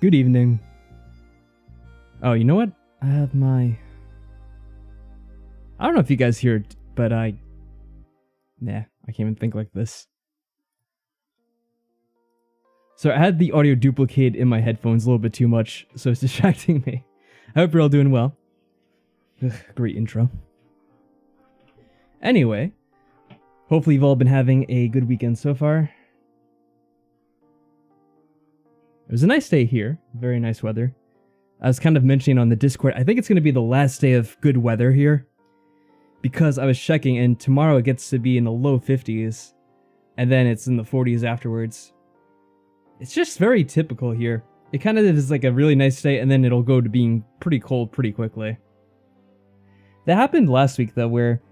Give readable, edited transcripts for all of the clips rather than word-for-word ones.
Good evening. Oh, you know what? I have my... I don't know if you guys hear it, but Nah, I can't even think like this. So I had the audio duplicate in my headphones a little bit too much, so it's distracting me. I hope you're all doing well. Ugh, great intro. Anyway, hopefully you've all been having a good weekend so far. It was a nice day here. Very nice weather. I was kind of mentioning on the Discord, I think it's going to be the last day of good weather here. Because I was checking, and tomorrow it gets to be in the low 50s. And then it's in the 40s afterwards. It's just very typical here. It kind of is like a really nice day, and then it'll go to being pretty cold pretty quickly. That happened last week, though, where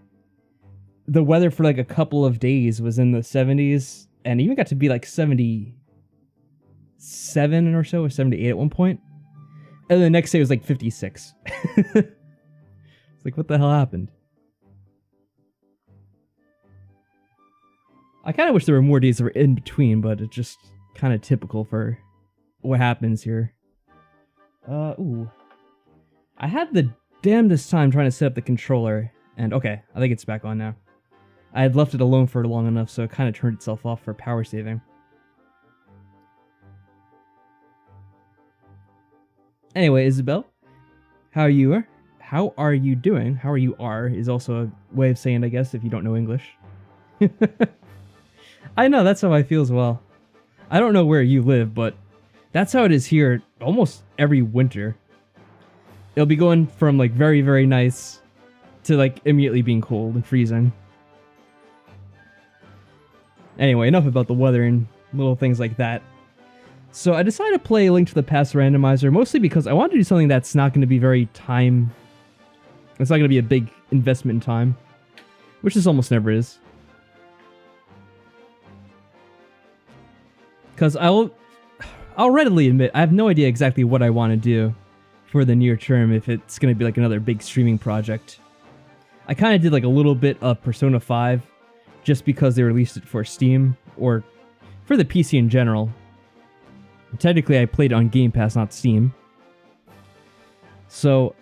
the weather for like a couple of days was in the 70s, and even got to be like 77 or so, or 78 at one point. And the next day was like 56. It's like, what the hell happened? I kind of wish there were more days that were in between, but it's just kind of typical for what happens here. Ooh. I had the damnedest time trying to set up the controller, and okay, I think it's back on now. I had left it alone for long enough, so it kind of turned itself off for power saving. Anyway, Isabel, how are you? How are you doing? How are you is also a way of saying, I guess, if you don't know English. I know, that's how I feel as well. I don't know where you live, but that's how it is here almost every winter. It'll be going from like very, very nice to like immediately being cold and freezing. Anyway, enough about the weather and little things like that. So I decided to play Link to the Past Randomizer, mostly because I wanted to do something that's not going to be very time... It's not going to be a big investment in time. Which this almost never is. Because I'll readily admit, I have no idea exactly what I want to do for the near term, if it's going to be like another big streaming project. I kind of did like a little bit of Persona 5, just because they released it for Steam, or for the PC in general. Technically, I played it on Game Pass, not Steam. So,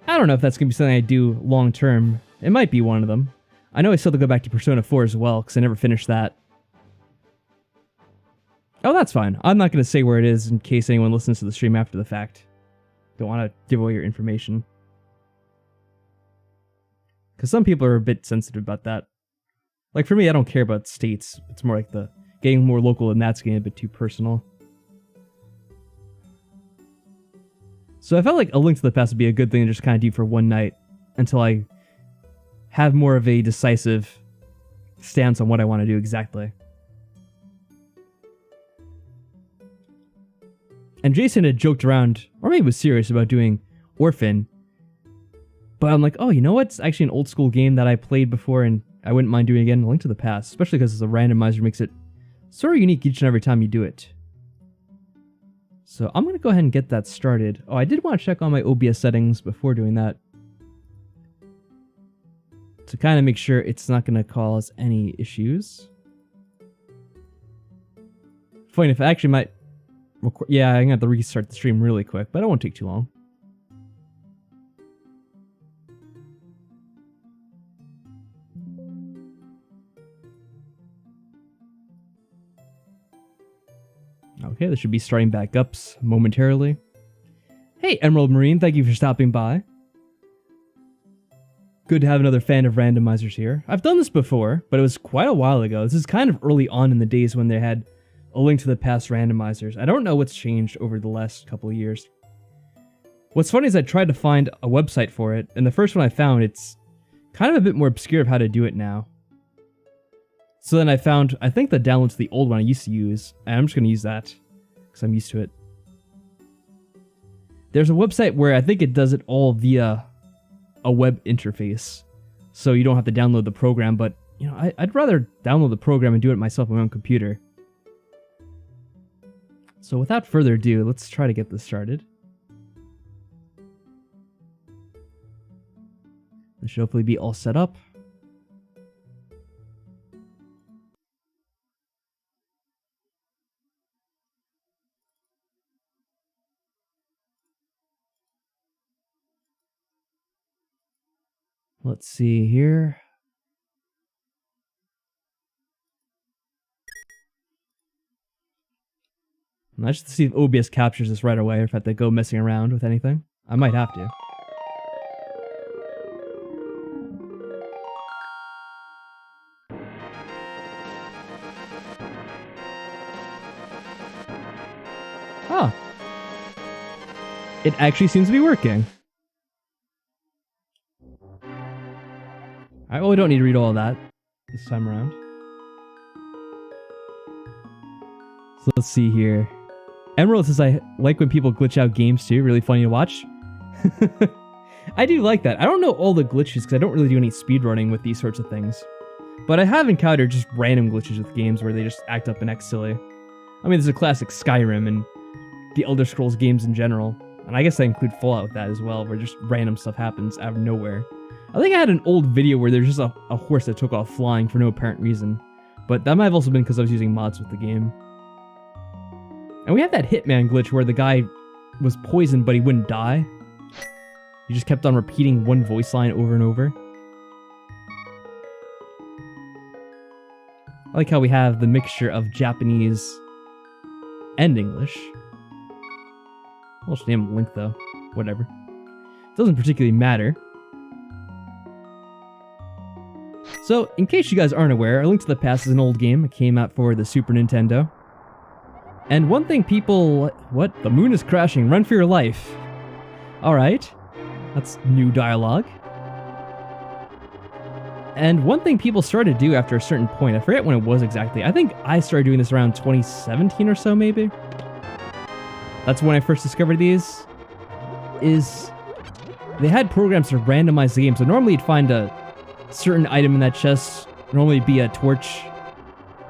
I don't know if that's going to be something I do long term. It might be one of them. I know I still have to go back to Persona 4 as well, because I never finished that. Oh, that's fine. I'm not going to say where it is in case anyone listens to the stream after the fact. Don't want to give away your information. Because some people are a bit sensitive about that. Like for me, I don't care about states. It's more like the getting more local, and that's getting a bit too personal. So I felt like A Link to the Past would be a good thing to just kind of do for one night until I have more of a decisive stance on what I want to do exactly. And Jason had joked around, or maybe was serious about doing Orphan. But I'm like, oh, you know what? It's actually an old school game that I played before, and I wouldn't mind doing again, A Link to the Past. Especially because the randomizer makes it sort of unique each and every time you do it. So I'm going to go ahead and get that started. Oh, I did want to check on my OBS settings before doing that, to kind of make sure it's not going to cause any issues. Fine, if I actually might... Yeah, I'm going to have to restart the stream really quick, but it won't take too long. Okay, this should be starting back up momentarily. Hey, Emerald Marine, thank you for stopping by. Good to have another fan of randomizers here. I've done this before, but it was quite a while ago. This is kind of early on in the days when they had A Link to the Past randomizers. I don't know what's changed over the last couple of years. What's funny is I tried to find a website for it, and the first one I found, it's kind of a bit more obscure of how to do it now. So then I found, I think the download to the old one I used to use, and I'm just going to use that, because I'm used to it. There's a website where I think it does it all via a web interface, so you don't have to download the program, but you know, I'd rather download the program and do it myself on my own computer. So without further ado, let's try to get this started. This should hopefully be all set up. Let's see here. Let's just see if OBS captures this right away, or if I have to go messing around with anything. I might have to. Huh. It actually seems to be working. Alright, well, we don't need to read all of that this time around. So let's see here. Emerald says, I like when people glitch out games too. Really funny to watch. I do like that. I don't know all the glitches because I don't really do any speedrunning with these sorts of things. But I have encountered just random glitches with games where they just act up and act silly. I mean, there's a classic Skyrim and the Elder Scrolls games in general. And I guess I include Fallout with that as well, where just random stuff happens out of nowhere. I think I had an old video where there's just a horse that took off flying for no apparent reason. But that might have also been because I was using mods with the game. And we had that Hitman glitch where the guy was poisoned but he wouldn't die. He just kept on repeating one voice line over and over. I like how we have the mixture of Japanese and English. I'll just name him Link though. Whatever. Doesn't particularly matter. So, in case you guys aren't aware, A Link to the Past is an old game. It came out for the Super Nintendo. And one thing people... What? The moon is crashing. Run for your life. Alright. That's new dialogue. And one thing people started to do after a certain point, I forget when it was exactly. I think I started doing this around 2017 or so, maybe? That's when I first discovered these. Is... They had programs to randomize the game. So normally you'd find a certain item in that chest. Normally it'd be a torch.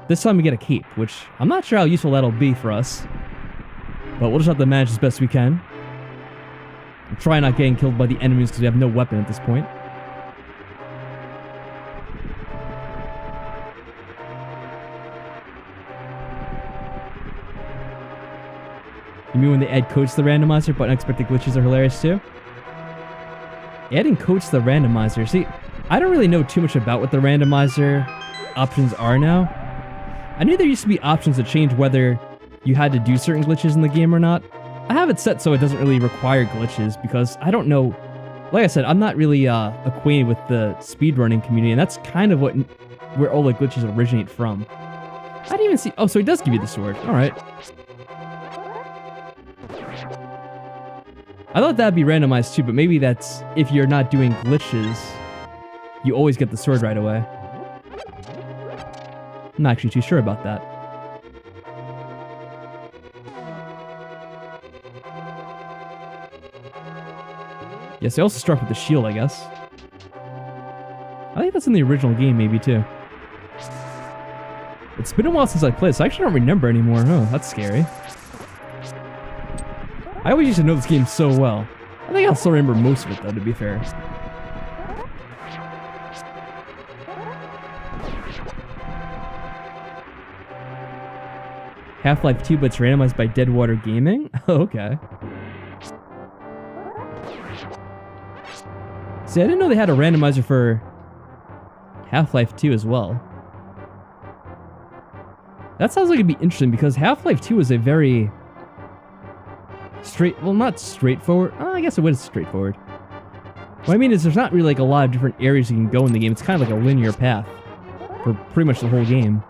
This time we get a cape, which I'm not sure how useful that'll be for us. But we'll just have to manage as best we can. And try not getting killed by the enemies because we have no weapon at this point. You mean when they add codes to the randomizer, but unexpected glitches are hilarious too? Adding codes to the randomizer. See, I don't really know too much about what the randomizer options are now. I knew there used to be options that change whether you had to do certain glitches in the game or not. I have it set so it doesn't really require glitches because I don't know. Like I said, I'm not really acquainted with the speedrunning community, and that's kind of where all the glitches originate from. I didn't even see... Oh, so he does give you the sword. Alright. I thought that'd be randomized too, but maybe that's if you're not doing glitches, you always get the sword right away. I'm not actually too sure about that. Yes, they also start with the shield, I guess. I think that's in the original game, maybe, too. It's been a while since I played, so I actually don't remember anymore. Oh, that's scary. I always used to know this game so well. I think I'll still remember most of it, though, to be fair. Half-Life 2, but it's randomized by Deadwater Gaming? Oh, okay. See, I didn't know they had a randomizer for Half-Life 2 as well. That sounds like it'd be interesting, because Half-Life 2 is a very... well, not straightforward. I guess it was straightforward. What I mean is there's not really like a lot of different areas you can go in the game. It's kind of like a linear path for pretty much the whole game.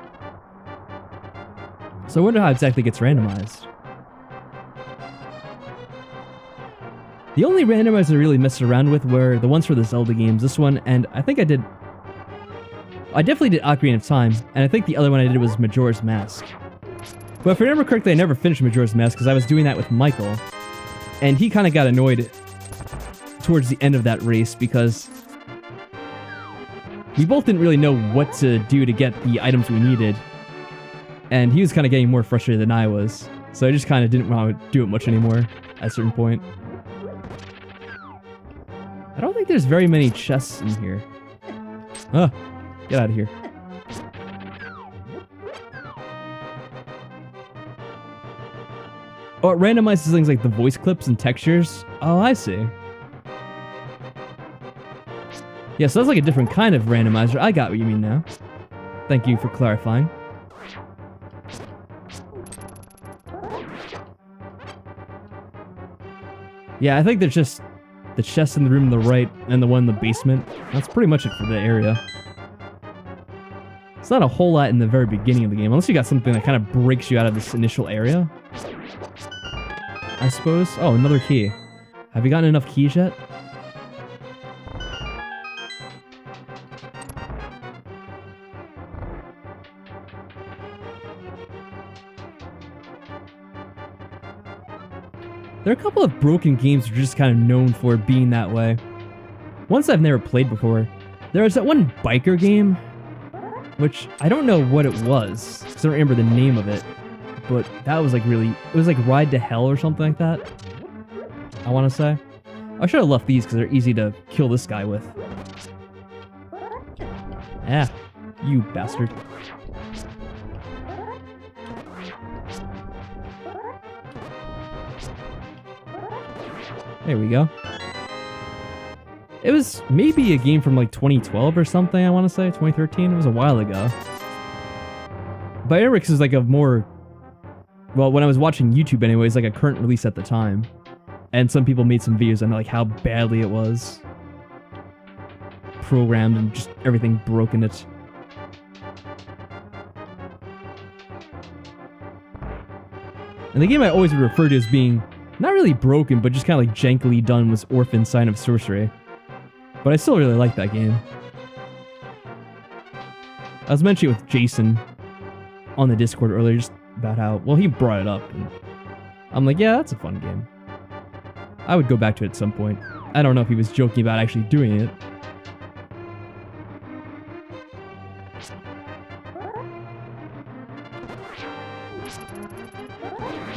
So I wonder how exactly it gets randomized. The only randomizers I really messed around with were the ones for the Zelda games. This one, and I think I definitely did Ocarina of Time, and I think the other one I did was Majora's Mask. But if I remember correctly, I never finished Majora's Mask because I was doing that with Michael, and he kind of got annoyed towards the end of that race because we both didn't really know what to do to get the items we needed, and he was kind of getting more frustrated than I was, so I just kind of didn't want to do it much anymore at a certain point. I don't think there's very many chests in here. Ah, get out of here. Oh, it randomizes things like the voice clips and textures. Oh, I see. Yeah, so that's like a different kind of randomizer. I got what you mean now. Thank you for clarifying. Yeah, I think there's just the chest in the room on the right and the one in the basement. That's pretty much it for the area. It's not a whole lot in the very beginning of the game, unless you got something that kind of breaks you out of this initial area, I suppose. Oh, another key. Have you gotten enough keys yet? There are a couple of broken games that are just kind of known for being that way. Ones I've never played before. There was that one biker game, which I don't know what it was, because I don't remember the name of it. But that was like really, it was like Ride to Hell or something like that, I want to say. I should have left these because they're easy to kill this guy with. Ah, you bastard. There we go. It was maybe a game from like 2012 or something, I want to say. 2013? It was a while ago. But Eric's is like a more... Well, when I was watching YouTube anyways, like a current release at the time. And some people made some videos on like how badly it was programmed and just everything broke in it. And the game I always refer to as being not really broken, but just kind of like jankily done was Orphan Sign of Sorcery. But I still really like that game. I was mentioning with Jason on the Discord earlier just about how, well, he brought it up. And I'm like, yeah, that's a fun game. I would go back to it at some point. I don't know if he was joking about actually doing it.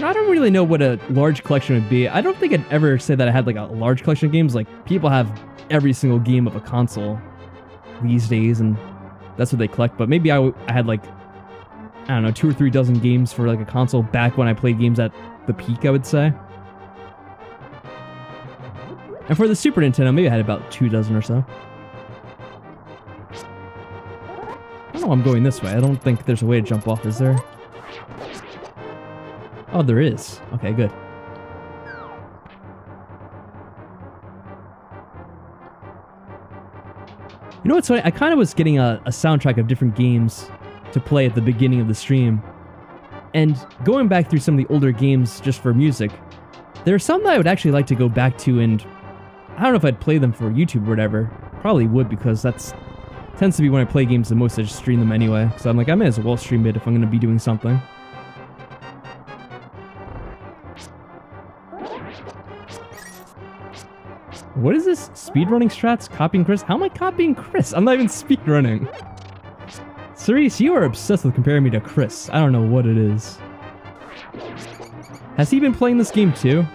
I don't really know what a large collection would be. I don't think I'd ever say that I had like a large collection of games. Like, people have every single game of a console these days, and that's what they collect. But maybe I had like, I don't know, 2 or 3 dozen games for like a console back when I played games at the peak, I would say. And for the Super Nintendo, maybe I had about 2 dozen or so. I don't know, I'm going this way. I don't think there's a way to jump off, is there? Oh, there is. Okay, good. You know what's funny? I kind of was getting a soundtrack of different games to play at the beginning of the stream. And going back through some of the older games just for music, there are some that I would actually like to go back to, and I don't know if I'd play them for YouTube or whatever. Probably would, because that's tends to be when I play games the most. I just stream them anyway. So I'm like, I may as well stream it if I'm going to be doing something. What is this? Speedrunning strats? Copying Chris? How am I copying Chris? I'm not even speedrunning. Cerise, you are obsessed with comparing me to Chris. I don't know what it is. Has he been playing this game too?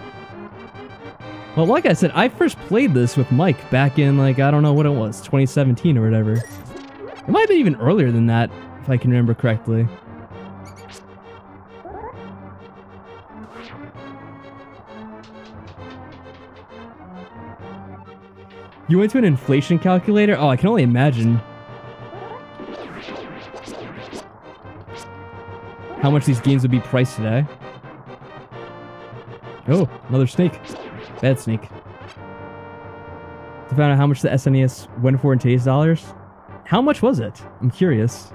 Well, like I said, I first played this with Mike back in, like, I don't know what it was, 2017 or whatever. It might have been even earlier than that, if I can remember correctly. You went to an inflation calculator? Oh, I can only imagine how much these games would be priced today. Oh, another snake. Bad snake. To find out how much the SNES went for in today's dollars? How much was it? I'm curious.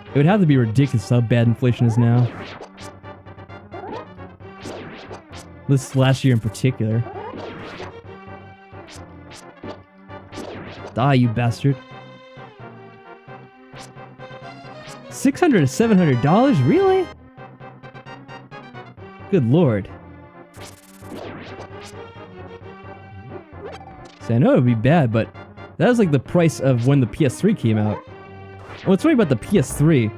It would have to be ridiculous how bad inflation is now. This last year in particular. Die, you bastard. $600 to $700? Really? Good lord. See, I know it would be bad, but that was like the price of when the PS3 came out. And what's funny about the PS3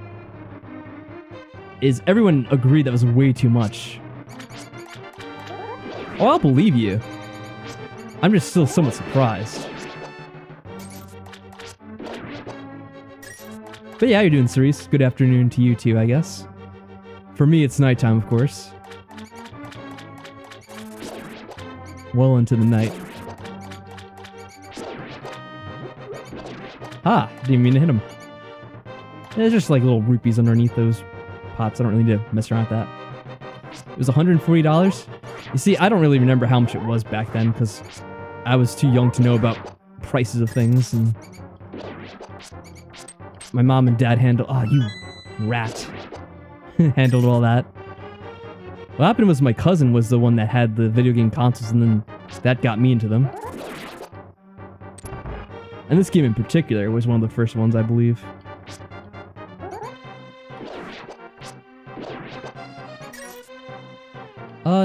is everyone agreed that was way too much. Oh, I'll believe you. I'm just still somewhat surprised. But yeah, how you doing, Cerise? Good afternoon to you too, I guess. For me, it's nighttime, of course. well into the night. Ah, didn't even mean to hit him. There's just like little rupees underneath those pots. I don't really need to mess around with that. It was $140. You see, I don't really remember how much it was back then because I was too young to know about prices of things, and my mom and dad handled... Oh, you rat. Handled all that. What happened was my cousin was the one that had the video game consoles, and then that got me into them. And this game in particular was one of the first ones, I believe.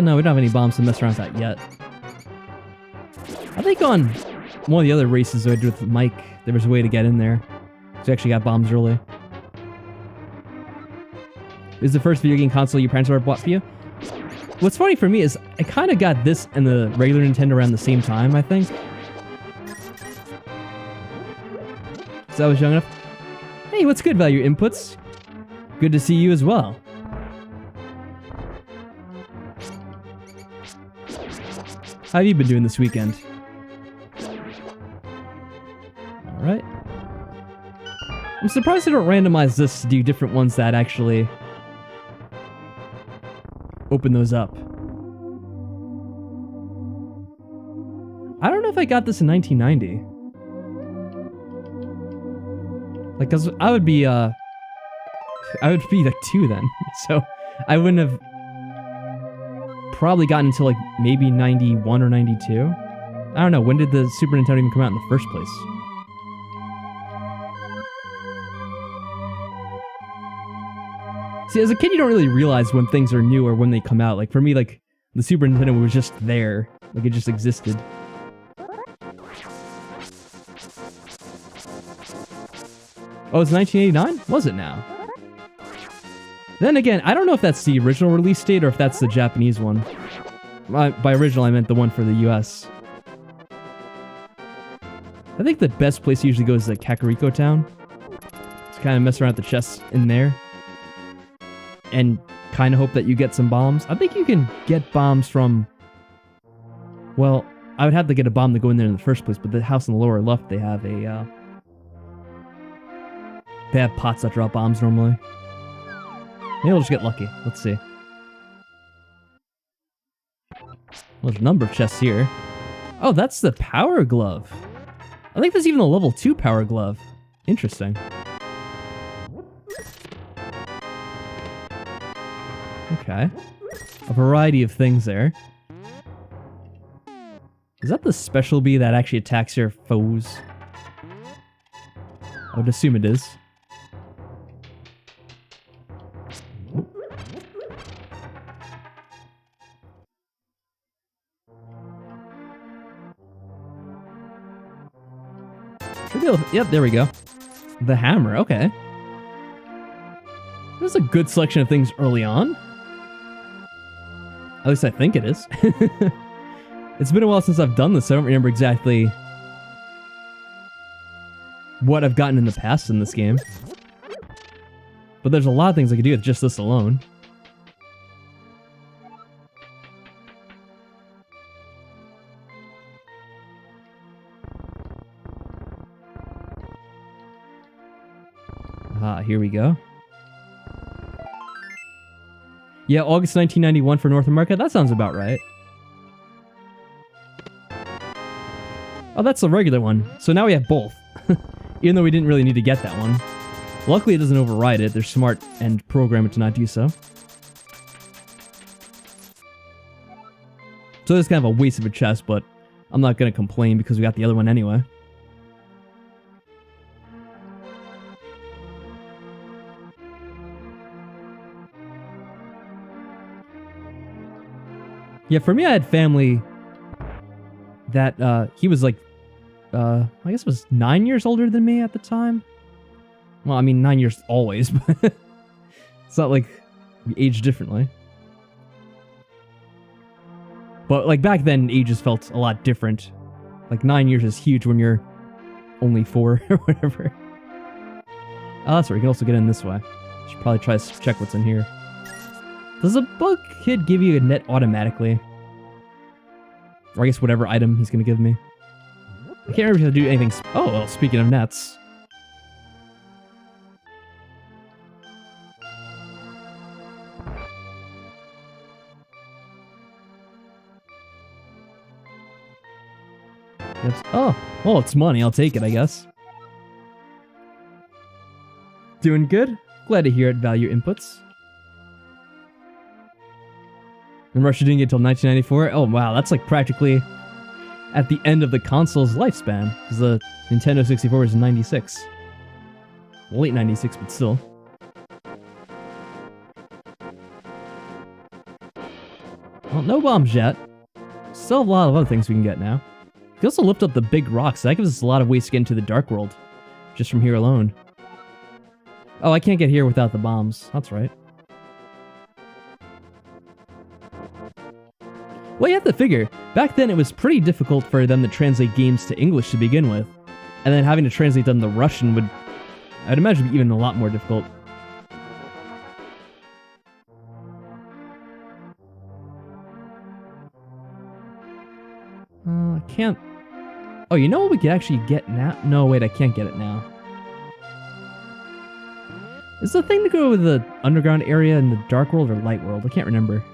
No, we don't have any bombs to mess around with that yet. I think on one of the other races I did with Mike, there was a way to get in there. So we actually got bombs early. This is the first video game console your parents ever bought for you? What's funny for me is I kind of got this and the regular Nintendo around the same time, I think. So I was young enough. Hey, what's good, Value Inputs? Good to see you as well. How have you been doing this weekend? Alright. I'm surprised they don't randomize this to do different ones that actually open those up. I don't know if I got this in 1990. Like, cause I would be like 2 then, so I wouldn't have probably gotten until like maybe 91 or 92. I don't know, when did the Super Nintendo even come out in the first place? See, as a kid, you don't really realize when things are new or when they come out. Like, for me, like, the Super Nintendo was just there. Like, it just existed. Oh, it's 1989? Was it now? Then again, I don't know if that's the original release date or if that's the Japanese one. By original, I meant the one for the US. I think the best place to usually go is the Kakariko Town. Just kind of mess around with the chests in there. And kind of hope that you get some bombs. I think you can get bombs from... Well, I would have to get a bomb to go in there in the first place, but the house in the lower left, they have a... They have pots that drop bombs normally. Maybe we'll just get lucky. Let's see. Well, there's a number of chests here. Oh, that's the power glove. I think there's even a level 2 power glove. Interesting. Okay. A variety of things there. Is that the special bee that actually attacks your foes? I would assume it is. Yep, there we go. The hammer, okay. There's a good selection of things early on. At least I think it is. It's been a while since I've done this, so I don't remember exactly what I've gotten in the past in this game. But there's a lot of things I could do with just this alone. Ah, here we go. Yeah, August 1991 for North America. That sounds about right. Oh, that's the regular one. So now we have both. Even though we didn't really need to get that one. Luckily, it doesn't override it. They're smart and program it to not do so. So it's kind of a waste of a chest, but I'm not going to complain because we got the other one anyway. Yeah, for me, I had family that, he was like, I guess was 9 years older than me at the time. Well, I mean, 9 years always, but it's not like we aged differently. But, like, back then, ages felt a lot different. Like, 9 years is huge when you're only 4 or whatever. Oh, that's right, you can also get in this way. Should probably try to check what's in here. Does a bug kid give you a net automatically? Or I guess whatever item he's going to give me. I can't remember if I do anything... Oh, well, speaking of nets... Oh, well, it's money. I'll take it, I guess. Doing good? Glad to hear it. Value inputs. And Russia didn't get till 1994? Oh, wow. That's like practically at the end of the console's lifespan. Because the Nintendo 64 was in 96. Late 96, but still. Well, no bombs yet. Still have a lot of other things we can get now. We can also lift up the big rocks. That gives us a lot of ways to get into the Dark World. Just from here alone. Oh, I can't get here without the bombs. That's right. Well, you have to figure, back then it was pretty difficult for them to translate games to English to begin with. And then having to translate them to Russian would, I'd imagine, be even a lot more difficult. I can't... Oh, you know what we could actually get now? No, wait, I can't get it now. Is the thing to go with the underground area in the Dark World or Light World? I can't remember.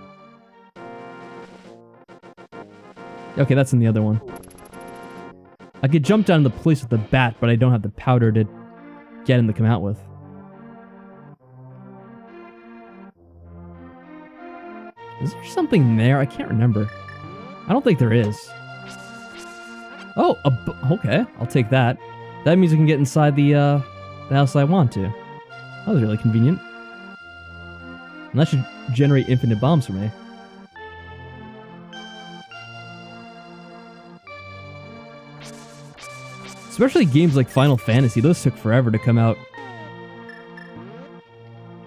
Okay, that's in the other one. I could jump down to the place with the bat, but I don't have the powder to get him to come out with. Is there something there? I can't remember. I don't think there is. Oh, okay. I'll take that. That means I can get inside the house I want to. That was really convenient. And that should generate infinite bombs for me. Especially games like Final Fantasy, those took forever to come out.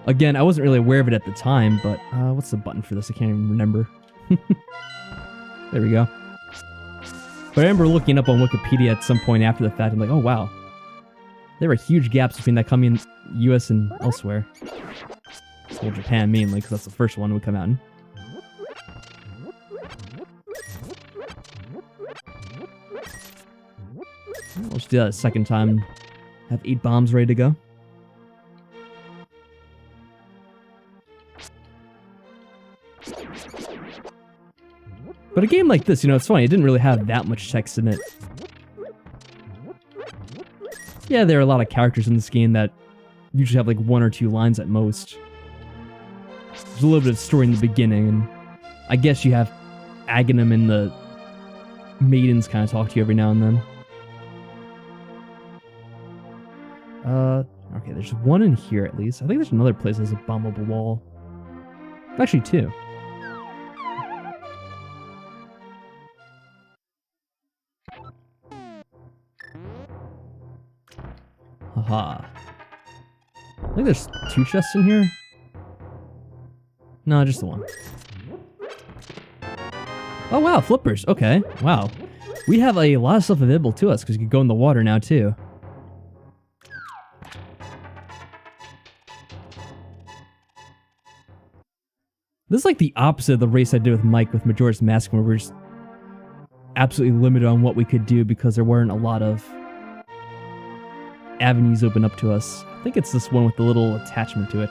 Again, I wasn't really aware of it at the time, but what's the button for this? I can't even remember. There we go. But I remember looking up on Wikipedia at some point after the fact, and like, oh wow. There were huge gaps between that coming in US and elsewhere. Well, Japan mainly, because that's the first one would come out in. Let's do that a second time. Have 8 bombs ready to go. But a game like this, you know, it's funny, it didn't really have that much text in it. Yeah, there are a lot of characters in this game that usually have like 1 or 2 lines at most. There's a little bit of story in the beginning, and I guess you have Aghanim and the maidens kind of talk to you every now and then. Okay, there's one in here at least. I think there's another place that has a bombable wall. Actually, 2. Haha. I think there's 2 chests in here. No, just the one. Oh wow, flippers. Okay, wow. We have a lot of stuff available to us because you can go in the water now too. This is like the opposite of the race I did with Mike with Majora's Mask, where we're just absolutely limited on what we could do because there weren't a lot of avenues open up to us. I think it's this one with the little attachment to it.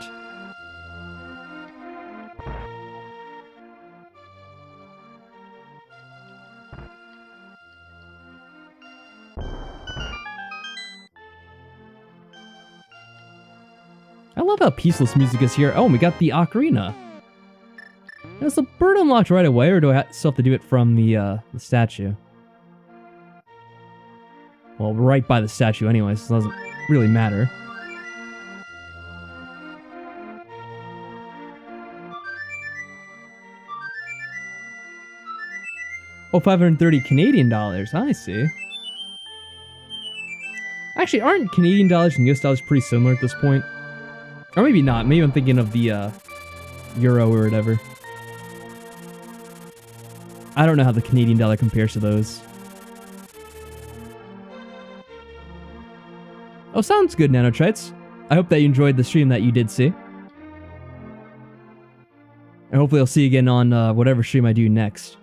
I love how peaceful music is here. Oh, and we got the ocarina. Is the bird unlocked right away, or do I still have to do it from the statue? Well, we're right by the statue anyway, so it doesn't really matter. Oh, 530 Canadian dollars. I see. Actually, aren't Canadian dollars and US dollars pretty similar at this point? Or maybe not. Maybe I'm thinking of the euro or whatever. I don't know how the Canadian dollar compares to those. Oh, sounds good, Nanotrites. I hope that you enjoyed the stream that you did see. And hopefully I'll see you again on whatever stream I do next.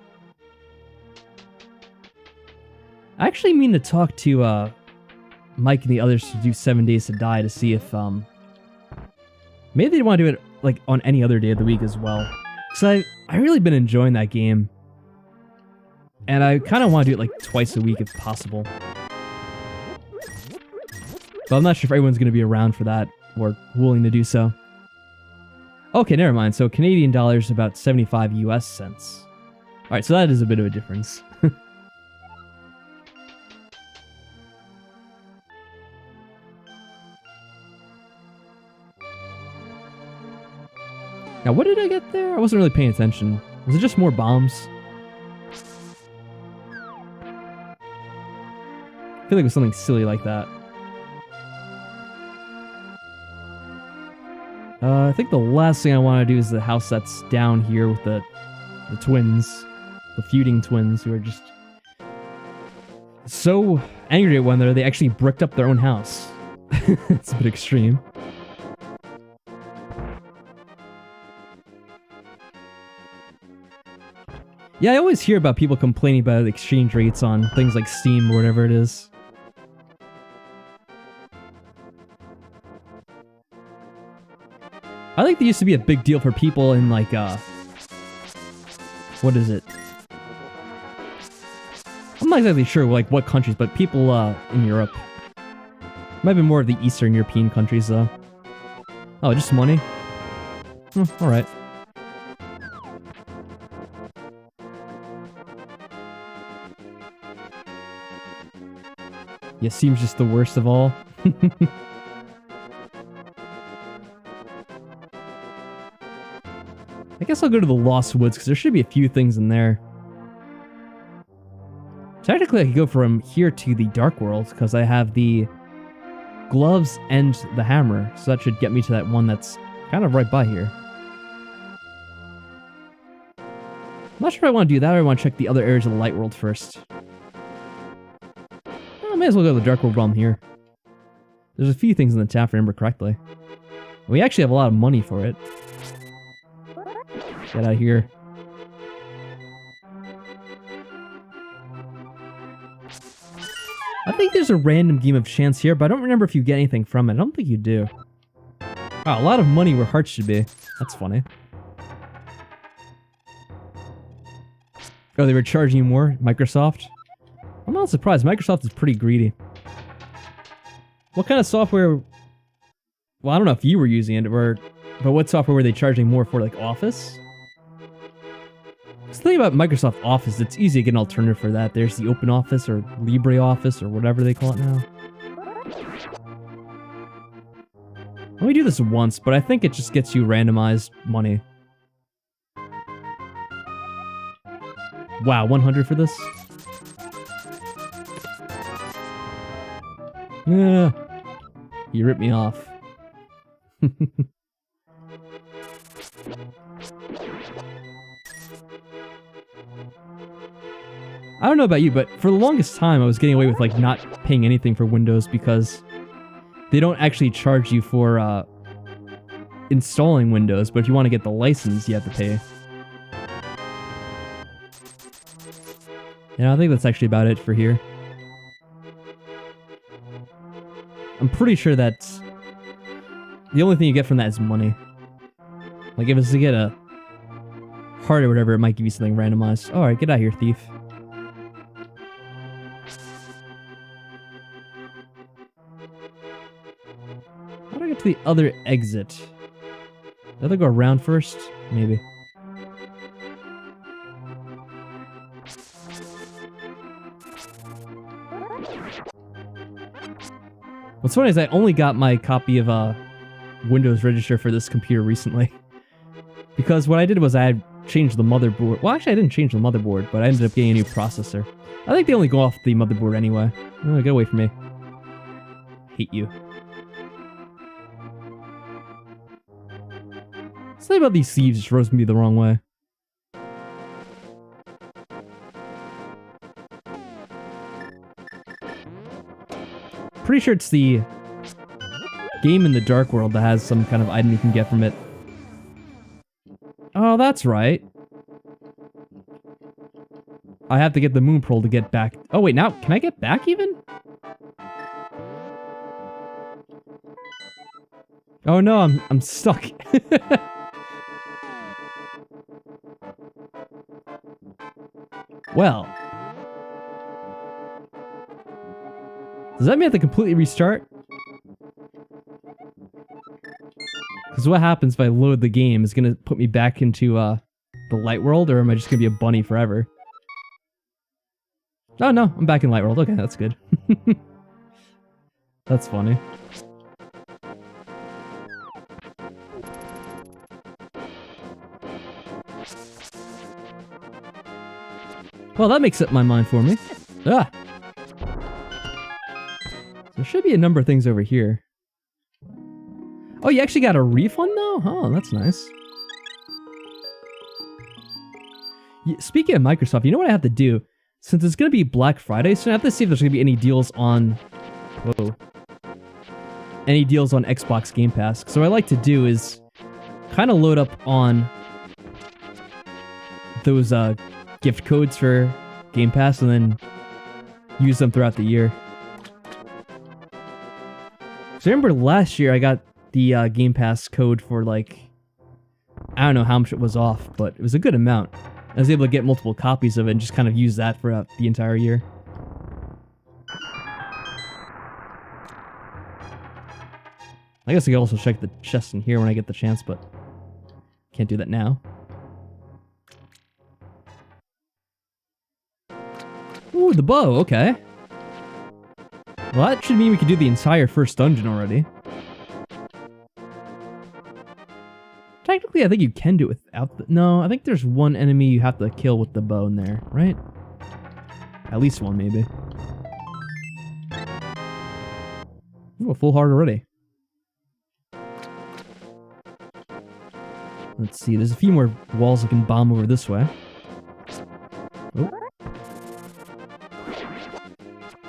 I actually mean to talk to Mike and the others to do 7 Days to Die to see if maybe they want to do it like on any other day of the week as well. Because I really been enjoying that game. And I kind of want to do it like twice a week if possible. But I'm not sure if everyone's going to be around for that or willing to do so. Okay, never mind. So Canadian dollars about 75 US cents. Alright, so that is a bit of a difference. Now, what did I get there? I wasn't really paying attention. Was it just more bombs? I feel like it was something silly like that. I think the last thing I want to do is the house that's down here with the twins. The feuding twins who are just so angry at one another they actually bricked up their own house. It's a bit extreme. Yeah, I always hear about people complaining about exchange rates on things like Steam or whatever it is. I think there used to be a big deal for people in like, what is it? I'm not exactly sure like what countries, but people in Europe. Might be more of the Eastern European countries though. Oh, just money? Alright. Yeah, seems just the worst of all. I guess I'll go to the Lost Woods, because there should be a few things in there. Technically, I could go from here to the Dark World, because I have the gloves and the hammer, so that should get me to that one that's kind of right by here. I'm not sure if I want to do that, or I want to check the other areas of the Light World first. I may as well go to the Dark World while I'm here. There's a few things in the tap, if I remember correctly. We actually have a lot of money for it. Get out of here. I think there's a random game of chance here, but I don't remember if you get anything from it. I don't think you do. Wow, a lot of money where hearts should be. That's funny. Oh, they were charging you more? Microsoft? I'm not surprised. Microsoft is pretty greedy. What kind of software... Well, I don't know if you were using it, but what software were they charging more for, like Office? The thing about Microsoft Office, it's easy to get an alternative for that. There's the Open Office or LibreOffice or whatever they call it now. Let me do this once, but I think it just gets you randomized money. Wow, 100 for this? Yeah, you ripped me off. I don't know about you, but for the longest time I was getting away with like not paying anything for Windows because they don't actually charge you for installing Windows, but if you want to get the license, you have to pay. Yeah, I think that's actually about it for here. I'm pretty sure that's... the only thing you get from that is money. Like, if it's to get a heart or whatever, it might give you something randomized. Alright, get out of here, thief. How do I get to the other exit? Did I go around first? Maybe. What's funny is I only got my copy of Windows Register for this computer recently. Because what I did was I had changed the motherboard. Well, actually I didn't change the motherboard, but I ended up getting a new processor. I think they only go off the motherboard anyway. Oh, get away from me. Hate you. Something about these thieves just rose me the wrong way. Pretty sure it's the game in the Dark World that has some kind of item you can get from it. Oh, that's right. I have to get the moon pearl to get back. Oh wait, now can I get back even? Oh no, I'm stuck. Well, does that mean I have to completely restart? Because what happens if I load the game? Is it gonna put me back into the light world, or am I just gonna be a bunny forever? Oh no, I'm back in light world. Okay, that's good. That's funny. Well, that makes up my mind for me. Ah! There should be a number of things over here. Oh, you actually got a refund though? Oh, that's nice. Yeah, speaking of Microsoft, you know what I have to do? Since it's going to be Black Friday soon, I have to see if there's going to be any deals on... Whoa. Any deals on Xbox Game Pass. So what I like to do is kind of load up on those gift codes for Game Pass and then use them throughout the year. So I remember last year I got the Game Pass code for like... I don't know how much it was off, but it was a good amount. I was able to get multiple copies of it and just kind of use that throughout the entire year. I guess I could also check the chest in here when I get the chance, but can't do that now. Ooh, the bow, okay. Well, that should mean we could do the entire first dungeon already. Technically, I think you can do it without the... No, I think there's one enemy you have to kill with the bow in there, right? At least one, maybe. Ooh, a full heart already. Let's see, there's a few more walls I can bomb over this way. Oh.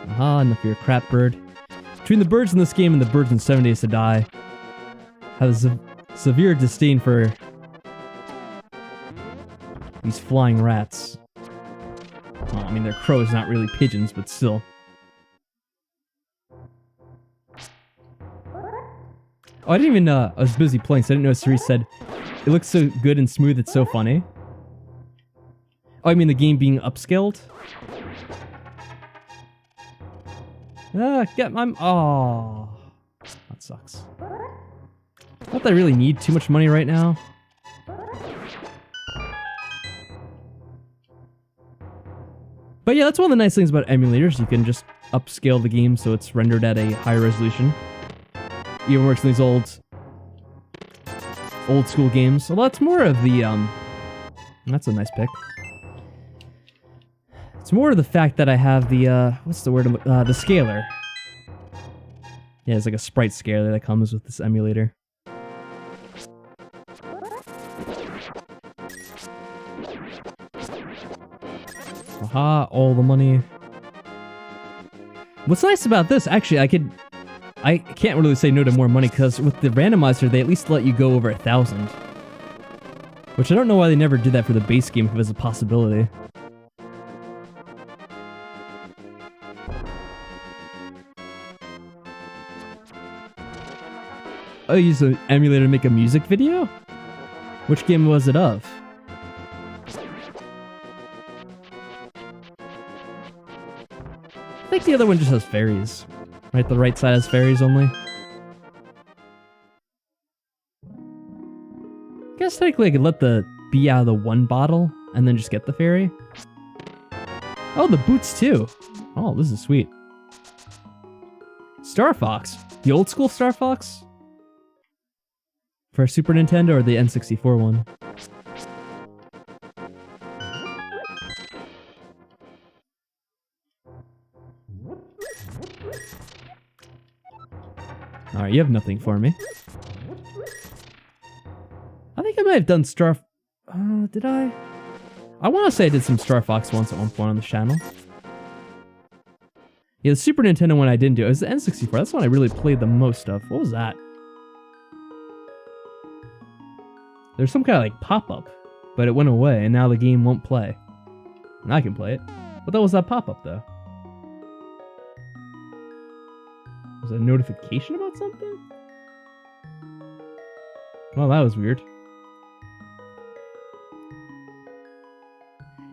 Aha, enough of your crap, bird. Between the birds in this game and the birds in 7 Days to Die, has a severe disdain for these flying rats. Well, I mean, they're crows, not really pigeons, but still. Oh, I didn't even, I was busy playing, so I didn't know Cerise said, it looks so good and smooth, it's so funny. Oh, I mean the game being upscaled? Oh, that sucks. Not that I really need too much money right now. But yeah, that's one of the nice things about emulators. You can just upscale the game so it's rendered at a higher resolution. Even works in these old school games. Well, that's more of the, that's a nice pick. It's more of the fact that I have the, what's the word? The scaler. Yeah, it's like a sprite scaler that comes with this emulator. Aha, all the money. What's nice about this, actually, I can't really say no to more money, because with the randomizer, they at least let you go over 1,000. Which I don't know why they never did that for the base game if it was a possibility. Oh, you used an emulator to make a music video? Which game was it of? I think the other one just has fairies. Right, the right side has fairies only. I guess technically I could let the bee out of the one bottle and then just get the fairy. Oh, the boots too. Oh, this is sweet. Star Fox. The old school Star Fox? For Super Nintendo or the N64 one? Alright, you have nothing for me. I think I might have done Star... did I? I want to say I did some Star Fox once at one point on the channel. Yeah, the Super Nintendo one I didn't do. It was the N64. That's the one I really played the most of. What was that? There's some kind of like pop-up, but it went away and now the game won't play. I can play it. What the hell was that pop-up, though? Was it a notification about something? Well, that was weird.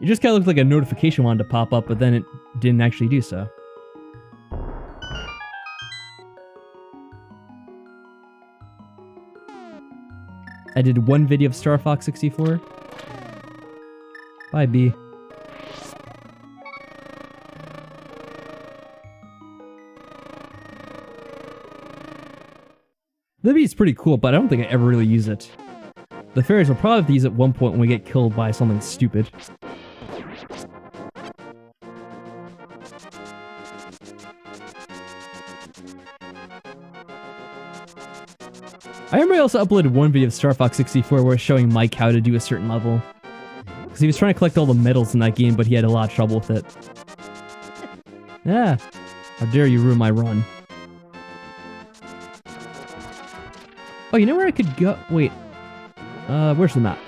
It just kind of looked like a notification wanted to pop up, but then it didn't actually do so. I did one video of Star Fox 64. Bye, B. The Bee is pretty cool, but I don't think I ever really use it. The fairies will probably have to use it at one point when we get killed by something stupid. I remember I also uploaded one video of Star Fox 64 where I was showing Mike how to do a certain level. Because he was trying to collect all the medals in that game, but he had a lot of trouble with it. Yeah. How dare you ruin my run. Oh, you know where I could go? Wait. Where's the map?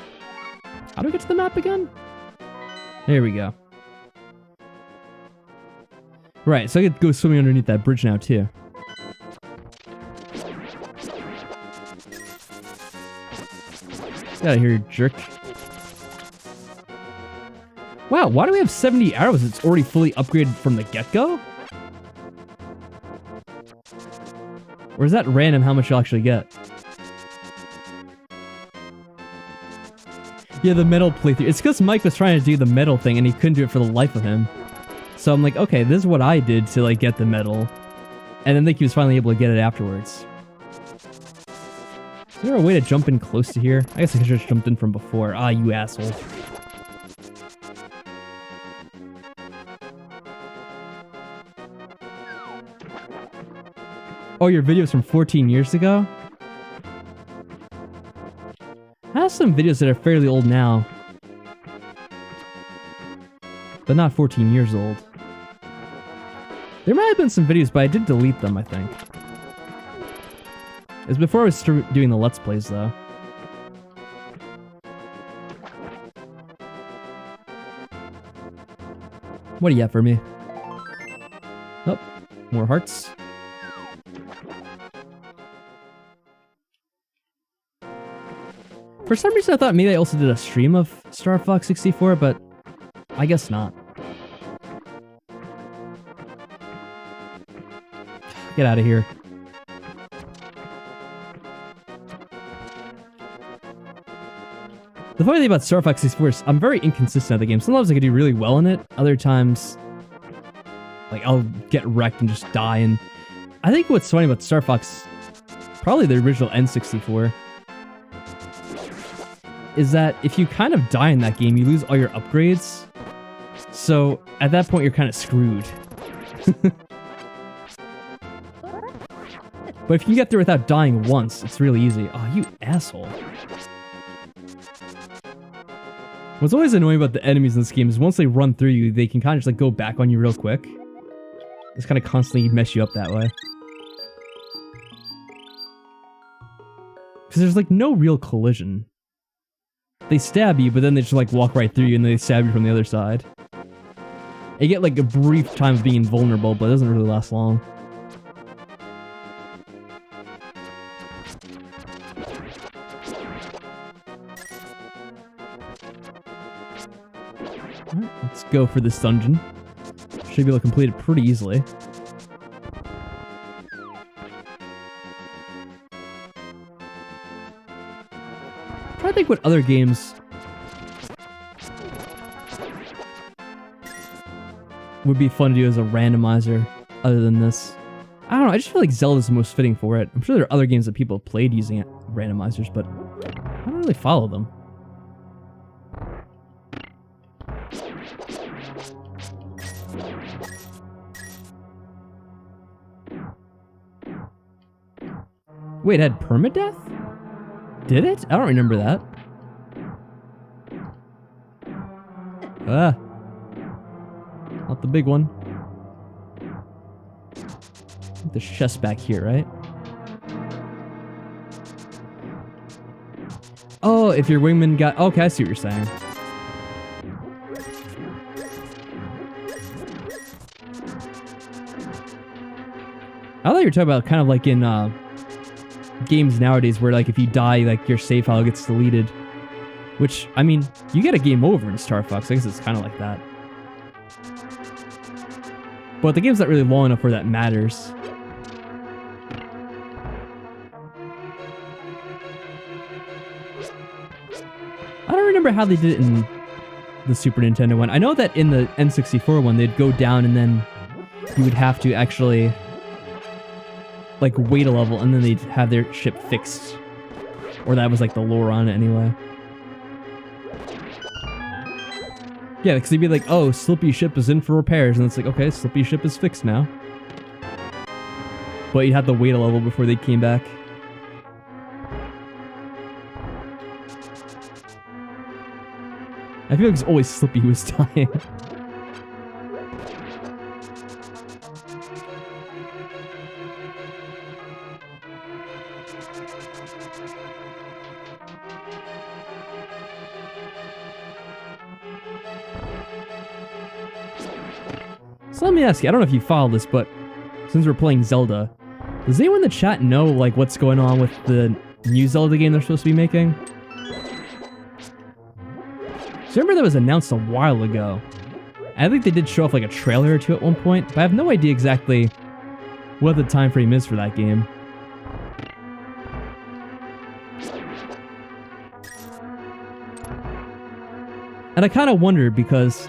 How do I get to the map again? There we go. Right, so I could go swimming underneath that bridge now, too. Get out of here, you jerk. Wow, why do we have 70 arrows? It's already fully upgraded from the get-go? Or is that random how much you'll actually get? Yeah, the metal playthrough. It's because Mike was trying to do the metal thing and he couldn't do it for the life of him. So I'm like, okay, this is what I did to like get the metal. And then he was finally able to get it afterwards. Is there a way to jump in close to here? I guess I could have just jumped in from before. Ah, you asshole. Oh, your video's from 14 years ago? I have some videos that are fairly old now. But not 14 years old. There might have been some videos, but I did delete them, I think. It was before I was doing the Let's Plays, though. What do you have for me? Oh, more hearts. For some reason, I thought maybe I also did a stream of Star Fox 64, but I guess not. Get out of here. The funny thing about Star Fox 64 is I'm very inconsistent at the game. Sometimes I can do really well in it. Other times, like, I'll get wrecked and just die. And I think what's funny about Star Fox, probably the original N64, is that if you kind of die in that game, you lose all your upgrades. So at that point, you're kind of screwed. But if you can get there without dying once, it's really easy. Oh, you asshole. What's always annoying about the enemies in this game is once they run through you, they can kind of just like go back on you real quick. Just kind of constantly mess you up that way. Because there's like no real collision. They stab you, but then they just like walk right through you and they stab you from the other side. You get like a brief time of being invulnerable, but it doesn't really last long. Alright, let's go for this dungeon. Should be able to complete it pretty easily. I'm trying to think what other games would be fun to do as a randomizer other than this. I don't know, I just feel like Zelda's the most fitting for it. I'm sure there are other games that people have played using randomizers, but I don't really follow them. Wait, it had permadeath? Did it? I don't remember that. Ah. Not the big one. The chest back here, right? Oh, if your wingman got... Okay, I see what you're saying. I thought you were talking about kind of like in games nowadays where like if you die, like your save file gets deleted. Which, I mean, you get a game over in Star Fox. I guess it's kind of like that. But the game's not really long enough where that matters. I don't remember how they did it in the Super Nintendo one. I know that in the N64 one, they'd go down and then you would have to actually like wait a level and then they'd have their ship fixed. Or that was like the lore on it anyway. Yeah, because they'd be like, oh, Slippy ship is in for repairs. And it's like, okay, Slippy ship is fixed now. But you'd have to wait a level before they came back. I feel like it's always Slippy who was dying. So let me ask you, I don't know if you followed this, but since we're playing Zelda, does anyone in the chat know like what's going on with the new Zelda game they're supposed to be making? So remember that was announced a while ago. I think they did show off like a trailer or two at one point, but I have no idea exactly what the time frame is for that game. And I kind of wonder because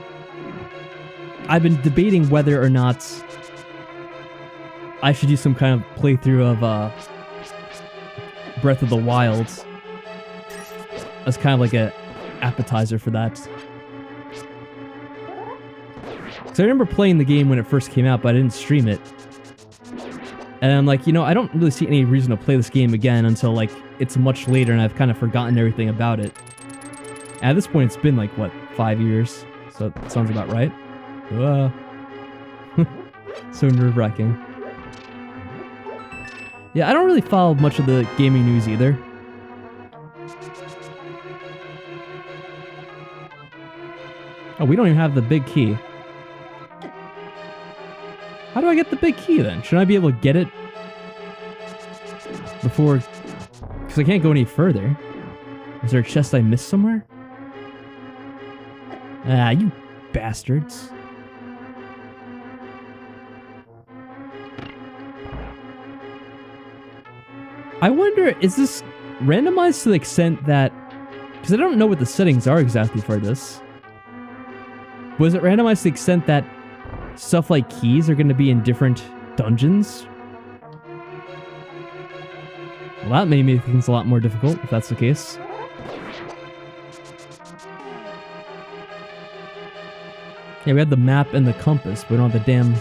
I've been debating whether or not I should do some kind of playthrough of Breath of the Wild as kind of like a appetizer for that. So I remember playing the game when it first came out, but I didn't stream it. And I'm like, you know, I don't really see any reason to play this game again until like it's much later and I've kind of forgotten everything about it. And at this point, it's been like, what, 5 years? So that sounds about right. So nerve-wracking. Yeah, I don't really follow much of the gaming news either. Oh, we don't even have the big key. How do I get the big key then? Should I be able to get it before... Because I can't go any further. Is there a chest I missed somewhere? Ah, you bastards. I wonder, is this randomized to the extent that... Because I don't know what the settings are exactly for this. Was it randomized to the extent that stuff like keys are going to be in different dungeons? Well, that may make things a lot more difficult, if that's the case. Yeah, we had the map and the compass, but we don't have the damn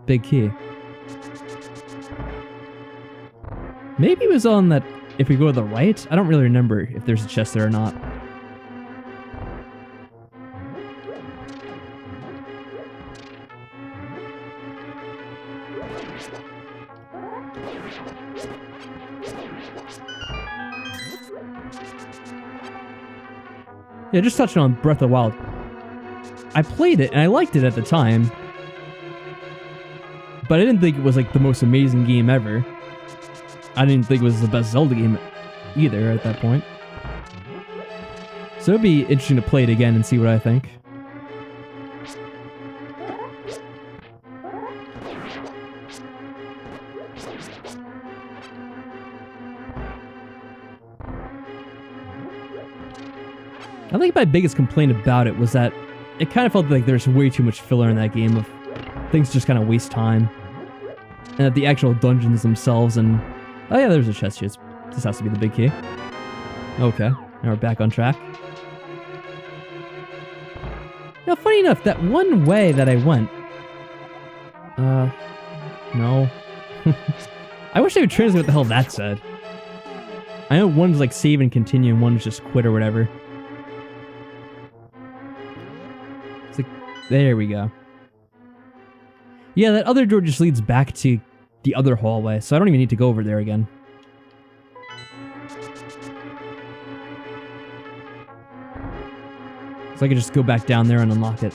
big key. Maybe it was on that, if we go to the right? I don't really remember if there's a chest there or not. Yeah, just touching on Breath of the Wild. I played it, and I liked it at the time. But I didn't think it was, like, the most amazing game ever. I didn't think it was the best Zelda game either at that point. So it'd be interesting to play it again and see what I think. I think my biggest complaint about it was that it kind of felt like there's way too much filler in that game of things just kind of waste time. And that the actual dungeons themselves and... Oh yeah, there's a chest here. This has to be the big key. Okay, now we're back on track. Now, funny enough, that one way that I went... no. I wish they would translate what the hell that said. I know one's like save and continue and one's just quit or whatever. It's like, there we go. Yeah, that other door just leads back to the other hallway, so I don't even need to go over there again. So I can just go back down there and unlock it.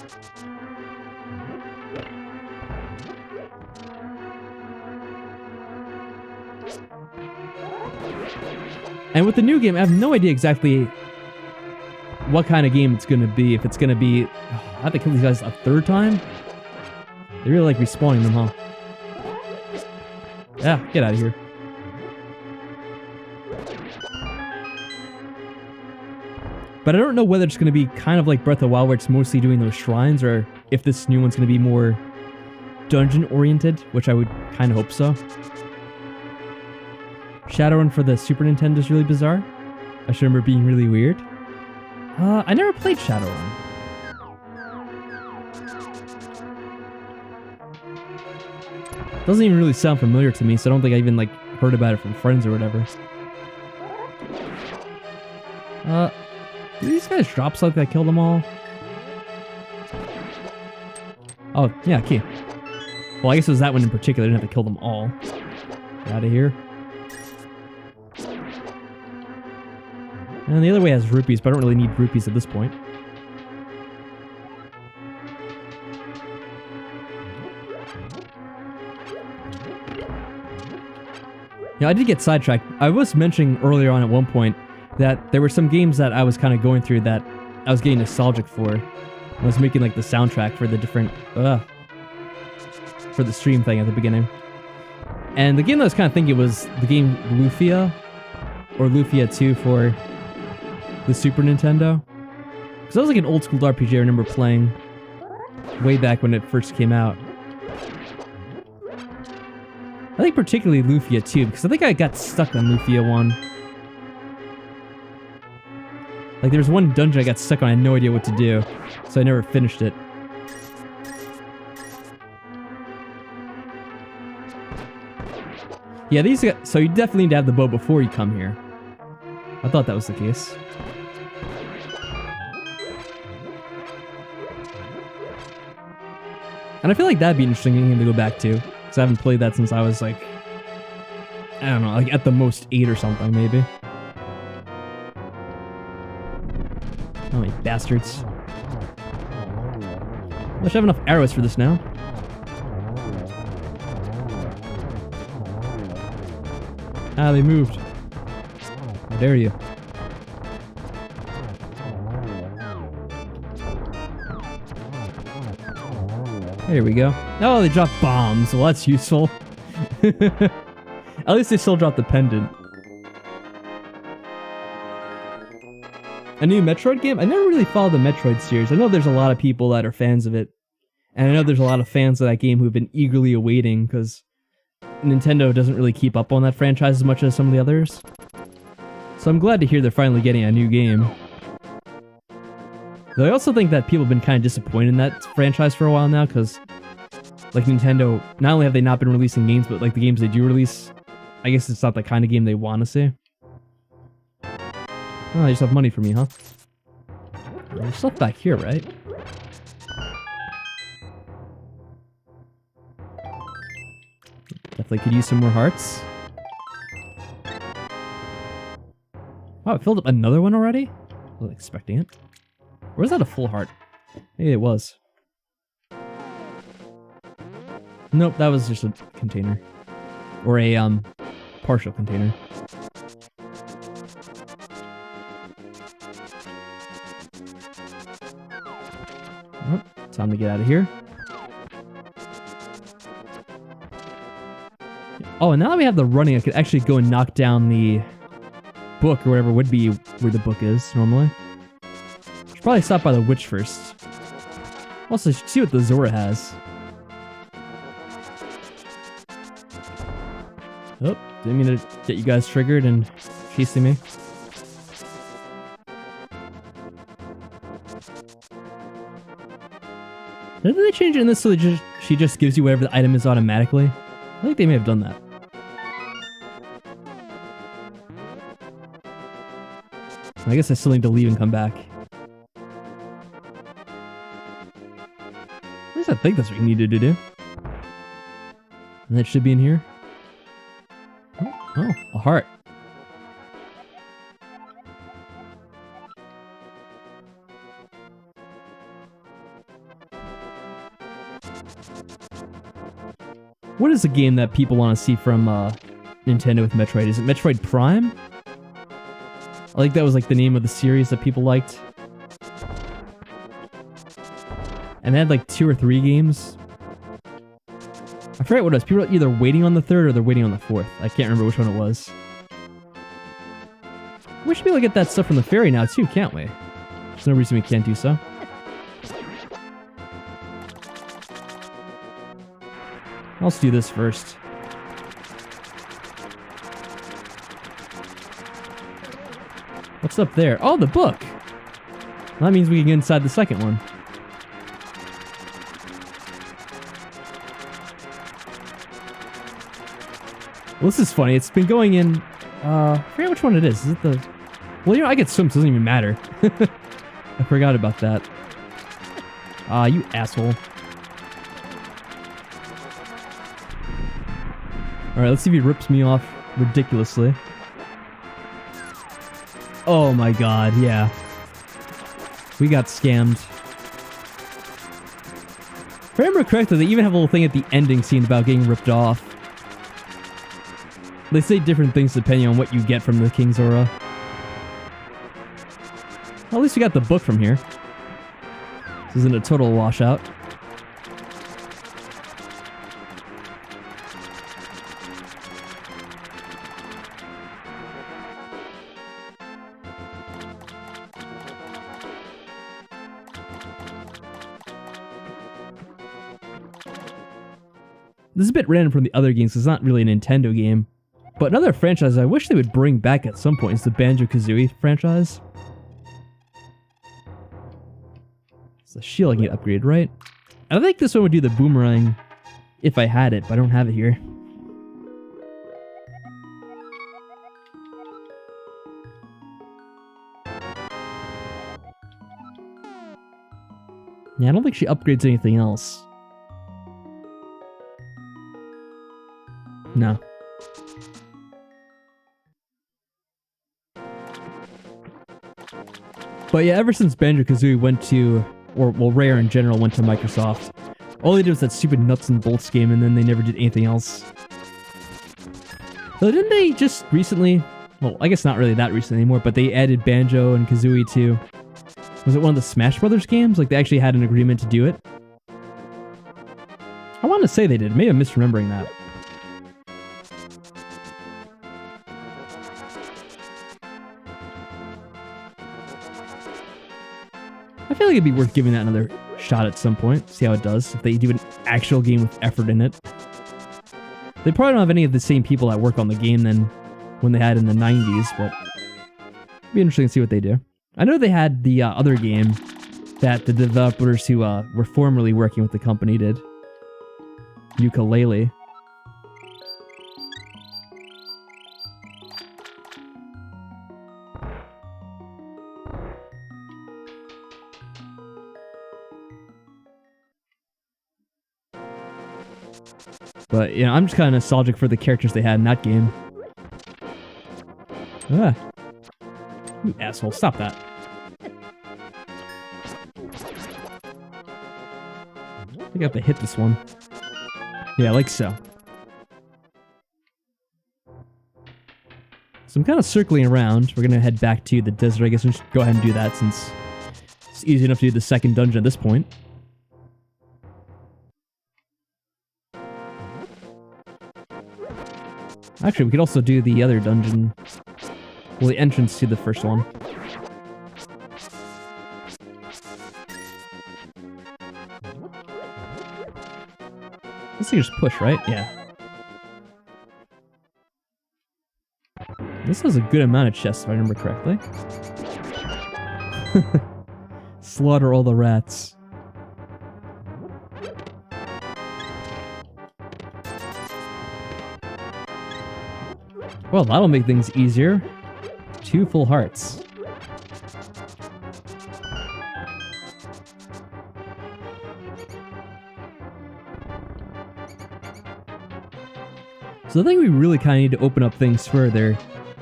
And with the new game, I have no idea exactly what kind of game it's going to be. If it's going to be... I have to kill these guys a third time? They really like respawning them, huh? Yeah, get out of here. But I don't know whether it's going to be kind of like Breath of the Wild, where it's mostly doing those shrines, or if this new one's going to be more dungeon-oriented, which I would kind of hope so. Shadowrun for the Super Nintendo is really bizarre. I should remember being really weird. I never played Shadowrun. Doesn't even really sound familiar to me, so I don't think I even, like, heard about it from friends or whatever. Did these guys drop something that killed them all? Oh, yeah, key. Well, I guess it was that one in particular. I didn't have to kill them all. Get out of here. And the other way has rupees, but I don't really need rupees at this point. Yeah, I did get sidetracked. I was mentioning earlier on at one point that there were some games that I was kind of going through that I was getting nostalgic for. I was making like the soundtrack for the different, for the stream thing at the beginning. And the game that I was kind of thinking was the game Lufia, or Lufia 2 for the Super Nintendo. Because that was like an old school RPG I remember playing way back when it first came out. I think particularly Lufia 2, because I think I got stuck on Lufia 1. Like, there was one dungeon I got stuck on, I had no idea what to do, so I never finished it. Yeah, these guys, so you definitely need to have the bow before you come here. I thought that was the case. And I feel like that'd be an interesting game to go back to, because I haven't played that since I was like, I don't know, like at the most 8 or something, maybe. Oh, you bastards. I should have enough arrows for this now. Ah, they moved. How dare you. There we go. Oh, they dropped bombs. Well, that's useful. At least they still dropped the pendant. A new Metroid game? I never really followed the Metroid series. I know there's a lot of people that are fans of it. And I know there's a lot of fans of that game who've been eagerly awaiting, because Nintendo doesn't really keep up on that franchise as much as some of the others. So I'm glad to hear they're finally getting a new game. Though I also think that people have been kind of disappointed in that franchise for a while now, because like Nintendo, not only have they not been releasing games, but like the games they do release, I guess it's not the kind of game they want to see. Oh, you just have money for me, huh? There's stuff back here, right? Definitely could use some more hearts. Wow, it filled up another one already? I wasn't expecting it. Or was that a full heart? Maybe it was. Nope, that was just a container. Or a, partial container. Oh, time to get out of here. Oh, and now that we have the running, I could actually go and knock down the book, or whatever would be where the book is, normally. Should probably stop by the witch first. Also, see what the Zora has. Oh, didn't mean to get you guys triggered and chasing me. Didn't they change it in this so she just gives you whatever the item is automatically? I think they may have done that. I guess I still need to leave and come back. At least I think that's what you needed to do. And that should be in here. Oh, a heart. What is a game that people want to see from Nintendo with Metroid? Is it Metroid Prime? I think that was like the name of the series that people liked. And they had like 2 or 3 games. I forget what it was. People were either waiting on the 3rd or they're waiting on the 4th. I can't remember which one it was. We should be able to get that stuff from the ferry now too, can't we? There's no reason we can't do so. Let's do this first. What's up there? Oh, the book! Well, that means we can get inside the second one. Well, this is funny. It's been going in... I forget which one it is. Is it the... Well, you know, I get swim, so it doesn't even matter. I forgot about that. You asshole. Alright, let's see if he rips me off ridiculously. Oh my god, yeah. We got scammed. If I remember correctly, they even have a little thing at the ending scene about getting ripped off. They say different things depending on what you get from the King's Aura. Well, at least we got the book from here. This isn't a total washout. This is a bit random from the other games, 'cause it's not really a Nintendo game. But another franchise I wish they would bring back at some point is the Banjo-Kazooie franchise. It's the shield I can get upgraded, right? I think this one would do the boomerang if I had it, but I don't have it here. Yeah, I don't think she upgrades anything else. No. But yeah, ever since Banjo-Kazooie went to, or well, Rare in general went to Microsoft, all they did was that stupid nuts and bolts game, and then they never did anything else. So didn't they just recently, well, I guess not really that recently anymore, but they added Banjo and Kazooie to, was it one of the Smash Brothers games? Like they actually had an agreement to do it? I want to say they did. Maybe I'm misremembering that. I feel like it'd be worth giving that another shot at some point, see how it does, if they do an actual game with effort in it. They probably don't have any of the same people that work on the game than when they had in the 90s, but it'd be interesting to see what they do. I know they had the other game that the developers who were formerly working with the company did. Ukulele. But, you know, I'm just kind of nostalgic for the characters they had in that game. Ah. You asshole, stop that. I think I have to hit this one. Yeah, like so. So I'm kind of circling around. We're going to head back to the desert. I guess we should go ahead and do that since it's easy enough to do the second dungeon at this point. Actually, we could also do the other dungeon. Well, the entrance to the first one. This thing just push, right? Yeah. This has a good amount of chests, if I remember correctly. Slaughter all the rats. Well, that'll make things easier. 2 full hearts. So I think we really kind of need to open up things further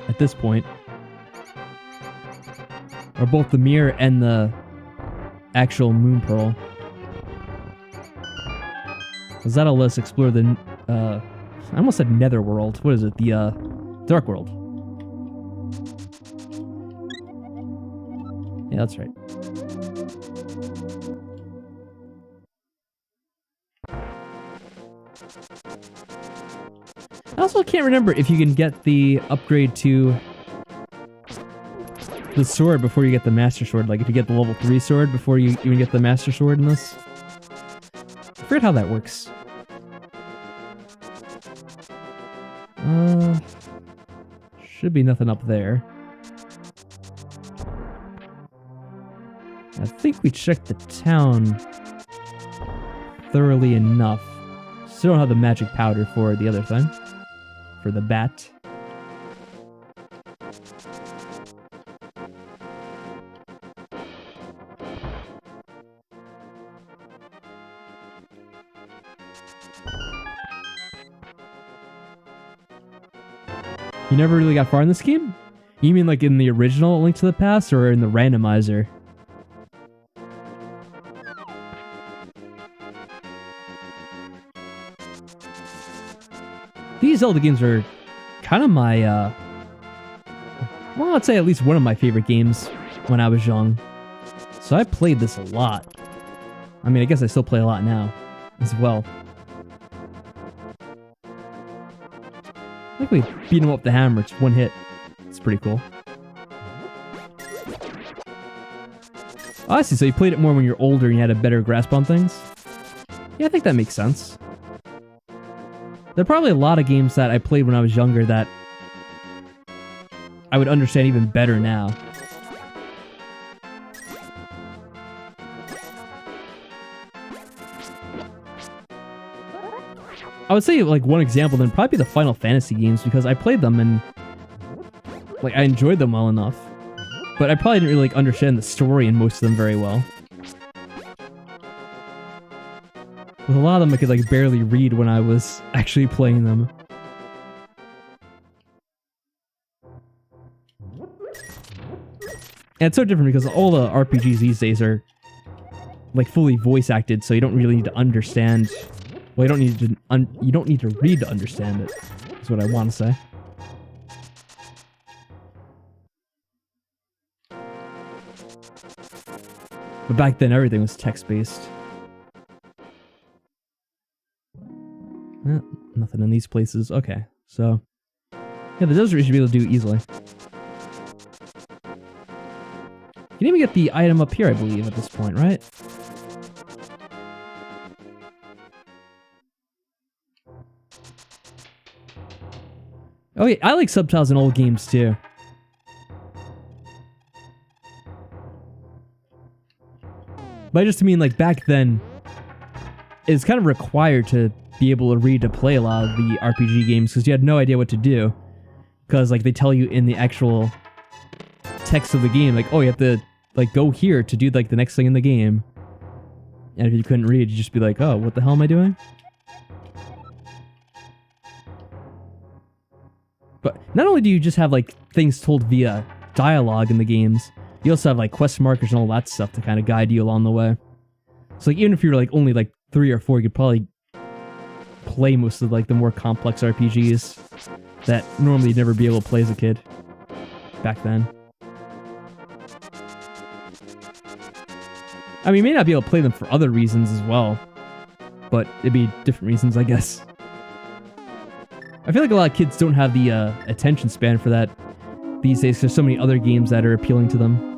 at this point. Or both the mirror and the actual moon pearl. Because that'll let us explore the, I almost said netherworld. What is it? The, dark world. Yeah, that's right. I also can't remember if you can get the upgrade to the sword before you get the Master Sword. Like, if you get the level 3 sword before you even get the Master Sword in this. I forget how that works. Should be nothing up there. I think we checked the town thoroughly enough. Still don't have the magic powder for the other thing. For the bat. You never really got far in this game? You mean like in the original Link to the Past or in the Randomizer? These Zelda games are kind of my, well, I'd say at least one of my favorite games when I was young. So I played this a lot. I mean, I guess I still play a lot now as well. I think we beat him up with the hammer, it's one hit. It's pretty cool. Oh, I see, so you played it more when you're older and you had a better grasp on things? Yeah, I think that makes sense. There are probably a lot of games that I played when I was younger that I would understand even better now. I would say, like, one example then probably the Final Fantasy games, because I played them and, like, I enjoyed them well enough. But I probably didn't really, like, understand the story in most of them very well. With a lot of them I could, like, barely read when I was actually playing them. And it's so different because all the RPGs these days are, like, fully voice acted, so you don't really need to understand. Well, you don't need to read to understand it. Is what I want to say. But back then, everything was text-based. Nothing in these places. Okay, so yeah, the desert you should be able to do easily. You can even get the item up here, I believe, at this point, right? Oh yeah, I like subtitles in old games too. But I just mean, like, back then, it's kind of required to be able to read to play a lot of the RPG games because you had no idea what to do. Because, like, they tell you in the actual text of the game, like, oh, you have to, like, go here to do, like, the next thing in the game. And if you couldn't read, you'd just be like, oh, what the hell am I doing? But not only do you just have, like, things told via dialogue in the games, you also have, like, quest markers and all that stuff to kind of guide you along the way. So, like, even if you're, like, only, like, 3 or 4, you could probably play most of, like, the more complex RPGs that normally you'd never be able to play as a kid back then. I mean, you may not be able to play them for other reasons as well, but it'd be different reasons, I guess. I feel like a lot of kids don't have the attention span for that these days. There's so many other games that are appealing to them.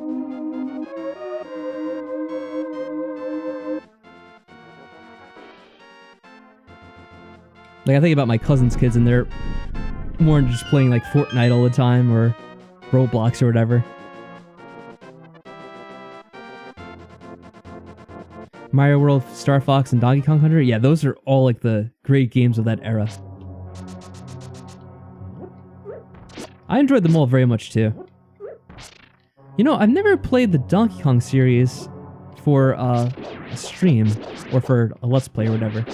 Like, I think about my cousin's kids and they're more just playing, like, Fortnite all the time or Roblox or whatever. Mario World, Star Fox, and Donkey Kong Country, yeah, those are all, like, the great games of that era. I enjoyed them all very much, too. You know, I've never played the Donkey Kong series for a stream, or for a Let's Play or whatever.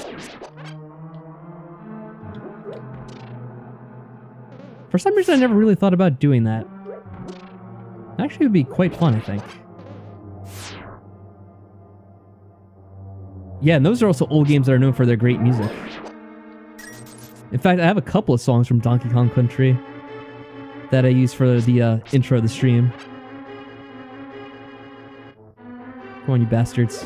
For some reason, I never really thought about doing that. Actually, it would be quite fun, I think. Yeah, and those are also old games that are known for their great music. In fact, I have a couple of songs from Donkey Kong Country that I use for the intro of the stream. Come on, you bastards.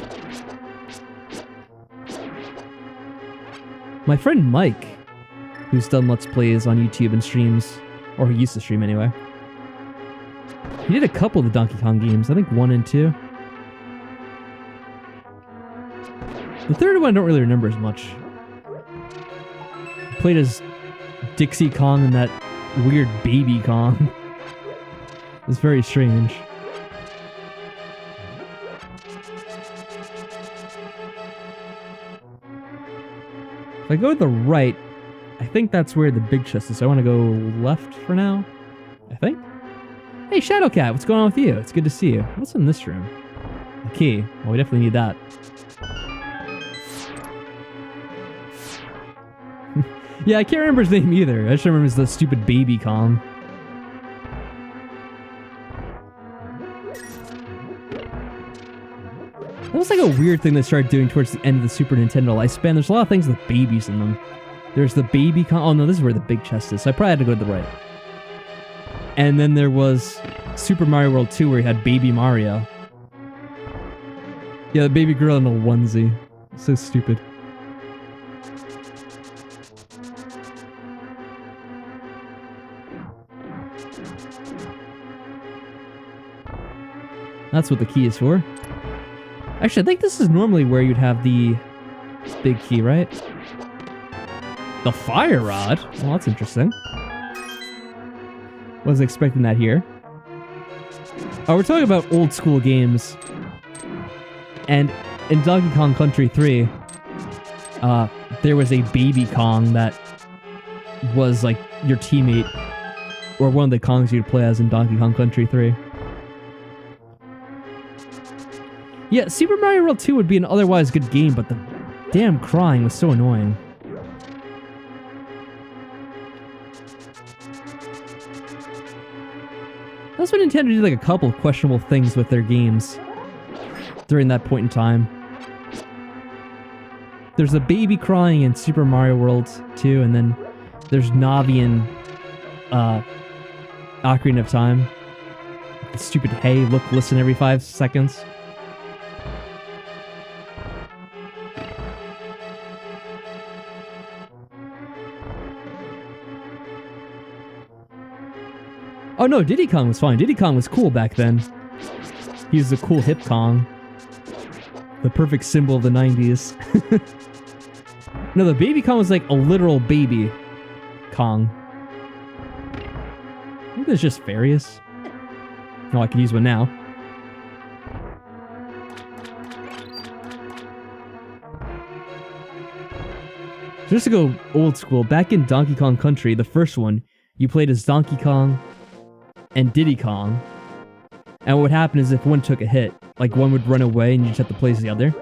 My friend Mike, who's done Let's Plays on YouTube and streams, or he used to stream anyway. He did a couple of the Donkey Kong games, I think 1 and 2. The third one I don't really remember as much. Played as Dixie Kong and that weird baby Kong. It's very strange. If I go to the right, I think that's where the big chest is. So I want to go left for now, I think. Hey, Shadowcat, what's going on with you? It's good to see you. What's in this room? A key. Well, we definitely need that. Yeah, I can't remember his name either. I just remember him as the stupid baby Kong. That was like a weird thing they started doing towards the end of the Super Nintendo lifespan. There's a lot of things with babies in them. There's the baby Kong. Oh no, this is where the big chest is. So I probably had to go to the right. And then there was Super Mario World 2 where you had baby Mario. Yeah, the baby girl in a onesie. So stupid. That's what the key is for. Actually, I think this is normally where you'd have the big key, right? The fire rod? Well, that's interesting. Wasn't expecting that here. Oh, we're talking about old school games. And in Donkey Kong Country 3, there was a baby Kong that was like your teammate, or one of the Kongs you'd play as in Donkey Kong Country 3. Yeah, Super Mario World 2 would be an otherwise good game, but the damn crying was so annoying. That's when Nintendo did like a couple of questionable things with their games during that point in time. There's a baby crying in Super Mario World 2, and then there's Navi in Ocarina of Time. The stupid hey, look, listen every 5 seconds. Oh no, Diddy Kong was fine. Diddy Kong was cool back then. He was the cool hip Kong. The perfect symbol of the 90s. No, the baby Kong was like a literal baby Kong. I think that's just various. Oh, I can use one now. Just to go old school, back in Donkey Kong Country, the first one, you played as Donkey Kong and Diddy Kong. And what would happen is if one took a hit, like one would run away and you just have to play as the other.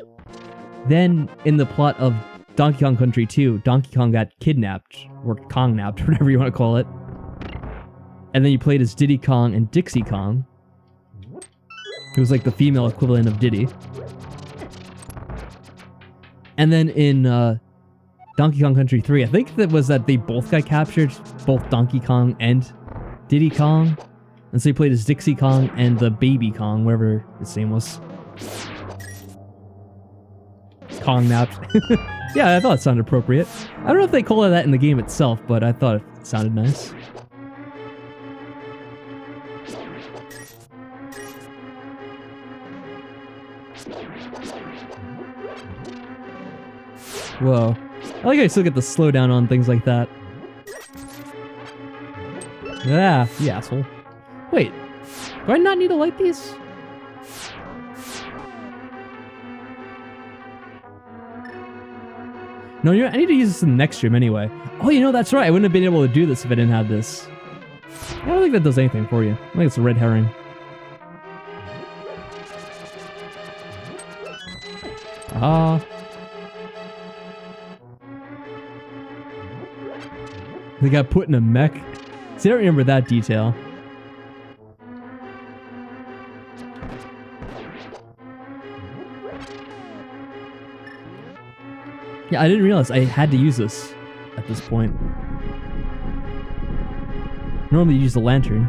Then, in the plot of Donkey Kong Country 2, Donkey Kong got kidnapped, or Kong-napped, whatever you want to call it. And then you played as Diddy Kong and Dixie Kong. It was like the female equivalent of Diddy. And then in Donkey Kong Country 3, I think that was that they both got captured, both Donkey Kong and Diddy Kong. And so he played as Dixie Kong and the baby Kong, whatever his name was. Kong napped. Yeah, I thought it sounded appropriate. I don't know if they call it that in the game itself, but I thought it sounded nice. Whoa. I like how you still get the slowdown on things like that. Yeah, you asshole. Wait, do I not need to light these? No, you know, I need to use this in the next stream anyway. Oh, you know, that's right. I wouldn't have been able to do this if I didn't have this. I don't think that does anything for you. I think it's a red herring. Ah. They got put in a mech. See, I don't remember that detail. Yeah, I didn't realize I had to use this at this point. Normally you use the lantern.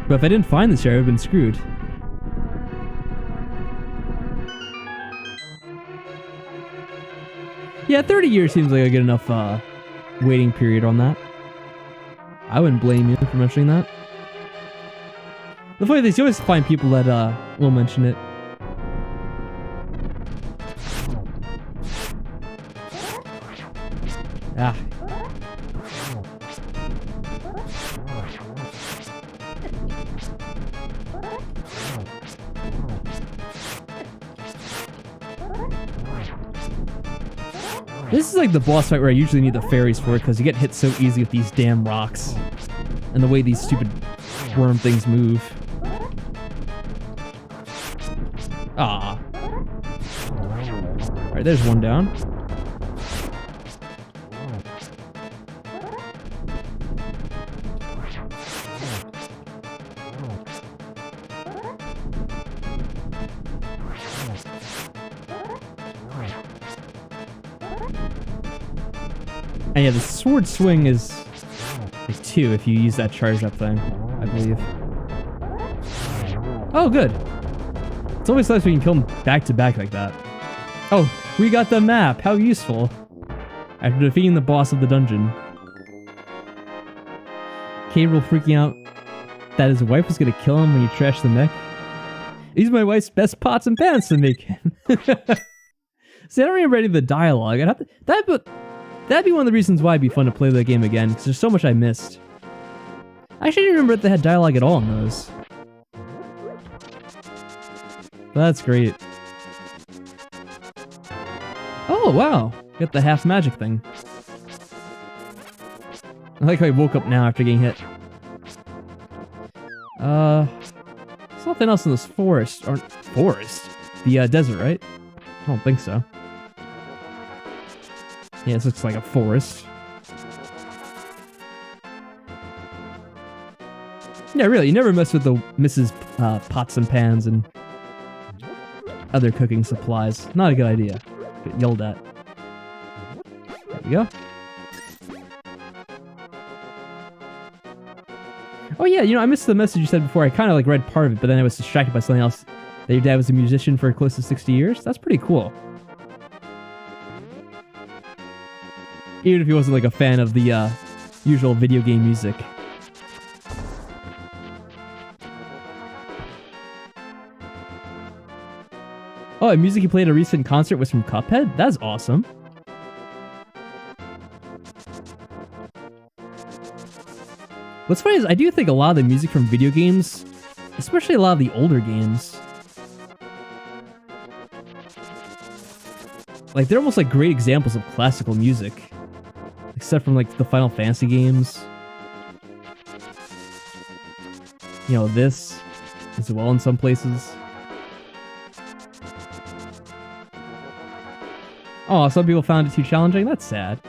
But if I didn't find this here, I would have been screwed. Yeah, 30 years seems like a good enough waiting period on that. I wouldn't blame you for mentioning that. The funny thing is, you always find people that will mention it. Ah. This is like the boss fight where I usually need the fairies for it, because you get hit so easy with these damn rocks. And the way these stupid worm things move. Ah. Alright, there's one down. And yeah, the sword swing is like 2 if you use that charged up thing, I believe. Oh, good. It's always nice when you can kill them back to back like that. Oh, we got the map. How useful. After defeating the boss of the dungeon. Gabriel freaking out that his wife was gonna kill him when you trash the mech. These are my wife's best pots and pans to make him. See, I don't remember any of the dialogue. That'd be one of the reasons why it'd be fun to play that game again, because there's so much I missed. I actually didn't remember if they had dialogue at all in those. That's great. Oh, wow. Got the half magic thing. I like how he woke up now after getting hit. There's nothing else in this forest. Or forest? The desert, right? I don't think so. Yeah, this looks like a forest. Yeah, really, you never mess with the Mrs. Pots and Pans and other cooking supplies. Not a good idea. Get yelled at. There you go. Oh yeah, you know, I missed the message you said before. I kind of like read part of it, but then I was distracted by something else. That your dad was a musician for close to 60 years? That's pretty cool. Even if he wasn't like a fan of the usual video game music. Oh, and music he played at a recent concert was from Cuphead? That's awesome. What's funny is I do think a lot of the music from video games, especially a lot of the older games, like they're almost like great examples of classical music. Except from like the Final Fantasy games. You know, this as well in some places. Oh, some people found it too challenging? That's sad.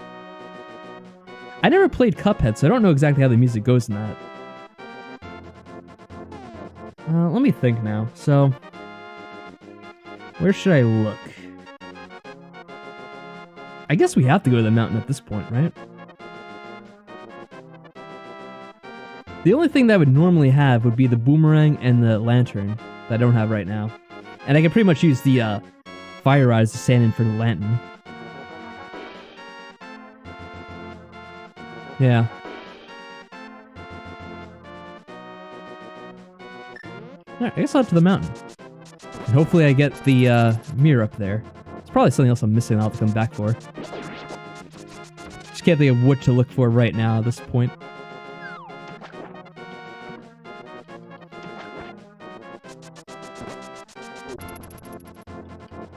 I never played Cuphead, so I don't know exactly how the music goes in that. Let me think now. So, where should I look? I guess we have to go to the mountain at this point, right? The only thing that I would normally have would be the boomerang and the lantern that I don't have right now. And I can pretty much use the fire rod as the stand-in for the lantern. Yeah. Alright, I guess I'll head to the mountain. And hopefully I get the mirror up there. There's probably something else I'm missing I'll have to come back for. Just can't think of what to look for right now at this point.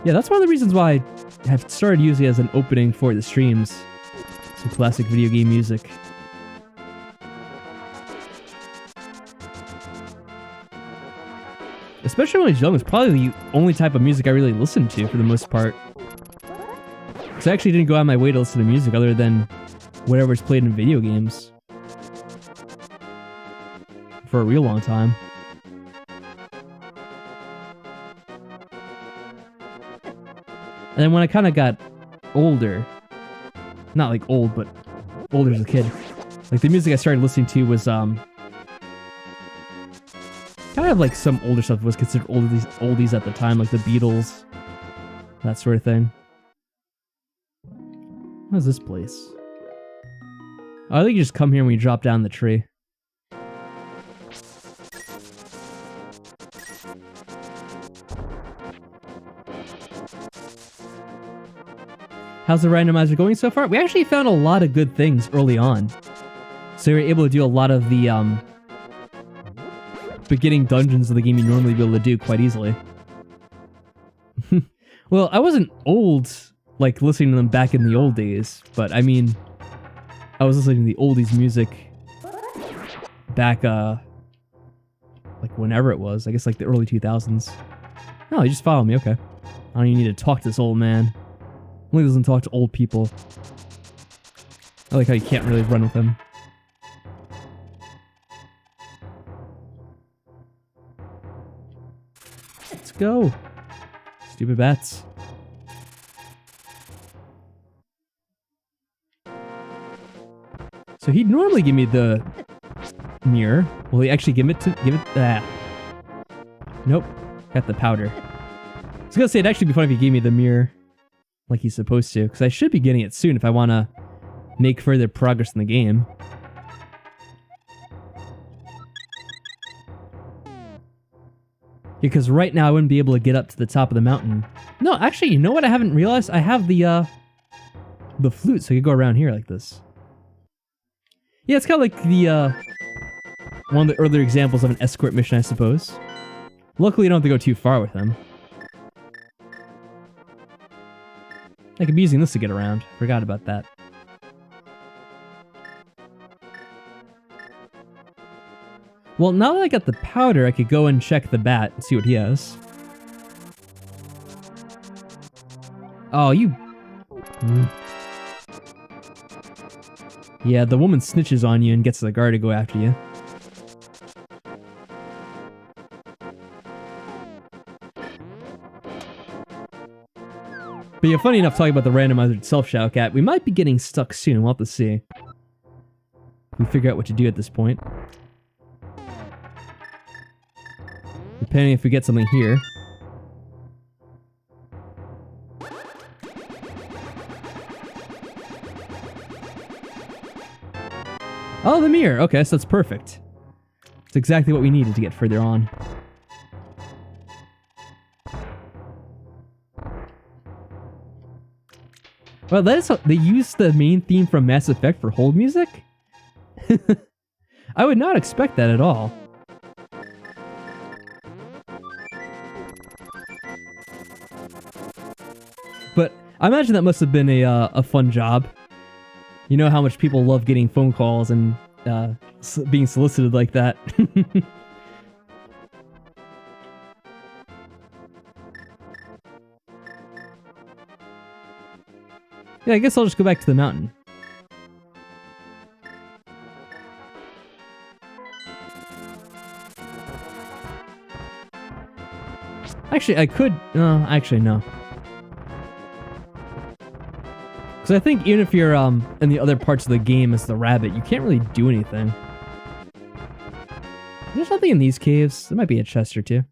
Yeah, that's one of the reasons why I have started using it as an opening for the streams. Some classic video game music. Especially when I was young, it's probably the only type of music I really listened to for the most part. So I actually didn't go out of my way to listen to music other than whatever's played in video games. For a real long time. And then when I kind of got older, not like old, but older as a kid, like the music I started listening to was kind of like some older stuff that was considered oldies at the time, like the Beatles, that sort of thing. How's this place? Oh, I think you just come here when you drop down the tree. How's the randomizer going so far? We actually found a lot of good things early on. So we were able to do a lot of the beginning dungeons of the game you normally be able to do quite easily. Well, I wasn't old, like, listening to them back in the old days, but I mean, I was listening to the oldies music back, like, whenever it was. I guess, like, the early 2000s. Oh, you just follow me, okay. I don't even need to talk to this old man. Only doesn't talk to old people. I like how you can't really run with him. Let's go. Stupid bats. So he'd normally give me the mirror. Will he actually give it that? Nope. Got the powder. I was gonna say it'd actually be fun if he gave me the mirror like he's supposed to, because I should be getting it soon if I want to make further progress in the game. Because right now I wouldn't be able to get up to the top of the mountain. No, actually, you know what I haven't realized? I have the flute, so I could go around here like this. Yeah, it's kind of like the, one of the earlier examples of an escort mission, I suppose. Luckily, you don't have to go too far with them. I could be using this to get around. Forgot about that. Well, now that I got the powder, I could go and check the bat and see what he has. Oh, you... Yeah, the woman snitches on you and gets the guard to go after you. But yeah, funny enough, talking about the randomizer itself, Shadow Cat, we might be getting stuck soon. We'll have to see. We figure out what to do at this point. Depending if we get something here. Oh, the mirror. Okay, so that's perfect. It's exactly what we needed to get further on. Well, that is they used the main theme from Mass Effect for hold music? I would not expect that at all. But I imagine that must have been a fun job. You know how much people love getting phone calls and being solicited like that. Yeah, I guess I'll just go back to the mountain. Actually, I could... actually, no. Because I think even if you're in the other parts of the game as the rabbit, you can't really do anything. There's nothing in these caves. There might be a chest or two.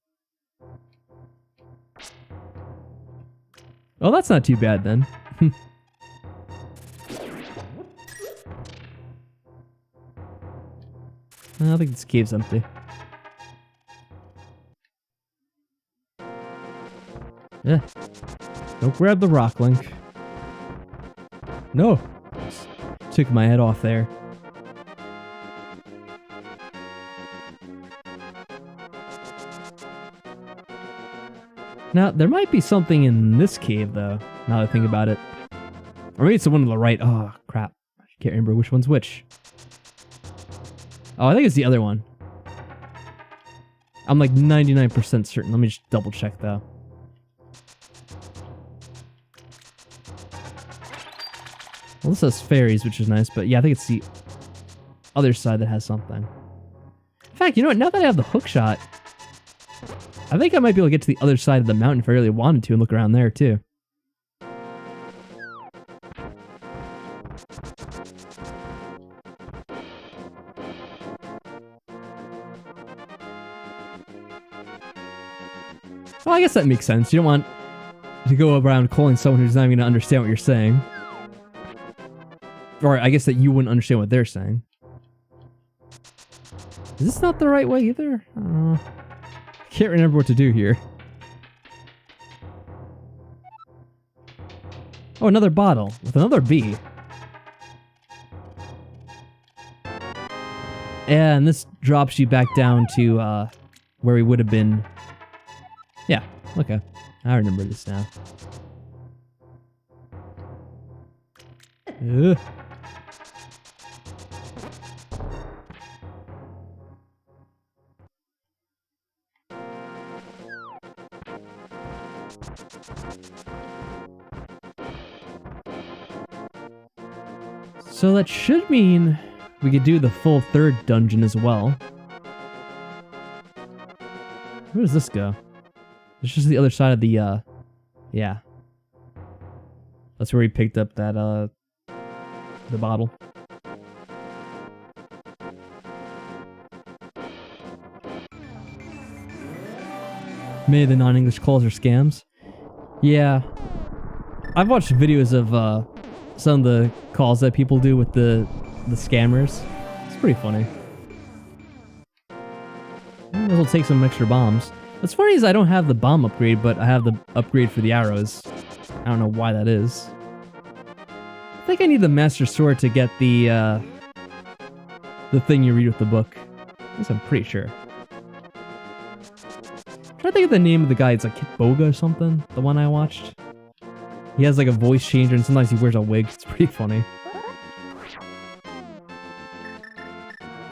Oh, that's not too bad then. I think this cave's empty. Yeah. Don't grab the rock, Link. No. Took my head off there. Now, there might be something in this cave, though, now that I think about it. Or maybe it's the one on the right. Oh, crap. I can't remember which one's which. Oh, I think it's the other one. I'm like 99% certain. Let me just double check, though. Well, this has fairies, which is nice, but yeah, I think it's the other side that has something. In fact, you know what? Now that I have the hook shot, I think I might be able to get to the other side of the mountain if I really wanted to and look around there, too. Well, I guess that makes sense. You don't want to go around calling someone who's not even going to understand what you're saying. Or I guess that you wouldn't understand what they're saying. Is this not the right way either? Can't remember what to do here. Oh, another bottle with another B. And this drops you back down to where we would have been. Yeah, okay. I remember this now. Ugh. So that should mean we could do the full third dungeon as well. Where does this go? It's just the other side of the, yeah. That's where we picked up that, the bottle. Many of the non-English calls are scams. Yeah. I've watched videos of, some of the calls that people do with the scammers. It's pretty funny. Might as well take some extra bombs. What's funny is I don't have the bomb upgrade, but I have the upgrade for the arrows. I don't know why that is. I think I need the Master Sword to get the thing you read with the book. At least I'm pretty sure. I'm trying to think of the name of the guy. It's like Kitboga or something. The one I watched. He has like a voice changer and sometimes he wears a wig. It's pretty funny.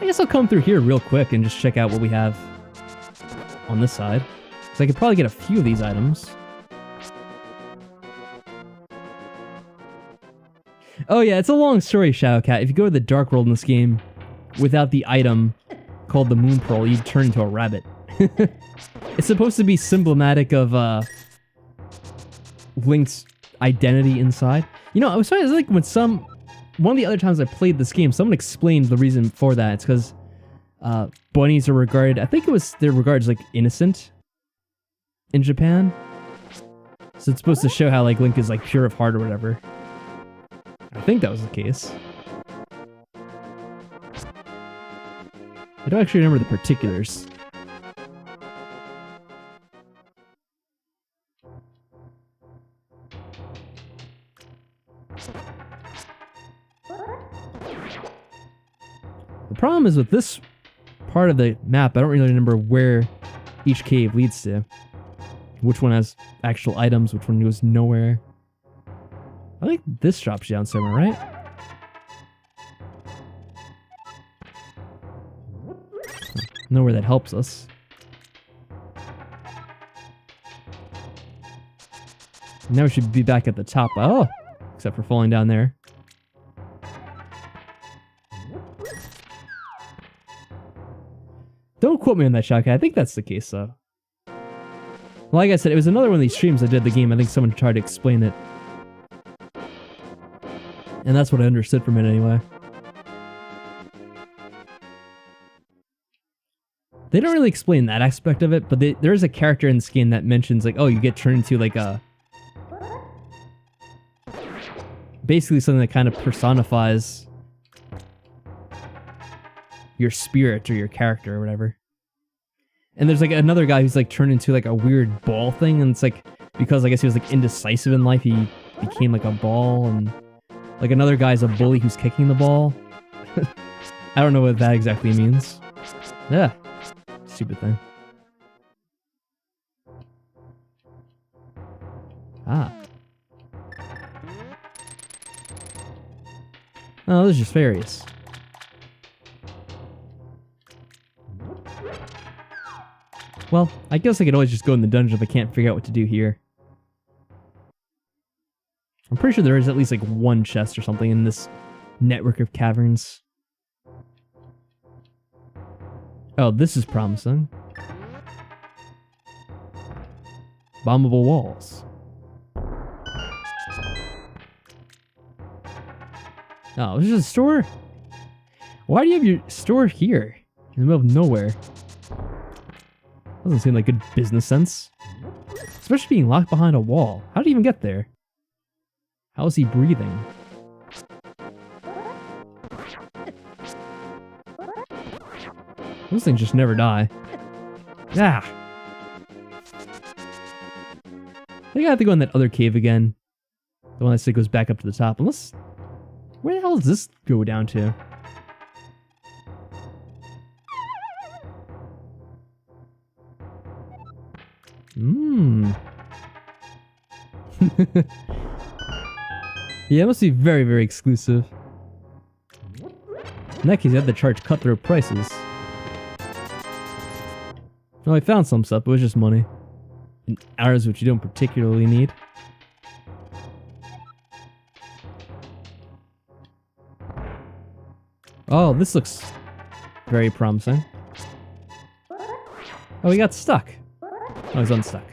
I guess I'll come through here real quick and just check out what we have on this side. Because I could probably get a few of these items. Oh yeah, it's a long story, Shadowcat. If you go to the Dark World in this game, without the item called the Moon Pearl, you turn into a rabbit. It's supposed to be symptomatic of Link's identity inside. You know, I was like when one of the other times I played this game, someone explained the reason for that. It's because bunnies are regarded, I think they're regarded as like innocent in Japan. So it's supposed to show how like Link is like pure of heart or whatever. I think that was the case. I don't actually remember the particulars. The problem is with this part of the map, I don't really remember where each cave leads to. Which one has actual items, which one goes nowhere. I think this drops you down somewhere, right? Nowhere that helps us. Now we should be back at the top. Oh! Except for falling down there. Don't quote me on that, Shaka. I think that's the case, though. Like I said, it was another one of these streams I did the game. I think someone tried to explain it. And that's what I understood from it anyway. They don't really explain that aspect of it, but there is a character in this game that mentions, like, oh, you get turned into, like, a... basically something that kind of personifies your spirit or your character or whatever. And there's like another guy who's like turned into like a weird ball thing, and it's like because I guess he was like indecisive in life, he became like a ball, and like another guy's a bully who's kicking the ball. I don't know what that exactly means. Yeah, stupid thing. Ah. Oh, those are just fairies. Well, I guess I could always just go in the dungeon if I can't figure out what to do here. I'm pretty sure there is at least like one chest or something in this network of caverns. Oh, this is promising. Bombable walls. Oh, this is a store? Why do you have your store here? In the middle of nowhere? Doesn't seem like good business sense. Especially being locked behind a wall. How did he even get there? How is he breathing? Those things just never die. Ah! I think I have to go in that other cave again. The one that said goes back up to the top. Unless... Where the hell does this go down to? Yeah, it must be very, very exclusive. In that case, you have to charge cutthroat prices. Well, I found some stuff, but it was just money. And arrows, which you don't particularly need. Oh, this looks very promising. Oh, he got stuck. Oh, he's unstuck.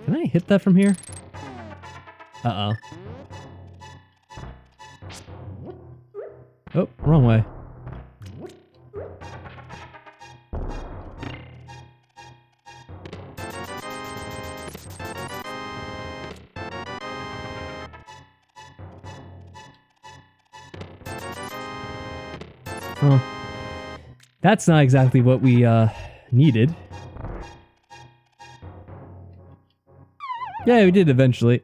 Can I hit that from here? Uh-oh. Oh, wrong way. Well, that's not exactly what we needed. Yeah, we did eventually.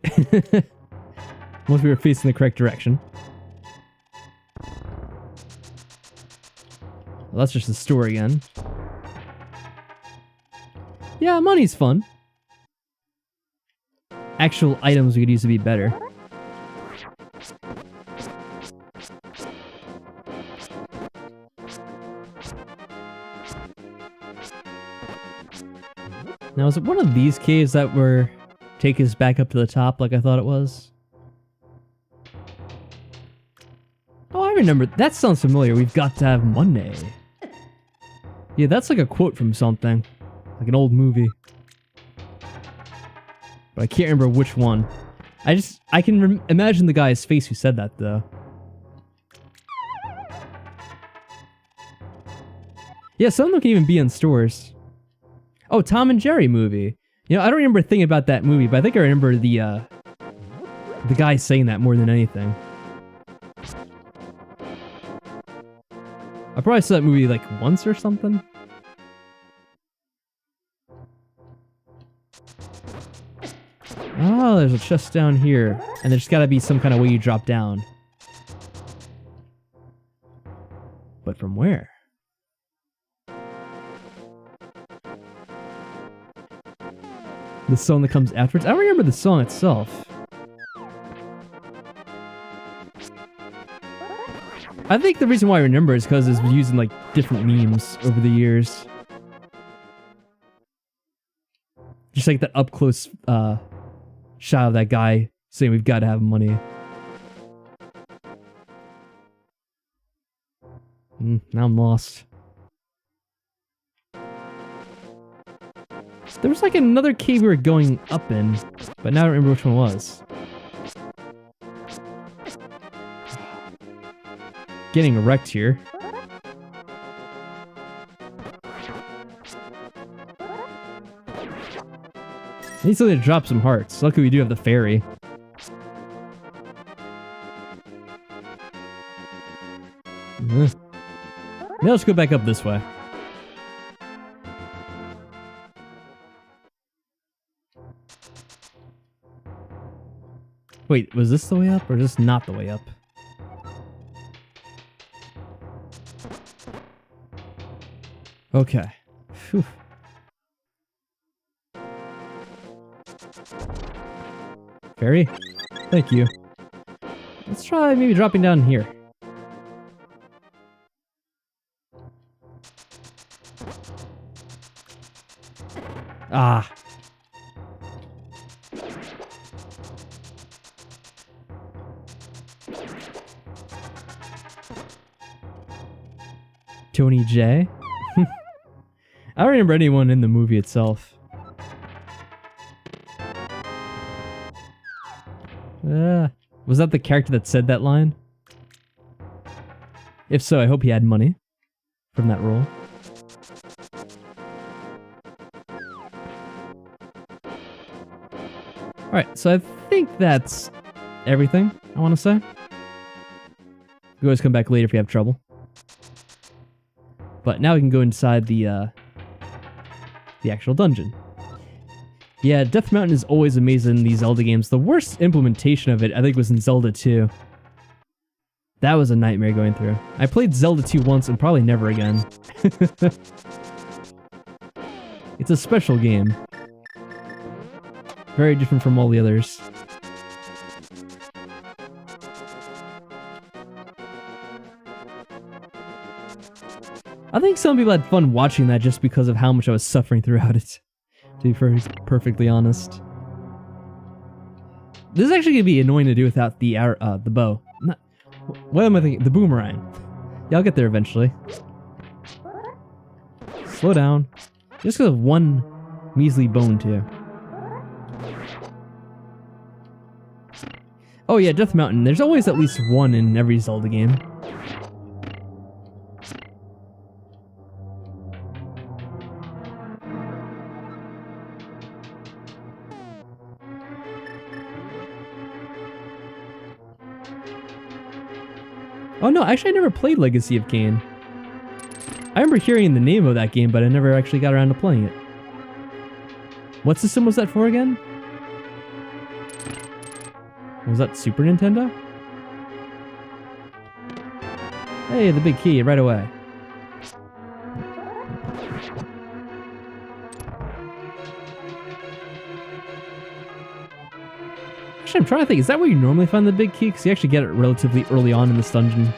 Once we were facing the correct direction. Well, that's just the store again. Yeah, money's fun. Actual items we could use to be better. Now, is it one of these caves that were take us back up to the top like I thought it was? Oh, I remember. That sounds familiar. We've got to have money. Yeah, that's like a quote from something. Like an old movie. But I can't remember which one. I can imagine the guy's face who said that, though. Yeah, some of them can even be in stores. Oh, Tom and Jerry movie. You know, I don't remember a thing about that movie, but I think I remember the guy saying that more than anything. I probably saw that movie like once or something. Oh, there's a chest down here. And there's gotta be some kind of way you drop down. But from where? The song that comes afterwards? I don't remember the song itself. I think the reason why I remember is because it's used in like different memes over the years. Just like that up close shot of that guy saying we've got to have money. Now I'm lost. There was like another cave we were going up in, but now I don't remember which one it was. Getting wrecked here. I need something to drop some hearts. Luckily we do have the ferry. Now let's go back up this way. Wait, was this the way up, or is this not the way up? Okay. Phew. Ferry? Thank you. Let's try maybe dropping down here. Ah. Tony J? I don't remember anyone in the movie itself. Was that the character that said that line? If so, I hope he had money from that role. Alright, so I think that's everything, I want to say. You can always come back later if you have trouble. But now we can go inside the actual dungeon. Yeah, Death Mountain is always amazing in these Zelda games. The worst implementation of it, I think, was in Zelda 2. That was a nightmare going through. I played Zelda 2 once and probably never again. It's a special game. Very different from all the others. I think some people had fun watching that just because of how much I was suffering throughout it. To be perfectly honest. This is actually going to be annoying to do without the bow. What am I thinking? The boomerang. Yeah, I'll get there eventually. Slow down. Just because of one measly bone, too. Oh yeah, Death Mountain. There's always at least one in every Zelda game. Oh no, actually I never played Legacy of Kain. I remember hearing the name of that game, but I never actually got around to playing it. What system was that for again? Was that Super Nintendo? Hey, the big key, right away. Actually, I'm trying to think, is that where you normally find the big key? Because you actually get it relatively early on in this dungeon.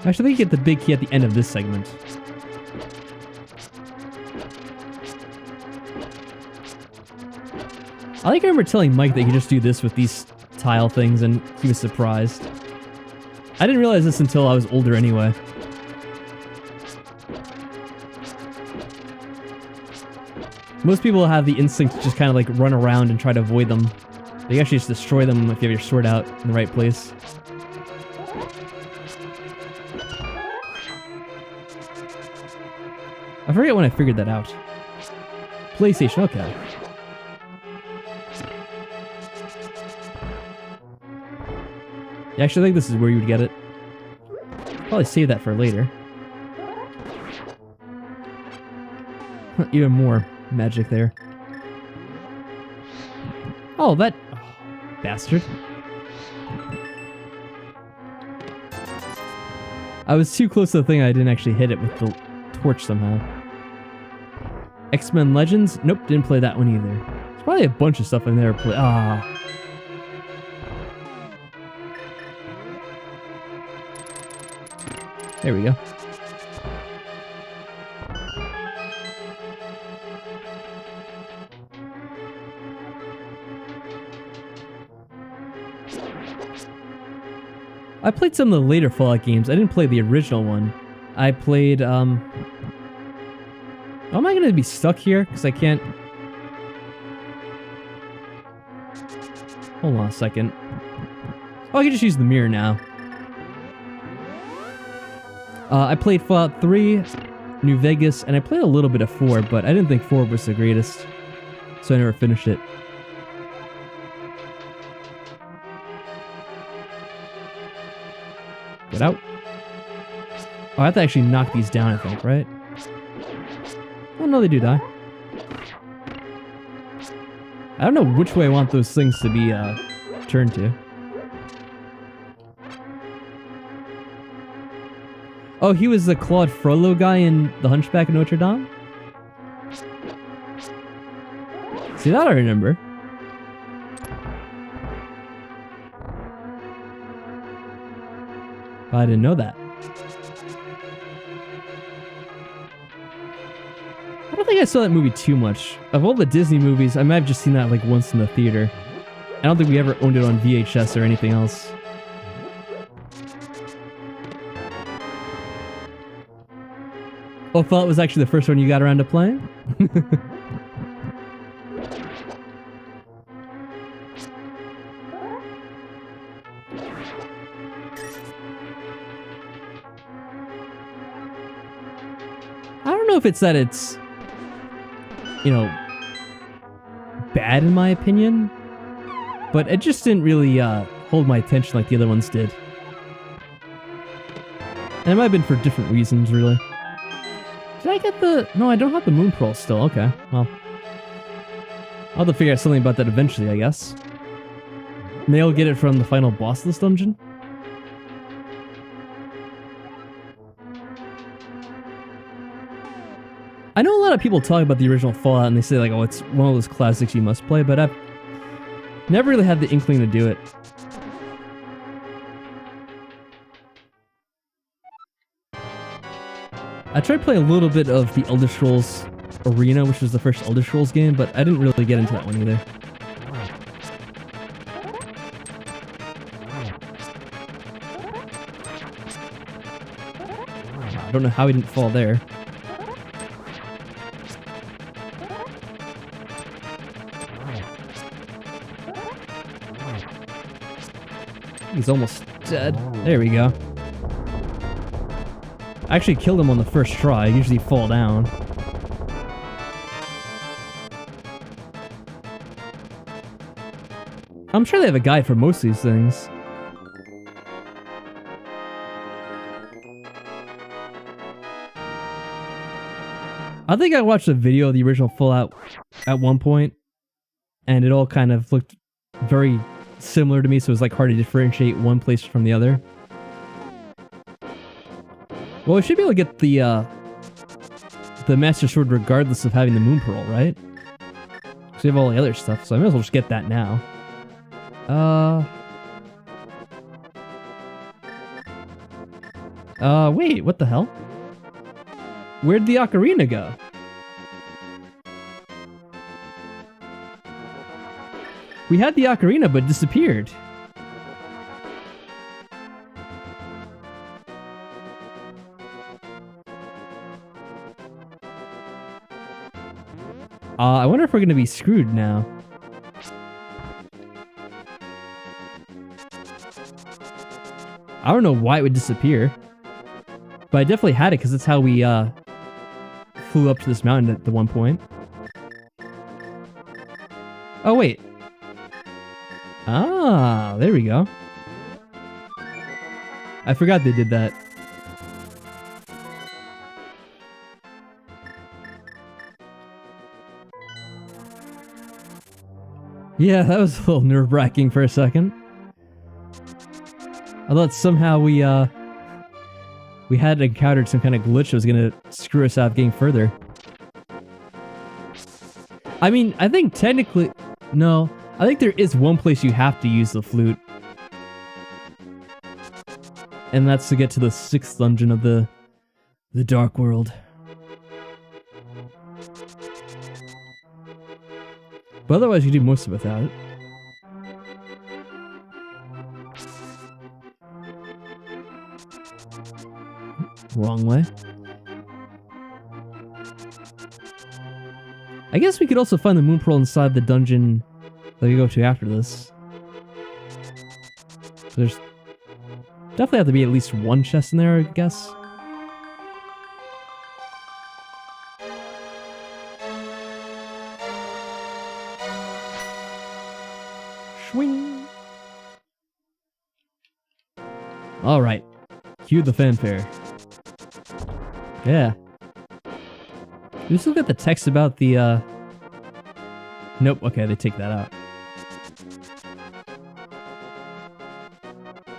Actually, I think you get the big key at the end of this segment. I think I remember telling Mike that you could just do this with these tile things, and he was surprised. I didn't realize this until I was older anyway. Most people have the instinct to just kind of like run around and try to avoid them. But you actually just destroy them if you have your sword out in the right place. I forget when I figured that out. PlayStation, okay. Yeah, actually, I think this is where you would get it. Probably save that for later. Even more magic there. Oh, that... Oh, bastard. I was too close to the thing, I didn't actually hit it with the torch somehow. X-Men Legends? Nope, didn't play that one either. There's probably a bunch of stuff I never played. Ah. There we go. I played some of the later Fallout games. I didn't play the original one. I played, am I gonna be stuck here? Because I can't... Hold on a second. Oh, I can just use the mirror now. I played Fallout 3, New Vegas, and I played a little bit of 4, but I didn't think 4 was the greatest. So I never finished it. Get out. Oh, I have to actually knock these down, I think, right? Oh, no, they do die. I don't know which way I want those things to be turned to. Oh, he was the Claude Frollo guy in The Hunchback of Notre Dame? See, that I remember. I didn't know that. I don't think I saw that movie too much. Of all the Disney movies, I might have just seen that like once in the theater. I don't think we ever owned it on VHS or anything else. Oh, Fallout was actually the first one you got around to playing? I don't know if it's that it's, you know, bad in my opinion, but it just didn't really hold my attention like the other ones did. And it might have been for different reasons, really. Did I get the... No, I don't have the moon pearl still. Okay, well. I'll have to figure out something about that eventually, I guess. Maybe I'll get it from the final boss of this dungeon. I know a lot of people talk about the original Fallout and they say like, oh, it's one of those classics you must play, but I've never really had the inkling to do it. I tried playing a little bit of the Elder Scrolls Arena, which was the first Elder Scrolls game, but I didn't really get into that one either. I don't know how he didn't fall there. He's almost dead. There we go. I actually killed him on the first try. I usually fall down. I'm sure they have a guide for most of these things. I think I watched a video of the original Fallout at one point, and it all kind of looked very similar to me, so it was like hard to differentiate one place from the other. Well, we should be able to get the Master Sword regardless of having the Moon Pearl, right? Because we have all the other stuff, so I might as well just get that now. Wait, what the hell? Where'd the ocarina go? We had the ocarina, but it disappeared. I wonder if we're gonna be screwed now. I don't know why it would disappear. But I definitely had it, because that's how we, flew up to this mountain at the one point. Oh, wait. Ah, there we go. I forgot they did that. Yeah, that was a little nerve-wracking for a second. I thought somehow we had encountered some kind of glitch that was gonna screw us out of getting further. I mean, I think technically... No, I think there is one place you have to use the flute. And that's to get to the 6th dungeon of the Dark World. But otherwise you do most of it without it. Wrong way. I guess we could also find the Moon Pearl inside the dungeon that we go to after this. There's definitely have to be at least one chest in there, I guess. Swing. All right, cue the fanfare. Yeah. We still got the text about the, Nope, okay, they take that out.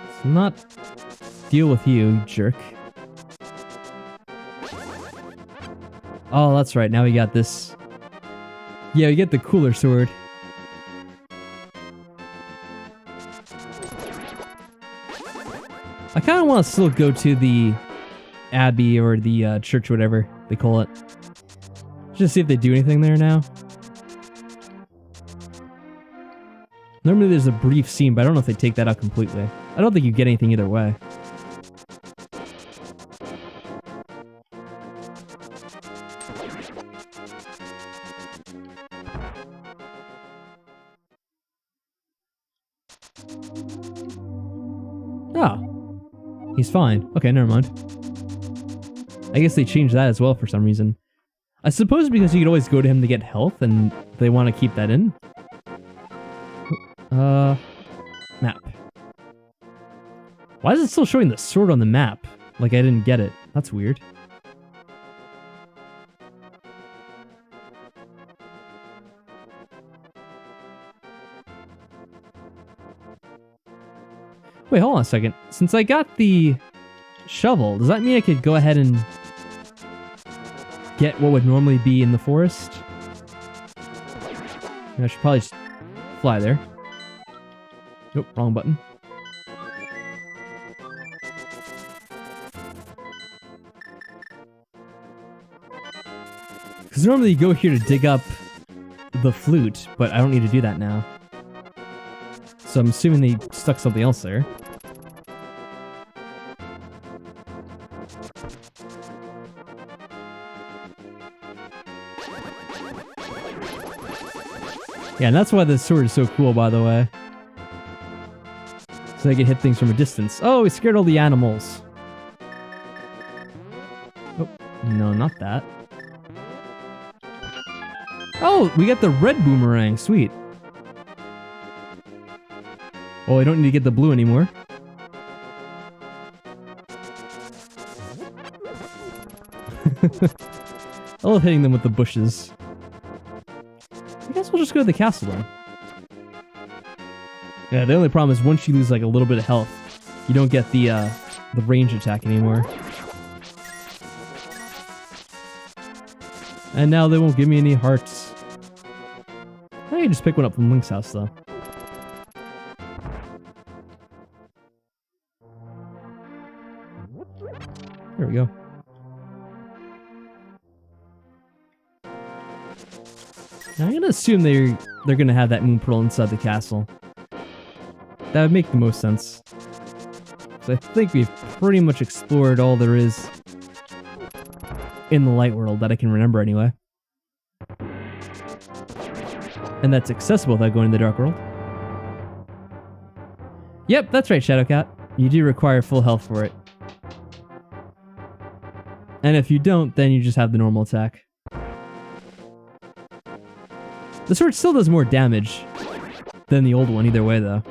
Let's not deal with you, jerk. Oh, that's right, now we got this. Yeah, we get the cooler sword. I kind of want to still go to the Abbey or the church, whatever they call it. Just see if they do anything there now. Normally there's a brief scene, but I don't know if they take that out completely. I don't think you get anything either way. Oh. He's fine. Okay, never mind. I guess they changed that as well for some reason. I suppose because you could always go to him to get health, and they want to keep that in. Map. Why is it still showing the sword on the map? Like I didn't get it. That's weird. Wait, hold on a second. Since I got the shovel, does that mean I could go ahead and get what would normally be in the forest? I should probably just fly there. Nope, wrong button. Because normally you go here to dig up the flute, but I don't need to do that now. So I'm assuming they stuck something else there. Yeah, and that's why the sword is so cool, by the way. So they can hit things from a distance. Oh, we scared all the animals. Oh, no, not that. Oh, we got the red boomerang. Sweet. Oh, I don't need to get the blue anymore. I love hitting them with the bushes. I guess we'll just go to the castle then. Yeah, the only problem is once you lose like a little bit of health, you don't get the range attack anymore. And now they won't give me any hearts. I can just pick one up from Link's house though. There we go. Now, I'm gonna assume they're gonna have that moon pearl inside the castle. That would make the most sense. So I think we've pretty much explored all there is in the light world that I can remember anyway. And that's accessible without going to the dark world. Yep, that's right, Shadowcat. You do require full health for it. And if you don't, then you just have the normal attack. The sword still does more damage than the old one either way, though.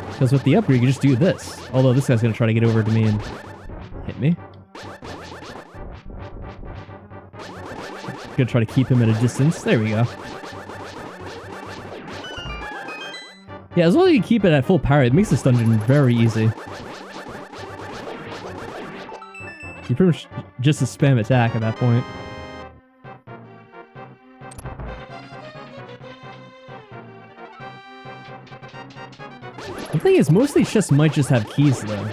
Because with the upgrade, you can just do this. Although this guy's going to try to get over to me and hit me. Gonna try to keep him at a distance. There we go. Yeah, as long as you keep it at full power, it makes this dungeon very easy. You pretty much just a spam attack at that point. The thing is, most of these chests might just have keys, though.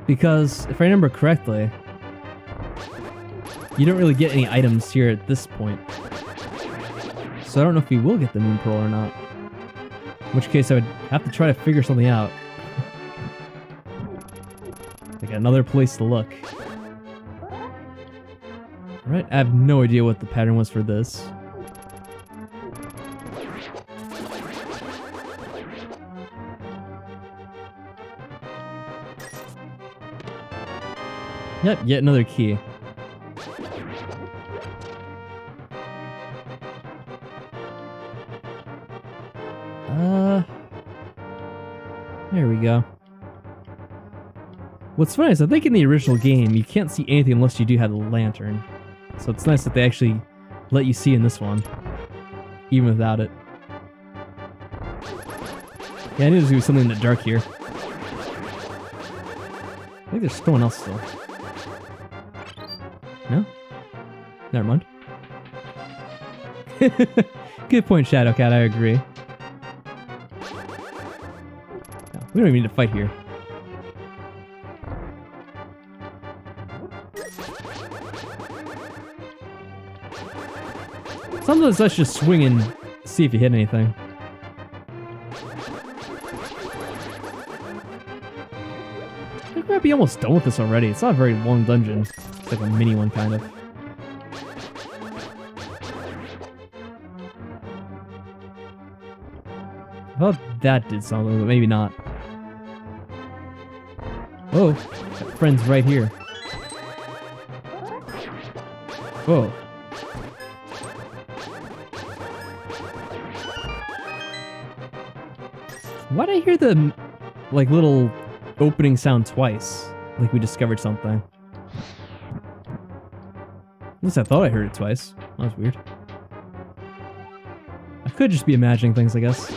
Because, if I remember correctly, you don't really get any items here at this point. So I don't know if we will get the Moon Pearl or not. In which case I would have to try to figure something out. Like another place to look. Alright, I have no idea what the pattern was for this. Yep, yet another key. There we go. What's funny is I think in the original game you can't see anything unless you do have the lantern. So it's nice that they actually let you see in this one. Even without it. Yeah, I knew there was going to be something in the dark here. I think there's someone else still. No? Never mind. Good point, Shadowcat, I agree. No, we don't even need to fight here. Sometimes let's just swing and see if you hit anything. I think we might be almost done with this already. It's not a very long dungeon. It's like a mini one, kind of. Well, that did something, but maybe not. Oh, that friend's right here. Whoa. Why'd I hear the, like, little opening sound twice? Like we discovered something. At least I thought I heard it twice. That was weird. I could just be imagining things, I guess.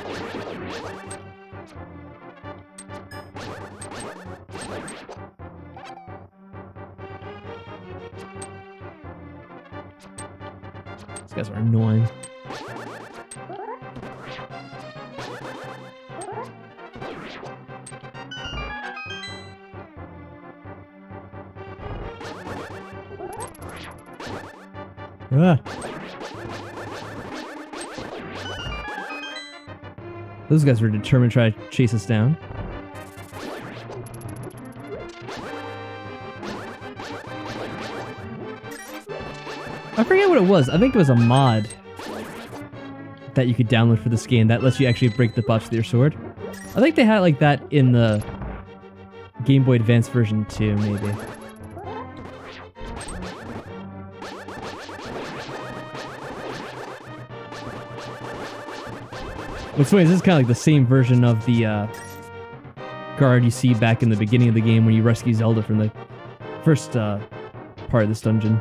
These guys are annoying. Ah. Those guys were determined to try to chase us down. I forget what it was. I think it was a mod that you could download for this game that lets you actually break the buffs with your sword. I think they had it like that in the Game Boy Advance version too, maybe. What's funny is this is kind of like the same version of the guard you see back in the beginning of the game when you rescue Zelda from the first part of this dungeon.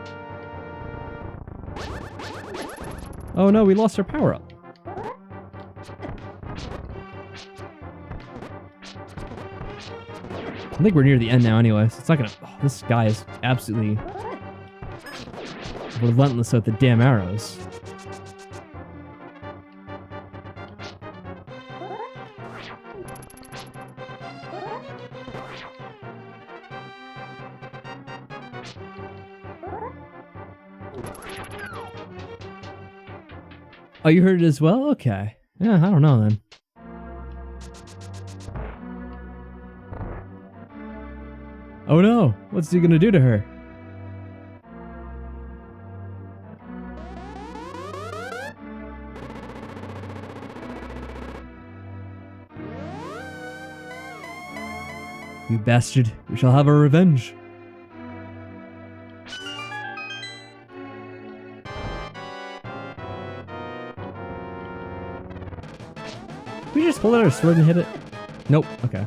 Oh no, we lost our power-up. I think we're near the end now anyway, so it's not gonna... Oh, this guy is absolutely relentless with the damn arrows. Oh, you heard it as well? Okay. Yeah, I don't know then. Oh no! What's he gonna do to her? You bastard! We shall have our revenge! Did we just pull out our sword and hit it? Nope. Okay.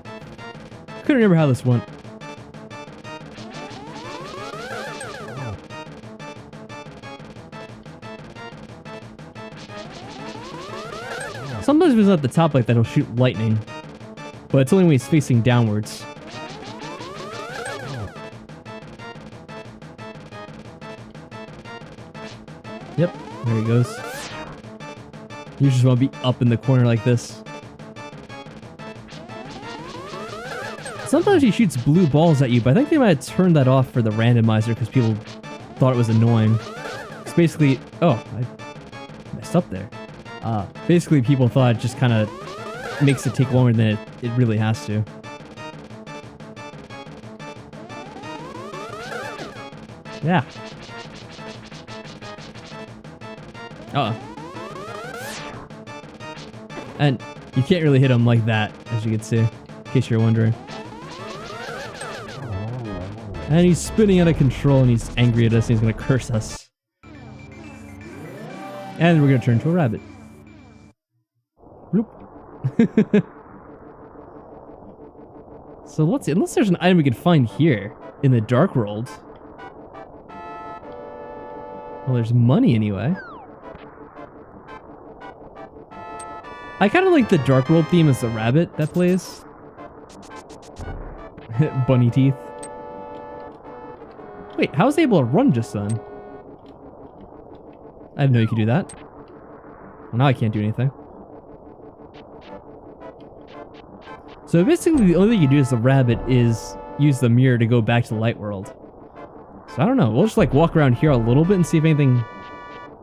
Couldn't remember how this went. Sometimes if it's at the top like that, he'll shoot lightning. But it's only when he's facing downwards. Yep, there he goes. You just want to be up in the corner like this. Sometimes he shoots blue balls at you, but I think they might have turned that off for the randomizer because people thought it was annoying. It's basically... Oh, I messed up there. Basically people thought it just kind of makes it take longer than it really has to. Yeah. Uh-oh. And you can't really hit him like that, as you can see, in case you're wondering. And he's spinning out of control and he's angry at us and he's gonna curse us. And we're gonna turn into a rabbit. Bloop. So let's see, unless there's an item we can find here in the Dark World. Well, there's money anyway. I kind of like the Dark World theme as the rabbit that plays. Bunny teeth. Wait, how was I able to run just then? I didn't know you could do that. Well, now I can't do anything. So basically the only thing you can do as a rabbit is use the mirror to go back to the light world. So I don't know, we'll just like walk around here a little bit and see if anything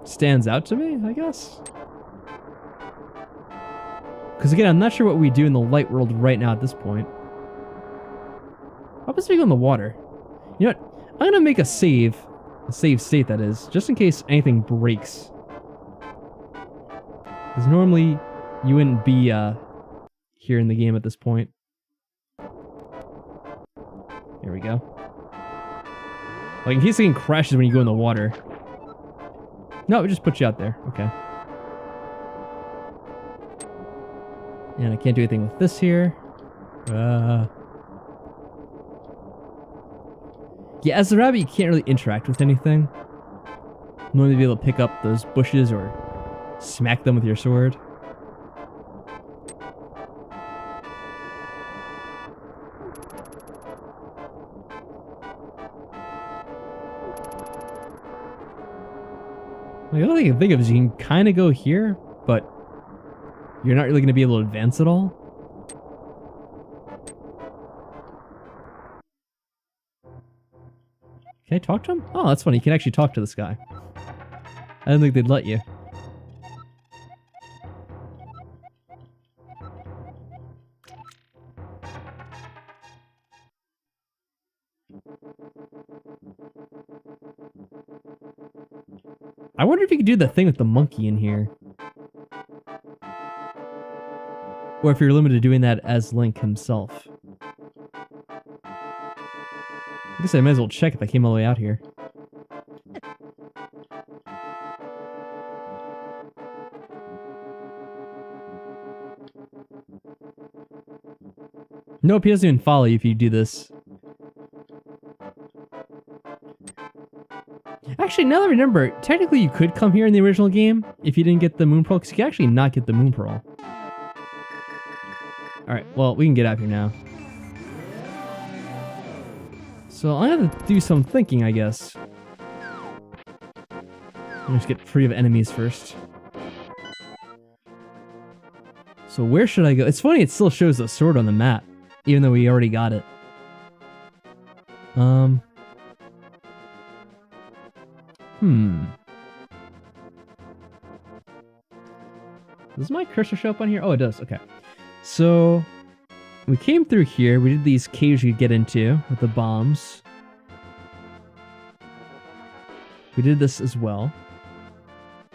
stands out to me, I guess. Because again, I'm not sure what we do in the light world right now at this point. How about we go in the water? You know what? I'm gonna make a save state that is, just in case anything breaks. Because normally you wouldn't be here in the game at this point. There we go. Like, in case the game crashes when you go in the water. No, it just puts you out there. Okay. And I can't do anything with this here. Yeah, as a rabbit, you can't really interact with anything. Normally be able to pick up those bushes or smack them with your sword. The only thing I can think of is you can kind of go here, but you're not really going to be able to advance at all. Can I talk to him? Oh, that's funny. You can actually talk to this guy. I didn't think they'd let you. I wonder if you could do the thing with the monkey in here. Or if you're limited to doing that as Link himself. I guess I might as well check if I came all the way out here. Nope, he doesn't even follow you if you do this. Actually, now that I remember, technically you could come here in the original game if you didn't get the Moon Pearl, because you can actually not get the Moon Pearl. Alright, well, we can get out here now. So I have to do some thinking, I guess. Let's get free of enemies first. So where should I go? It's funny, it still shows the sword on the map, even though we already got it. Does my cursor show up on here? Oh, it does. Okay. So we came through here. We did these caves you could get into with the bombs. We did this as well.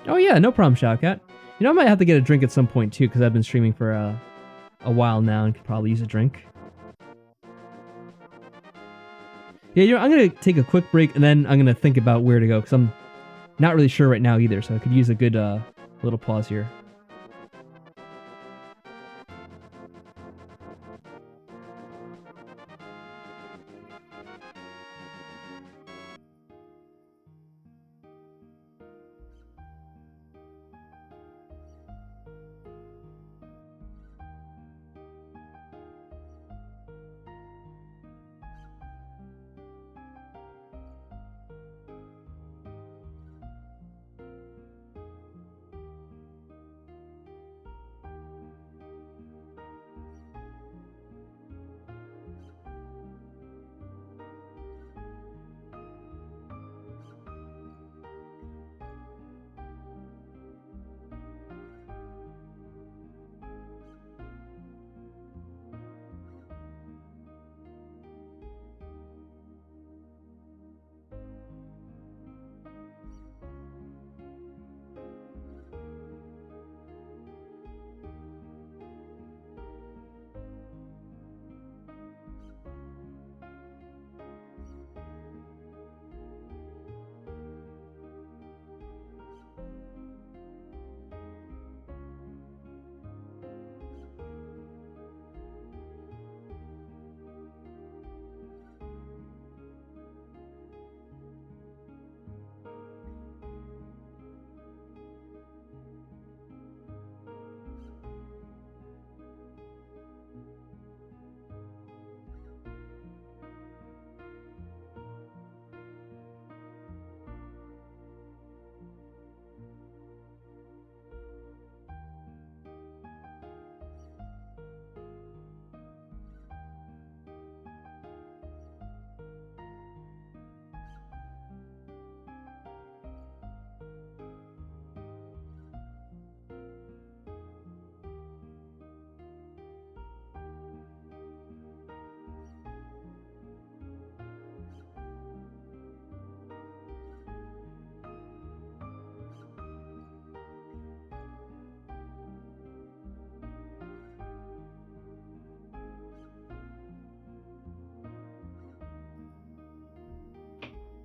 Oh yeah, no problem, Shoucat. You know, I might have to get a drink at some point too, because I've been streaming for a while now and could probably use a drink. Yeah, you know, I'm going to take a quick break and then I'm going to think about where to go, because I'm not really sure right now either, so I could use a good little pause here.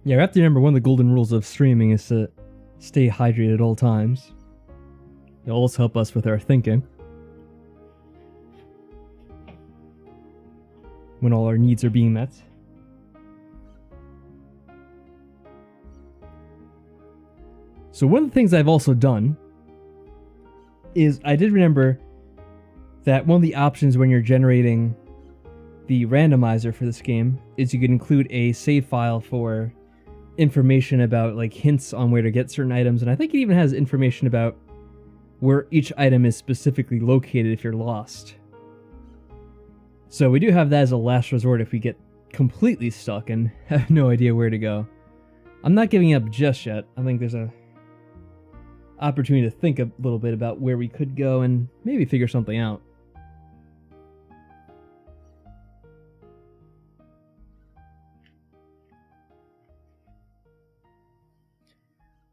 Yeah, we have to remember one of the golden rules of streaming is to stay hydrated at all times. It'll also help us with our thinking. When all our needs are being met. So one of the things I've also done is I did remember that one of the options when you're generating the randomizer for this game is you can include a save file for information about like hints on where to get certain items, and I think it even has information about where each item is specifically located if you're lost. So we do have that as a last resort if we get completely stuck and have no idea where to go. I'm not giving up just yet. I think there's a opportunity to think a little bit about where we could go and maybe figure something out.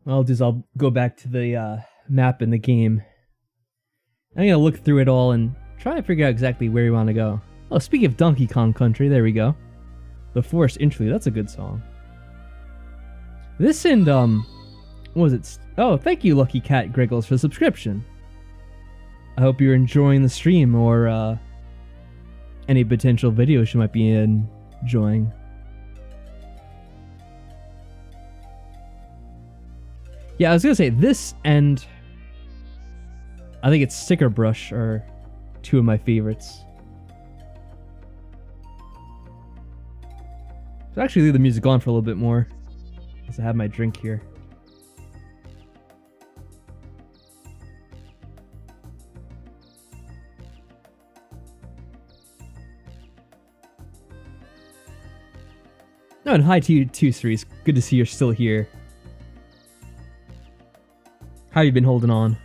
What I'll do is I'll go back to the map in the game. I'm going to look through it all and try to figure out exactly where we want to go. Oh, speaking of Donkey Kong Country, there we go. The Forest Interlude, that's a good song. This and, what was it? Oh, thank you, Lucky Cat Griggles, for the subscription. I hope you're enjoying the stream or any potential videos you might be enjoying. Yeah, I was gonna say this and I think it's Sticker Brush are two of my favorites. So actually leave the music on for a little bit more as I have my drink here. Oh, and hi to you too, Cerise. Good to see you're still here. How have you been holding on?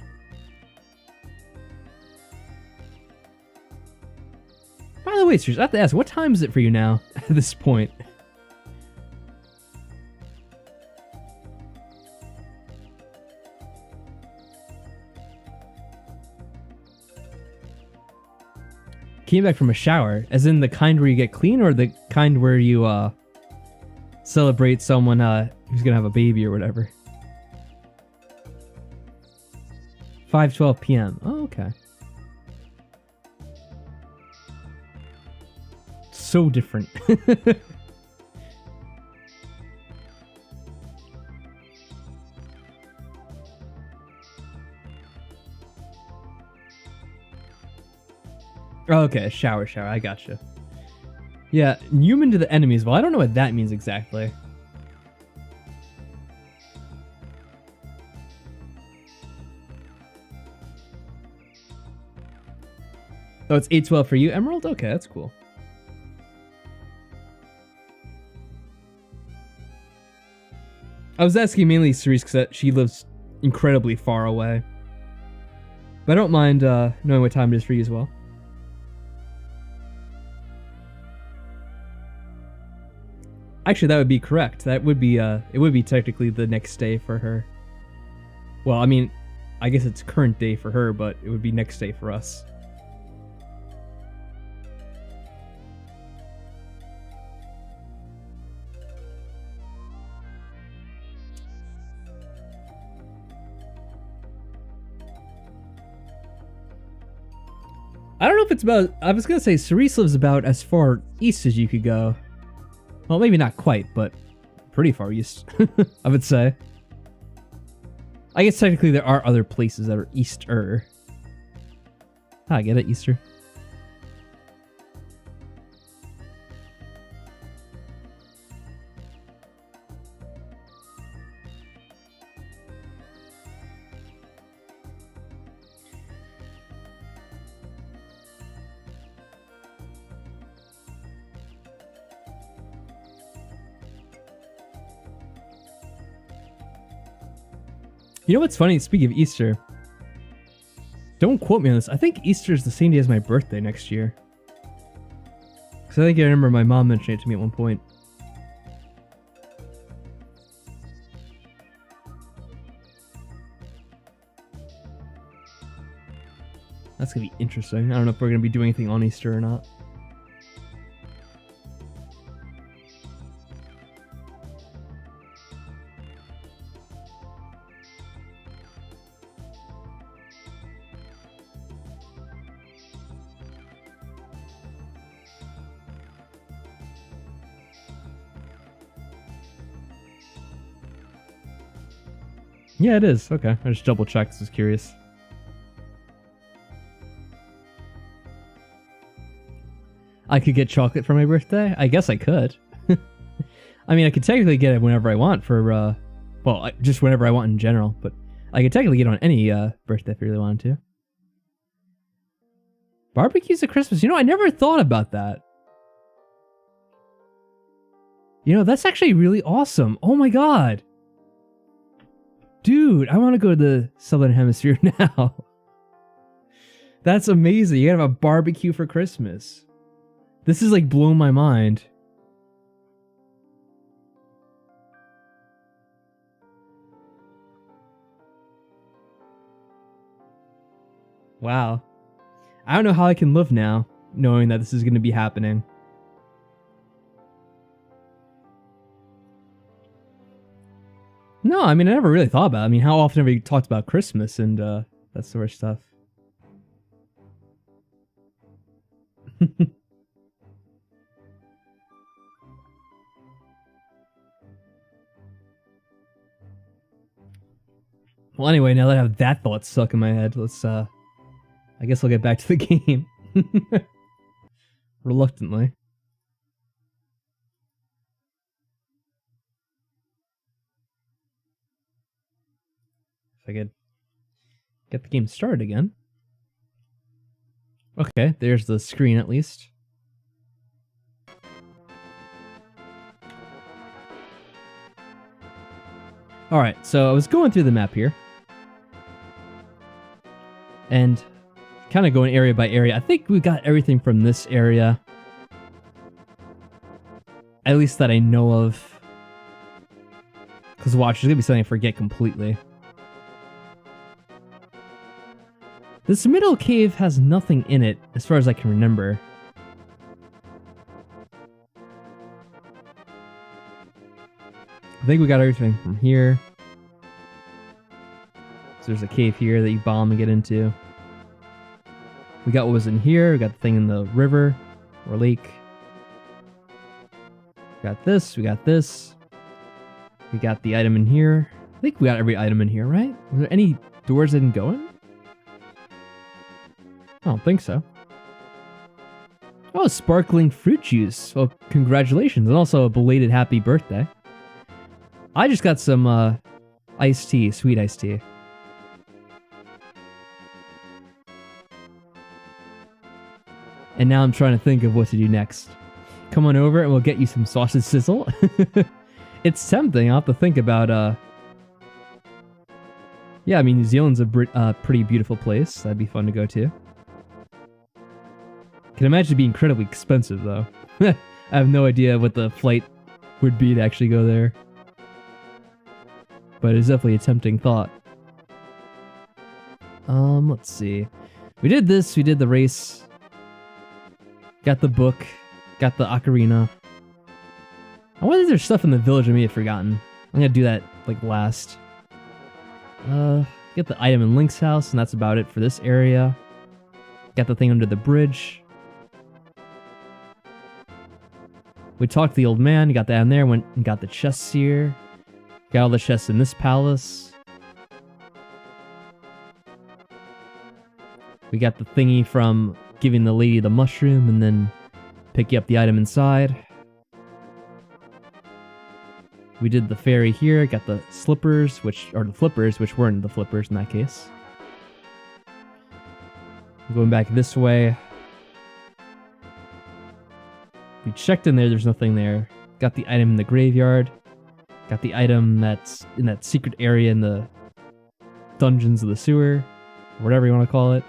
By the way, Cerise, I have to ask, what time is it for you now at this point? Came back from a shower, as in the kind where you get clean, or the kind where you celebrate someone who's gonna have a baby or whatever? 5:12 p.m. Oh, okay. So different. Okay, shower, I gotcha. Yeah, human to the enemies. Well, I don't know what that means exactly. Oh, it's 8:12 for you, Emerald? Okay, that's cool. I was asking mainly Cerise because she lives incredibly far away. But I don't mind knowing what time it is for you as well. Actually, that would be correct. That would be, it would be technically the next day for her. Well, I mean, I guess it's current day for her, but it would be next day for us. I don't know if it's about... I was going to say Cerise lives about as far east as you could go. Well, maybe not quite, but pretty far east, I would say. I guess technically there are other places that are easter. Ah, I get it, Easter. You know what's funny? Speaking of Easter, don't quote me on this. I think Easter is the same day as my birthday next year. Because I think I remember my mom mentioning it to me at one point. That's going to be interesting. I don't know if we're going to be doing anything on Easter or not. Yeah, it is. Okay, I just double checked. I was curious. I could get chocolate for my birthday? I guess I could. I mean, I could technically get it whenever I want for, well, just whenever I want in general, but I could technically get it on any birthday if I really wanted to. Barbecues at Christmas. You know, I never thought about that. You know, that's actually really awesome. Oh my god. Dude, I want to go to the Southern Hemisphere now. That's amazing. You gotta have a barbecue for Christmas. This is like blowing my mind. Wow. I don't know how I can live now, knowing that this is going to be happening. No, I mean, I never really thought about it. I mean, how often have we talked about Christmas and that sort of stuff? Well, anyway, now that I have that thought stuck in my head, let's, I guess I'll get back to the game. Reluctantly. If I could get the game started again. Okay, there's the screen at least. Alright, so I was going through the map here. And kind of going area by area. I think we got everything from this area. At least that I know of. Because watch, there's going to be something I forget completely. This middle cave has nothing in it, as far as I can remember. I think we got everything from here. So there's a cave here that you bomb and get into. We got what was in here. We got the thing in the river or lake. We got this. We got this. We got the item in here. I think we got every item in here, right? Were there any doors that didn't go in? I don't think so. Oh, sparkling fruit juice. Well, congratulations. And also a belated happy birthday. I just got some iced tea, sweet iced tea. And now I'm trying to think of what to do next. Come on over and we'll get you some sausage sizzle. It's tempting. I'll have to think about, yeah, I mean, New Zealand's a pretty beautiful place. That'd be fun to go to. Can imagine it'd be incredibly expensive, though. I have no idea what the flight would be to actually go there. But it's definitely a tempting thought. Let's see. We did this, we did the race. Got the book. Got the ocarina. I wonder if there's stuff in the village I may have forgotten. I'm gonna do that, like, last. Get the item in Link's house, and that's about it for this area. Got the thing under the bridge. We talked to the old man, got that in there, went and got the chests here. Got all the chests in this palace. We got the thingy from giving the lady the mushroom and then picking up the item inside. We did the fairy here, got the slippers, or the flippers, which weren't the flippers in that case. Going back this way. We checked in there, there's nothing there. Got the item in the graveyard. Got the item that's in that secret area in the dungeons of the sewer. Or whatever you want to call it.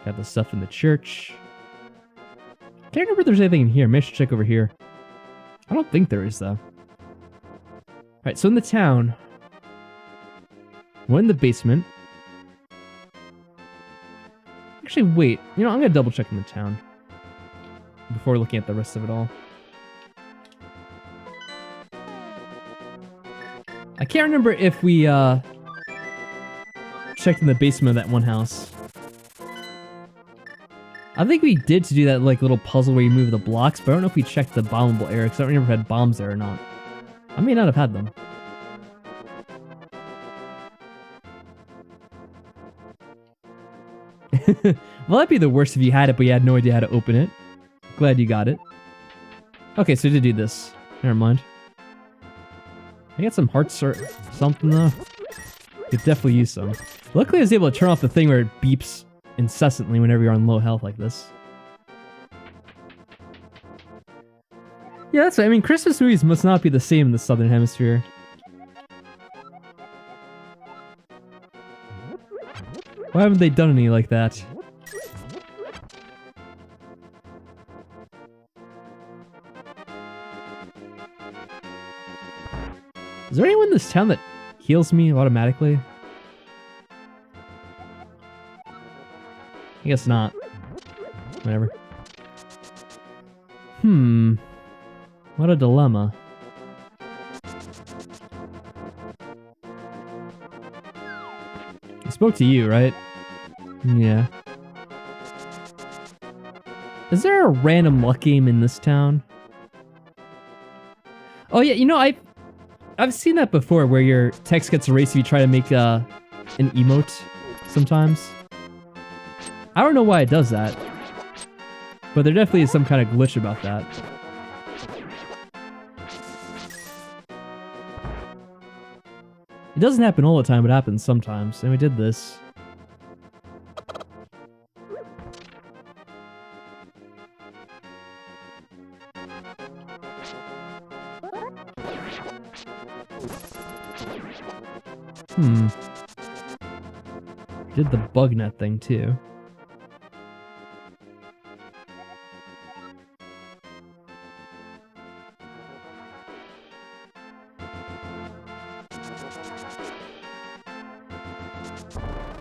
Got the stuff in the church. Can't remember if there's anything in here. Maybe I should check over here. I don't think there is, though. Alright, so in the town, we're in the basement. Actually, wait. You know, I'm going to double check in the town before looking at the rest of it all. I can't remember if we checked in the basement of that one house. I think we did to do that like little puzzle where you move the blocks, but I don't know if we checked the bombable area because I don't remember if it had bombs there or not. I may not have had them. Well, that'd be the worst if you had it, but you had no idea how to open it. Glad you got it. Okay, so to do this. Never mind. I got some hearts or something, though. Could definitely use some. Luckily, I was able to turn off the thing where it beeps incessantly whenever you're on low health like this. Yeah, that's right. I mean, Christmas movies must not be the same in the Southern Hemisphere. Why haven't they done any like that? Is there anyone in this town that heals me automatically? I guess not. Whatever. What a dilemma. I spoke to you, right? Yeah. Is there a random luck game in this town? Oh yeah, you know, I've seen that before where your text gets erased if you try to make an emote sometimes. I don't know why it does that. But there definitely is some kind of glitch about that. It doesn't happen all the time, it happens sometimes. And we did this. Did the bug net thing too.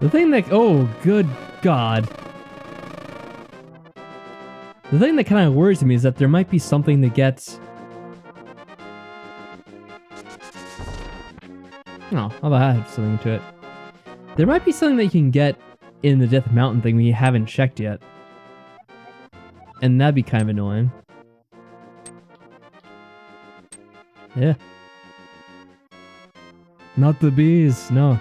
The thing that, oh, good God. The thing that kind of worries me is that there might be something that gets... Oh, how about I have something to it? There might be something that you can get in the Death Mountain thing we haven't checked yet. And that'd be kind of annoying. Yeah. Not the bees, no.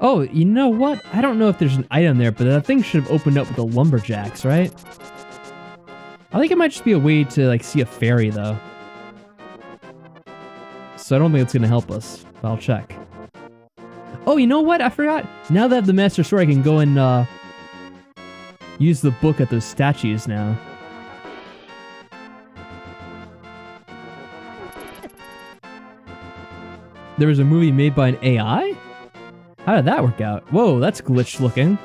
Oh, you know what? I don't know if there's an item there, but that thing should have opened up with the lumberjacks, right? I think it might just be a way to, like, see a fairy, though. So I don't think it's gonna help us, but I'll check. Oh, you know what? I forgot. Now that I have the Master Sword, I can go and, use the book at those statues now. There was a movie made by an AI? How did that work out? Whoa, that's glitched looking.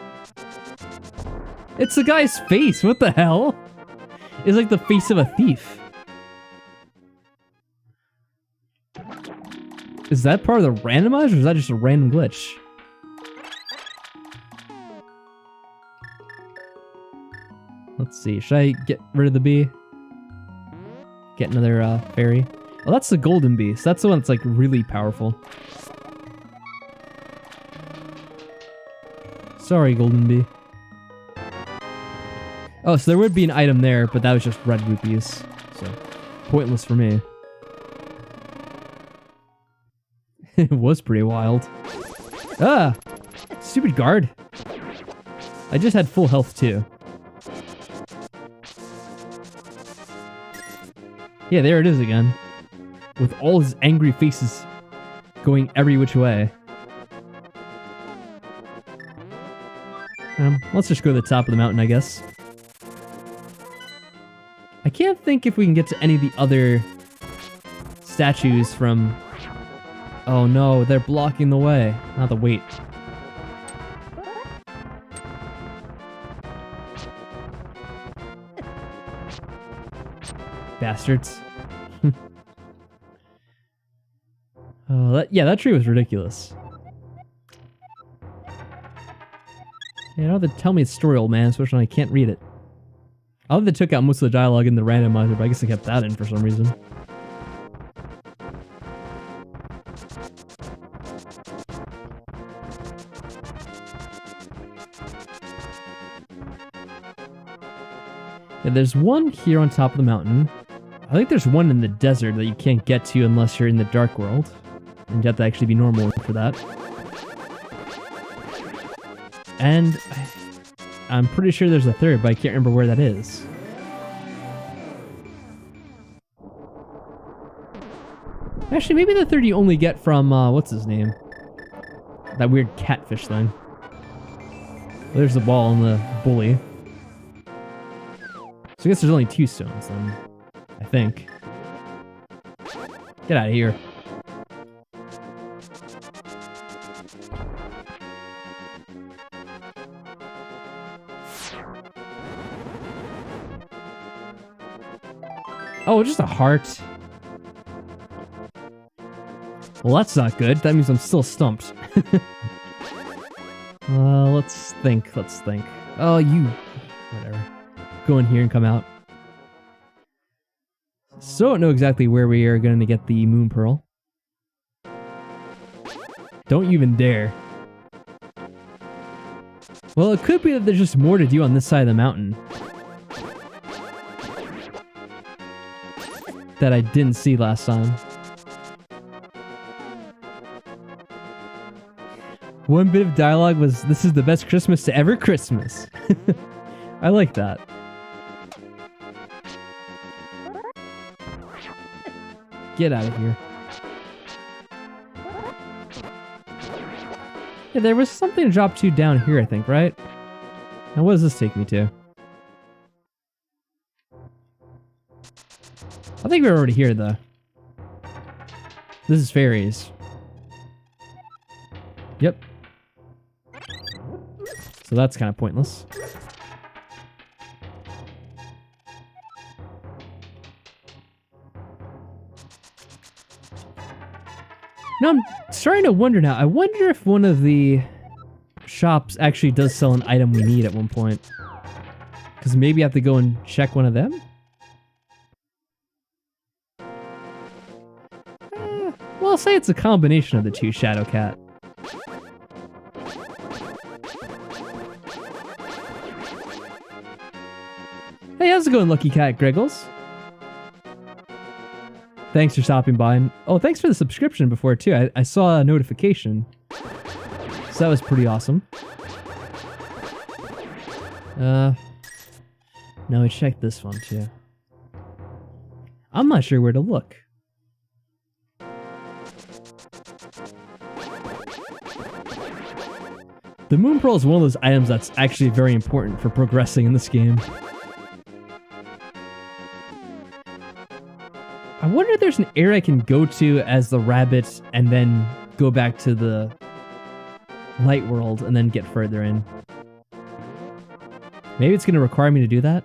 It's the guy's face, what the hell? It's like the face of a thief. Is that part of the randomizer, or is that just a random glitch? Let's see, should I get rid of the bee? Get another fairy? Oh, that's the golden bee, so that's the one that's like really powerful. Sorry, golden bee. Oh, so there would be an item there, but that was just red rupees. So, pointless for me. It was pretty wild. Ah! Stupid guard. I just had full health too. Yeah, there it is again. With all his angry faces going every which way. Let's just go to the top of the mountain, I guess. I can't think if we can get to any of the other statues from... Oh no, they're blocking the way. Not the weight. Bastards. Oh, that tree was ridiculous. Yeah, you don't have to tell me a story, old man, especially when I can't read it. I love they took out most of the dialogue in the randomizer, but I guess they kept that in for some reason. Yeah, there's one here on top of the mountain. I think there's one in the desert that you can't get to unless you're in the dark world. And you have to actually be normal for that. And I'm pretty sure there's a third, but I can't remember where that is. Actually, maybe the third you only get from, what's his name? That weird catfish thing. Well, there's the ball and the bully. So I guess there's only 2 stones then, I think. Get out of here. Oh, just a heart. Well, that's not good. That means I'm still stumped. Let's think. Oh, you... Whatever. Go in here and come out. So I don't know exactly where we are going to get the moon pearl. Don't you even dare. Well, it could be that there's just more to do on this side of the mountain that I didn't see last time. One bit of dialogue was, "This is the best Christmas to ever Christmas." I like that. Get out of here. Yeah, there was something to drop to down here, I think, right? Now what does this take me to? I think we're already here, though. This is fairies. Yep. So that's kind of pointless. Now I'm starting to wonder now. I wonder if one of the shops actually does sell an item we need at one point. Because maybe I have to go and check one of them? Well, I'll say it's a combination of the two, Shadow Cat. Hey, how's it going, Lucky Cat Griggles? Thanks for stopping by. And, oh, thanks for the subscription before, too. I saw a notification. So that was pretty awesome. Now I checked this one, too. I'm not sure where to look. The Moon Pearl is one of those items that's actually very important for progressing in this game. I wonder if there's an area I can go to as the rabbit and then go back to the light world and then get further in. Maybe it's going to require me to do that?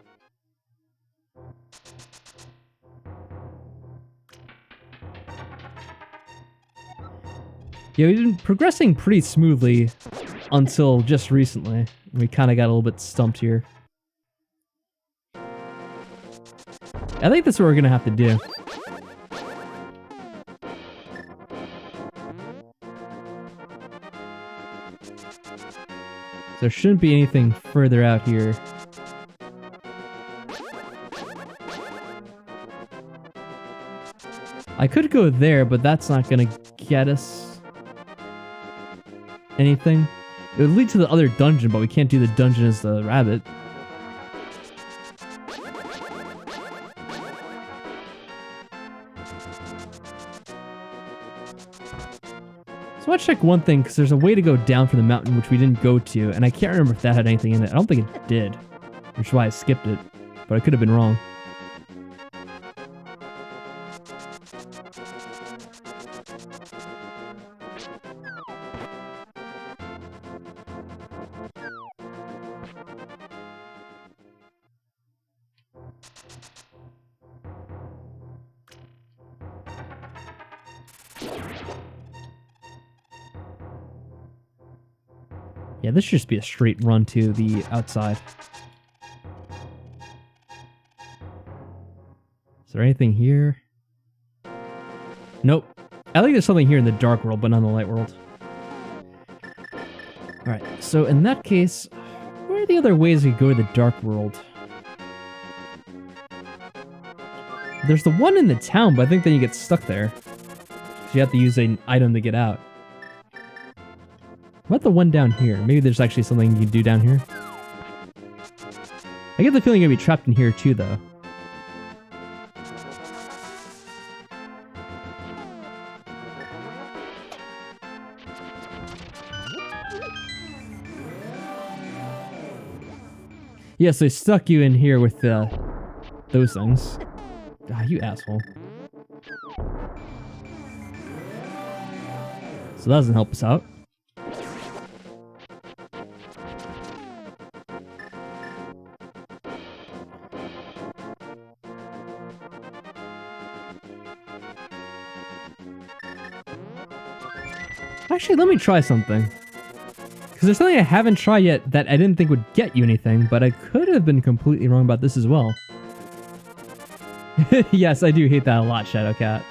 Yeah, we've been progressing pretty smoothly until just recently. We kind of got a little bit stumped here. I think that's what we're going to have to do. There shouldn't be anything further out here. I could go there, but that's not gonna get us anything. It would lead to the other dungeon, but we can't do the dungeon as the rabbit. So I want to check one thing, because there's a way to go down from the mountain, which we didn't go to, and I can't remember if that had anything in it. I don't think it did, which is why I skipped it, but I could have been wrong. Yeah, this should just be a straight run to the outside. Is there anything here? Nope. I think there's something here in the dark world, but not in the light world. Alright, so in that case, where are the other ways we go to the dark world? There's the one in the town, but I think then you get stuck there. So you have to use an item to get out. What about the one down here? Maybe there's actually something you can do down here. I get the feeling you're gonna be trapped in here too, though. Yes, they stuck you in here with those things. Ah, you asshole. So that doesn't help us out. Actually, let me try something. Because there's something I haven't tried yet that I didn't think would get you anything, but I could have been completely wrong about this as well. Yes, I do hate that a lot, Shadowcat.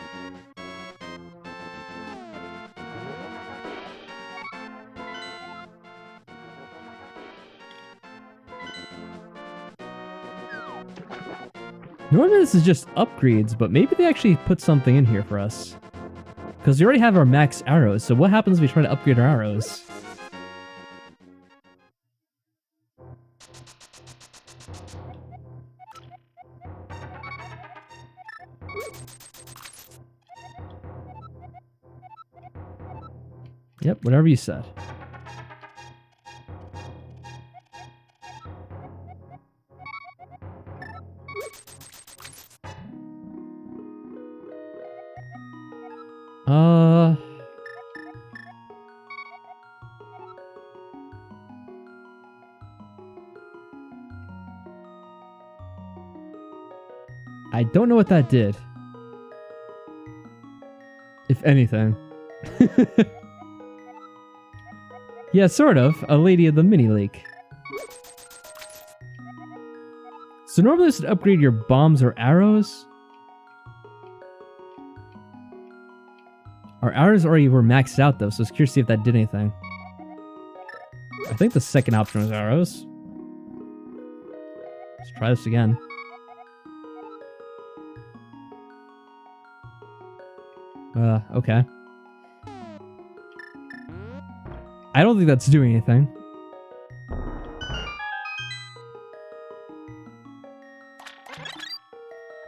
Normally this is just upgrades, but maybe they actually put something in here for us. Because we already have our max arrows, so what happens if we try to upgrade our arrows? Yep, whatever you said. I don't know what that did. If anything. Yeah, sort of. A lady of the mini lake. So normally this would upgrade your bombs or arrows. Our arrows already were maxed out though, so I was curious to see if that did anything. I think the second option was arrows. Let's try this again. Okay. I don't think that's doing anything.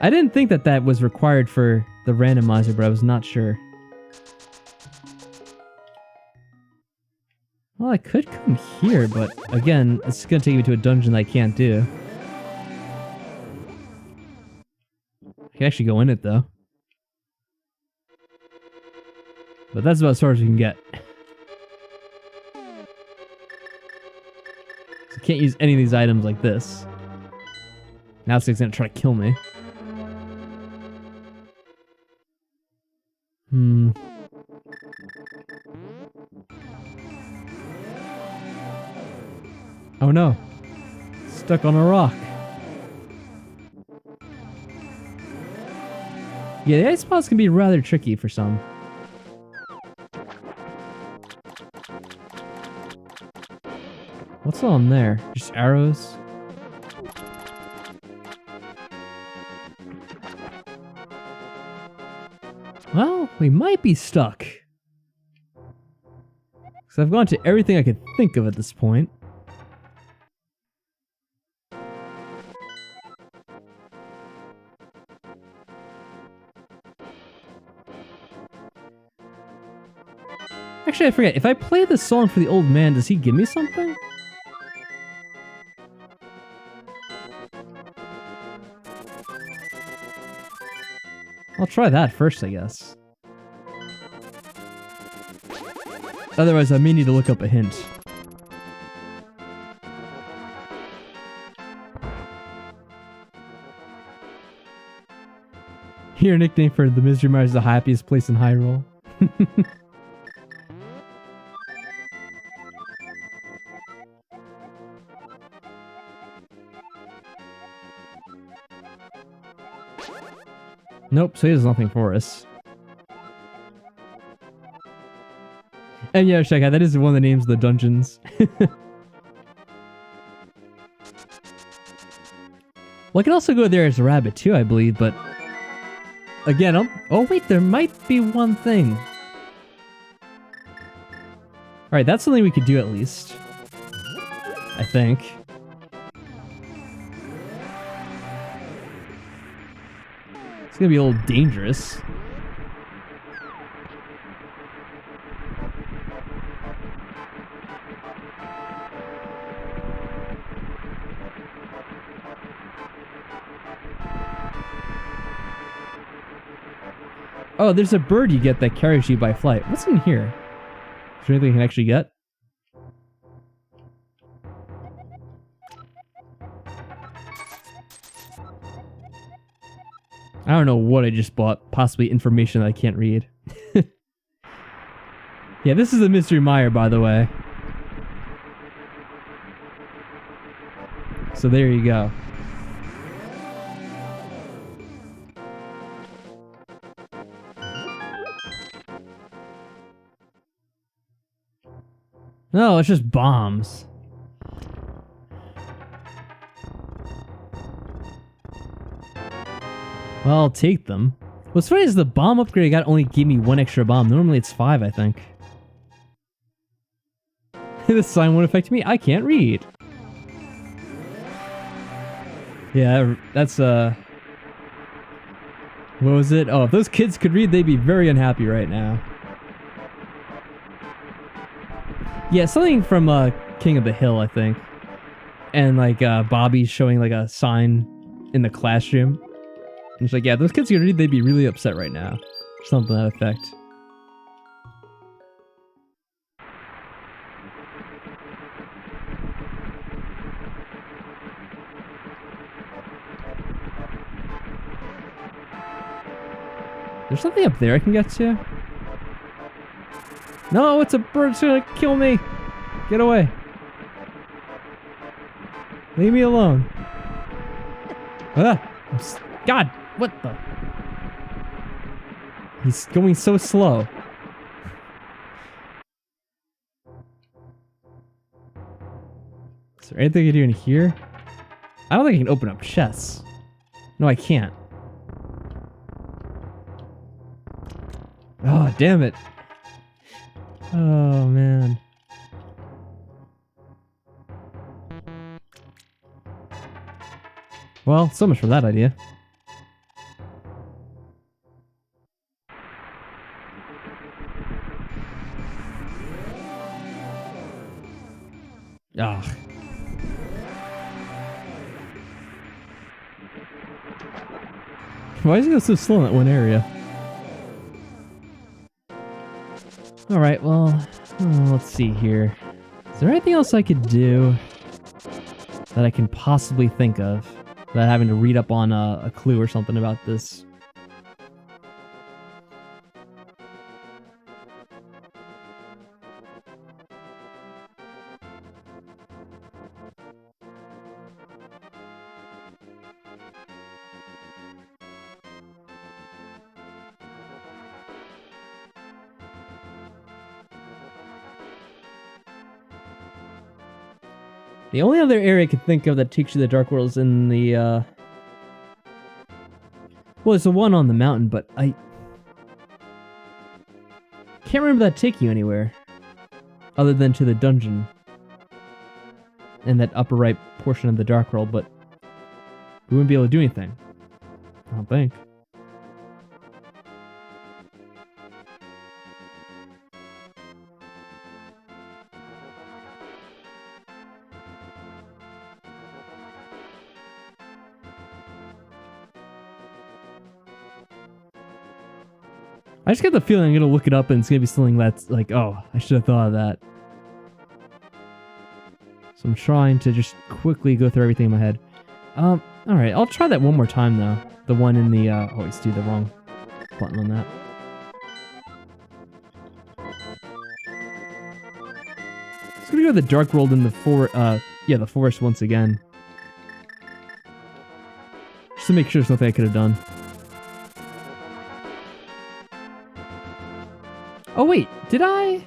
I didn't think that that was required for the randomizer, but I was not sure. Well, I could come here, but again, it's gonna take me to a dungeon that I can't do. I can actually go in it, though. But that's about as far as we can get. So I can't use any of these items like this. Now it's gonna try to kill me. Oh no. Stuck on a rock. Yeah, the ice spots can be rather tricky for some. What's on there? Just arrows? Well, we might be stuck. Because I've gone to everything I could think of at this point. Actually, I forget. If I play this song for the old man, does he give me something? I'll try that first, I guess. Otherwise, I may need to look up a hint. Your nickname for the Mystery Mire is the happiest place in Hyrule. Nope, so he has nothing for us. And yeah, check out, that is one of the names of the dungeons. Well, I can also go there as a rabbit too, I believe, but Again, oh wait, there might be one thing. Alright, that's something we could do at least. I think. It's gonna be a little dangerous. Oh, there's a bird you get that carries you by flight. What's in here? Is there anything I can actually get? I don't know what I just bought. Possibly information that I can't read. Yeah, this is a mystery mire, by the way. So there you go. No, it's just bombs. Well, I'll take them. What's funny is the bomb upgrade I got only gave me 1 extra bomb. Normally it's 5, I think. This sign won't affect me. I can't read. Yeah, that's what was it? Oh, if those kids could read, they'd be very unhappy right now. Yeah, something from King of the Hill, I think. And like Bobby's showing like a sign in the classroom. And it's like, yeah, if those kids could read, they'd be really upset right now. Something to that effect. There's something up there I can get to? No, it's a bird. It's gonna kill me. Get away. Leave me alone. Ah, God, what the? He's going so slow. Is there anything I can do in here? I don't think I can open up chests. No, I can't. Oh, damn it. Oh, man. Well, so much for that idea. Ugh. Why is it go so slow in that one area? Alright, well, let's see here. Is there anything else I could do that I can possibly think of without having to read up on a clue or something about this? The only other area I could think of that takes you to the Dark World is in the, well, it's the one on the mountain, but I can't remember that taking you anywhere other than to the dungeon in that upper right portion of the Dark World, but we wouldn't be able to do anything. I don't think. I just get the feeling I'm gonna look it up and it's gonna be something that's like, oh, I should have thought of that. So I'm trying to just quickly go through everything in my head. Alright, I'll try that one more time though. The one in the, oh, it's the wrong button on that. Just gonna go to the Dark World in the the forest once again. Just to make sure there's nothing I could have done. Oh wait, did I?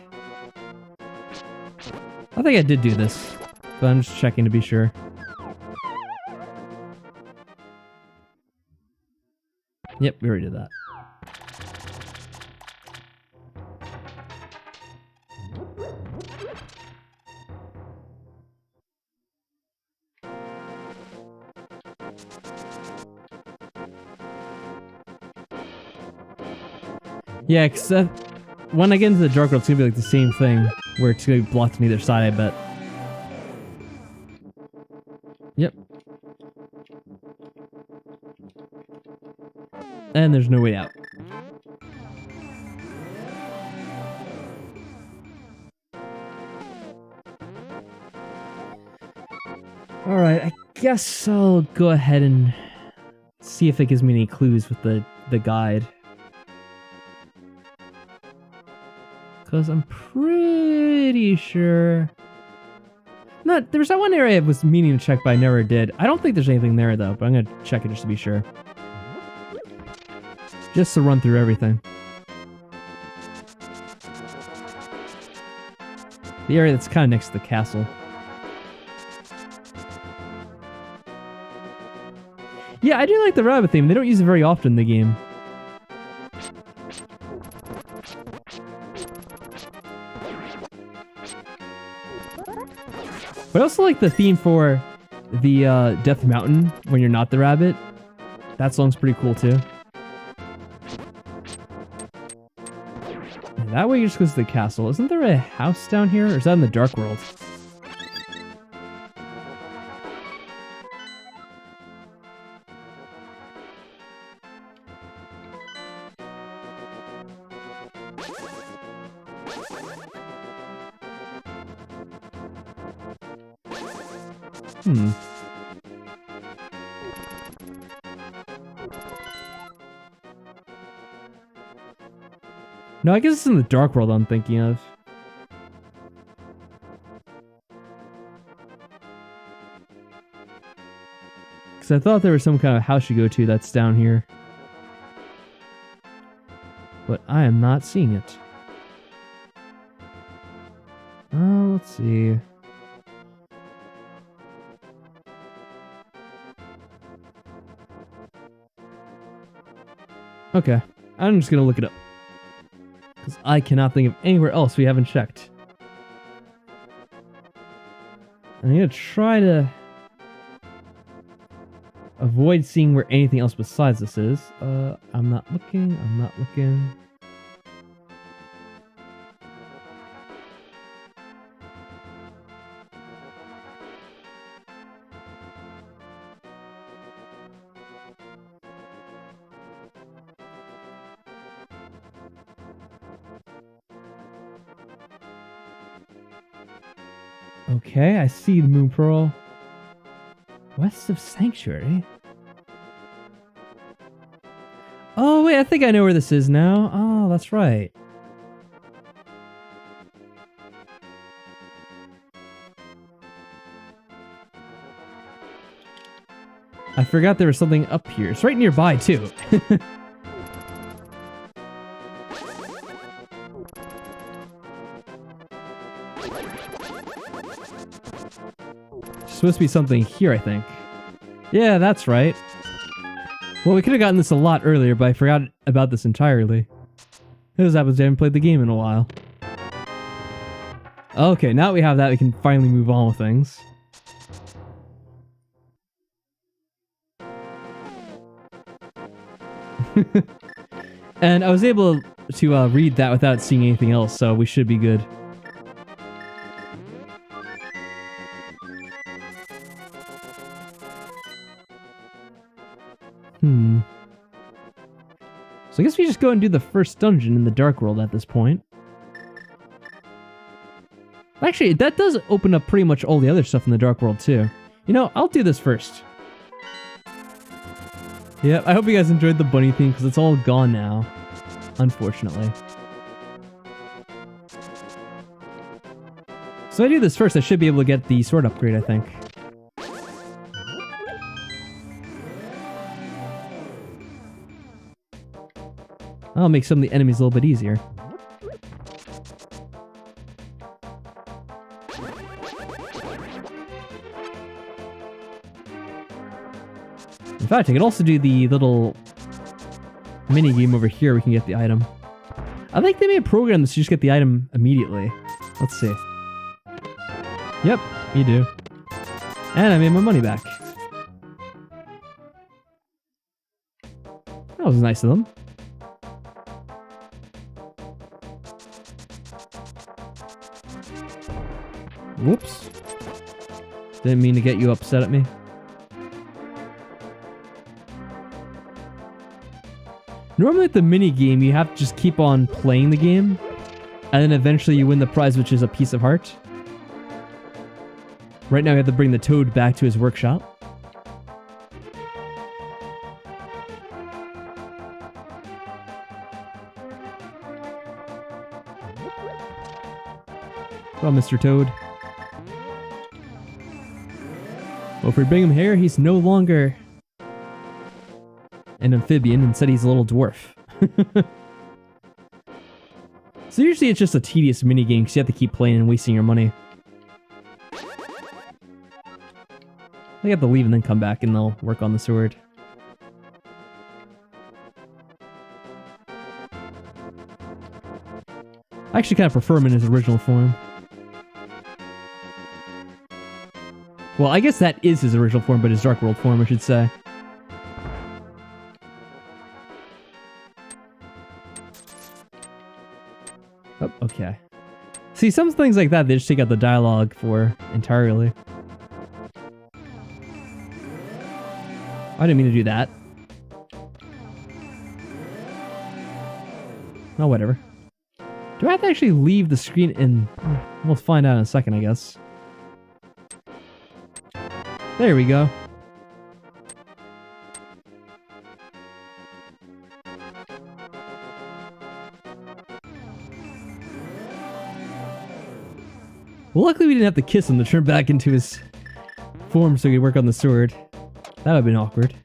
I think I did do this, but I'm just checking to be sure. Yep, we already did that. Yeah, because when I get into the dark world, it's gonna be like the same thing, where it's gonna be blocked on either side, I bet. Yep. And there's no way out. Alright, I guess I'll go ahead and see if it gives me any clues with the guide. Because I'm pretty sure... There was that one area I was meaning to check, but I never did. I don't think there's anything there, though, but I'm going to check it just to be sure. Just to run through everything. The area that's kind of next to the castle. Yeah, I do like the rabbit theme. They don't use it very often in the game. But I also like the theme for the Death Mountain when you're not the rabbit. That song's pretty cool too. And that way just goes to the castle. Isn't there a house down here? Or is that in the Dark World? No, I guess it's in the Dark World I'm thinking of. Because I thought there was some kind of house you go to that's down here. But I am not seeing it. Let's see. Okay, I'm just gonna look it up. Because I cannot think of anywhere else we haven't checked. I'm gonna try to avoid seeing where anything else besides this is. I'm not looking. Okay, I see the Moon Pearl. West of Sanctuary? Oh, wait, I think I know where this is now. Oh, that's right. I forgot there was something up here. It's right nearby, too. Supposed to be something here, I think. Yeah, that's right. Well, we could have gotten this a lot earlier, but I forgot about this entirely. This happens, I haven't played the game in a while. Okay, now that we have that, we can finally move on with things. And I was able to read that without seeing anything else, so we should be good. So I guess we just go and do the first dungeon in the Dark World at this point. Actually, that does open up pretty much all the other stuff in the Dark World too. You know, I'll do this first. Yeah, I hope you guys enjoyed the bunny theme because it's all gone now, unfortunately. So I do this first, I should be able to get the sword upgrade, I think. That'll make some of the enemies a little bit easier. In fact, I could also do the little mini game over here. We can get the item. I think they may program this to just get the item immediately. Let's see. Yep, you do. And I made my money back. That was nice of them. Whoops. Didn't mean to get you upset at me. Normally at the mini game, you have to just keep on playing the game, and then eventually you win the prize, which is a piece of heart. Right now we have to bring the Toad back to his workshop. Come on, Mr. Toad. Well, if we bring him here, he's no longer an amphibian. Instead, he's a little dwarf. So usually it's just a tedious minigame because you have to keep playing and wasting your money. They have to leave and then come back and they'll work on the sword. I actually kind of prefer him in his original form. Well, I guess that is his original form, but his Dark World form, I should say. Oh, okay. See, some things like that, they just take out the dialogue for entirely. I didn't mean to do that. Oh, whatever. Do I have to actually leave the screen in? We'll find out in a second, I guess. There we go. Well, luckily we didn't have to kiss him to turn back into his form so he could work on the sword. That would have been awkward.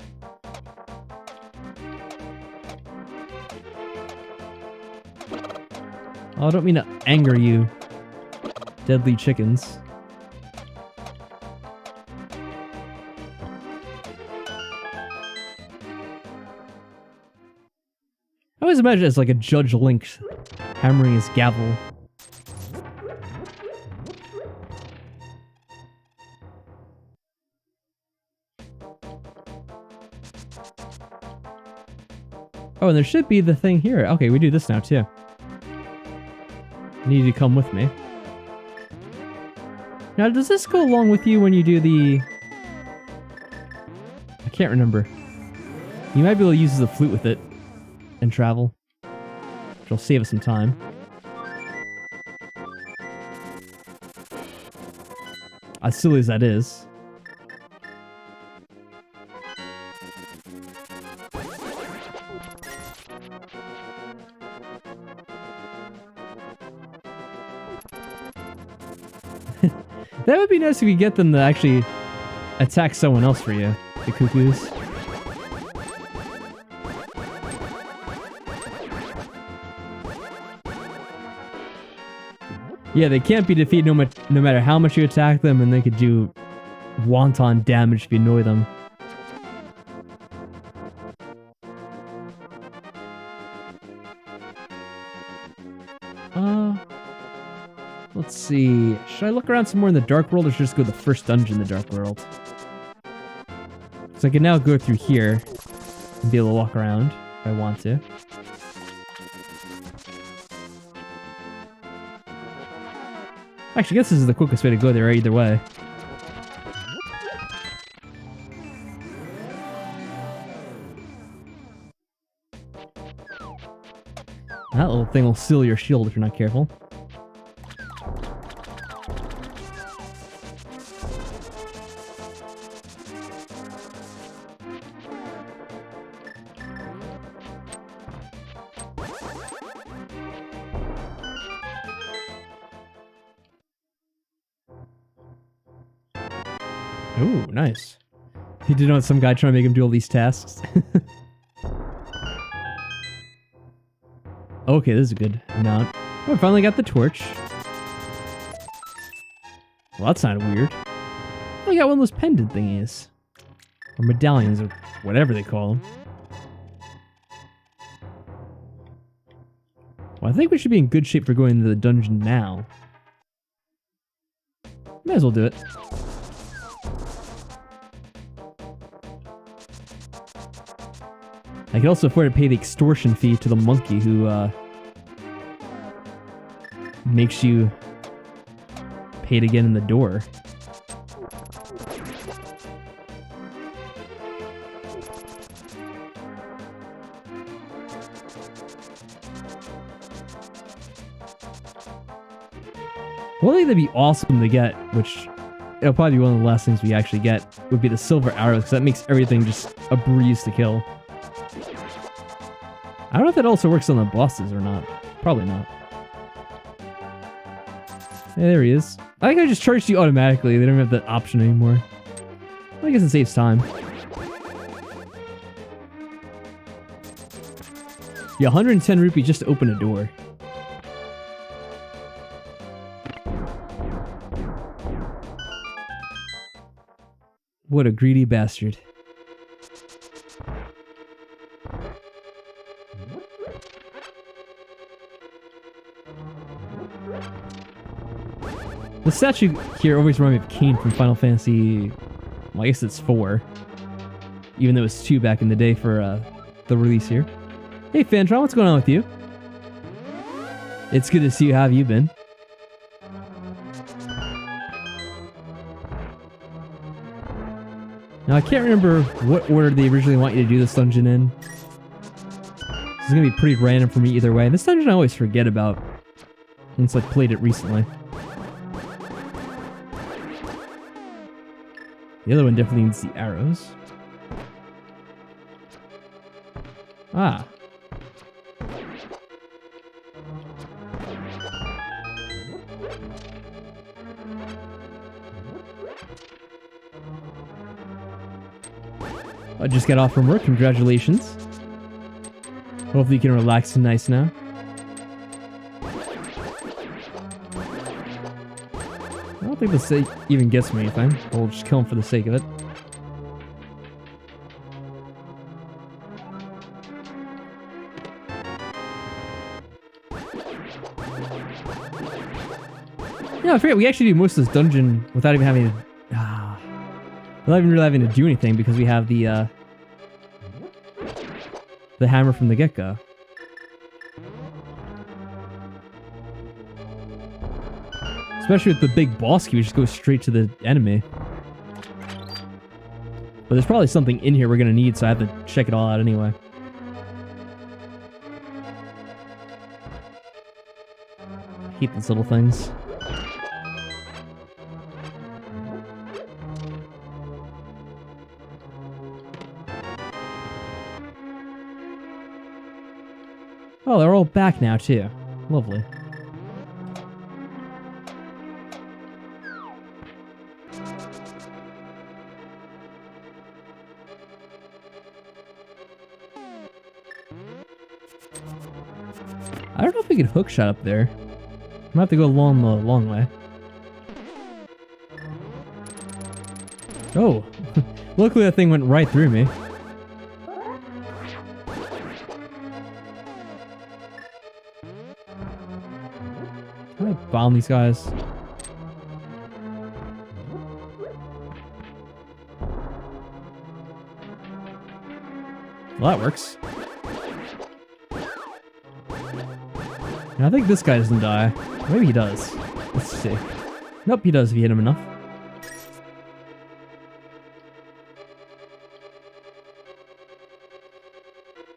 Oh, I don't mean to anger you, deadly chickens. I always imagine it as like a Judge Link hammering his gavel. Oh, and there should be the thing here. Okay, we do this now too. I need you to come with me. Now, does this go along with you when you do the... I can't remember. You might be able to use the flute with it and travel, which will save us some time. As silly as that is. That would be nice if you get them to actually attack someone else for you, the cuckoos. Yeah, they can't be defeated no matter how much you attack them, and they could do wanton damage if you annoy them. Let's see. Should I look around some more in the Dark World, or should I just go to the first dungeon in the Dark World? So I can now go through here and be able to walk around if I want to. Actually, I guess this is the quickest way to go there either way. That little thing will seal your shield if you're not careful. Ooh, nice. He did want some guy trying to make him do all these tasks. Okay, this is a good amount. Oh, I finally got the torch. Well, that sounded weird. I got one of those pendant thingies. Or medallions, or whatever they call them. Well, I think we should be in good shape for going into the dungeon now. Might as well do it. I could also afford to pay the extortion fee to the monkey who makes you pay to get in the door. One thing that'd be awesome to get, which it'll probably be one of the last things we actually get, would be the silver arrows, because that makes everything just a breeze to kill. I don't know if that also works on the bosses or not. Probably not. Yeah, there he is. I think I just charged you automatically. They don't have that option anymore. I guess it saves time. Yeah, 110 rupee just to open a door. What a greedy bastard. The statue here always reminds me of Cain from Final Fantasy, well, I guess it's 4. Even though it was 2 back in the day for the release here. Hey Fantron, what's going on with you? It's good to see you. How have you been? Now I can't remember what order they originally want you to do this dungeon in. This is going to be pretty random for me either way. This dungeon I always forget about since I played it recently. The other one definitely needs the arrows. Ah. I just got off from work. Congratulations. Hopefully you can relax and nice now. I don't think the sake even gets me anything. We'll just kill him for the sake of it. Yeah, I forget we actually do most of this dungeon without even having to... without even really having to do anything because we have the hammer from the get-go. Especially with the big boss key, we just go straight to the enemy. But there's probably something in here we're gonna need, so I have to check it all out anyway. I hate these little things. Oh, they're all back now, too. Lovely. I don't know if we could hookshot up there. I'm gonna have to go along the long way. Oh! Luckily that thing went right through me. Can I bomb these guys? Well, that works. And I think this guy doesn't die. Maybe he does. Let's see. Nope, he does if you hit him enough.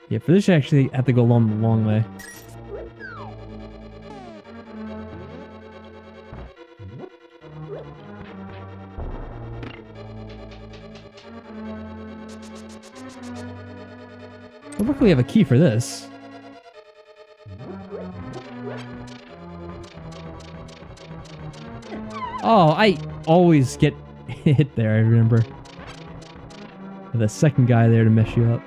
Yeah, for this you actually have to go along the long way. Well, luckily we have a key for this. Oh, I always get hit there, I remember. The second guy there to mess you up.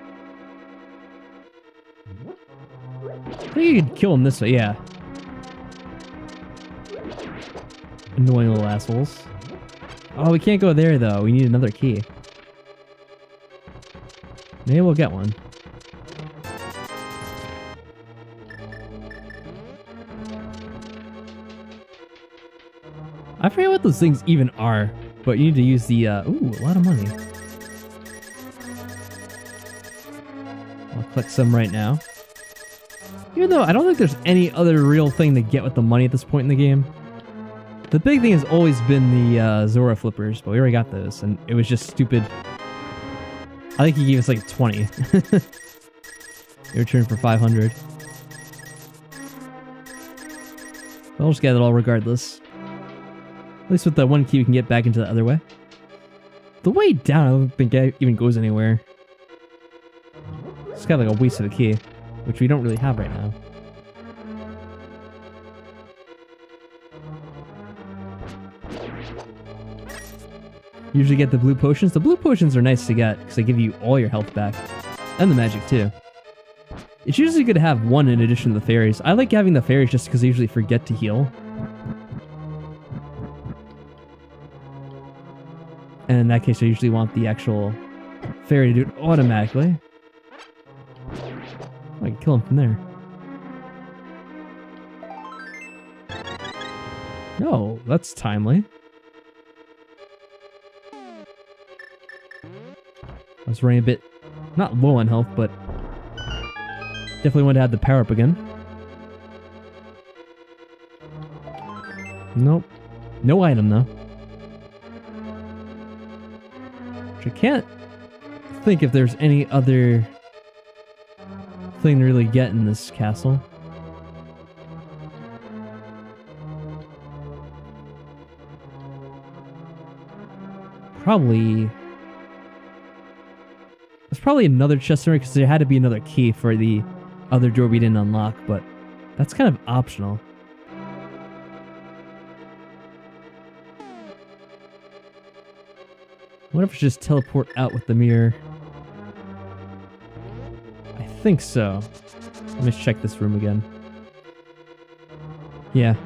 I think you could kill him this way, yeah. Annoying little assholes. Oh, we can't go there though. We need another key. Maybe we'll get one. I forget what those things even are, but you need to use the, ooh, a lot of money. I'll collect some right now. Even though I don't think there's any other real thing to get with the money at this point in the game. The big thing has always been the Zora flippers, but we already got those, and it was just stupid. I think he gave us like 20. They returned for 500. I'll just get it all regardless. At least with the one key, we can get back into the other way. The way down, I don't think it even goes anywhere. It's kind of like a waste of a key, which we don't really have right now. Usually get the blue potions. The blue potions are nice to get because they give you all your health back. And the magic too. It's usually good to have one in addition to the fairies. I like having the fairies just because I usually forget to heal. And in that case, I usually want the actual fairy to do it automatically. Oh, I can kill him from there. No, that's timely. I was running a bit, not low on health, but definitely wanted to add the power up again. Nope. No item, though. Which I can't think if there's any other thing to really get in this castle. Probably... There's probably another chest somewhere because there had to be another key for the other door we didn't unlock, but that's kind of optional. What if we just teleport out with the mirror? I think so. Let me check this room again. Yeah.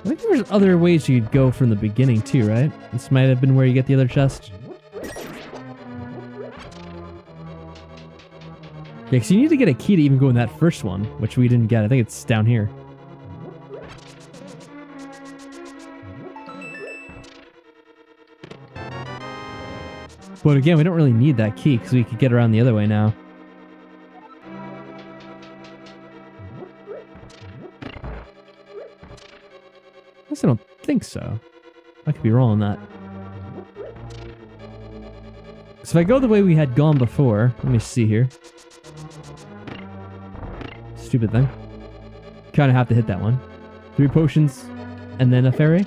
I think there's other ways you could go from the beginning too, right? This might have been where you get the other chest. Yeah, because you need to get a key to even go in that first one, which we didn't get. I think it's down here. But again, we don't really need that key because we could get around the other way now. I don't think so. I could be wrong on that. So if I go the way we had gone before, let me see here. Stupid thing. Kind of have to hit that one. 3 potions and then a fairy.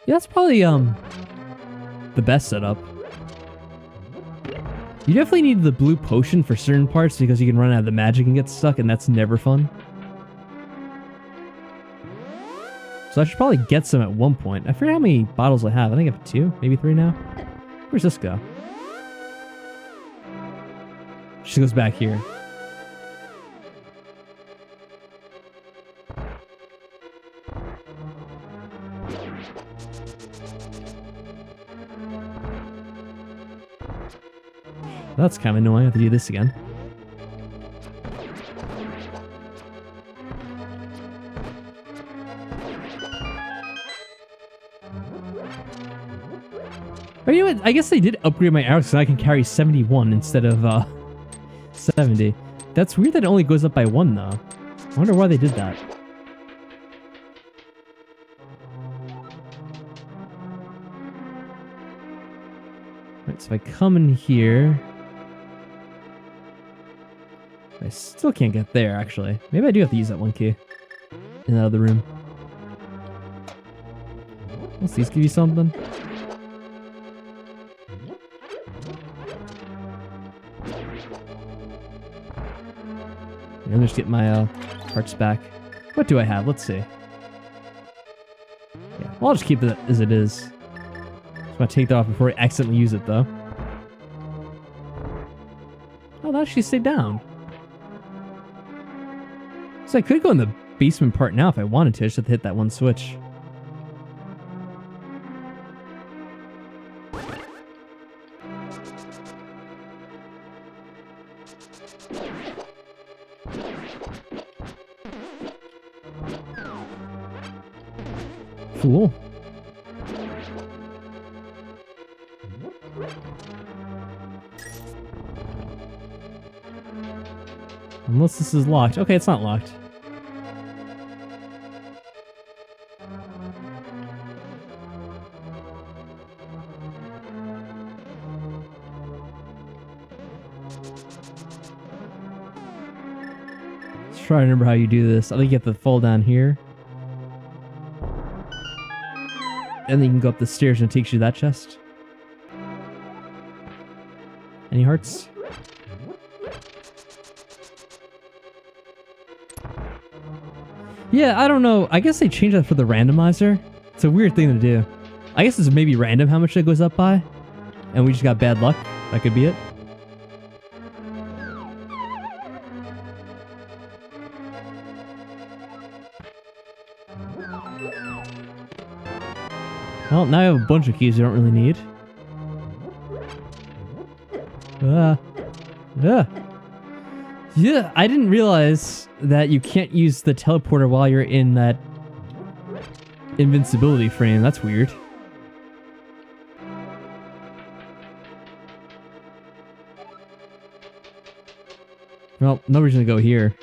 Yeah, that's probably the best setup. You definitely need the blue potion for certain parts because you can run out of the magic and get stuck, and that's never fun. So I should probably get some at one point. I forget how many bottles I have. I think I have 2, maybe 3 now. Where's this go? She goes back here. That's kind of annoying. I have to do this again. Oh, you know what? I guess they did upgrade my arrows so I can carry 71 instead of 70. That's weird that it only goes up by 1 though. I wonder why they did that. Alright, so if I come in here... I still can't get there, actually. Maybe I do have to use that one key. In that other room. Let's these give you something. Let me just get my hearts back. What do I have? Let's see. Yeah, well, I'll just keep it as it is. Just want to take that off before I accidentally use it, though. Oh, that actually stayed down. So I could go in the basement part now if I wanted to. I just have to hit that one switch. Cool. Unless this is locked. Okay, it's not locked. Let's try to remember how you do this. I think you have to fall down here. And then you can go up the stairs and it takes you to that chest. Any hearts? Yeah, I don't know. I guess they changed that for the randomizer. It's a weird thing to do. I guess it's maybe random how much it goes up by. And we just got bad luck. That could be it. Well, now I have a bunch of keys you don't really need. Yeah, I didn't realize that you can't use the teleporter while you're in that invincibility frame. That's weird. Well, no reason to go here.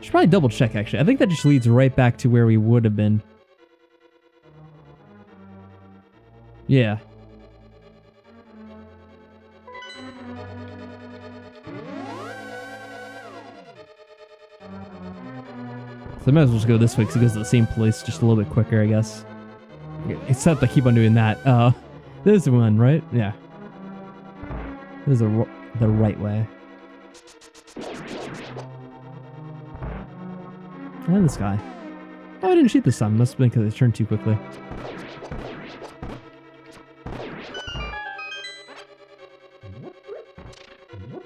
Should probably double check, actually. I think that just leads right back to where we would have been. Yeah. So I might as well just go this way because it goes to the same place just a little bit quicker, I guess. Except I keep on doing that. This is one, right? Yeah. This is the right way. And this guy. Oh, I didn't shoot this time. Must have been because it turned too quickly.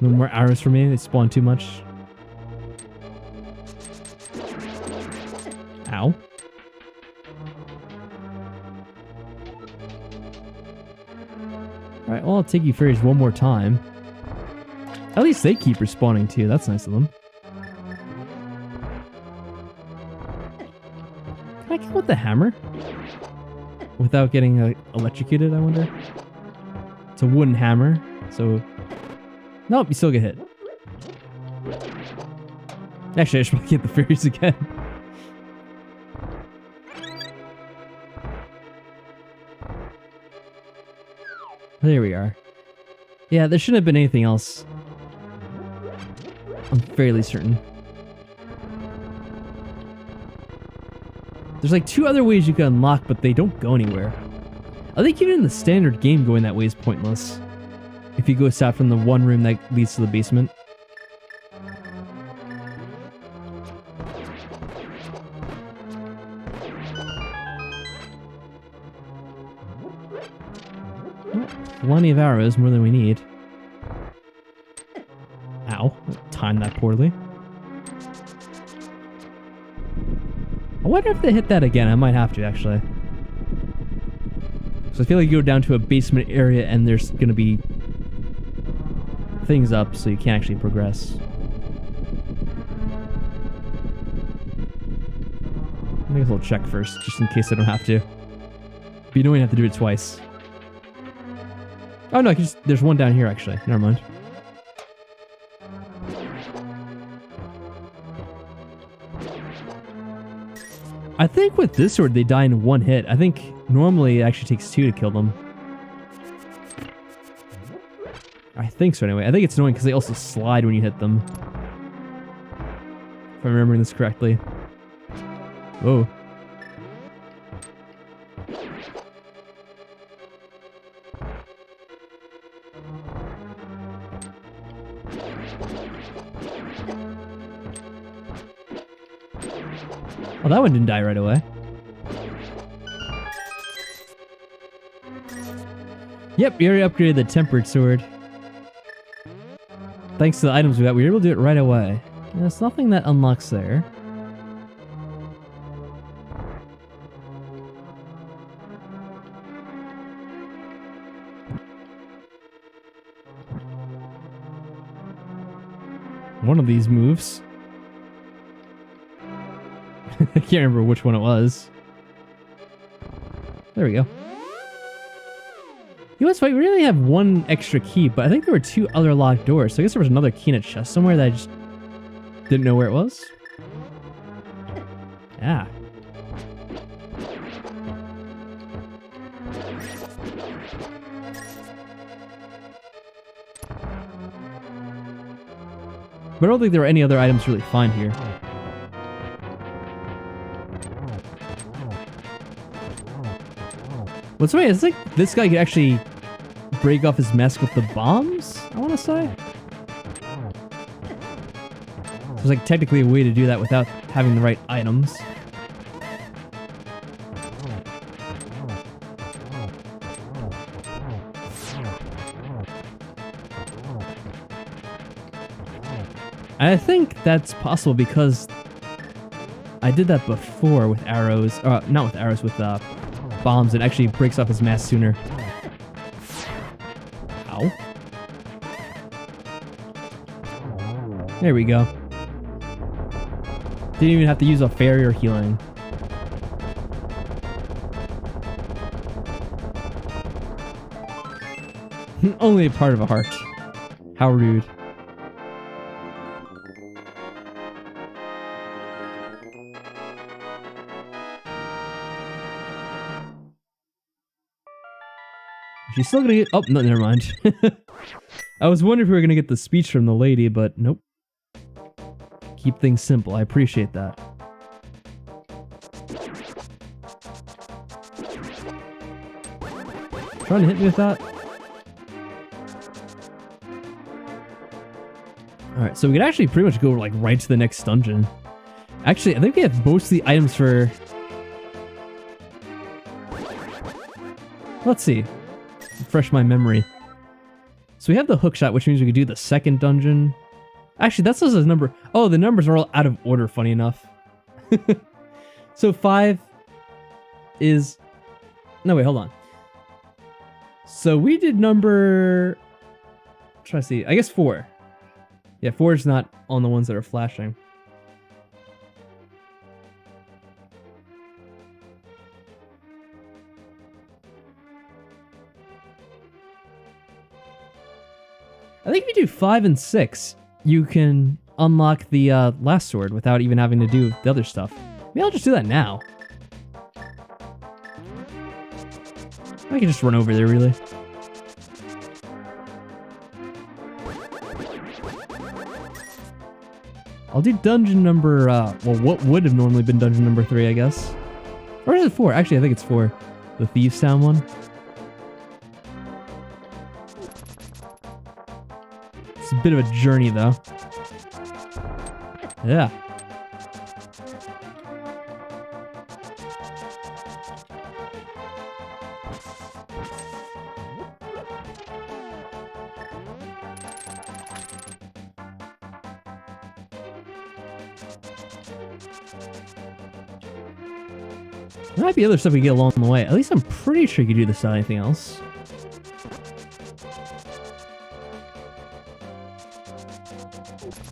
No more arrows for me. They spawn too much. Ow. Alright, well, I'll take you fairies one more time. At least they keep respawning too. That's nice of them. Can I kill with the hammer? Without getting electrocuted, I wonder? It's a wooden hammer, so... Nope, you still get hit. Actually, I should probably get the fairies again. There we are. Yeah, there shouldn't have been anything else. I'm fairly certain. There's like 2 other ways you can unlock, but they don't go anywhere. I think even in the standard game, going that way is pointless. If you go south from the one room that leads to the basement. Plenty of arrows, more than we need. Ow. Timed that poorly. I wonder if they hit that again. I might have to, actually. So I feel like you go down to a basement area and there's going to be things up so you can't actually progress. I guess I'll check first, just in case I don't have to. But you don't even have to do it twice. Oh no, there's one down here actually. Never mind. I think with this sword they die in 1 hit. I think normally it actually takes 2 to kill them. I think so anyway. I think it's annoying because they also slide when you hit them. If I'm remembering this correctly. Whoa. Oh, that one didn't die right away. Yep, we already upgraded the tempered sword. Thanks to the items we got, we were able to do it right away. There's nothing that unlocks there. One of these moves. I can't remember which one it was. There we go. You know what's funny? We really have one extra key, but I think there were 2 other locked doors. So I guess there was another key in a chest somewhere that I just didn't know where it was. Yeah. But I don't think there were any other items to really find here. What's funny is like this guy could actually break off his mask with the bombs, I want to say. There's like technically a way to do that without having the right items. I think that's possible because I did that before with arrows. Not with arrows, with bombs. It actually breaks off his mask sooner. Ow. There we go. Didn't even have to use a fairy or healing. Only a part of a heart. How rude. She's still gonna get... Oh, no, never mind. I was wondering if we were gonna get the speech from the lady, but nope. Keep things simple. I appreciate that. Trying to hit me with that? Alright, so we could actually pretty much go like right to the next dungeon. Actually, I think we have most of the items for... Let's see. Refresh my memory. So we have the hookshot, which means we could do the second dungeon. Actually, that says a number. Oh, the numbers are all out of order, funny enough. So 5 is... No, wait, hold on. So we did number... Try to see. I guess 4. Yeah, 4 is not on the ones that are flashing. I think if you do 5 and 6, you can unlock the last sword without even having to do the other stuff. Maybe I'll just do that now. I can just run over there, really. I'll do dungeon number, well, what would have normally been dungeon number 3, I guess. Or is it 4? Actually, I think it's 4. The Thieves Town one. It's a bit of a journey, though. Yeah. There might be other stuff we get along the way. At least I'm pretty sure you can do this without anything else.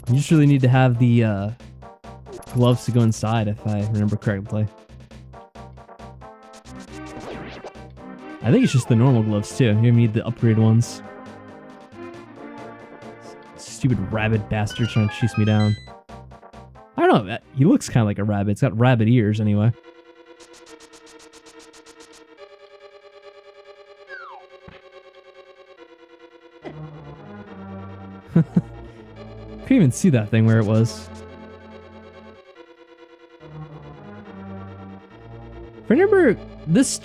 You just really need to have the gloves to go inside, if I remember correctly. I think it's just the normal gloves, too. You need the upgrade ones. Stupid rabbit bastard trying to chase me down. I don't know. He looks kind of like a rabbit. It's got rabbit ears, anyway. Couldn't even see that thing where it was. If I remember, this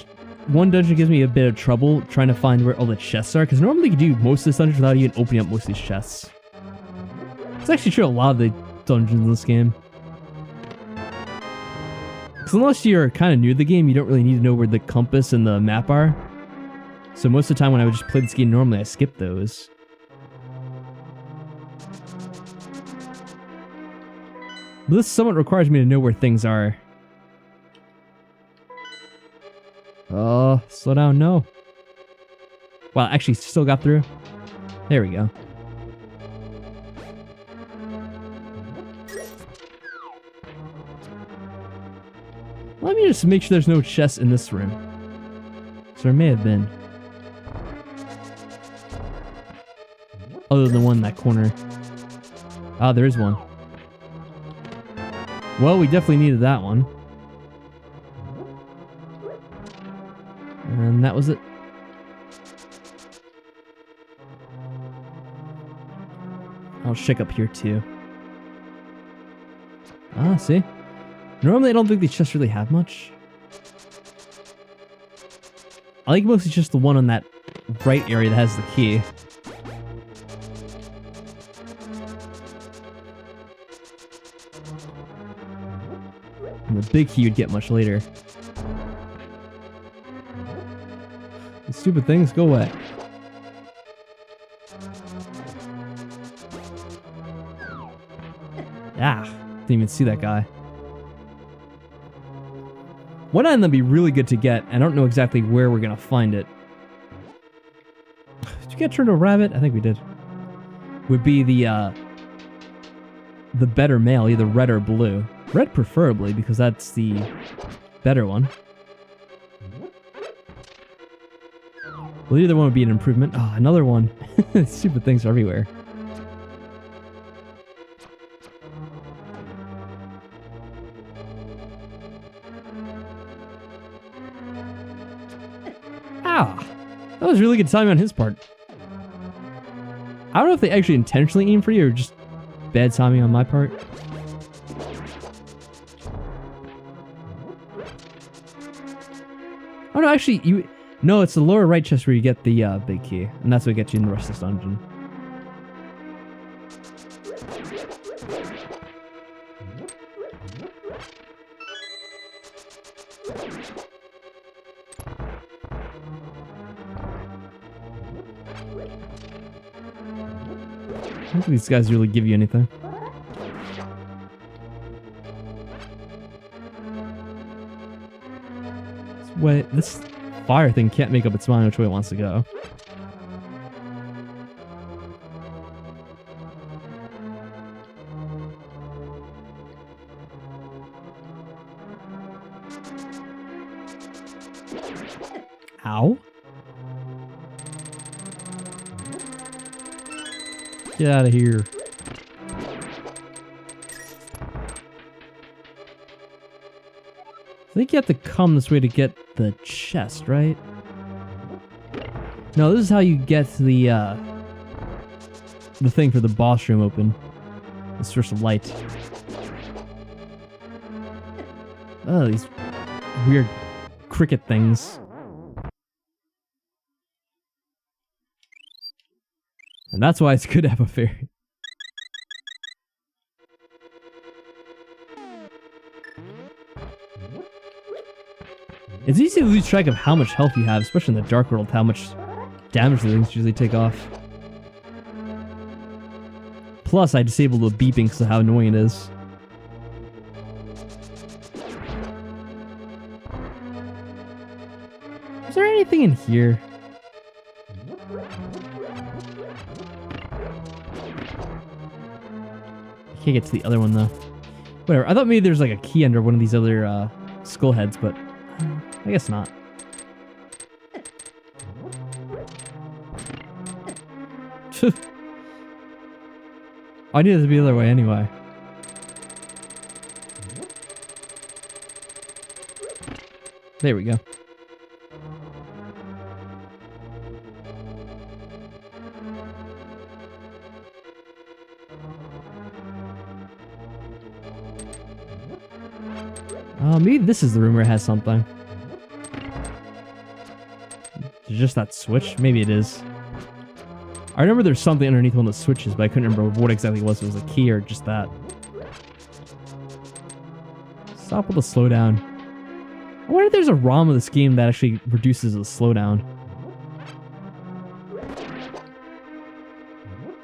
one dungeon gives me a bit of trouble trying to find where all the chests are, because normally you can do most of this dungeon without even opening up most of these chests. It's actually true a lot of the dungeons in this game. Because unless you're kind of new to the game, you don't really need to know where the compass and the map are. So most of the time when I would just play this game normally, I skip those. But this somewhat requires me to know where things are. Slow down, no. Wow, actually still got through. There we go. Let me just make sure there's no chests in this room. So there may have been. other than the one in that corner. Ah, there is one. Well, we definitely needed that one. And that was it. I'll check up here too. Ah, see? Normally I don't think these chests really have much. I like mostly just the one on that right area that has the key. And the big key you'd get much later. These stupid things, go away. Ah, didn't even see that guy. One item that'd be really good to get, I don't know exactly where we're gonna find it. Did you get turned to a rabbit? I think we did. Would be the better male, either red or blue. Red preferably, because that's the better one. Well, either one would be an improvement. Oh, another one. Stupid things are everywhere. Ah, that was really good timing on his part. I don't know if they actually intentionally aimed for you or just bad timing on my part. Oh no, actually, no, it's the lower right chest where you get the big key, and that's what gets you in the rest of this dungeon. I don't think these guys really give you anything. This fire thing can't make up its mind which way it wants to go. Ow. Get out of here. I think you have to come this way to get the chest, right? No, this is how you get the thing for the boss room open. The source of light. Oh, these weird cricket things. And that's why it's good to have a fairy. It's easy to lose track of how much health you have, especially in the Dark World, how much damage the things usually take off. Plus, I disabled the beeping because of how annoying it is. Is there anything in here? I can't get to the other one though. Whatever, I thought maybe there's like a key under one of these other skull heads, but I guess not. I knew it to be the other way anyway. There we go. Maybe this is the room where it has something. Is it just that switch? Maybe it is. I remember there's something underneath one of the switches, but I couldn't remember what exactly it was. If it was a key or just that. Stop with the slowdown. I wonder if there's a ROM of this game that actually reduces the slowdown.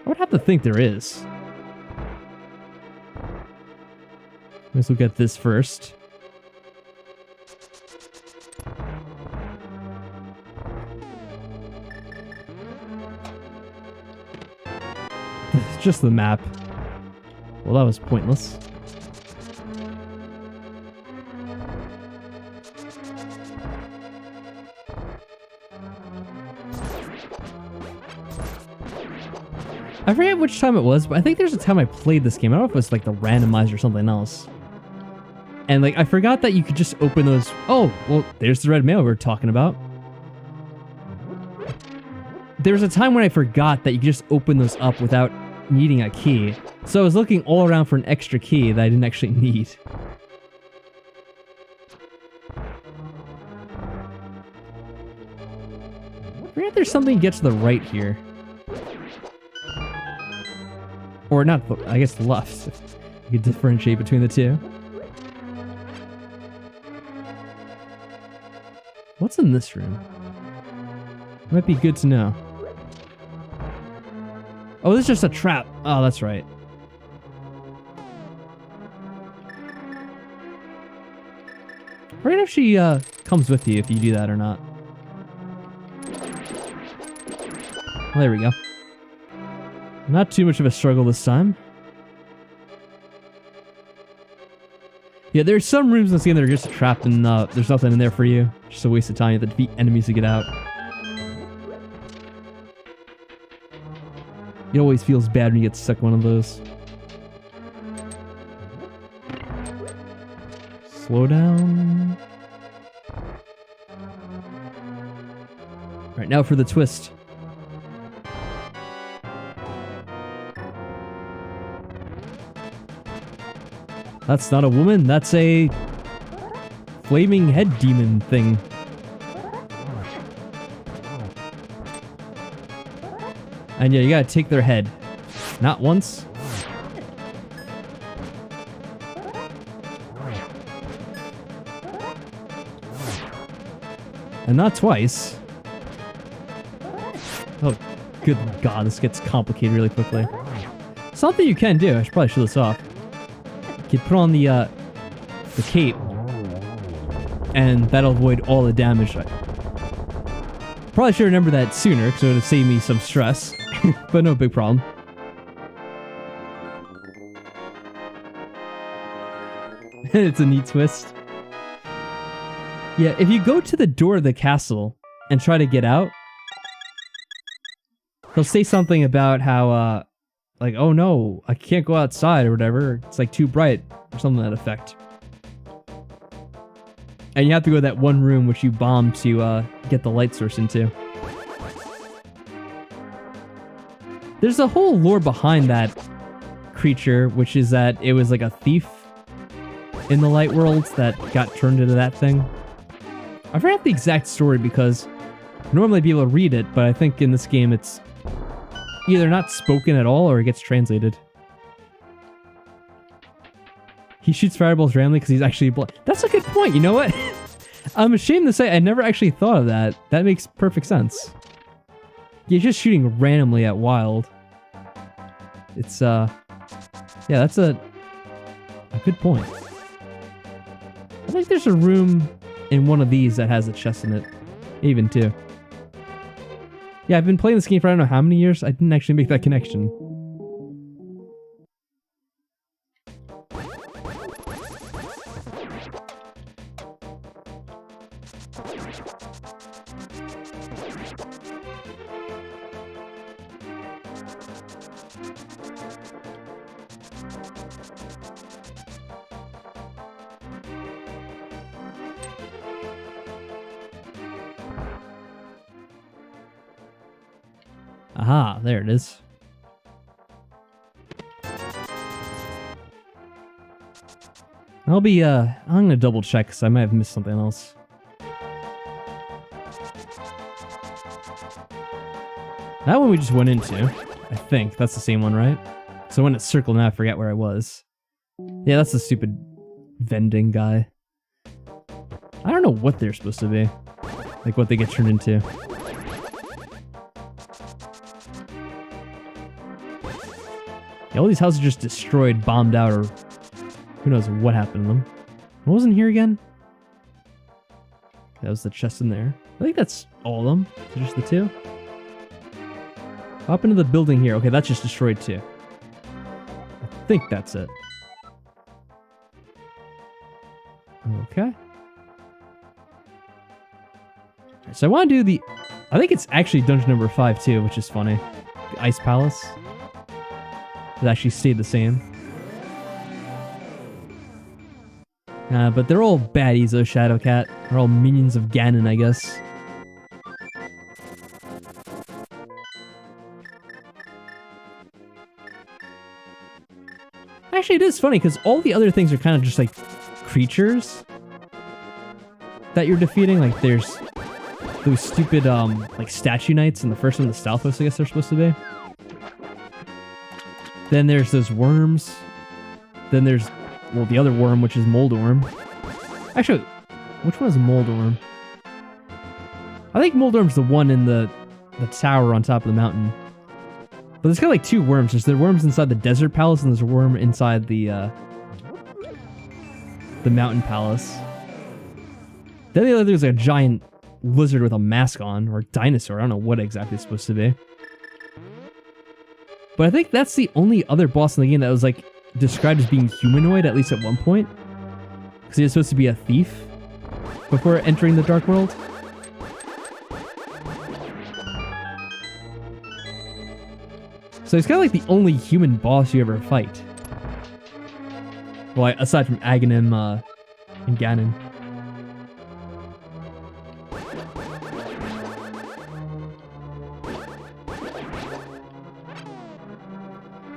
I would have to think there is. Let's look at this first. Just the map. Well, that was pointless. I forget which time it was, but I think there's a time I played this game. I don't know if it was like the randomizer or something else. And like, I forgot that you could just open those. Oh, well, there's the red mail we were talking about. There was a time when I forgot that you could just open those up without needing a key. So I was looking all around for an extra key that I didn't actually need. I forget there's something to get to the right here. Or not, I guess left. You could differentiate between the two. What's in this room? Might be good to know. Oh, this is just a trap. Oh, that's right. I forget if she comes with you if you do that or not. Well, there we go. Not too much of a struggle this time. Yeah, there's some rooms in this game that are just trapped and there's nothing in there for you. Just a waste of time. You have to defeat enemies to get out. It always feels bad when you get stuck in one of those. Slow down. Alright, now for the twist. That's not a woman, that's a flaming head demon thing. And yeah, you gotta take their head. Not once. And not twice. Oh, good God, this gets complicated really quickly. Something you can do, I should probably show this off. You can put on the cape, and that'll avoid all the damage. Probably should remember that sooner, because it would have saved me some stress. But no big problem. It's a neat twist. Yeah, if you go to the door of the castle and try to get out, they'll say something about how, like, oh no, I can't go outside or whatever. It's like too bright or something to that effect. And you have to go to that one room which you bombed to get the light source into. There's a whole lore behind that creature, which is that it was like a thief in the light world that got turned into that thing. I forgot the exact story because normally people read it, but I think in this game it's either not spoken at all or it gets translated. He shoots fireballs randomly because he's actually blind. That's a good point, you know what? I'm ashamed to say I never actually thought of that. That makes perfect sense. He's just shooting randomly at wild. It's, yeah, that's a good point. I think there's a room in one of these that has a chest in it. Even two. Yeah, I've been playing this game for I don't know how many years. I didn't actually make that connection. Aha, there it is. I'm gonna double check because I might have missed something else. That one we just went into. I think that's the same one, right? So when it's circled now, I forget where I was. Yeah, that's the stupid vending guy. I don't know what they're supposed to be. Like what they get turned into. Yeah, all these houses are just destroyed, bombed out, or who knows what happened to them. What was in here again? That was the chest in there. I think that's all of them. Just the two. Hop into the building here. Okay, that's just destroyed too. I think that's it. Okay. So I want to do the... I think it's actually dungeon number 5 too, which is funny. The Ice Palace. It actually stayed the same. But they're all baddies, though, Shadowcat. They're all minions of Ganon, I guess. Actually, it is funny, because all the other things are kind of just, like, creatures that you're defeating. Like, there's those stupid, like, statue knights in the first one, the Stalfos, I guess they're supposed to be. Then there's those worms. Then there's, well, the other worm, which is Moldorm. Actually, which one is Moldorm? I think Moldorm's the one in the tower on top of the mountain. But there's got like two worms. There's the worms inside the desert palace, and there's a worm inside the mountain palace. Then the other there's like a giant lizard with a mask on, or dinosaur. I don't know what exactly it's supposed to be. But I think that's the only other boss in the game that was like described as being humanoid, at least at one point. Because he was supposed to be a thief before entering the Dark World. So he's kind of like the only human boss you ever fight. Well, aside from Aghanim and Ganon.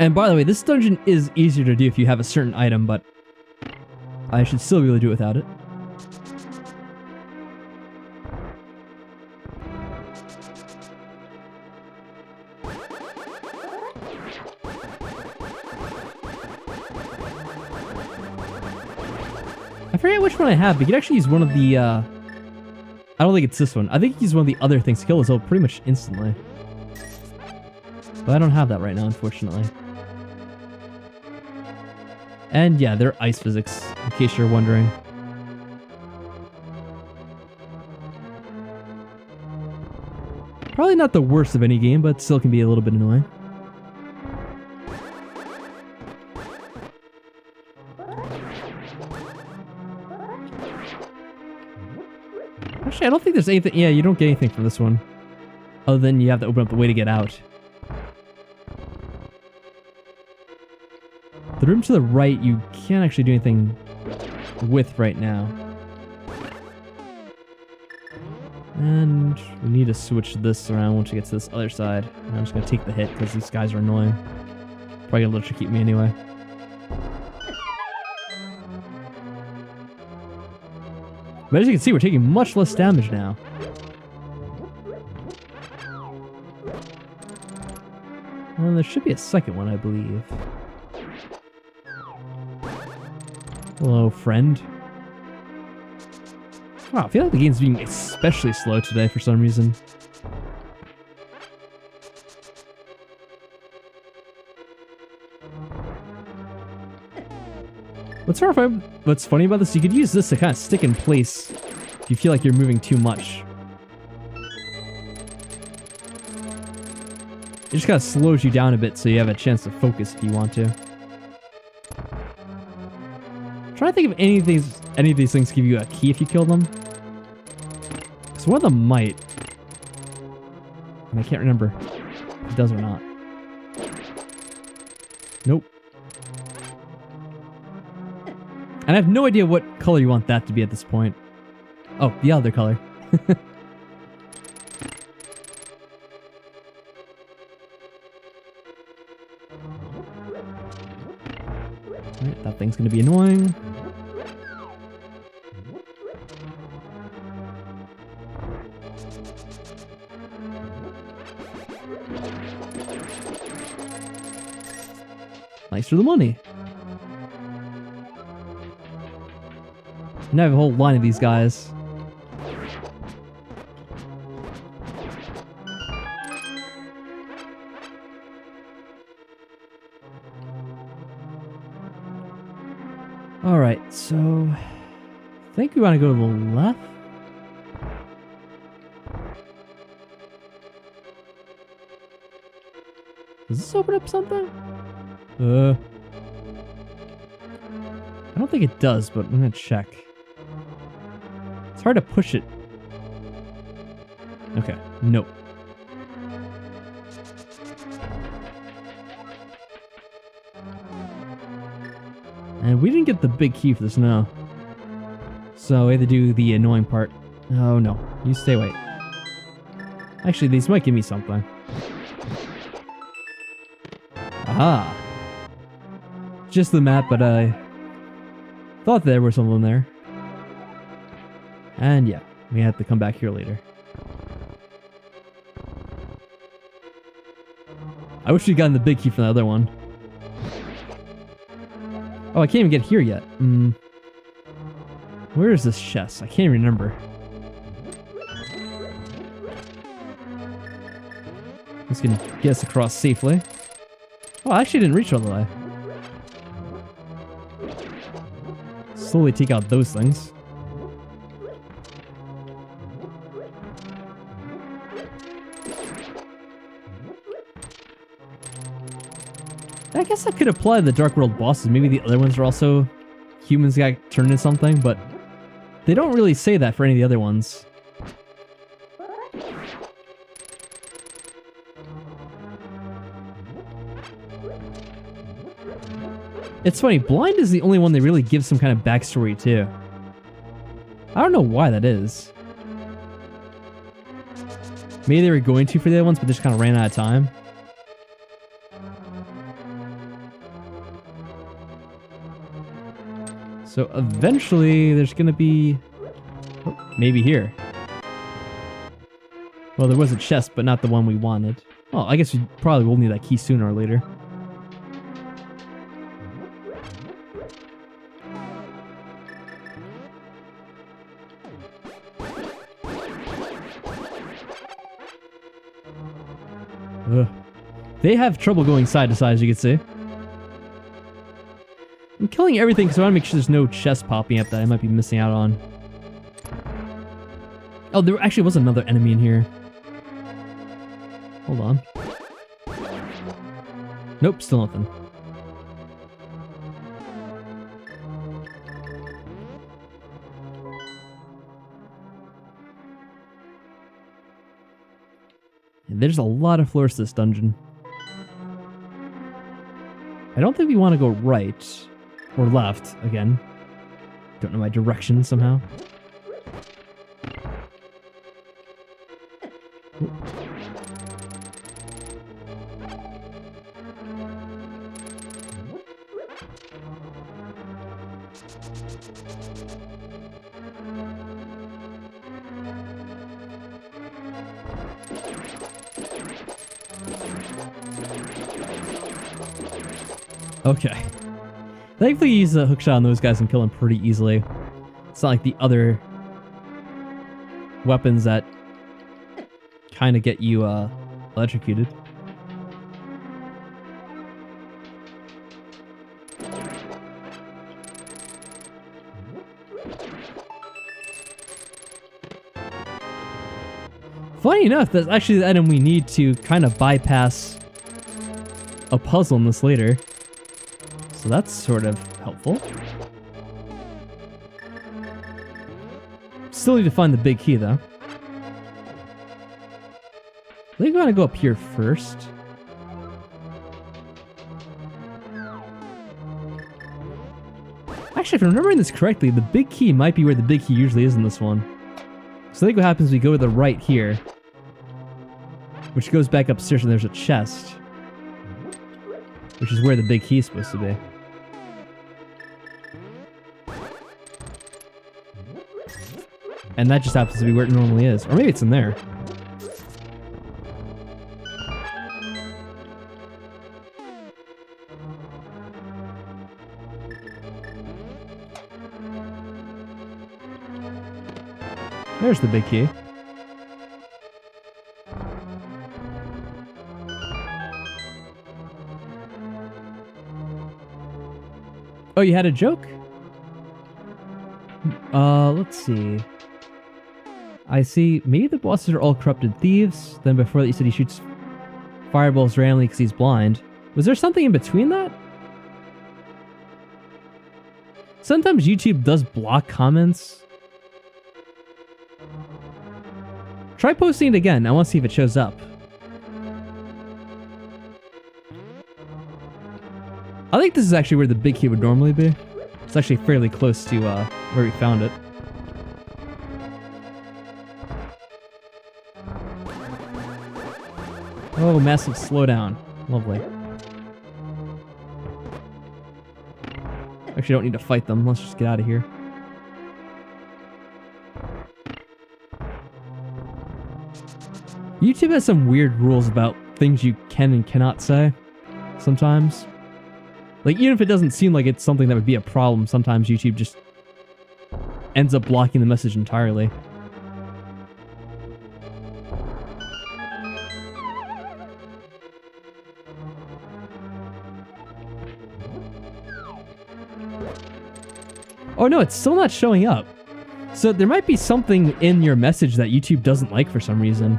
And by the way, this dungeon is easier to do if you have a certain item, but I should still be able to do it without it. I forget which one I have, but you can actually use one of the, I don't think it's this one. I think you use one of the other things to kill this pretty much instantly. But I don't have that right now, unfortunately. And yeah, they're ice physics, in case you're wondering. Probably not the worst of any game, but still can be a little bit annoying. Actually, I don't think there's anything... Yeah, you don't get anything from this one. Other than you have to open up the way to get out. The room to the right, you can't actually do anything with right now. And we need to switch this around once we get to this other side. And I'm just going to take the hit because these guys are annoying. Probably going to electrocute me anyway. But as you can see, we're taking much less damage now. Well, there should be a second one, I believe. Hello, friend. Wow, I feel like the game's being especially slow today for some reason. What's funny about this, you could use this to kind of stick in place if you feel like you're moving too much. It just kind of slows you down a bit so you have a chance to focus if you want to. I'm trying to think if any of these things give you a key if you kill them. Because one of them might. And I can't remember if it does or not. Nope. And I have no idea what color you want that to be at this point. Oh, the other color. Alright, that thing's gonna be annoying. Thanks for the money. Now I have a whole line of these guys. Alright, so I think we want to go to the left. Does this open up something? I don't think it does, but I'm gonna check. It's hard to push it. Okay, nope. And we didn't get the big key for this, no. So we had to do the annoying part. Oh no, you stay away. Actually, these might give me something. Aha! Just the map, but I thought there was something there. And yeah, we have to come back here later. I wish we'd gotten the big key from the other one. Oh, I can't even get here yet. Where is this chest? I can't remember. Just gonna get us across safely. Oh, I actually didn't reach all the way. Slowly take out those things. I guess I could apply the Dark World bosses. Maybe the other ones are also humans got turned into something, but they don't really say that for any of the other ones. It's funny, Blind is the only one they really give some kind of backstory to. I don't know why that is. Maybe they were going to for the other ones, but they just kind of ran out of time. So eventually there's going to be... Oh, maybe here. Well, there was a chest, but not the one we wanted. Well, I guess we probably will need that key sooner or later. Ugh. They have trouble going side to side, as you can see. I'm killing everything because I want to make sure there's no chest popping up that I might be missing out on. Oh, there actually was another enemy in here. Hold on. Nope, still nothing. And there's a lot of floors to this dungeon. I don't think we want to go right. Or left, again. Don't know my direction somehow. Ooh. Okay. Thankfully, you use a hookshot on those guys and kill them pretty easily. It's not like the other weapons that kind of get you electrocuted. Funny enough, that's actually the item we need to kind of bypass a puzzle in this later. So that's sort of helpful. Still need to find the big key, though. I think we want to go up here first. Actually, if I'm remembering this correctly, the big key might be where the big key usually is in this one. So I think what happens is we go to the right here, which goes back upstairs and there's a chest, which is where the big key is supposed to be. And that just happens to be where it normally is. Or maybe it's in there. There's the big key. Oh, you had a joke? Let's see. I see. Maybe the bosses are all corrupted thieves. Then before that you said he shoots fireballs randomly because he's blind. Was there something in between that? Sometimes YouTube does block comments. Try posting it again. I want to see if it shows up. I think this is actually where the big key would normally be. It's actually fairly close to where we found it. Oh, massive slowdown. Lovely. Actually, don't need to fight them. Let's just get out of here. YouTube has some weird rules about things you can and cannot say sometimes. Like, even if it doesn't seem like it's something that would be a problem, sometimes YouTube just ends up blocking the message entirely. Oh no, it's still not showing up. So there might be something in your message that YouTube doesn't like for some reason.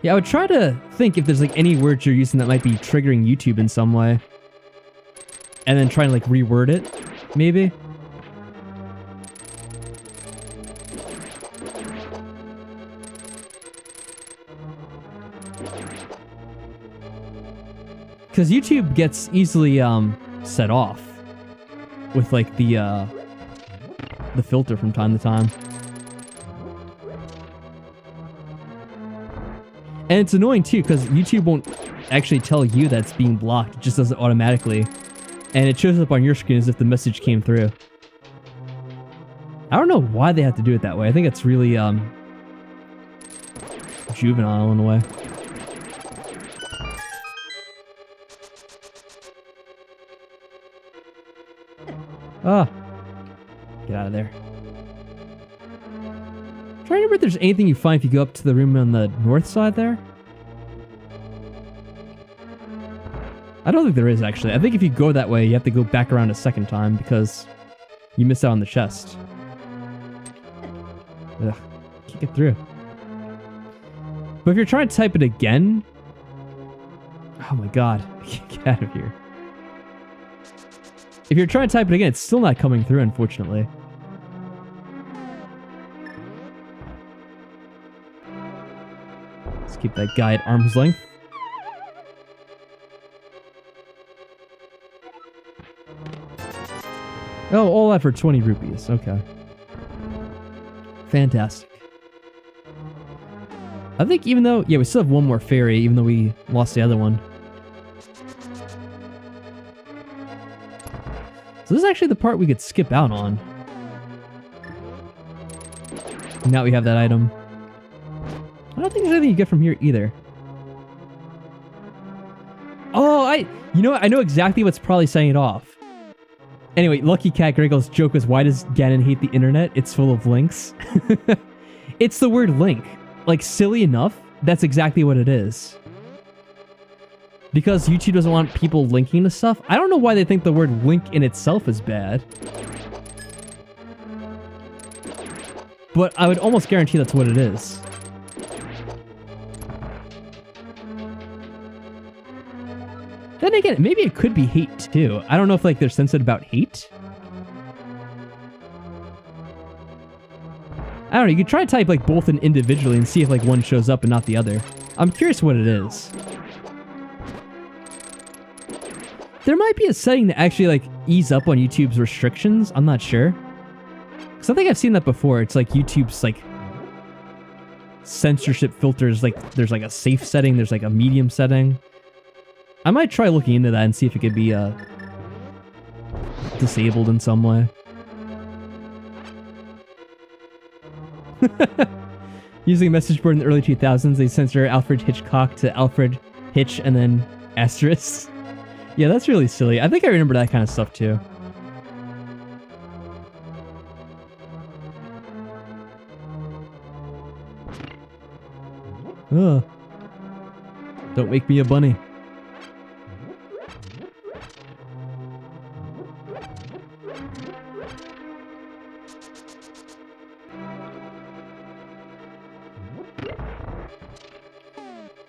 Yeah, I would try to think if there's like any words you're using that might be triggering YouTube in some way. And then try and like reword it, maybe. Because YouTube gets easily set off with like the filter from time to time. And it's annoying too, because YouTube won't actually tell you that it's being blocked. It just does it automatically. And it shows up on your screen as if the message came through. I don't know why they have to do it that way. I think it's really juvenile in a way. Ah. Get out of there. Try to remember if there's anything you find if you go up to the room on the north side there. I don't think there is, actually. I think if you go that way, you have to go back around a second time because you miss out on the chest. Ugh. Can't get through. But if you're trying to type it again... Oh my god. Get out of here. If you're trying to type it again, it's still not coming through, unfortunately. Let's keep that guy at arm's length. Oh, all that for 20 rupees. Okay. Fantastic. I think even though... Yeah, we still have one more fairy, even though we lost the other one. So this is actually the part we could skip out on. Now we have that item. I don't think there's anything you get from here either. Oh, you know what? I know exactly what's probably setting it off. Anyway, Lucky Cat Griggle's joke was, why does Ganon hate the internet? It's full of links. It's the word link. Like, silly enough, that's exactly what it is. Because YouTube doesn't want people linking to stuff. I don't know why they think the word link in itself is bad. But I would almost guarantee that's what it is. Then again, maybe it could be hate too. I don't know if like they're sensitive about hate. I don't know, you could try to type like both in individually and see if like one shows up and not the other. I'm curious what it is. There might be a setting to actually like ease up on YouTube's restrictions. I'm not sure. Because I think I've seen that before. It's like YouTube's like censorship filters. Like there's like a safe setting. There's like a medium setting. I might try looking into that and see if it could be disabled in some way. Using a message board in the early 2000s, they censor Alfred Hitchcock to Alfred Hitch and then asterisk. Yeah, that's really silly. I think I remember that kind of stuff too. Ugh. Don't make me a bunny.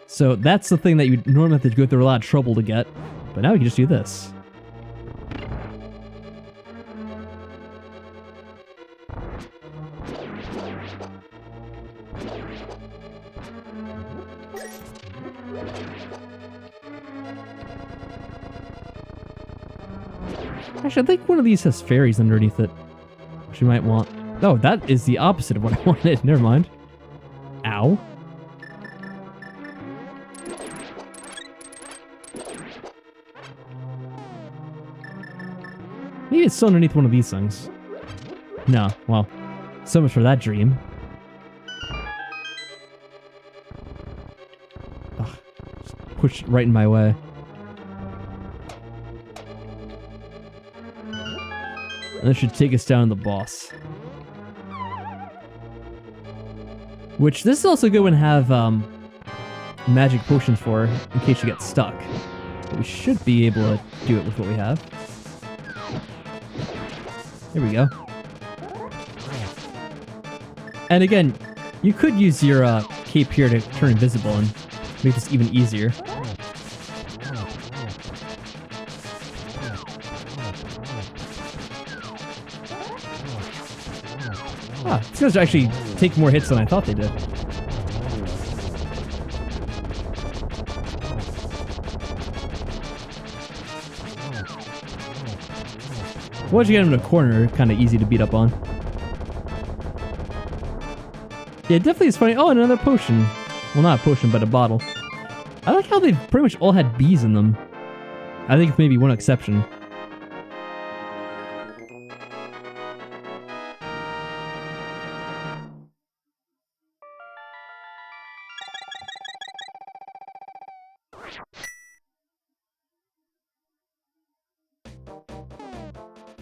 So that's the thing that you normally have to go through a lot of trouble to get. But now we can just do this. Actually, I think one of these has fairies underneath it, which we might want. Oh, that is the opposite of what I wanted. Never mind. Ow. Maybe it's still underneath one of these things. No, well, so much for that dream. Ugh, just pushed right in my way. And that should take us down to the boss. Which, this is also good when have magic potions for, in case you get stuck. But we should be able to do it with what we have. There we go. And again, you could use your cape here to turn invisible and make this even easier. Ah, these guys actually take more hits than I thought they did. Once you get him in a corner, kind of easy to beat up on. Yeah, it definitely is funny. Oh, and another potion. Well, not a potion, but a bottle. I like how they've pretty much all had bees in them. I think with maybe one exception.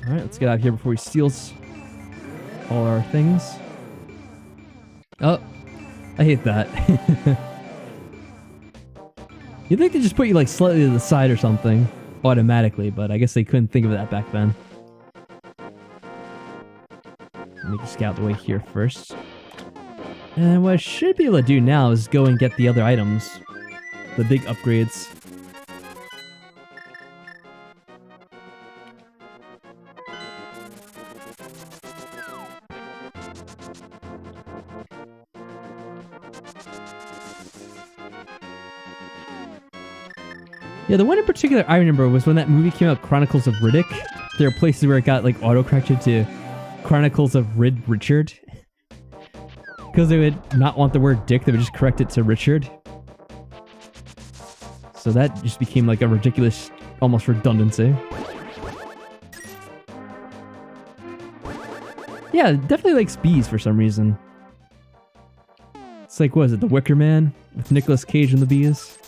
Alright, let's get out of here before he steals all our things. Oh, I hate that. You'd think they just put you like slightly to the side or something automatically, but I guess they couldn't think of that back then. Let me just get out of the way here first. And what I should be able to do now is go and get the other items. The big upgrades. Yeah, the one in particular I remember was when that movie came out, Chronicles of Riddick. There are places where it got like auto-corrected to Chronicles of Richard. Because they would not want the word dick, they would just correct it to Richard. So that just became like a ridiculous, almost redundancy. Yeah, it definitely likes bees for some reason. It's like, what is it, The Wicker Man? With Nicolas Cage and the bees?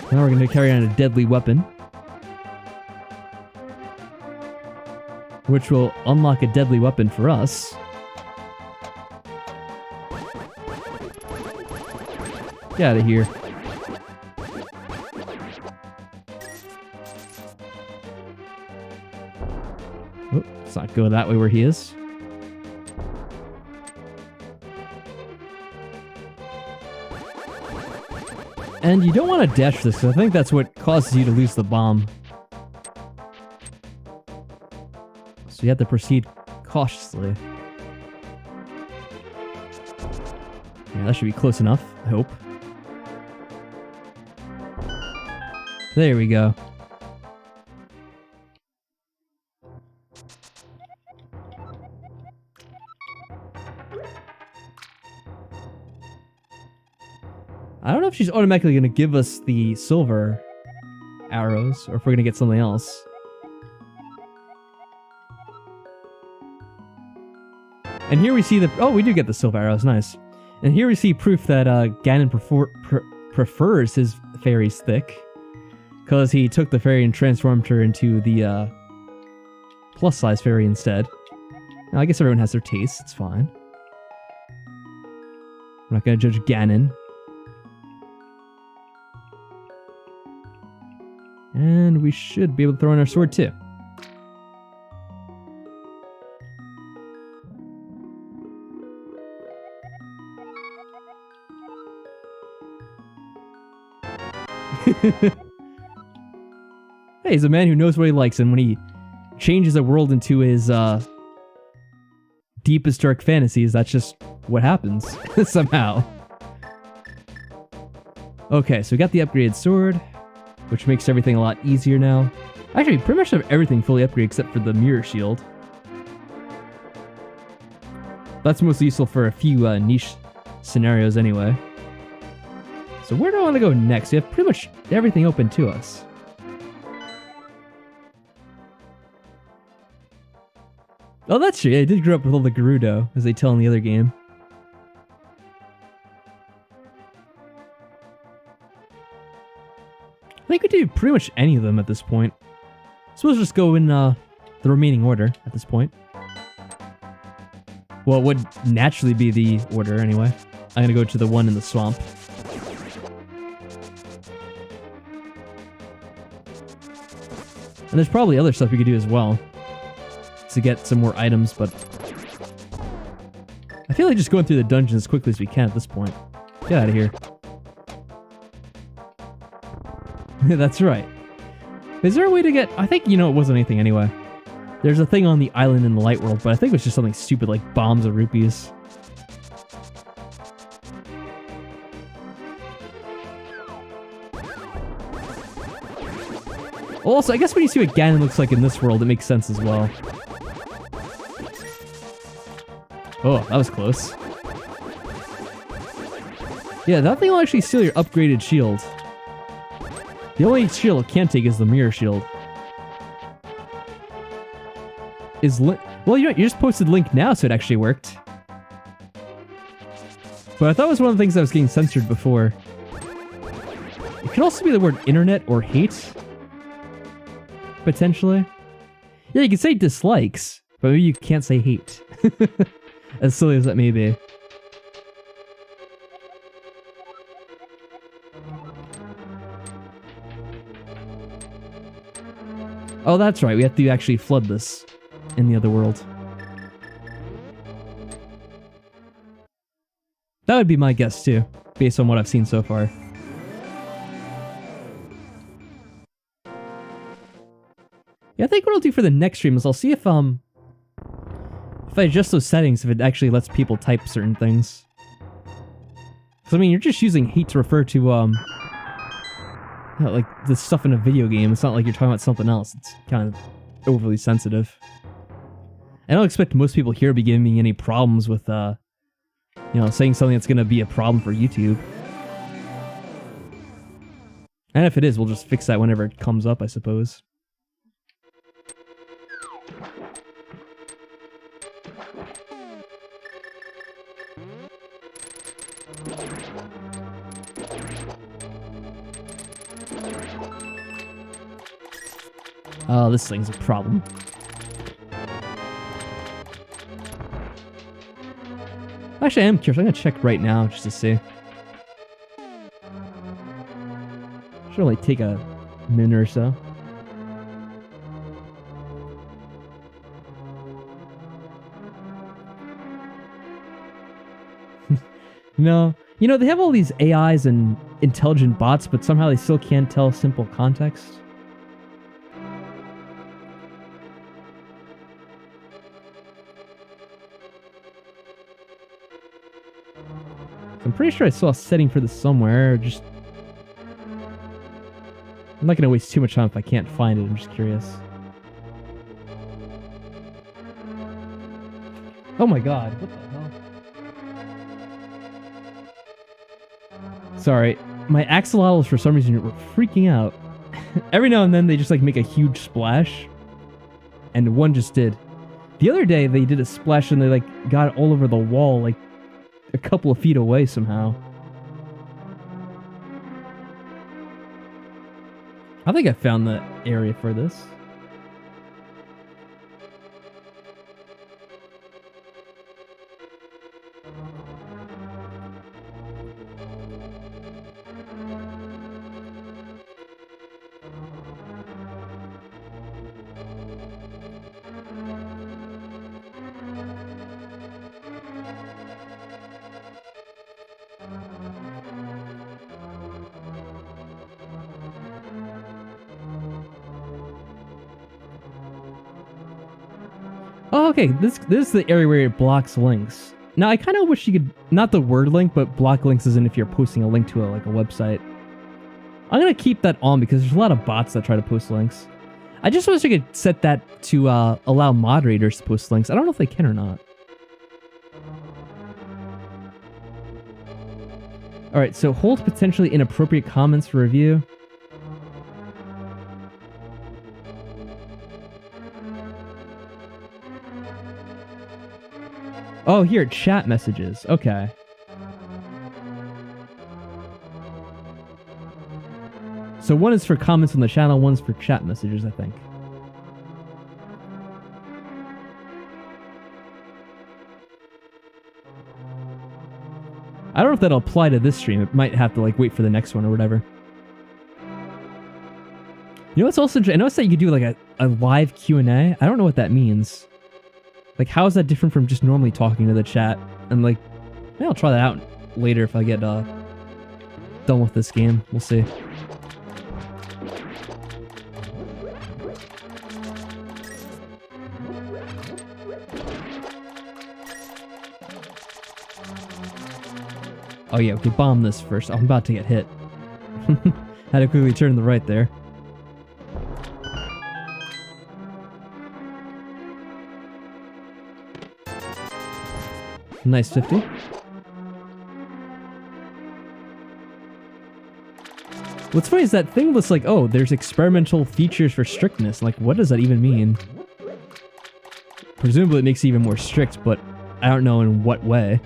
Now we're going to carry on a deadly weapon. Which will unlock a deadly weapon for us. Get out of here. Oh, let's not go that way where he is. And you don't want to dash this, because I think that's what causes you to lose the bomb. So you have to proceed cautiously. Yeah, that should be close enough, I hope. There we go. I don't know if she's automatically going to give us the silver arrows, or if we're going to get something else. And here we see the... Oh, we do get the silver arrows, nice. And here we see proof that Ganon prefers his fairies thick. Because he took the fairy and transformed her into the plus-size fairy instead. Now, I guess everyone has their taste, it's fine. We're not going to judge Ganon. And we should be able to throw in our sword too. Hey, he's a man who knows what he likes, and when he changes a world into his deepest dark fantasies, that's just what happens somehow. Okay, so we got the upgraded sword, which makes everything a lot easier now. Actually, we pretty much have everything fully upgraded except for the mirror shield. That's mostly useful for a few niche scenarios anyway. So where do I want to go next? We have pretty much everything open to us. Oh, that's true. I did grow up with all the Gerudo, as they tell in the other game. I think we do pretty much any of them at this point. So we'll just go in the remaining order at this point. Well, it would naturally be the order anyway. I'm gonna go to the one in the swamp. And there's probably other stuff we could do as well to get some more items, but I feel like just going through the dungeon as quickly as we can at this point. Get out of here. That's right. Is there a way to get... I think, it wasn't anything anyway. There's a thing on the island in the light world, but I think it was just something stupid like bombs or rupees. Also, I guess when you see what Ganon looks like in this world, it makes sense as well. Oh, that was close. Yeah, that thing will actually steal your upgraded shield. The only shield it can't take is the mirror shield. Well, you just posted Link now, so it actually worked. But I thought it was one of the things that was getting censored before. It could also be the word internet or hate. Potentially. Yeah, you can say dislikes, but maybe you can't say hate. As silly as that may be. Oh, that's right. We have to actually flood this in the other world. That would be my guess, too, based on what I've seen so far. Yeah, I think what I'll do for the next stream is I'll see if I adjust those settings, if it actually lets people type certain things. Because, I mean, you're just using hate to refer to, like, the stuff in a video game. It's not like you're talking about something else. It's kind of overly sensitive. I don't expect most people here to be giving me any problems with, saying something that's going to be a problem for YouTube. And if it is, we'll just fix that whenever it comes up, I suppose. Oh, this thing's a problem. Actually, I am curious. I'm gonna check right now just to see. Should only take a minute or so. No. They have all these AIs and intelligent bots, but somehow they still can't tell simple context. I'm pretty sure I saw a setting for this somewhere, I'm not gonna waste too much time if I can't find it, I'm just curious. Oh my god, what the hell? Sorry, my axolotls for some reason were freaking out. Every now and then they just like make a huge splash, and one just did. The other day they did a splash and they like got all over the wall, like a couple of feet away somehow. I think I found the area for this. Oh, okay, this is the area where it blocks links. Now, I kind of wish you could, not the word link, but block links as in if you're posting a link to a website. I'm going to keep that on because there's a lot of bots that try to post links. I just wish I could set that to allow moderators to post links. I don't know if they can or not. Alright, so hold potentially inappropriate comments for review. Oh, here, chat messages. Okay. So one is for comments on the channel, one's for chat messages, I think. I don't know if that'll apply to this stream. It might have to like wait for the next one or whatever. You know what's also interesting? I noticed that you could do like a live Q&A. I don't know what that means. Like, how is that different from just normally talking to the chat? And like, maybe I'll try that out later if I get done with this game. We'll see. Oh yeah, okay, bomb this first. I'm about to get hit. Had to quickly turn to the right there. Nice 50. What's funny is that thing looks like, oh, there's experimental features for strictness. Like, what does that even mean? Presumably it makes it even more strict, but I don't know in what way.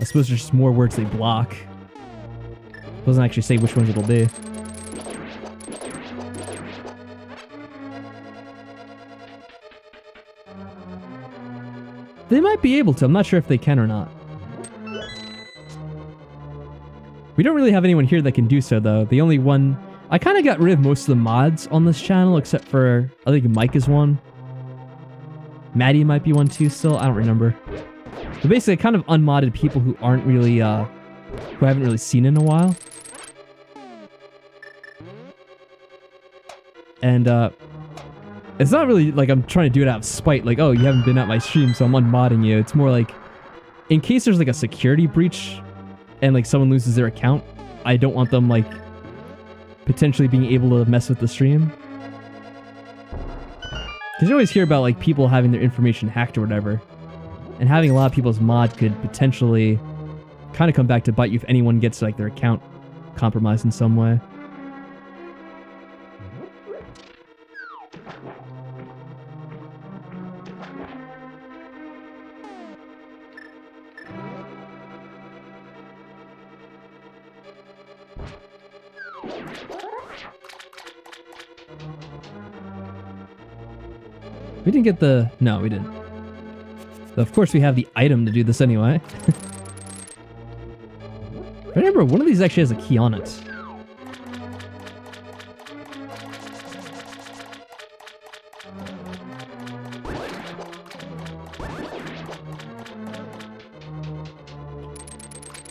I suppose there's just more words they block. It doesn't actually say which ones it'll be. They might be able to. I'm not sure if they can or not. We don't really have anyone here that can do so, though. The only one... I kind of got rid of most of the mods on this channel, except for... I think Mike is one. Maddie might be one, too, still. I don't remember. But basically, kind of unmodded people who aren't really, who I haven't really seen in a while. And, it's not really like I'm trying to do it out of spite, like, oh, you haven't been at my stream, so I'm unmodding you. It's more like, in case there's like a security breach and like someone loses their account, I don't want them like potentially being able to mess with the stream. Because you always hear about like people having their information hacked or whatever. And having a lot of people's mod could potentially kind of come back to bite you if anyone gets like their account compromised in some way. We didn't get the... No, we didn't. But of course we have the item to do this anyway. Remember, one of these actually has a key on it.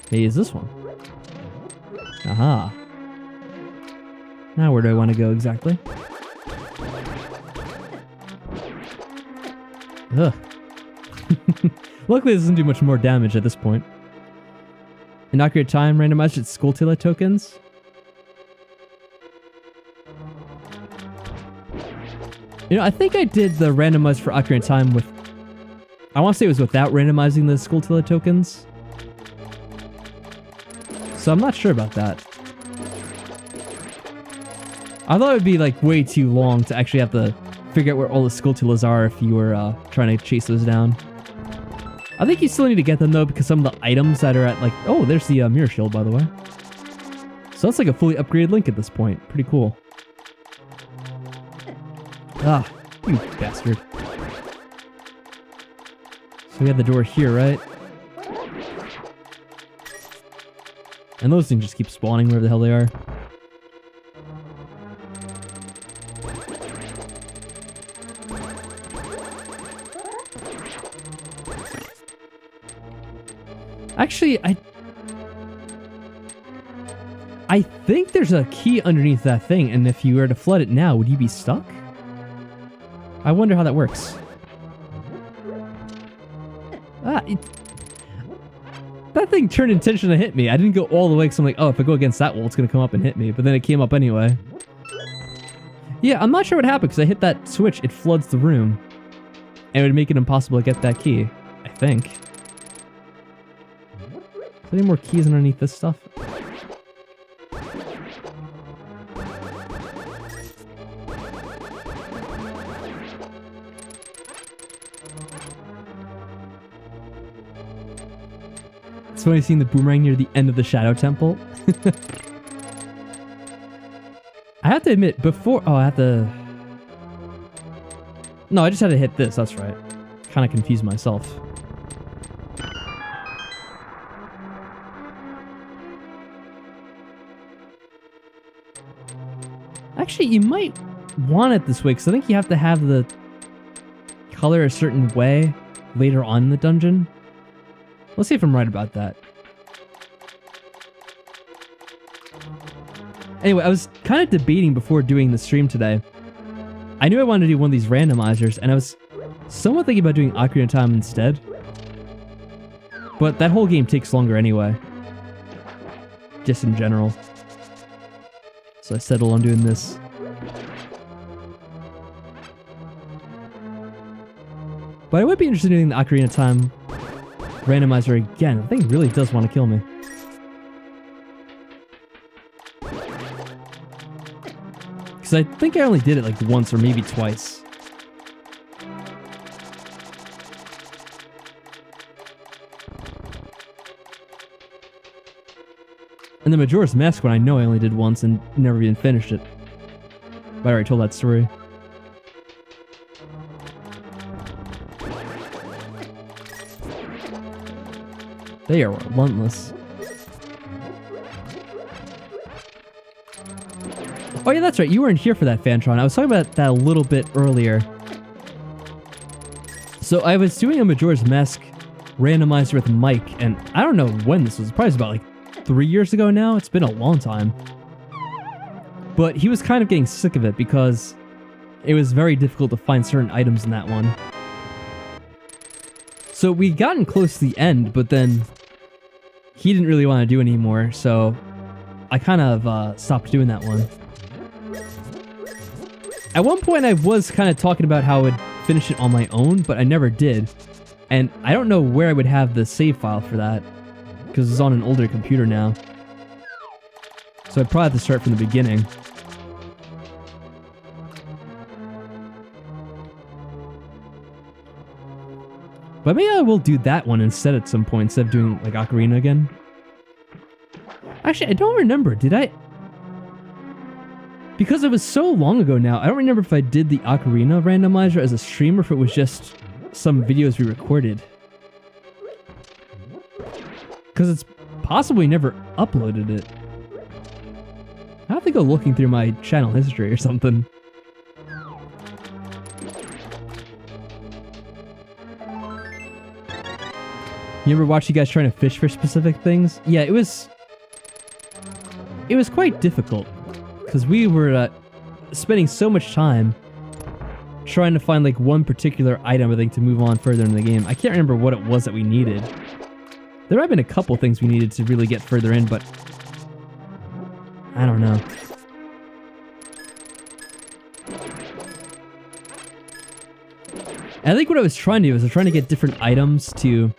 Hey, is this one? Aha. Now where do I want to go exactly? Ugh. Luckily, this doesn't do much more damage at this point. Inaccurate time randomized its Skulltula tokens. You know, I think I did the randomized for accurate time with... I want to say it was without randomizing the Skulltula tokens. So I'm not sure about that. I thought it would be like way too long to actually have to figure out where all the Skulltulas are if you were trying to chase those down. I think you still need to get them though because some of the items that are at like... Oh, there's the mirror shield by the way. So that's like a fully upgraded Link at this point. Pretty cool. Ah, you bastard. So we have the door here, right? And those things just keep spawning wherever the hell they are. Actually, I think there's a key underneath that thing, and if you were to flood it now, would you be stuck? I wonder how that works. That thing turned intention to hit me. I didn't go all the way because I'm like, oh, if I go against that wall, it's going to come up and hit me. But then it came up anyway. Yeah, I'm not sure what happened because I hit that switch. It floods the room. And it would make it impossible to get that key. I think. Is there any more keys underneath this stuff? It's funny seeing the boomerang near the end of the Shadow Temple. I have to admit, before... Oh, I have to... No, I just had to hit this, that's right. Kind of confused myself. Actually, you might want it this way, because I think you have to have the color a certain way later on in the dungeon. Let's see if I'm right about that. Anyway, I was kind of debating before doing the stream today. I knew I wanted to do one of these randomizers, and I was somewhat thinking about doing Ocarina of Time instead. But that whole game takes longer anyway. Just in general. So I settled on doing this. But I would be interested in doing the Ocarina of Time randomizer again. The thing really does want to kill me. Because I think I only did it like once or maybe twice. And the Majora's Mask one I know I only did once and never even finished it. But I already told that story. They are relentless. Oh yeah, that's right. You weren't here for that, Fantron. I was talking about that a little bit earlier. So I was doing a Majora's Mask randomizer with Mike, and I don't know when this was. Probably about like 3 years ago now. It's been a long time. But he was kind of getting sick of it because it was very difficult to find certain items in that one. So we'd gotten close to the end, but then he didn't really want to do anymore, so I kind of stopped doing that one. At one point I was kind of talking about how I would finish it on my own, but I never did. And I don't know where I would have the save file for that, because it's on an older computer now. So I'd probably have to start from the beginning. But maybe I will do that one instead at some point, instead of doing, like, Ocarina again. Actually, I don't remember. Did I? Because it was so long ago now, I don't remember if I did the Ocarina randomizer as a stream or if it was just some videos we recorded. Because it's possible we never uploaded it. I have to go looking through my channel history or something. You ever watch you guys trying to fish for specific things? Yeah, it was quite difficult because we were spending so much time trying to find like one particular item, I think, to move on further in the game. I can't remember what it was that we needed. There might have been a couple things we needed to really get further in, but I don't know. I think what I was trying to do is I was trying to get different items to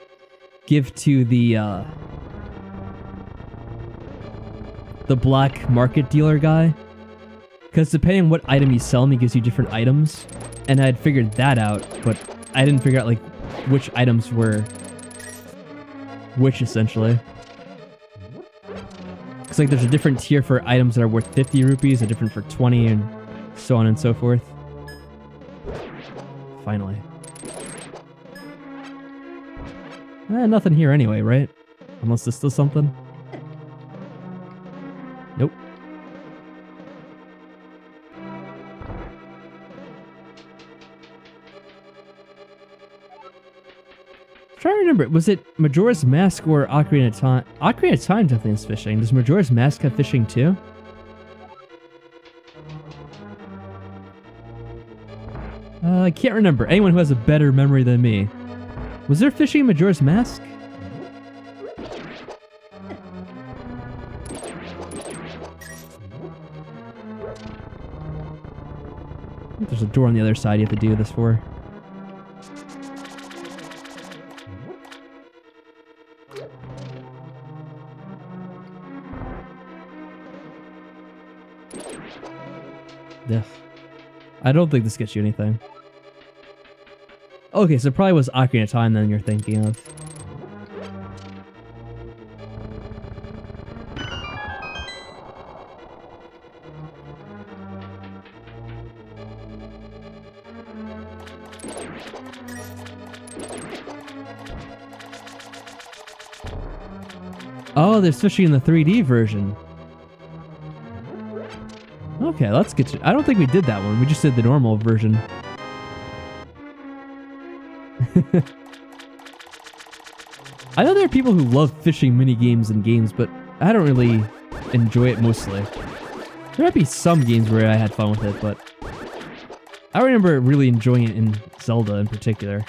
give to the black market dealer guy. Because depending on what item you sell him, he gives you different items. And I had figured that out, but I didn't figure out like which items were which, essentially. Because like there's a different tier for items that are worth 50 rupees, a different for 20, and so on and so forth. Finally. Nothing here anyway, right? Unless there's still something. Nope. I'm trying to remember, was it Majora's Mask or Ocarina of Time? Ocarina of Time definitely is fishing. Does Majora's Mask have fishing too? I can't remember. Anyone who has a better memory than me, Was there fishing in Majora's Mask? There's a door on the other side you have to do this for. Yeah. I don't think this gets you anything. Okay, so it probably was Ocarina of Time then you're thinking of. Oh, there's fishing in the 3D version. Okay, let's get to... I don't think we did that one. We just did the normal version. I know there are people who love fishing mini games and games, but I don't really enjoy it mostly. There might be some games where I had fun with it, but I remember really enjoying it in Zelda in particular.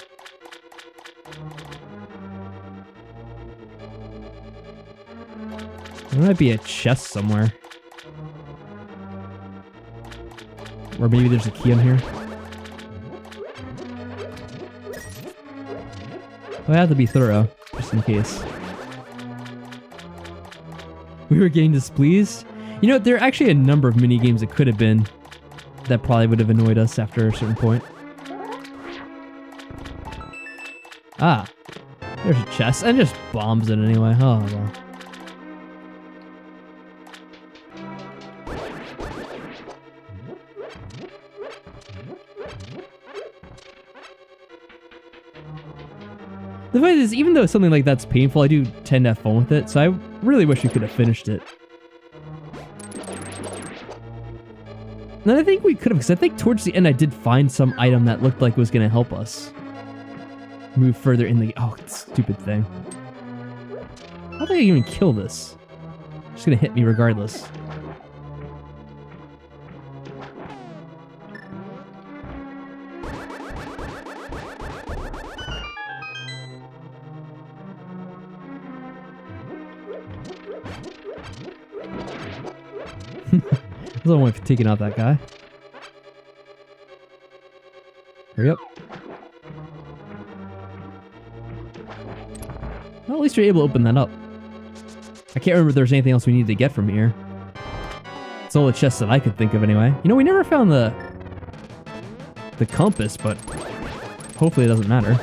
There might be a chest somewhere. Or maybe there's a key in here. I have to be thorough, just in case. We were getting displeased. You know, there are actually a number of mini games it could have been that probably would have annoyed us after a certain point. Ah, there's a chest, and just bombs it anyway. Oh well. The fact is, even though something like that's painful, I do tend to have fun with it, so I really wish we could have finished it. And I think we could have, because I think towards the end I did find some item that looked like it was going to help us move further in the... Oh, stupid thing. How did I even kill this? It's just going to hit me regardless. I don't want to take out that guy. Hurry up. Well, at least you're able to open that up. I can't remember if there's anything else we needed to get from here. It's all the chests that I could think of anyway. You know, we never found the compass, but hopefully it doesn't matter.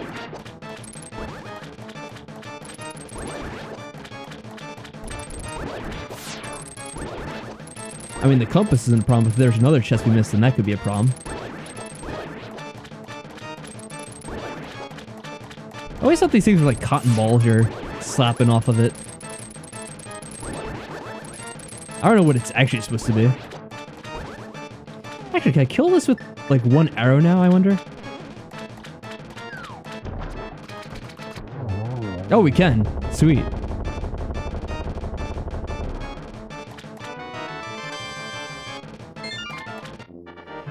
I mean, the compass isn't a problem. If there's another chest we missed, then that could be a problem. I always thought these things were like cotton balls you're slapping off of it. I don't know what it's actually supposed to be. Actually, can I kill this with like one arrow now, I wonder? Oh, we can. Sweet.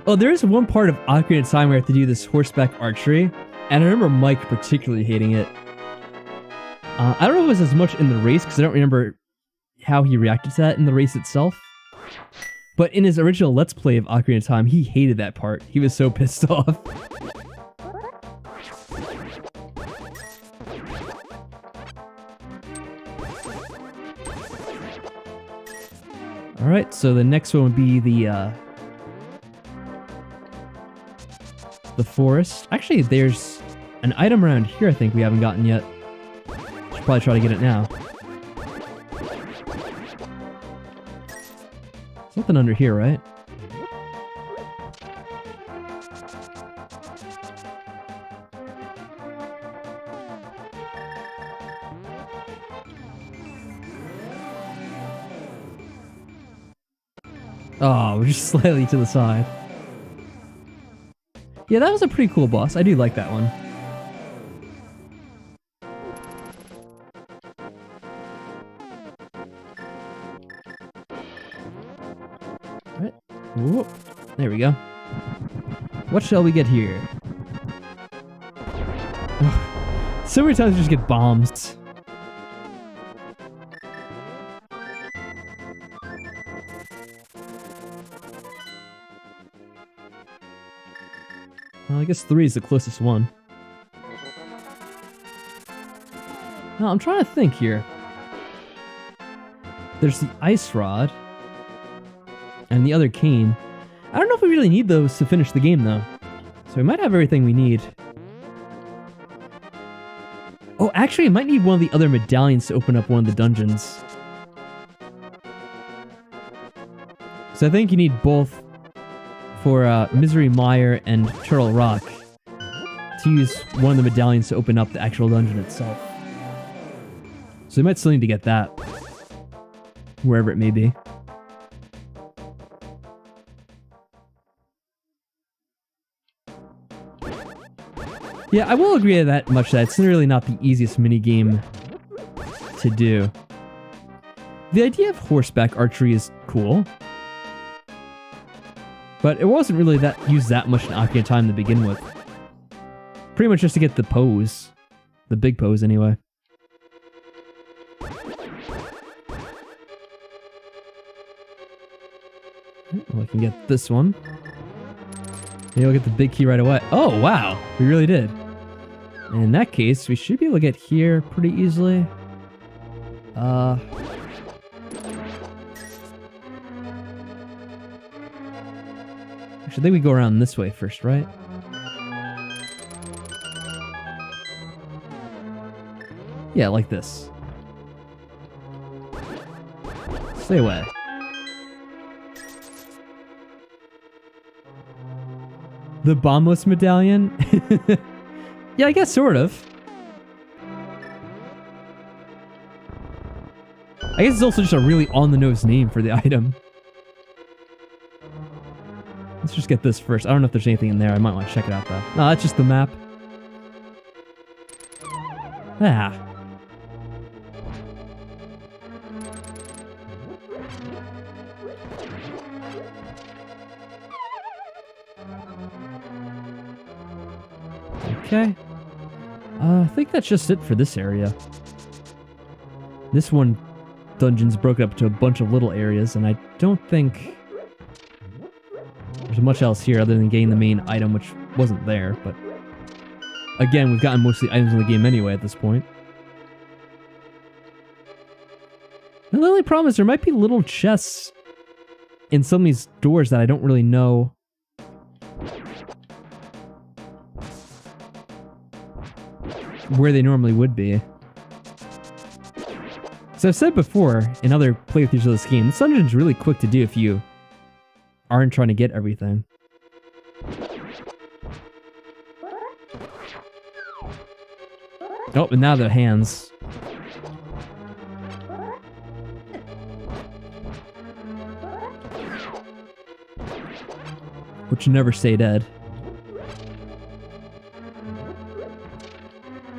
Oh, there is one part of Ocarina of Time where I have to do this horseback archery, and I remember Mike particularly hating it. I don't know if it was as much in the race, because I don't remember how he reacted to that in the race itself. But in his original Let's Play of Ocarina of Time, he hated that part. He was so pissed off. Alright, so the next one would be the forest. Actually, there's an item around here I think we haven't gotten yet. Should probably try to get it now. Something under here, right? Oh, we're just slightly to the side. Yeah, that was a pretty cool boss. I do like that one. Alright. Whoop. There we go. What shall we get here? So many times you just get bombs. Well, I guess 3 is the closest one. Now, I'm trying to think here. There's the ice rod. And the other cane. I don't know if we really need those to finish the game, though. So we might have everything we need. Oh, actually, I might need one of the other medallions to open up one of the dungeons. So I think you need both for Misery Mire and Turtle Rock to use one of the medallions to open up the actual dungeon itself. So you might still need to get that. Wherever it may be. Yeah, I will agree to that much that it's really not the easiest minigame to do. The idea of horseback archery is cool. But it wasn't really used that much in Ocarina of Time to begin with. Pretty much just to get the pose. The big pose, anyway. Well, I can get this one. Maybe we'll get the big key right away. Oh, wow! We really did. And in that case, we should be able to get here pretty easily. Actually, I think we go around this way first, right? Yeah, like this. Stay away. The bombless medallion? Yeah, I guess sort of. I guess it's also just a really on-the-nose name for the item. Let's just get this first. I don't know if there's anything in there. I might want to check it out, though. No, that's just the map. Ah. Okay. I think that's just it for this area. This one dungeon's broken up to a bunch of little areas, and I don't think there's much else here other than getting the main item, which wasn't there, but again, we've gotten most of the items in the game anyway at this point. And the only problem is there might be little chests in some of these doors that I don't really know where they normally would be. So I've said before in other playthroughs of this game, this dungeon's really quick to do if you aren't trying to get everything. Oh, and now the hands. Which never stay dead.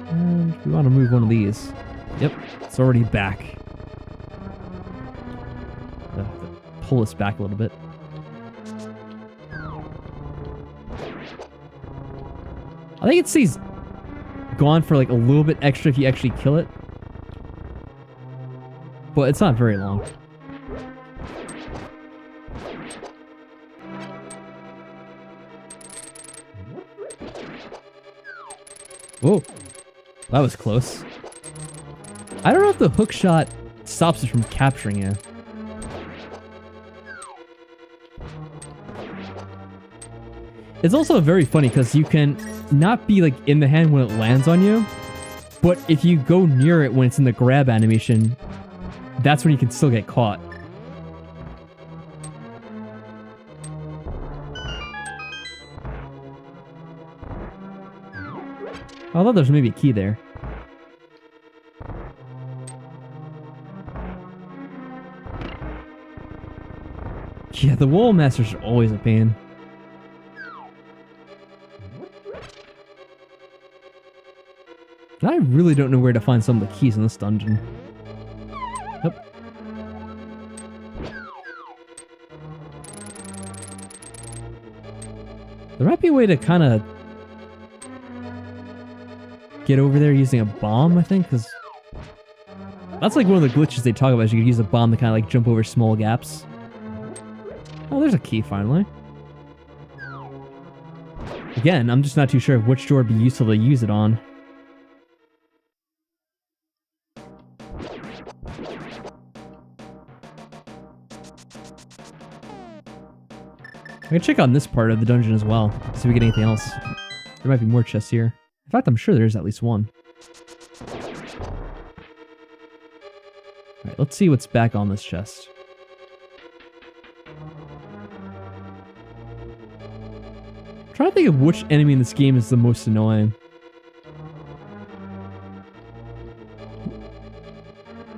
And we want to move one of these. Yep, it's already back. Pull this back a little bit. I think it stays gone for like a little bit extra if you actually kill it. But it's not very long. Whoa. That was close. I don't know if the hook shot stops it from capturing you. It's also very funny because you can not be like in the hand when it lands on you, but if you go near it when it's in the grab animation, that's when you can still get caught. I thought there's maybe a key there. Yeah, the wall masters are always a pain. I really don't know where to find some of the keys in this dungeon. Yep. There might be a way to kind of get over there using a bomb, I think, because that's like one of the glitches they talk about, is you could use a bomb to kind of like jump over small gaps. Oh, there's a key finally. Again, I'm just not too sure of which door would be useful to use it on. I can check on this part of the dungeon as well, see if we get anything else. There might be more chests here. In fact, I'm sure there's at least one. Alright, let's see what's back on this chest. I'm trying to think of which enemy in this game is the most annoying.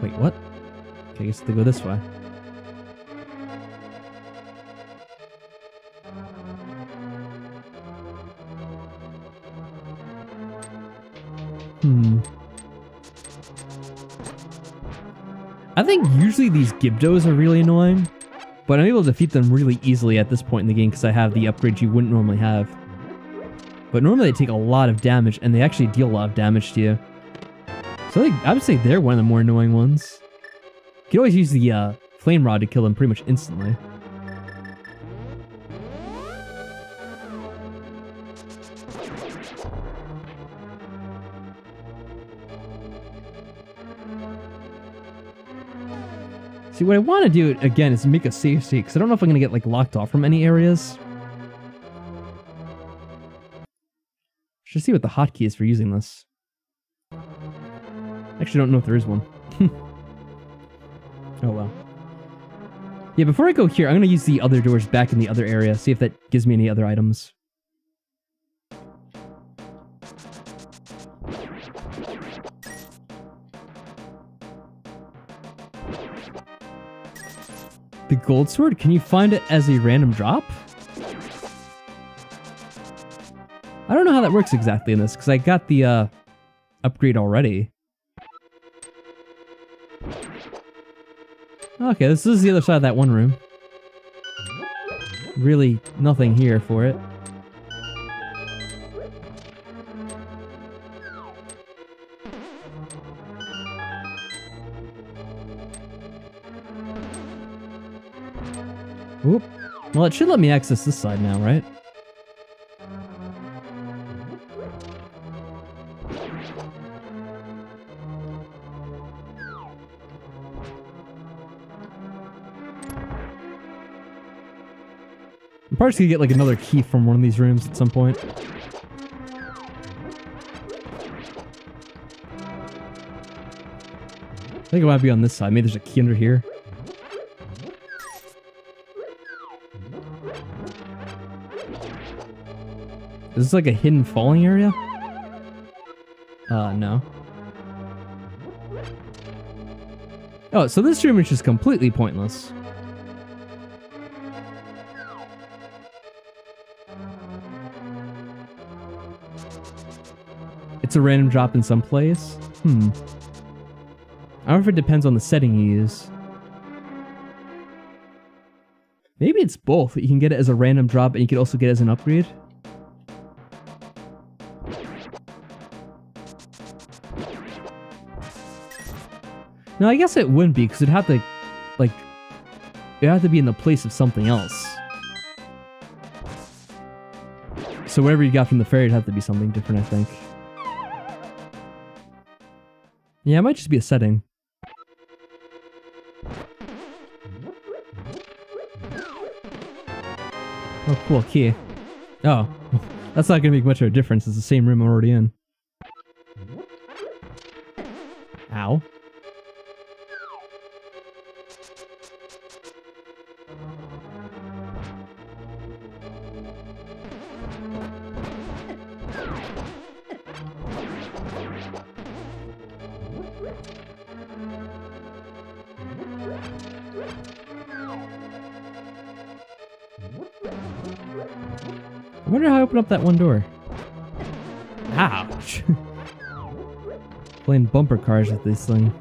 Wait, what? Okay, I guess they go this way. I think usually these Gibdos are really annoying, but I'm able to defeat them really easily at this point in the game because I have the upgrades you wouldn't normally have. But normally they take a lot of damage, and they actually deal a lot of damage to you. So I would say they're one of the more annoying ones. You can always use the flame rod to kill them pretty much instantly. See, what I want to do, again, is make a save state, because I don't know if I'm going to get, like, locked off from any areas. Should see what the hotkey is for using this. Actually, don't know if there is one. Oh, well. Yeah, before I go here, I'm going to use the other doors back in the other area, see if that gives me any other items. The gold sword? Can you find it as a random drop? I don't know how that works exactly in this, because I got the upgrade already. Okay, this is the other side of that one room. Really nothing here for it. Oop. Well, it should let me access this side now, right? I'm probably just gonna get like another key from one of these rooms at some point. I think it might be on this side. Maybe there's a key under here. Is this like a hidden falling area? No. Oh, so this room is just completely pointless. It's a random drop in some place? I don't know if it depends on the setting you use. Maybe it's both. You can get it as a random drop and you can also get it as an upgrade. No, I guess it wouldn't be, because it'd have to, like, it'd have to be in the place of something else. So whatever you got from the fairy would have to be something different, I think. Yeah, it might just be a setting. Oh, cool, key. Oh, that's not gonna make much of a difference. It's the same room I'm already in. Ow. I wonder how I open up that one door. Ouch. Playing bumper cars with this thing.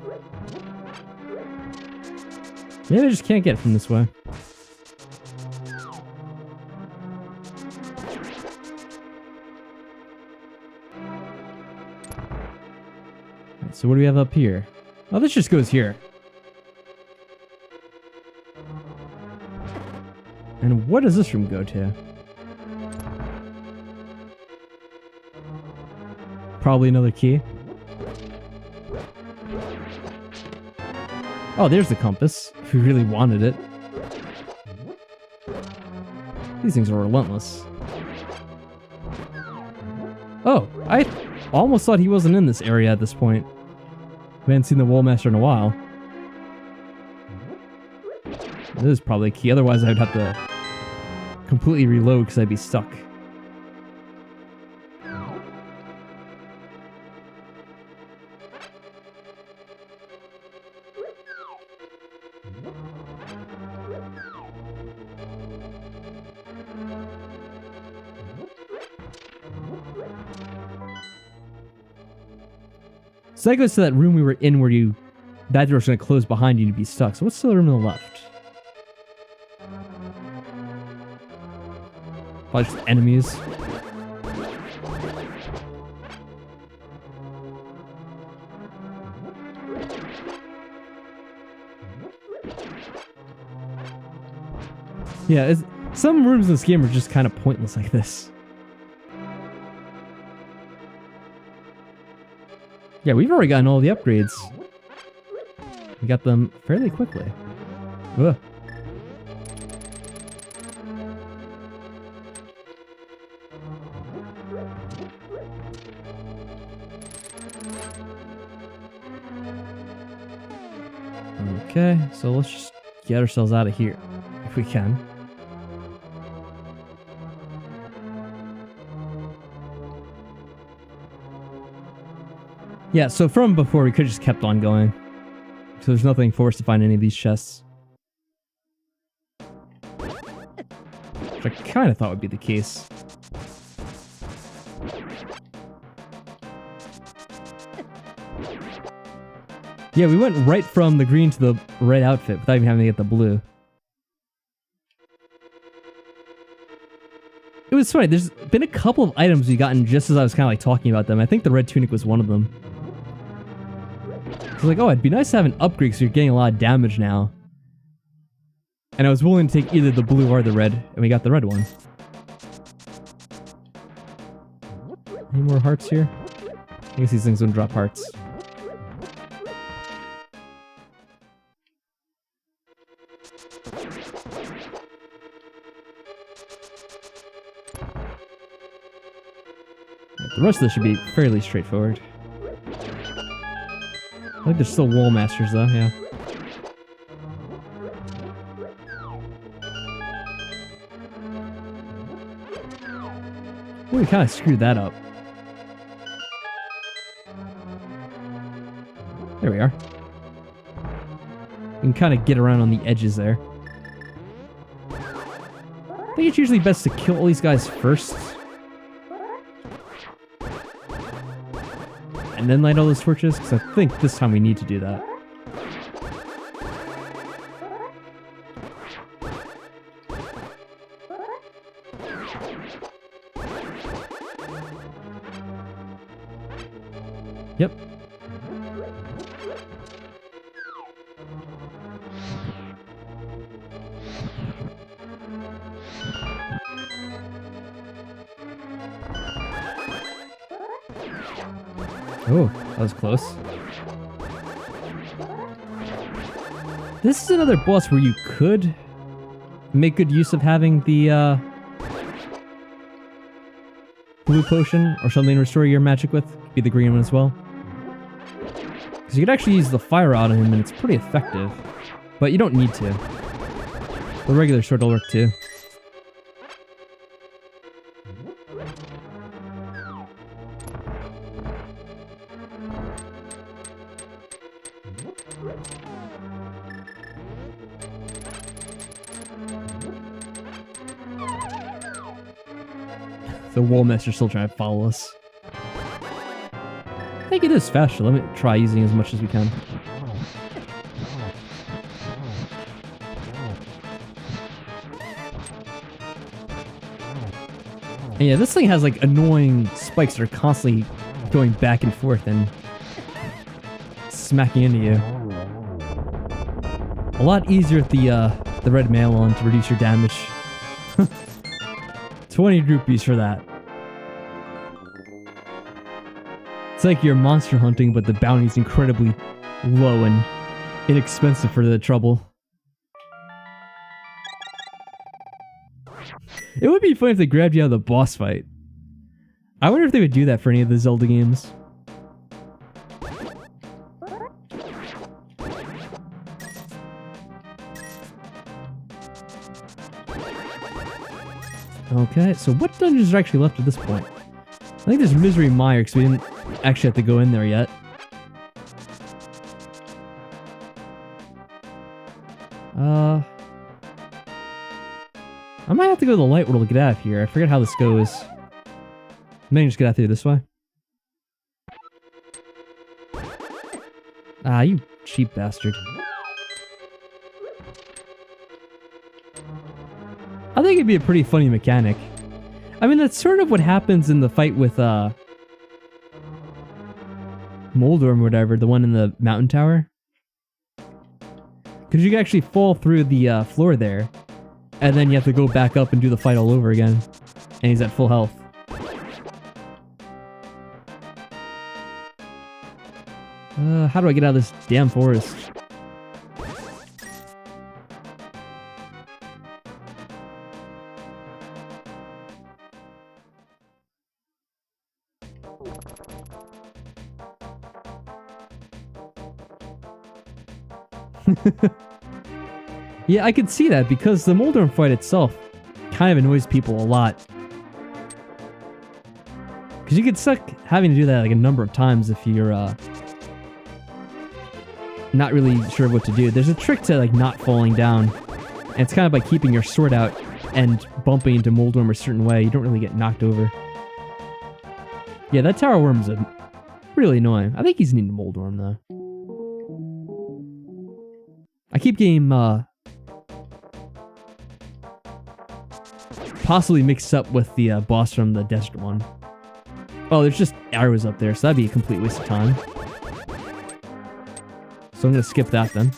Maybe I just can't get from this way. So what do we have up here? Oh, this just goes here. And what does this room go to? Probably another key. Oh, there's the compass, if we really wanted it. These things are relentless. Oh, I almost thought he wasn't in this area at this point. We hadn't seen the Wallmaster in a while. This is probably a key, otherwise I'd have to completely reload because I'd be stuck. So that goes to that room we were in where that door's going to close behind you and you'd be stuck. So what's the room on the left? Probably just enemies. Yeah, some rooms in this game are just kind of pointless like this. Yeah, we've already gotten all the upgrades. We got them fairly quickly. Ugh. Okay, so let's just get ourselves out of here, if we can. Yeah, so from before, we could have just kept on going. So there's nothing for us to find any of these chests. Which I kind of thought would be the case. Yeah, we went right from the green to the red outfit without even having to get the blue. It was funny, there's been a couple of items we gotten just as I was kind of like talking about them. I think the red tunic was one of them. I was like, oh, it'd be nice to have an upgrade because you're getting a lot of damage now. And I was willing to take either the blue or the red, and we got the red one. Any more hearts here? I guess these things don't drop hearts. The rest of this should be fairly straightforward. I think there's still wall masters though, yeah. Ooh, we kind of screwed that up. There we are. You can kind of get around on the edges there. I think it's usually best to kill all these guys first. And then light all those torches, because I think this time we need to do that. Yep. Oh, that was close. This is another boss where you could make good use of having the blue potion or something to restore your magic with. Could be the green one as well. Because you could actually use the fire rod on him and it's pretty effective. But you don't need to. The regular sword will work too. The Wallmaster's still trying to follow us. I think it is faster. Let me try using as much as we can. And yeah, this thing has like annoying spikes that are constantly going back and forth, and smacking into you. A lot easier with the red mail on to reduce your damage. 20 rupees for that. It's like you're monster hunting, but the bounty's incredibly low and inexpensive for the trouble. It would be funny if they grabbed you out of the boss fight. I wonder if they would do that for any of the Zelda games. Okay, so what dungeons are actually left at this point? I think there's Misery Mire, because we didn't actually have to go in there yet. I might have to go to the light world to get out of here. I forget how this goes. Maybe just get out through this way. Ah, you cheap bastard. I think it'd be a pretty funny mechanic. I mean, that's sort of what happens in the fight with, Moldorm or whatever, the one in the mountain tower. Because you can actually fall through the floor there, and then you have to go back up and do the fight all over again. And he's at full health. How do I get out of this damn forest? Yeah, I could see that because the Moldorm fight itself kind of annoys people a lot. Because you get stuck having to do that like a number of times if you're not really sure what to do. There's a trick to like not falling down. And it's kind of by keeping your sword out and bumping into Moldorm a certain way. You don't really get knocked over. Yeah, that tower worm's really annoying. I think he's needing Moldorm though. I keep getting possibly mixed up with the boss from the desert one. Oh, there's just arrows up there, so that'd be a complete waste of time. So I'm gonna skip that then.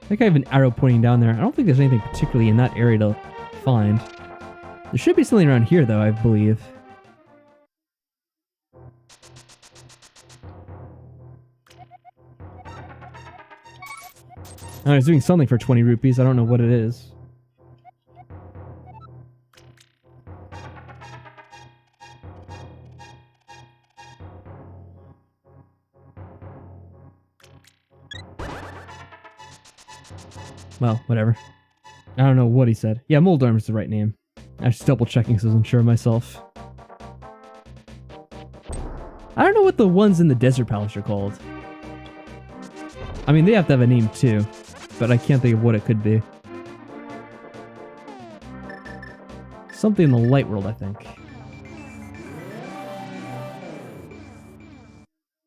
I think I have an arrow pointing down there. I don't think there's anything particularly in that area to find. There should be something around here though, I believe. I was doing something for 20 rupees. I don't know what it is. Well, whatever. I don't know what he said. Yeah, Moldorm is the right name. I was just double checking so I wasn't sure myself. I don't know what the ones in the Desert Palace are called. I mean, they have to have a name too, but I can't think of what it could be. Something in the light world, I think.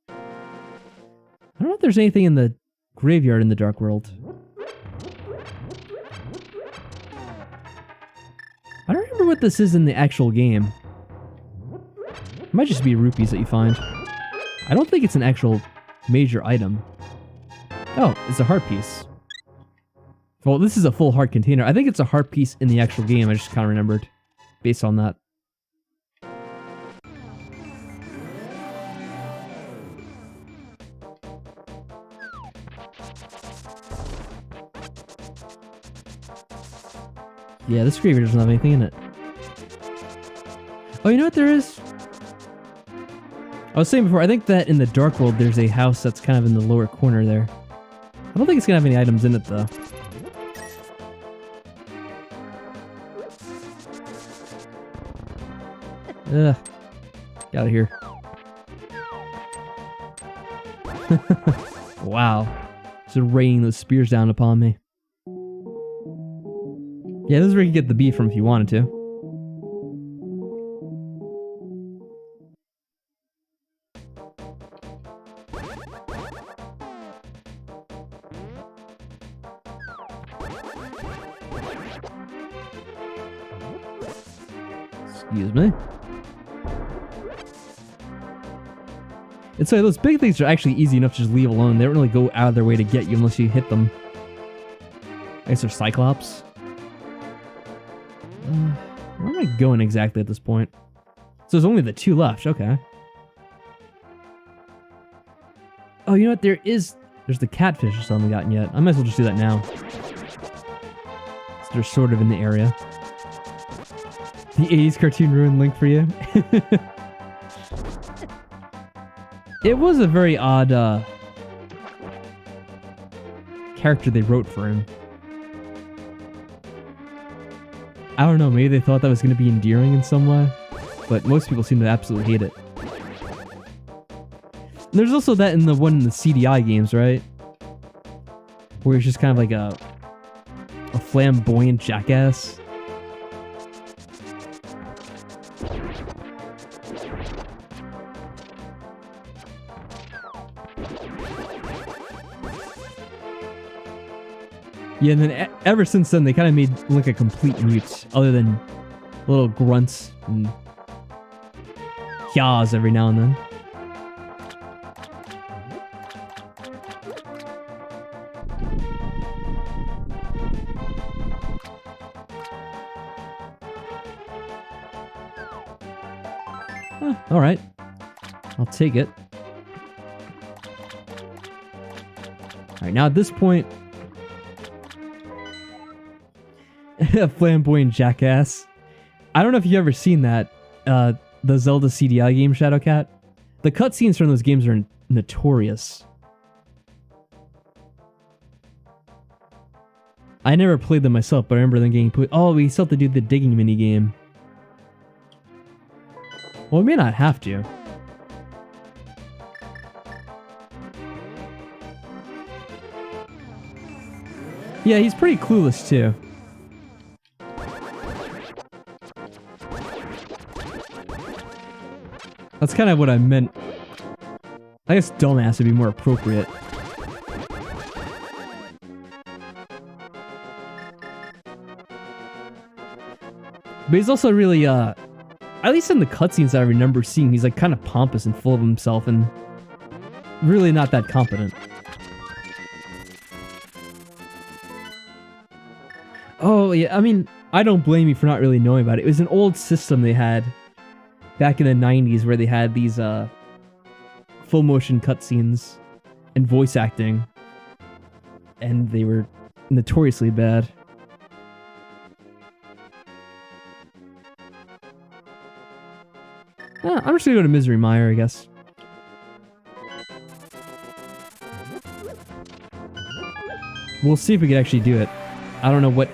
I don't know if there's anything in the graveyard in the dark world. I don't remember what this is in the actual game. It might just be rupees that you find. I don't think it's an actual major item. Oh, it's a heart piece. Well, this is a full heart container. I think it's a heart piece in the actual game. I just kind of remembered based on that. Yeah, this graveyard doesn't have anything in it. Oh, you know what there is? I was saying before, I think that in the Dark World there's a house that's kind of in the lower corner there. I don't think it's gonna have any items in it though. Ugh. Get out of here. Wow. Just raining those spears down upon me. Yeah, this is where you can get the bee from if you wanted to. Excuse me. It's like those big things are actually easy enough to just leave alone. They don't really go out of their way to get you unless you hit them. I guess they're Cyclops. Where am I going exactly at this point? So there's only the 2 left. Okay. Oh, you know what? There's the catfish or something I haven't gotten yet. I might as well just do that now. So they're sort of in the area. The 80s cartoon ruined Link for you. It was a very odd character they wrote for him. I don't know, maybe they thought that was going to be endearing in some way, but most people seem to absolutely hate it. And there's also that in the one in the CDI games, right? Where he's just kind of like a flamboyant jackass. Yeah, and then ever since then, they kind of made Link a complete mute, other than little grunts and yaws every now and then. Alright. I'll take it. Alright, now at this point... A flamboyant jackass. I don't know if you've ever seen that, the Zelda CDI game, Shadowcat. The cutscenes from those games are notorious. I never played them myself, but I remember them getting put. Oh, we still have to do the digging minigame. Well, we may not have to. Yeah, he's pretty clueless too. That's kind of what I meant. I guess dumbass would be more appropriate. But he's also really, at least in the cutscenes I remember seeing, he's like kind of pompous and full of himself and really not that competent. Oh, yeah, I mean, I don't blame you for not really knowing about it. It was an old system they had back in the 90s where they had these full motion cutscenes and voice acting, and they were notoriously bad. I'm just gonna go to Misery Mire, I guess. We'll see if we can actually do it. I don't know what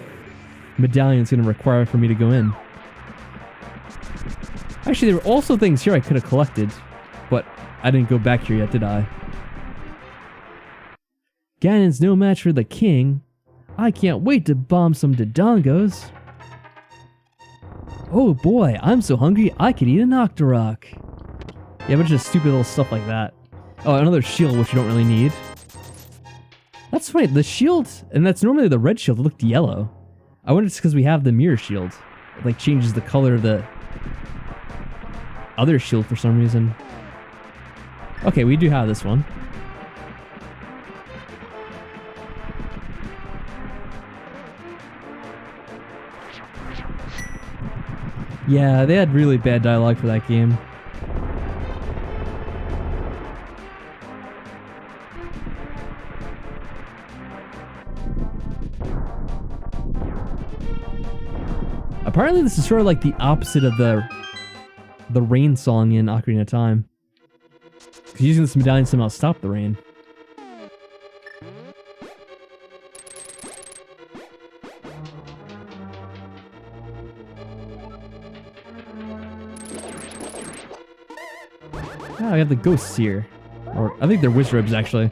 medallion's gonna require for me to go in. Actually, there were also things here I could have collected, but I didn't go back here yet, did I? Ganon's no match for the king. I can't wait to bomb some Dodongos. Oh boy, I'm so hungry I could eat an Octorok. Yeah, a bunch of stupid little stuff like that. Oh, another shield, which you don't really need. That's funny, the shield, and that's normally the red shield, looked yellow. I wonder if it's because we have the mirror shield. It like changes the color of the other shield for some reason. Okay, we do have this one. Yeah, they had really bad dialogue for that game. Apparently this is sort of like the opposite of the rain song in Ocarina of Time. Because using this medallion somehow stopped the rain. Oh, we have the ghosts here. Or, I think they're wizards, actually.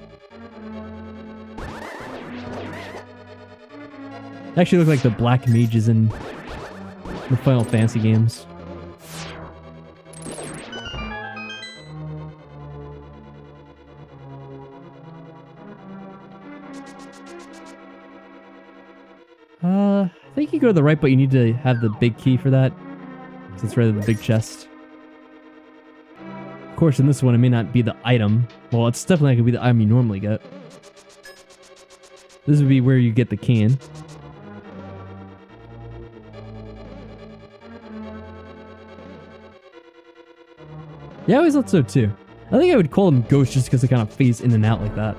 They actually look like the black mages in the Final Fantasy games. I think you go to the right, but you need to have the big key for that. So it's rather the big chest. Of course, in this one, it may not be the item. Well, it's definitely not going to be the item you normally get. This would be where you get the can. Yeah, I always thought so too. I think I would call them ghosts just because they kind of phase in and out like that.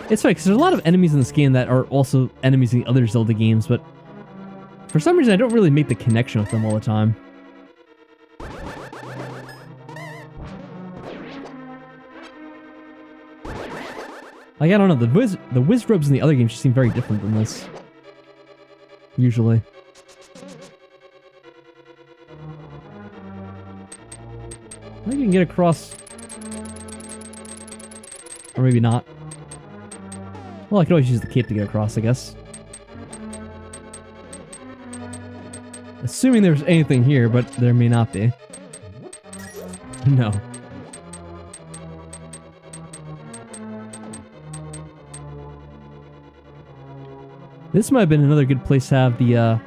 It's funny because there's a lot of enemies in this game that are also enemies in the other Zelda games, but for some reason I don't really make the connection with them all the time. Like, I don't know, the Wizrobes in the other games just seem very different than this. Usually. I think you can get across. Or maybe not. Well, I could always use the cape to get across, I guess. Assuming there's anything here, but there may not be. No. This might have been another good place to have the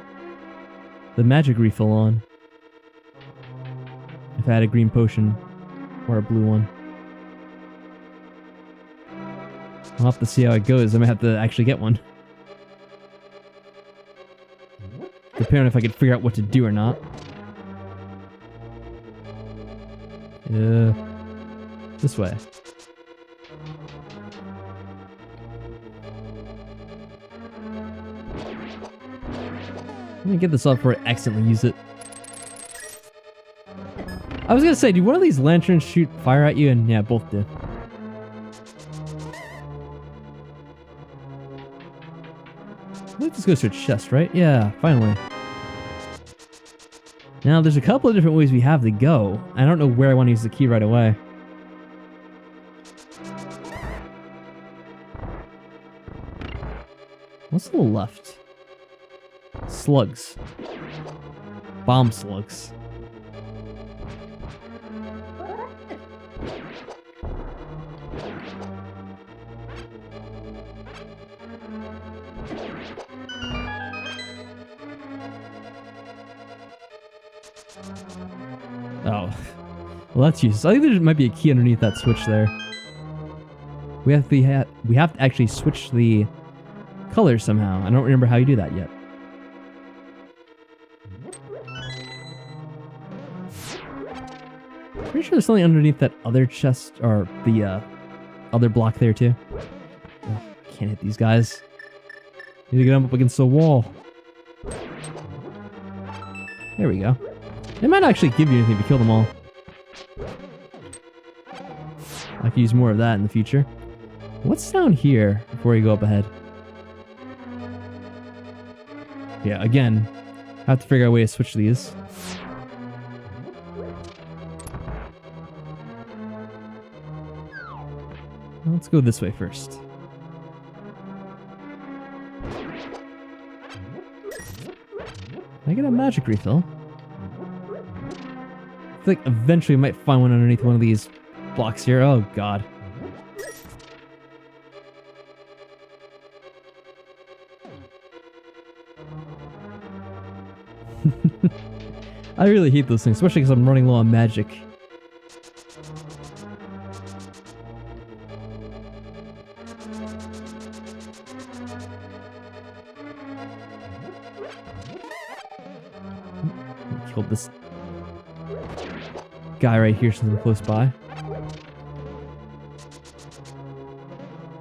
magic refill on. If I had a green potion. Or a blue one. I'll have to see how it goes. I might have to actually get one. Depending on if I could figure out what to do or not. This way. Let me get this off before I accidentally use it. I was gonna say, do one of these lanterns shoot fire at you? And yeah, both do. I think this goes to a chest, right? Yeah, finally. Now, there's a couple of different ways we have to go. I don't know where I want to use the key right away. What's to the left? Slugs. Bomb slugs. Oh. Well, that's useless. I think there might be a key underneath that switch there. We have to actually switch the colors somehow. I don't remember how you do that yet. Pretty sure there's something underneath that other chest, or the other block there too. Ugh, can't hit these guys. Need to get them up against the wall. There we go. They might actually give you anything to kill them all. I could use more of that in the future. What's down here before you go up ahead? Yeah, again, I have to figure out a way to switch these. Let's go this way first. Can I get a magic refill? I feel like eventually we might find one underneath one of these blocks here. Oh god. I really hate those things, especially because I'm running low on magic. Killed this guy right here since I'm close by.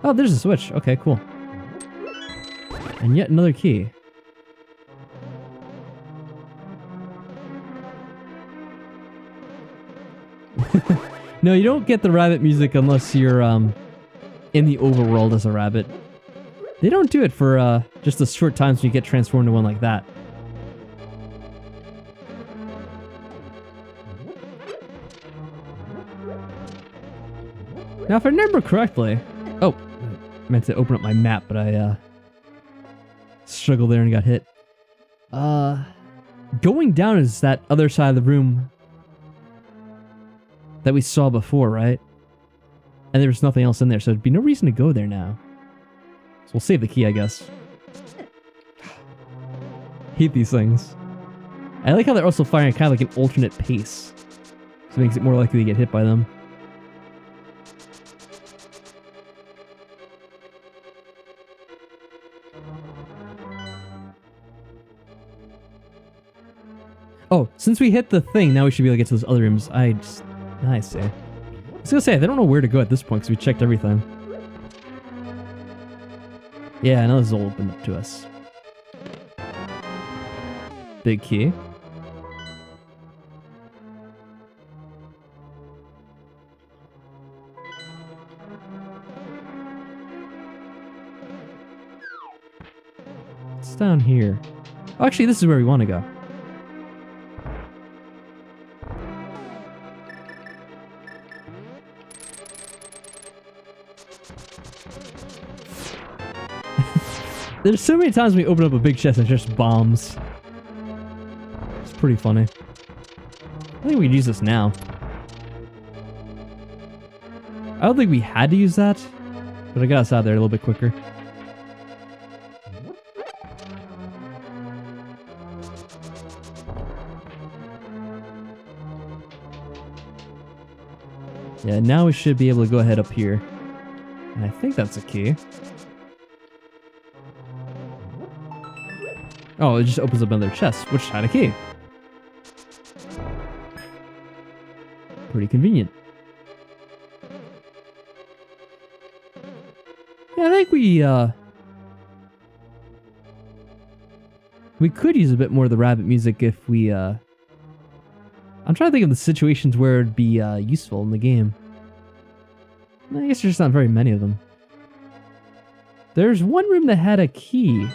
Oh, there's a switch. Okay, cool. And yet another key. No, you don't get the rabbit music unless you're in the overworld as a rabbit. They don't do it for just a short time so you get transformed into one like that. Now, if I remember correctly... Oh, I meant to open up my map, but I struggled there and got hit. Going down is that other side of the room that we saw before, right? And there's nothing else in there, so there'd be no reason to go there now. So we'll save the key, I guess. Hate these things. I like how they're also firing kind of like an alternate pace. So it makes it more likely to get hit by them. Oh, since we hit the thing, now we should be able to get to those other rooms. I see. I was gonna say, I don't know where to go at this point because we checked everything. Yeah, I know this is all open up to us. Big key. It's down here. Oh, actually, this is where we want to go. There's so many times we open up a big chest and it's just bombs. It's pretty funny. I think we could use this now. I don't think we had to use that, but I got us out there a little bit quicker. Yeah, now we should be able to go ahead up here. And I think that's a key. Oh, it just opens up another chest, which had a key. Pretty convenient. Yeah, I think we could use a bit more of the rabbit music if we, I'm trying to think of the situations where it'd be, useful in the game. I guess there's just not very many of them. There's one room that had a key.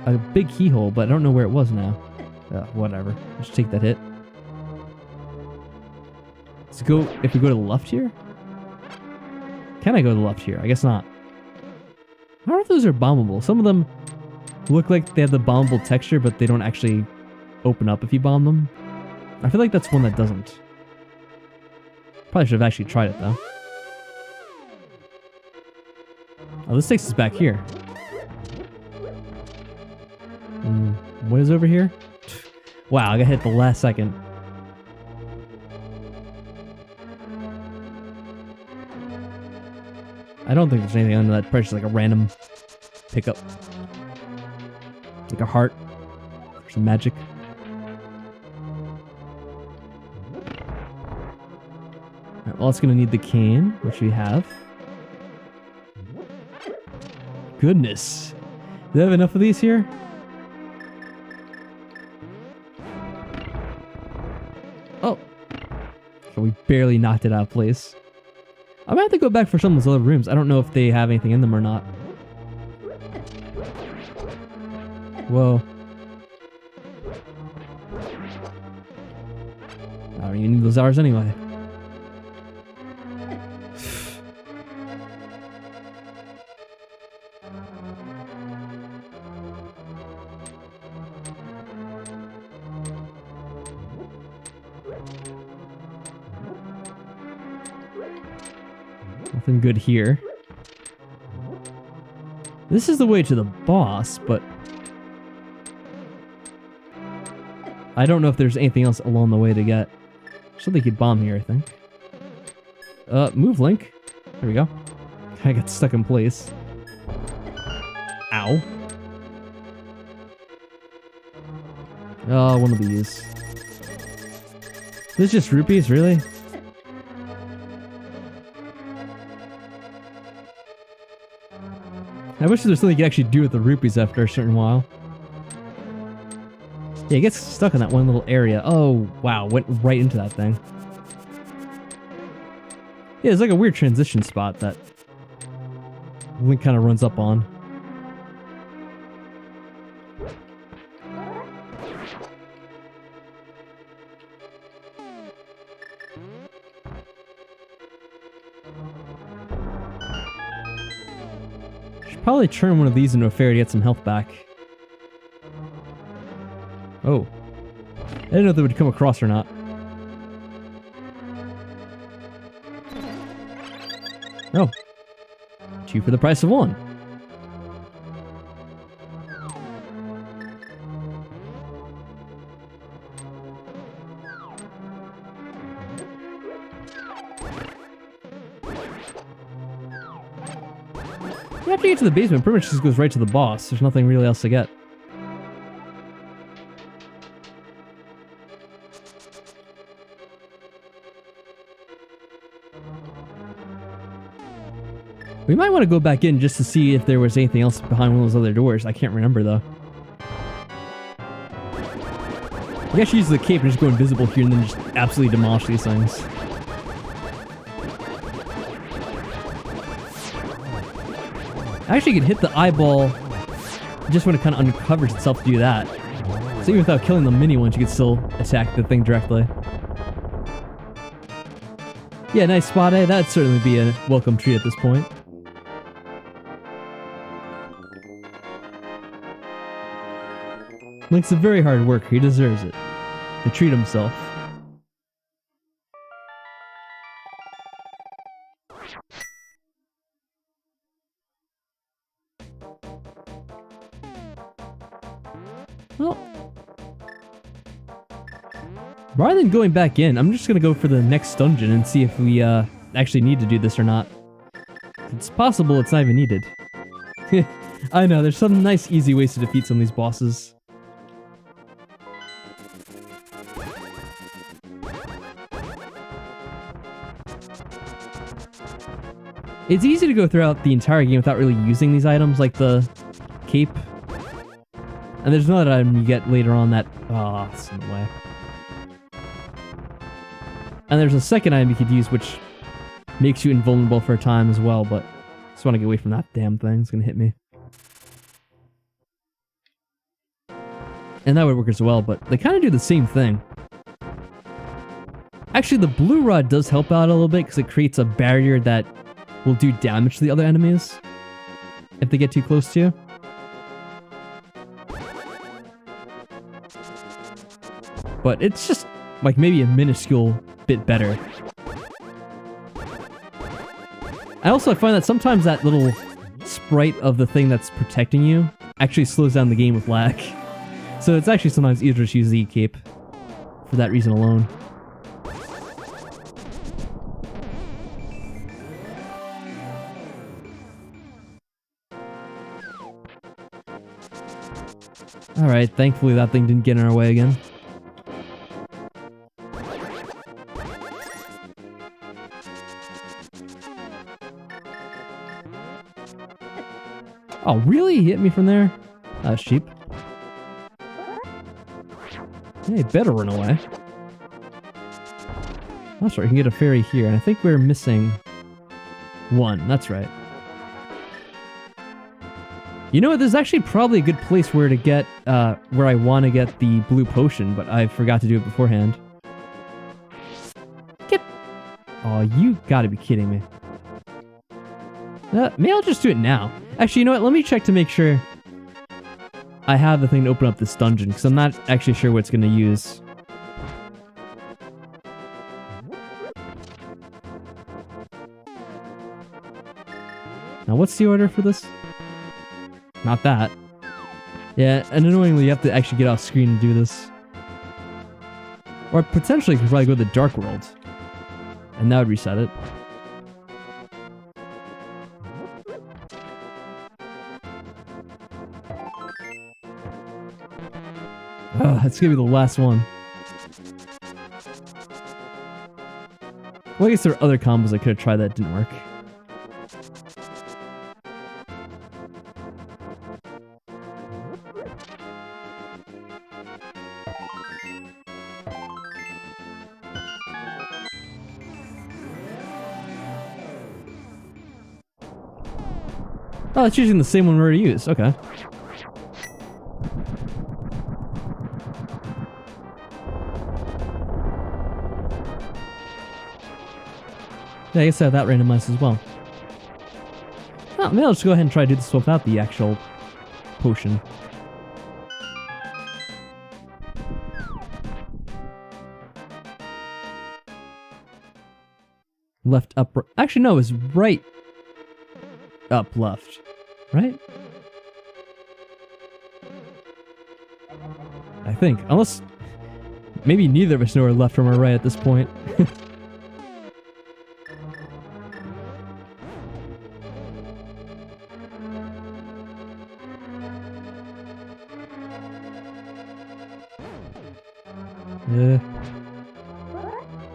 A big keyhole, but I don't know where it was now. Whatever. Just take that hit. Let's go. If we go to the left here? Can I go to the left here? I guess not. I don't know if those are bombable. Some of them look like they have the bombable texture, but they don't actually open up if you bomb them. I feel like that's one that doesn't. Probably should have actually tried it, though. Oh, this takes us back here. What is over here? Wow, I got hit the last second. I don't think there's anything under that. Probably just like a random pickup. Like a heart. Or some magic. Alright, well, it's gonna need the can, which we have. Goodness. Do they have enough of these here? Oh. So we barely knocked it out of place. I'm gonna have to go back for some of those other rooms. I don't know if they have anything in them or not. Whoa. I don't even need those hours anyway. Nothing good here. This is the way to the boss, but I don't know if there's anything else along the way to get. Something could bomb here, I think. Move, Link. There we go. I got stuck in place. Ow. Oh, one of these. This is just rupees, really? I wish there was something you could actually do with the rupees after a certain while. Yeah, it gets stuck in that one little area. Oh, wow, went right into that thing. Yeah, it's like a weird transition spot that Link kind of runs up on. Should probably turn one of these into a fairy to get some health back. Oh. I didn't know if they would come across or not. Oh. 2 for the price of 1. After you get to the basement, pretty much just goes right to the boss. There's nothing really else to get. We might want to go back in just to see if there was anything else behind one of those other doors. I can't remember though. I guess use the cape and just go invisible here and then just absolutely demolish these things. Actually, you can hit the eyeball just when it kind of uncovers itself to do that. So even without killing the mini ones, you can still attack the thing directly. Yeah, nice spot, eh? That'd certainly be a welcome treat at this point. Link's a very hard worker. He deserves it. To treat himself. Well, rather than going back in, I'm just gonna go for the next dungeon and see if we actually need to do this or not. It's possible it's not even needed. I know, there's some nice easy ways to defeat some of these bosses. It's easy to go throughout the entire game without really using these items, like the cape. And there's another item you get later on that... Ah, oh, it's in the way. And there's a second item you could use which makes you invulnerable for a time as well, but I just want to get away from that damn thing. It's going to hit me. And that would work as well, but they kind of do the same thing. Actually, the blue rod does help out a little bit because it creates a barrier that will do damage to the other enemies if they get too close to you. But it's just like maybe a minuscule bit better. I also find that sometimes that little sprite of the thing that's protecting you actually slows down the game with lag. So it's actually sometimes easier to use the cape for that reason alone. Alright, thankfully that thing didn't get in our way again. Oh, really? He hit me from there? Sheep. Hey, better run away. That's right, we can get a fairy here, and I think we're missing one. That's right. You know what, there's actually probably a good place where to get, where I want to get the blue potion, but I forgot to do it beforehand. Get... Oh, you gotta be kidding me. Maybe I'll just do it now. Actually, you know what, let me check to make sure I have the thing to open up this dungeon, because I'm not actually sure what it's going to use. Now, what's the order for this? Not that. Yeah, and annoyingly, you have to actually get off screen to do this. Or potentially, you could probably go to the Dark World. And that would reset it. Oh, that's gonna be the last one. Well, I guess there are other combos I could have tried that didn't work. Oh, it's using the same one we already used. Okay. Yeah, I guess I have that randomized as well. Oh, maybe I'll just go ahead and try to do this without the actual potion. Left, up, actually no, it was right up left, right? I think. Unless maybe neither of us know our left from our right at this point.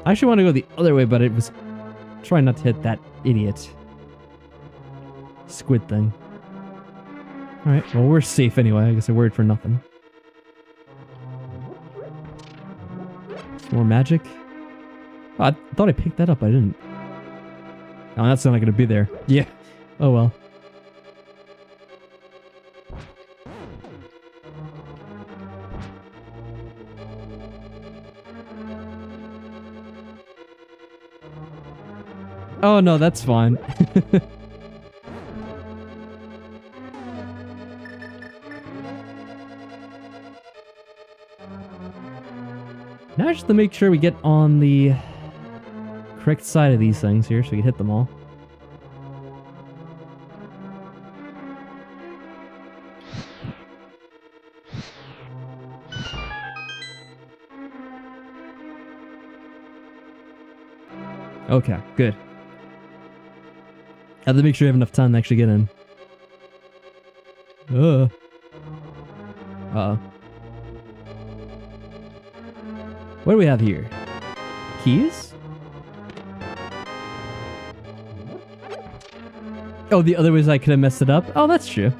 I actually want to go the other way, but it was trying not to hit that idiot squid thing. Alright, well, we're safe anyway. I guess I worried for nothing. Some more magic. Oh, I thought I picked that up. I didn't. Oh, that's not going to be there. Yeah. Oh, well. Oh, no, that's fine. Now just to make sure we get on the correct side of these things here so we can hit them all. Okay, good. Have to make sure you have enough time to actually get in. Uh-oh. What do we have here? Keys? Oh, the other ways I could have messed it up? Oh, that's true.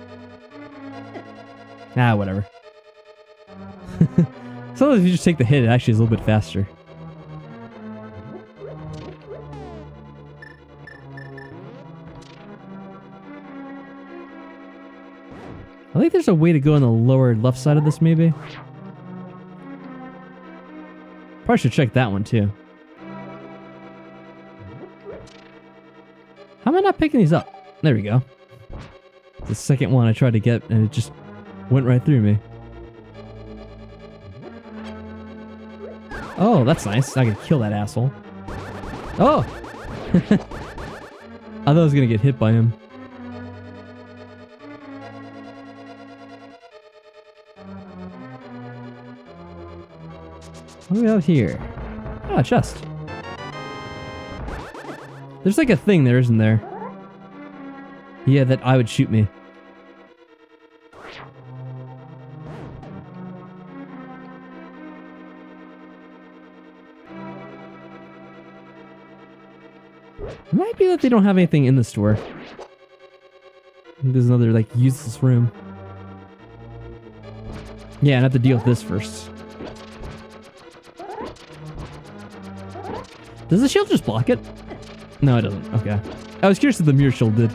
Ah, whatever. Sometimes if you just take the hit, it actually is a little bit faster. I think there's a way to go on the lower left side of this, maybe. Probably should check that one, too. How am I not picking these up? There we go. The second one I tried to get, and it just went right through me. Oh, that's nice. I can kill that asshole. Oh! I thought I was going to get hit by him. What do we have here? Oh, a chest. There's like a thing there, isn't there? Yeah, that I would shoot me. It might be that they don't have anything in the store. I think there's another, like, useless room. Yeah, and I have to deal with this first. Does the shield just block it? No, it doesn't. Okay. I was curious if the mirror shield did.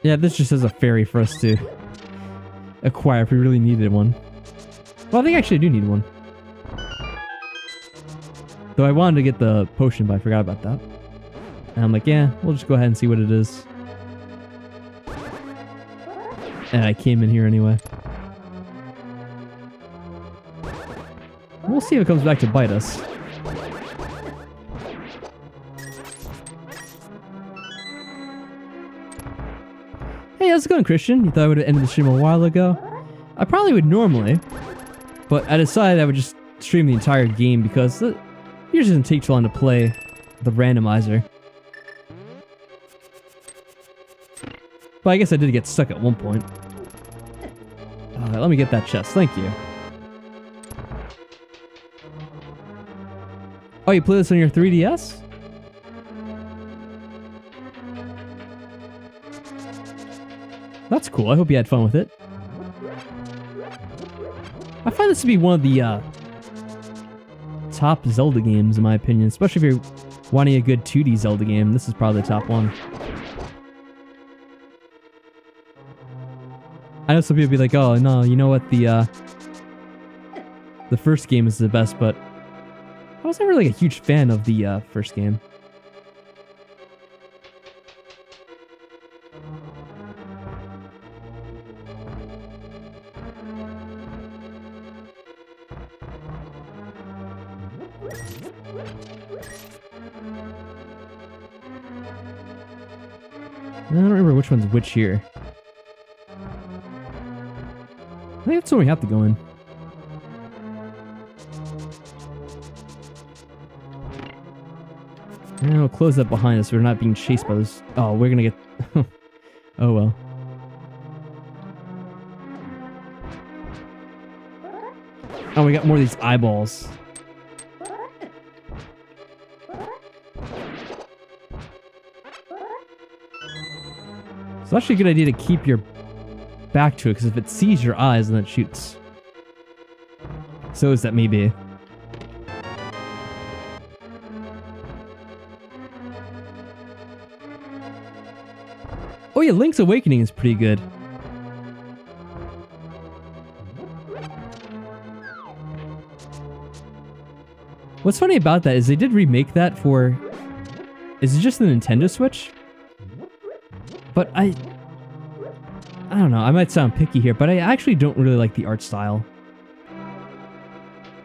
Yeah, this just has a fairy for us to acquire if we really needed one. Well, I think I actually do need one. Though I wanted to get the potion, but I forgot about that. And I'm like, yeah, we'll just go ahead and see what it is. And I came in here anyway. We'll see if it comes back to bite us. Hey, how's it going, Christian? You thought I would have ended the stream a while ago? I probably would normally, but I decided I would just stream the entire game because it usually doesn't take too long to play the randomizer. But I guess I did get stuck at one point. Let me get that chest. Thank you. Oh, you play this on your 3DS? That's cool. I hope you had fun with it. I find this to be one of the top Zelda games, in my opinion. Especially if you're wanting a good 2D Zelda game. This is probably the top one. I know some people be like, oh no, you know what, the first game is the best, but I was never like a huge fan of the first game. I don't remember which one's which here. I think that's where we have to go in. And we'll close that behind us so we're not being chased by those. Oh, we're gonna get... oh well. Oh, we got more of these eyeballs. It's actually a good idea to keep your back to it, because if it sees your eyes, then it shoots. So is that maybe. Oh yeah, Link's Awakening is pretty good. What's funny about that is they did remake that for... Is it just the Nintendo Switch? But I don't know, I might sound picky here, but I actually don't really like the art style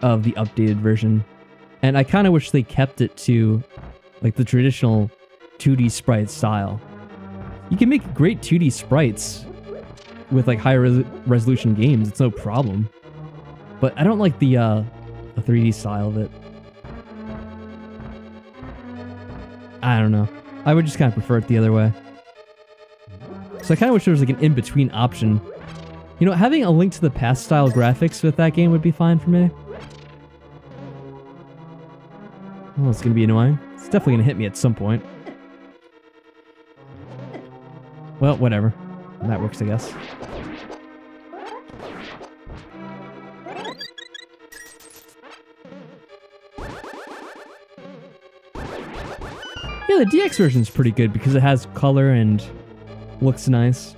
of the updated version. And I kind of wish they kept it to like the traditional 2D sprite style. You can make great 2D sprites with like high resolution games, it's no problem. But I don't like the 3D style of it. I don't know. I would just kind of prefer it the other way. So I kind of wish there was like an in-between option. You know, having a Link to the Past style graphics with that game would be fine for me. Oh, it's gonna be annoying. It's definitely gonna hit me at some point. Well, whatever. That works, I guess. Yeah, the DX version is pretty good because it has color and looks nice.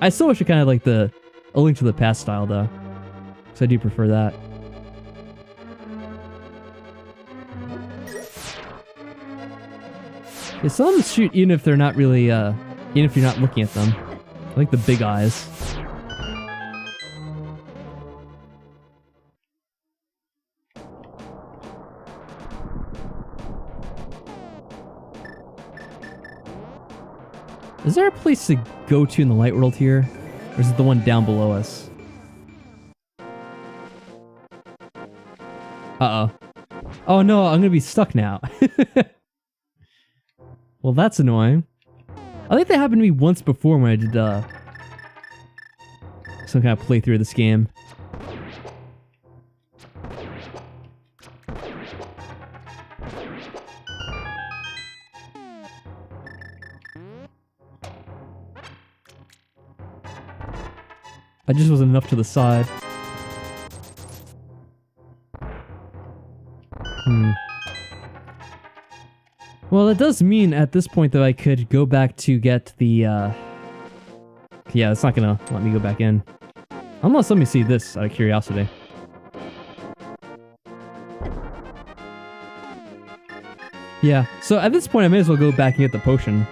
I still wish it kind of like the A Link to the Past style though, because I do prefer that. Yeah, some of them shoot even if they're not really, even if you're not looking at them. I like the big eyes. Is there a place to go to in the light world here? Or is it the one down below us? Uh-oh. Oh no, I'm gonna be stuck now. Well, that's annoying. I think that happened to me once before when I did some kind of playthrough of this game. I just wasn't enough to the side. Well, it does mean at this point that I could go back to get the, yeah, it's not gonna let me go back in. Unless, let me see this out of curiosity. Yeah, so at this point I may as well go back and get the potion.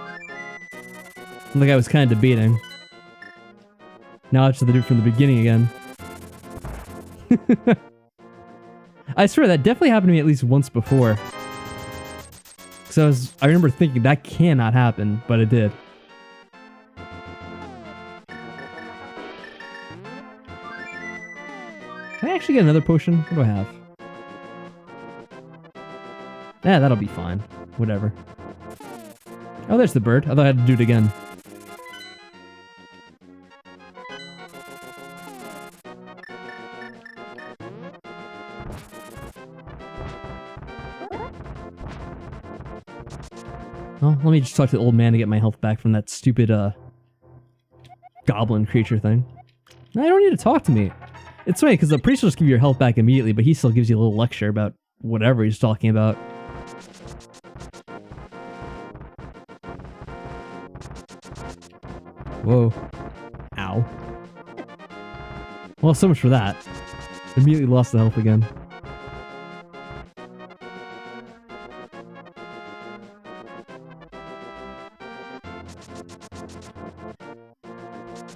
Like I was kind of debating. Now I just have to do it from the beginning again. I swear that definitely happened to me at least once before. So I remember thinking that cannot happen, but it did. Can I actually get another potion? What do I have? Yeah, that'll be fine. Whatever. Oh, there's the bird. I thought I had to do it again. Well, let me just talk to the old man to get my health back from that stupid, goblin creature thing. I don't need to talk to me. It's funny, because the priest will just give you your health back immediately, but he still gives you a little lecture about whatever he's talking about. Whoa. Ow. Ow. Well, so much for that. Immediately lost the health again.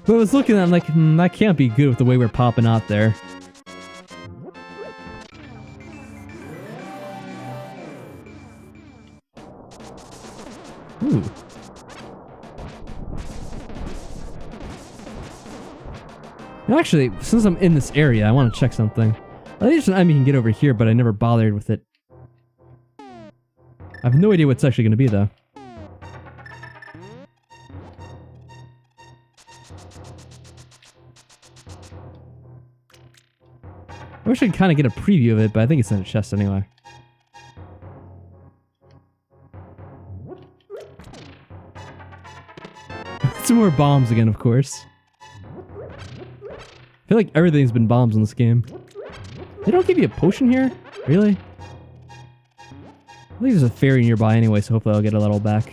But I was looking at it, I'm like, that can't be good with the way we're popping out there. Ooh. And actually, since I'm in this area, I want to check something. I think there's an enemy can get over here, but I never bothered with it. I have no idea what's actually going to be, though. I wish I could kind of get a preview of it, but I think it's in a chest anyway. Some more bombs again, of course. I feel like everything's been bombs in this game. They don't give you a potion here? Really? I think there's a fairy nearby anyway, so hopefully I'll get a little back.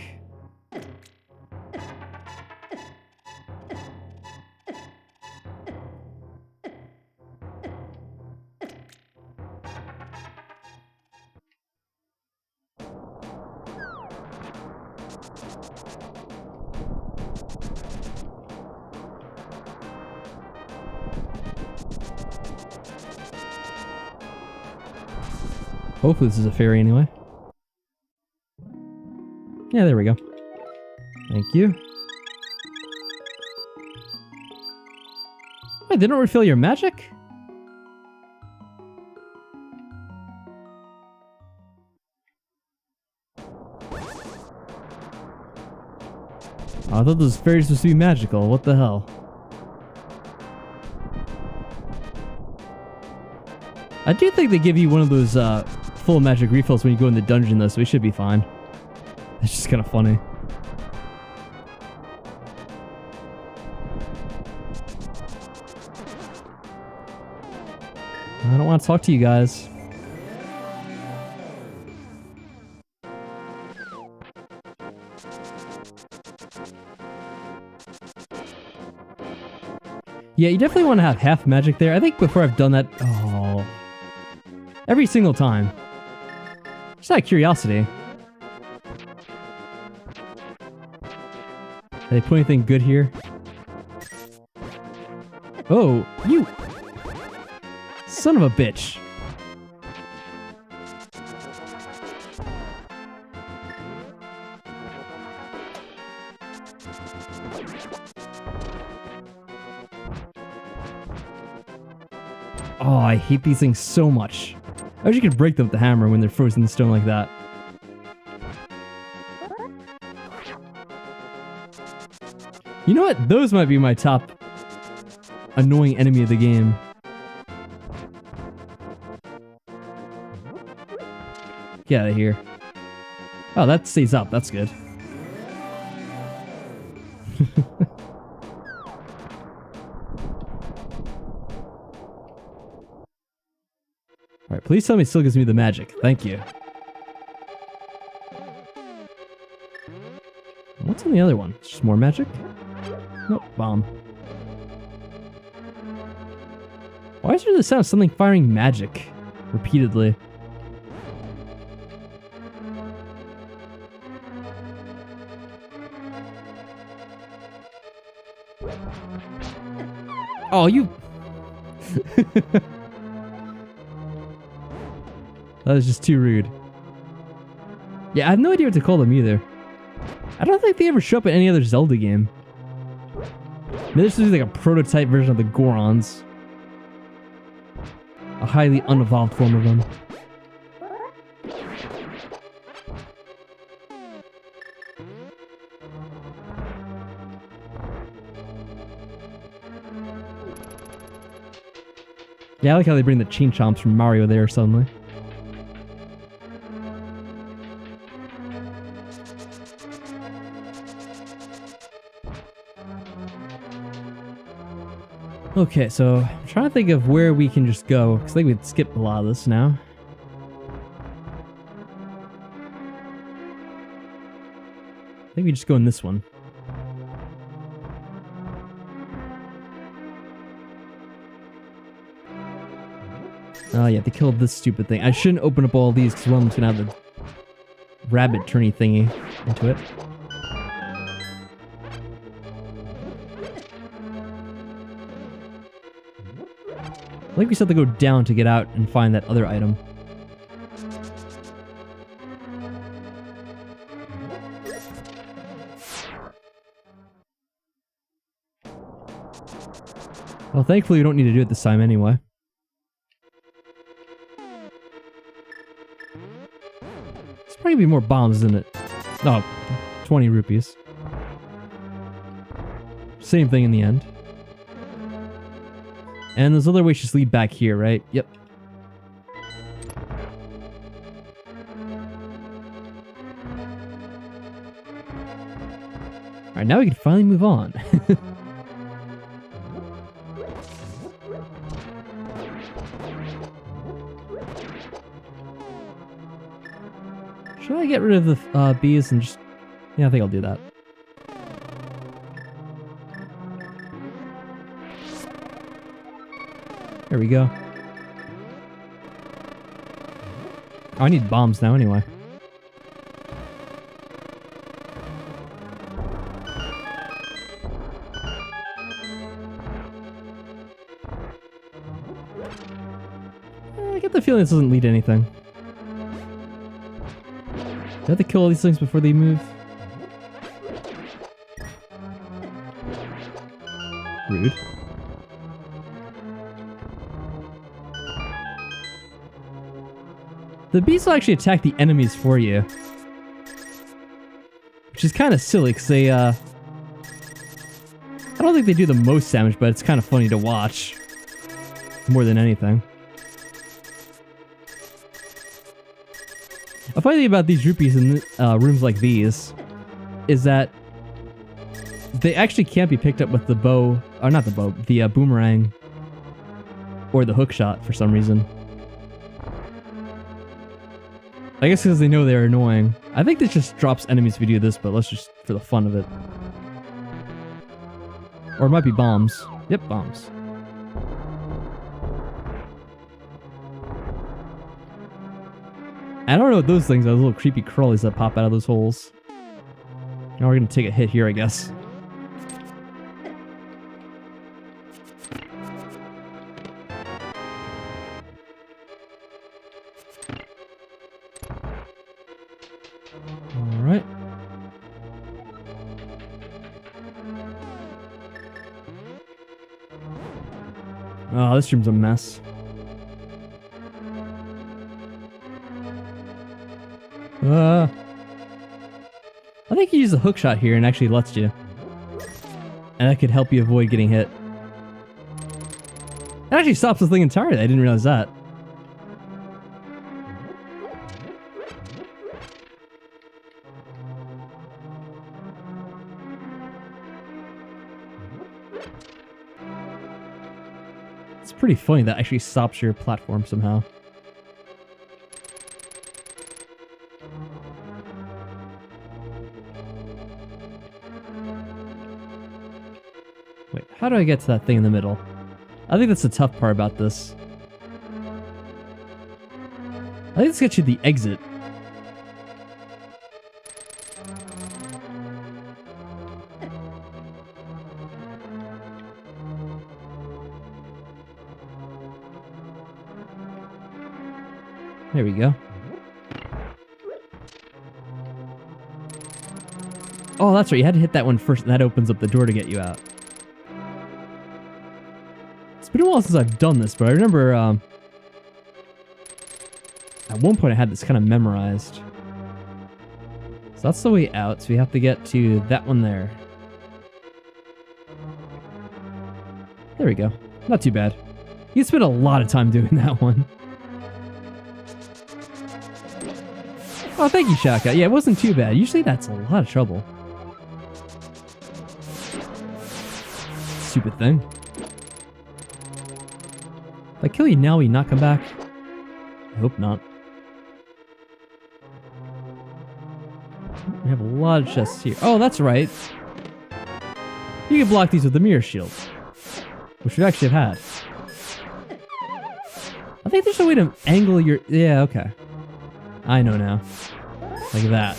Hopefully this is a fairy anyway. Yeah, there we go. Thank you. Wait, they don't refill your magic? Oh, I thought those fairies were supposed to be magical. What the hell? I do think they give you one of those full magic refills when you go in the dungeon though, so we should be fine. It's just kind of funny. I don't want to talk to you guys. Yeah, you definitely want to have half magic there. I think before I've done that... Oh. Every single time. Just out of curiosity. Did they put anything good here? Oh, you... Son of a bitch. Oh, I hate these things so much. I wish you could break them with the hammer when they're frozen in stone like that. You know what? Those might be my top annoying enemy of the game. Get out of here. Oh, that stays up. That's good. Alright, please tell me it still gives me the magic. Thank you. What's on the other one? Just more magic? Nope, bomb. Why is there the sound of something firing magic repeatedly? Oh, you... That was just too rude. Yeah, I have no idea what to call them either. I don't think they ever show up in any other Zelda game. Maybe this is like a prototype version of the Gorons. A highly unevolved form of them. Yeah, I like how they bring the Chin Chomps from Mario there suddenly. Okay, so I'm trying to think of where we can just go, because I think we'd skip a lot of this now. I think we just go in this one. Oh yeah, they killed this stupid thing. I shouldn't open up all these because one of them's gonna have the rabbit turny thingy into it. I think we still have to go down to get out and find that other item. Well, thankfully we don't need to do it this time anyway. There's probably be more bombs, isn't it? Oh, 20 rupees. Same thing in the end. And those other ways just lead back here, right? Yep. Alright, now we can finally move on. Should I get rid of the bees and just... Yeah, I think I'll do that. There we go. Oh, I need bombs now anyway. I get the feeling this doesn't lead to anything. Do I have to kill all these things before they move? Rude. The bees will actually attack the enemies for you. Which is kind of silly, because they, I don't think they do the most damage, but it's kind of funny to watch. More than anything. A funny thing about these rupees in rooms like these is that they actually can't be picked up with the bow, or not the bow, the boomerang or the hook shot for some reason. I guess because they know they're annoying. I think this just drops enemies if we do this, but let's just for the fun of it. Or it might be bombs. Yep, bombs. I don't know what those things are, those little creepy crawlies that pop out of those holes. Now we're gonna take a hit here, I guess. Alright. Oh, this room's a mess. I think you use the hook shot here and actually lets you. And that could help you avoid getting hit. It actually stops the thing entirely. I didn't realize that. It's pretty funny that actually stops your platform somehow. Wait, how do I get to that thing in the middle? I think that's the tough part about this. I think this gets you the exit. There we go. Oh, that's right. You had to hit that one first, and that opens up the door to get you out. It's been a while since I've done this, but I remember at one point I had this kind of memorized. So that's the way out, so we have to get to that one there. There we go. Not too bad. You spent a lot of time doing that one. Oh, thank you, Shaka. Yeah, it wasn't too bad. Usually that's a lot of trouble. Stupid thing. If I kill you now, will you not come back? I hope not. We have a lot of chests here. Oh, that's right. You can block these with the mirror shield. Which we actually have had. I I think there's a way to angle your... Yeah, okay. I know now. Like that.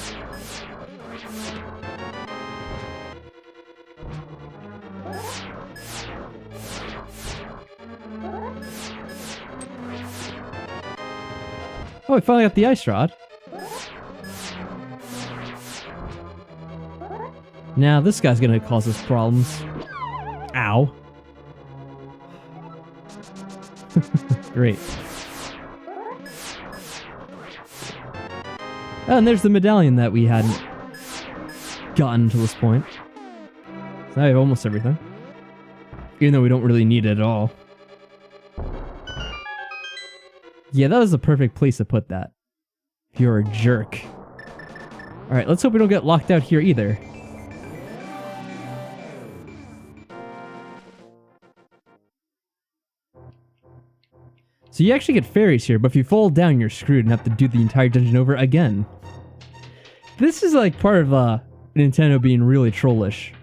Oh, we finally got the ice rod. Now this guy's gonna cause us problems. Ow. Great. Oh, and there's the medallion that we hadn't gotten to this point. So now we have almost everything. Even though we don't really need it at all. Yeah, that was the perfect place to put that. You're a jerk. Alright, let's hope we don't get locked out here either. So you actually get fairies here, but if you fall down, you're screwed and have to do the entire dungeon over again. This is like part of Nintendo being really trollish.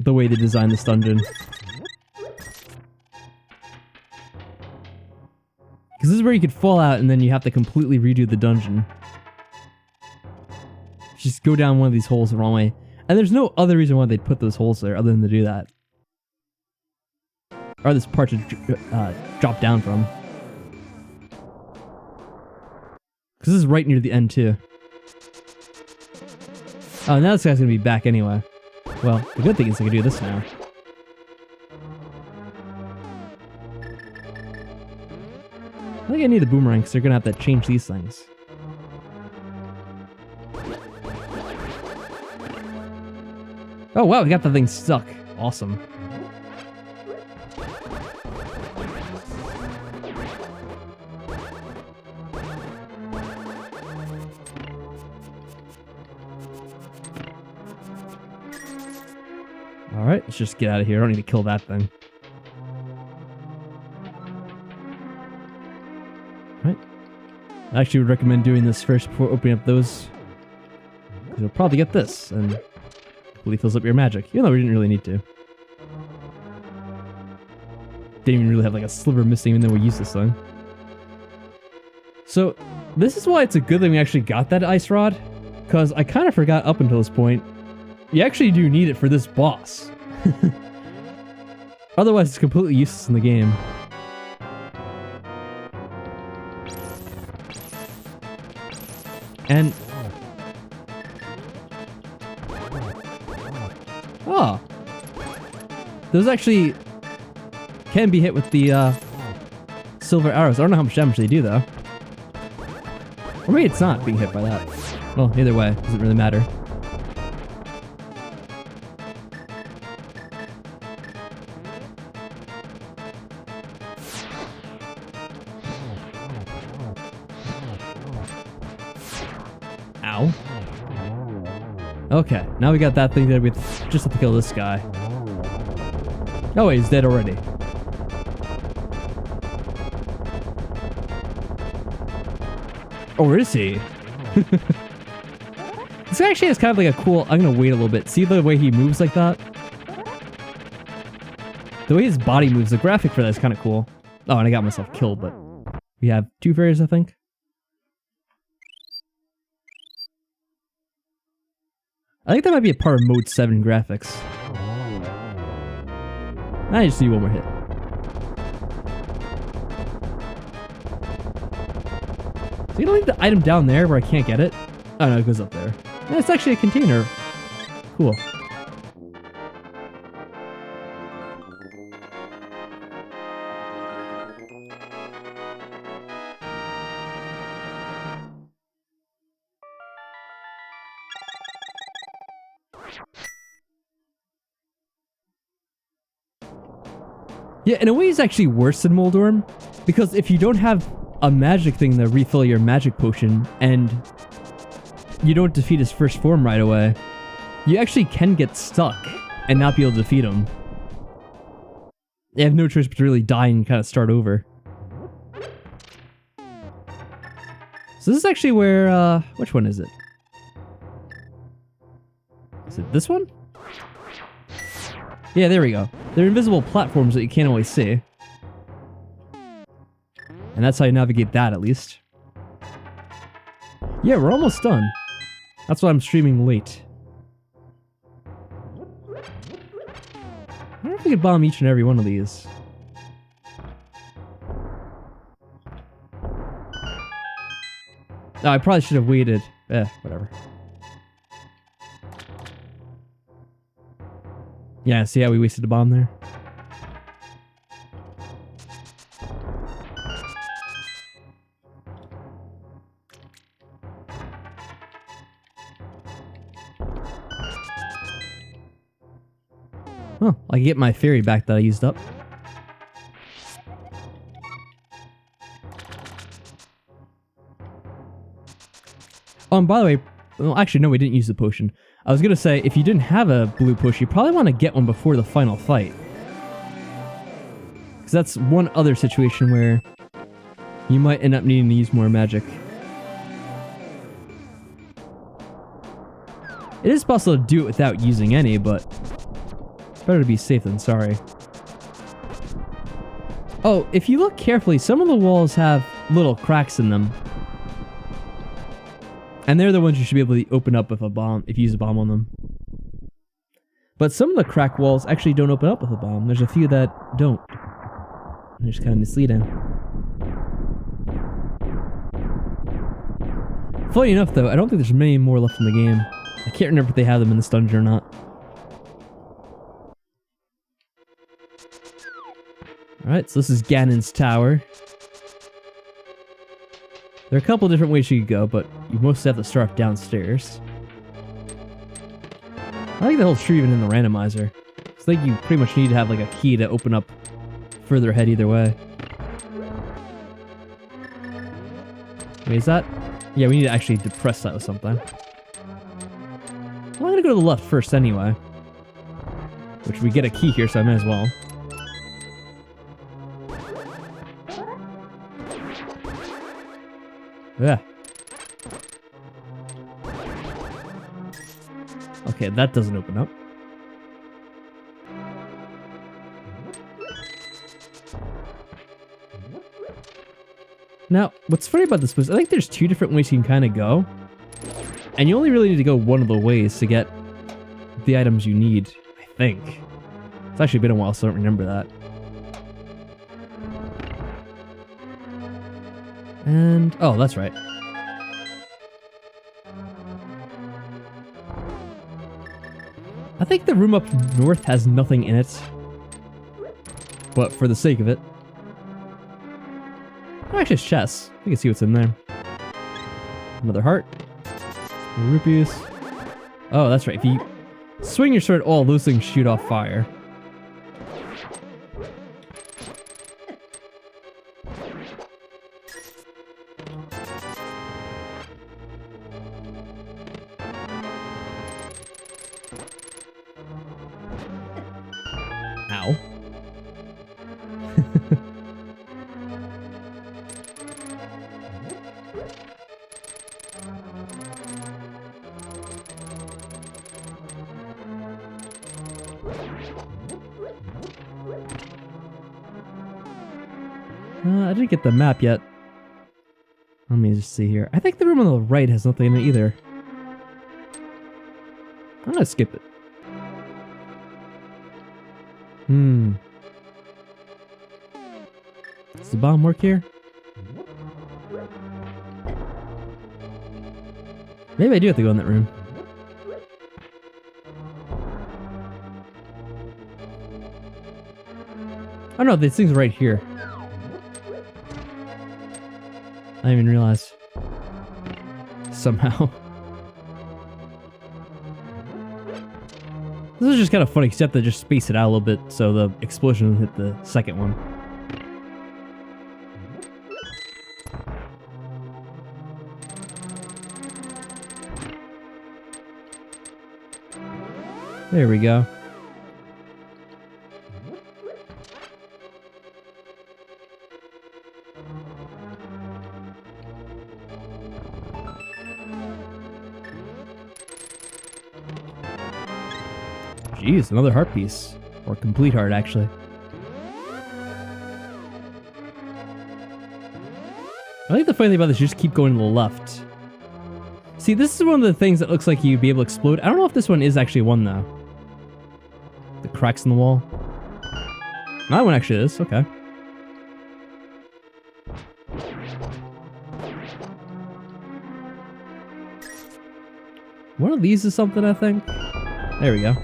The way they designed this dungeon. Because this is where you could fall out and then you have to completely redo the dungeon. Just go down one of these holes the wrong way. And there's no other reason why they'd put those holes there other than to do that. Or this part to drop down from. Because this is right near the end too. Oh, now this guy's gonna be back anyway. Well, the good thing is I can do this now. I think I need the boomerang because they're gonna have to change these things. Oh wow, we got the thing stuck. Awesome. Alright, let's just get out of here. I don't need to kill that thing. Right. I actually would recommend doing this first before opening up those. Because you'll probably get this, and completely fills up your magic. Even though we didn't really need to. Didn't even really have like a sliver missing even though we used this thing. So, this is why it's a good thing we actually got that ice rod. Because I kind of forgot up until this point. You actually do need it for this boss. Otherwise, it's completely useless in the game. And... oh! Those actually can be hit with the silver arrows. I don't know how much damage they do, though. Or maybe it's not being hit by that. Well, either way, it doesn't really matter. Ow. Okay, now we got that thing that we just have to kill this guy. Oh wait, he's dead already. Oh, where is he? This guy actually has kind of like a cool... I'm gonna wait a little bit. See the way he moves like that? The way his body moves, the graphic for that is kind of cool. Oh, and I got myself killed, but... we have 2 fairies, I think. I think that might be a part of Mode 7 graphics. I just need one more hit. So you don't leave the item down there where I can't get it? Oh no, it goes up there. Yeah, it's actually a container. Cool. Yeah, in a way it's actually worse than Moldorm, because if you don't have a magic thing to refill your magic potion, and you don't defeat his first form right away, you actually can get stuck and not be able to defeat him. You have no choice but to really die and kind of start over. So this is actually where, which one is it? Is it this one? Yeah, there we go. They're invisible platforms that you can't always see. And that's how you navigate that, at least. Yeah, we're almost done. That's why I'm streaming late. I wonder if we could bomb each and every one of these. Oh, I probably should have waited. Whatever. Yeah, see how we wasted a bomb there? Oh, I can get my fairy back that I used up. Oh, and by the way, well, actually, no, we didn't use the potion. I was gonna say, if you didn't have a blue push, you probably want to get one before the final fight. Because that's one other situation where you might end up needing to use more magic. It is possible to do it without using any, but better to be safe than sorry. Oh, if you look carefully, some of the walls have little cracks in them. And they're the ones you should be able to open up with a bomb, if you use a bomb on them. But some of the crack walls actually don't open up with a bomb. There's a few that don't. They're just kind of misleading. Funny enough though, I don't think there's many more left in the game. I can't remember if they have them in this dungeon or not. Alright, so this is Ganon's tower. There are a couple different ways you could go, but you mostly have to start off downstairs. I like the whole tree even in the randomizer. I think you pretty much need to have like a key to open up further ahead either way. Wait, is that? Yeah, we need to actually depress that with something. Well, I'm gonna go to the left first anyway. Which we get a key here, so I might as well. Yeah. Okay, that doesn't open up. Now, what's funny about this place, I think there's two different ways you can kind of go. And you only really need to go one of the ways to get the items you need, I think. It's actually been a while, so I don't remember that. And, oh, that's right. I think the room up north has nothing in it. But for the sake of it. Oh, actually, it's chess. We can see what's in there. Another heart. Rupees. Oh, that's right. If you swing your sword, all those things shoot off fire. Ow. I didn't get the map yet. Let me just see here. I think the room on the right has nothing in it either. I'm gonna skip it. Does the bomb work here? Maybe I do have to go in that room. Oh no, this thing's right here. I didn't even realize. Somehow. This is just kind of funny, except they just space it out a little bit so the explosion will hit the second one. There we go. Jeez, another heart piece. Or complete heart, actually. I think the funny thing about this, you just keep going to the left. See, this is one of the things that looks like you'd be able to explode. I don't know if this one is actually one, though. The cracks in the wall. No, that one actually is. Okay. One of these is something, I think. There we go.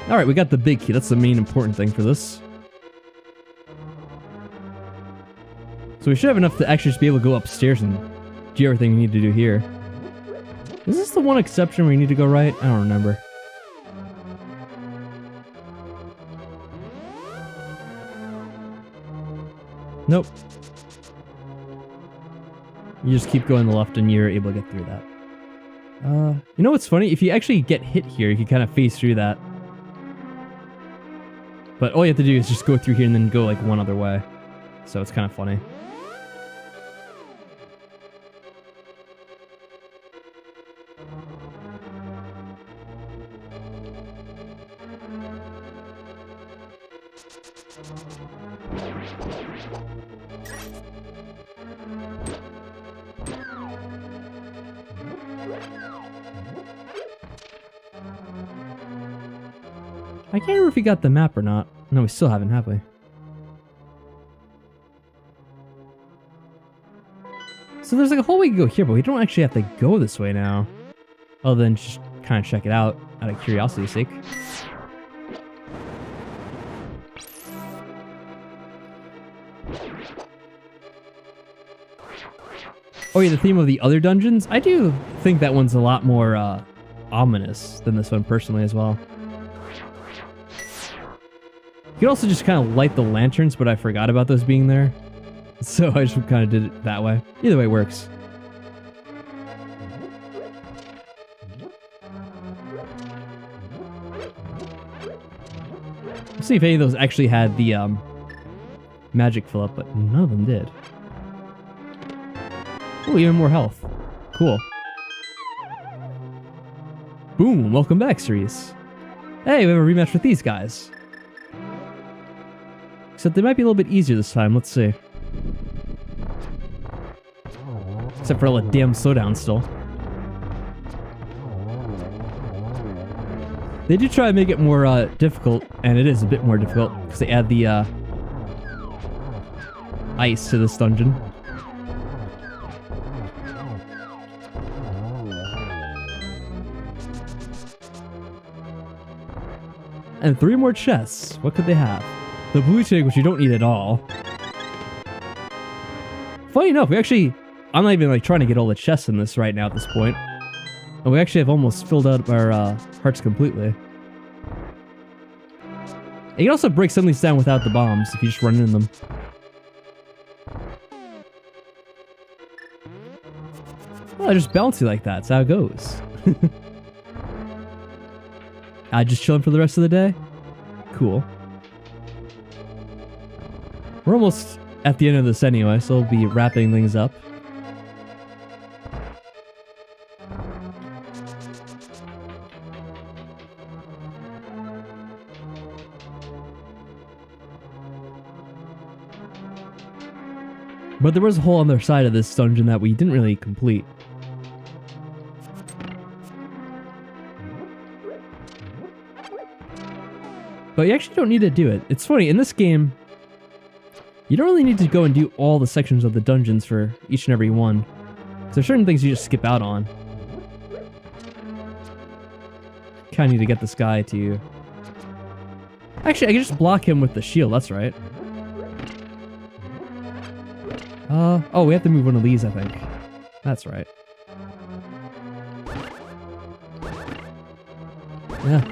Alright, we got the big key. That's the main important thing for this. So we should have enough to actually just be able to go upstairs and do everything we need to do here. Is this the one exception where you need to go right? I don't remember. Nope. You just keep going to the left and you're able to get through that. You know what's funny? If you actually get hit here, you can kind of phase through that. But all you have to do is just go through here and then go like one other way. So it's kind of funny. I can't remember if we got the map or not. No, we still haven't, have we? So there's like a whole way to go here, but we don't actually have to go this way now. Other than just kind of check it out of curiosity's sake. Oh yeah, the theme of the other dungeons? I do think that one's a lot more ominous than this one personally as well. You could also just kind of light the lanterns, but I forgot about those being there. So I just kind of did it that way. Either way works. Let's see if any of those actually had the magic fill up, but none of them did. Oh, even more health. Cool. Boom, welcome back, Cerise. Hey, we have a rematch with these guys. Except they might be a little bit easier this time, let's see. Except for all the damn slowdown still. They do try to make it more difficult, and it is a bit more difficult, because they add the ice to this dungeon. And 3 more chests. What could they have? The blue twig, which you don't need at all. Funny enough, I'm not even like trying to get all the chests in this right now at this point. And we actually have almost filled out our hearts completely. And you can also break some of these down without the bombs if you just run into them. Well, they're just bouncy like that. That's how it goes. Just chilling for the rest of the day? Cool. We're almost at the end of this anyway, so we'll be wrapping things up. But there was a whole other side of this dungeon that we didn't really complete. But you actually don't need to do it. It's funny, in this game, you don't really need to go and do all the sections of the dungeons for each and every one. Because there's certain things you just skip out on. Kinda need to get this guy to... Actually, I can just block him with the shield, that's right. Oh, we have to move one of these, I think. That's right. Yeah.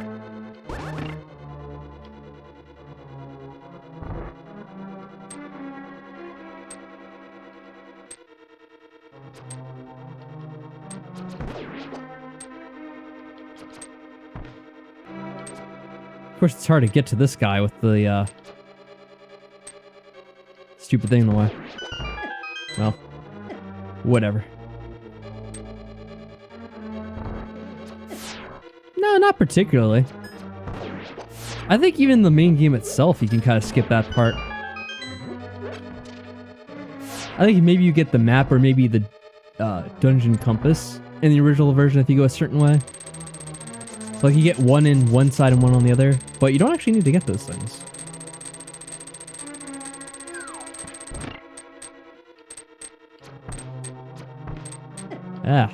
Of course, it's hard to get to this guy with the, stupid thing in the way. Well, whatever. No, not particularly. I think even the main game itself, you can kind of skip that part. I think maybe you get the map or maybe the dungeon compass in the original version if you go a certain way. So like you get one in one side and one on the other, but you don't actually need to get those things. Ah.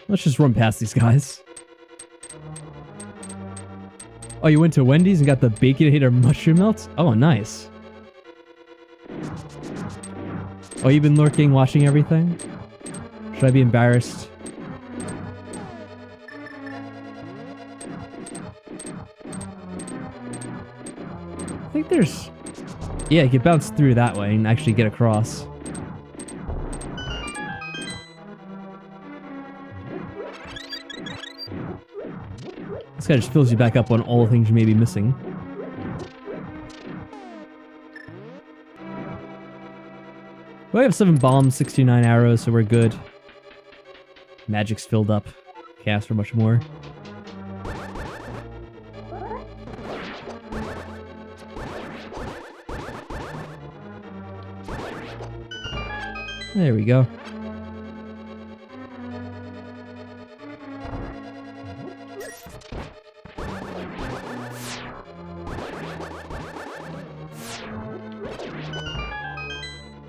Let's just run past these guys. Oh, you went to Wendy's and got the Baconator mushroom melts? Oh, nice. Oh, you've been lurking, watching everything? Should I be embarrassed? I think there's... Yeah, you can bounce through that way and actually get across. This guy just fills you back up on all the things you may be missing. We have 7 bombs, 69 arrows, so we're good. Magic's filled up. Cast for much more. There we go.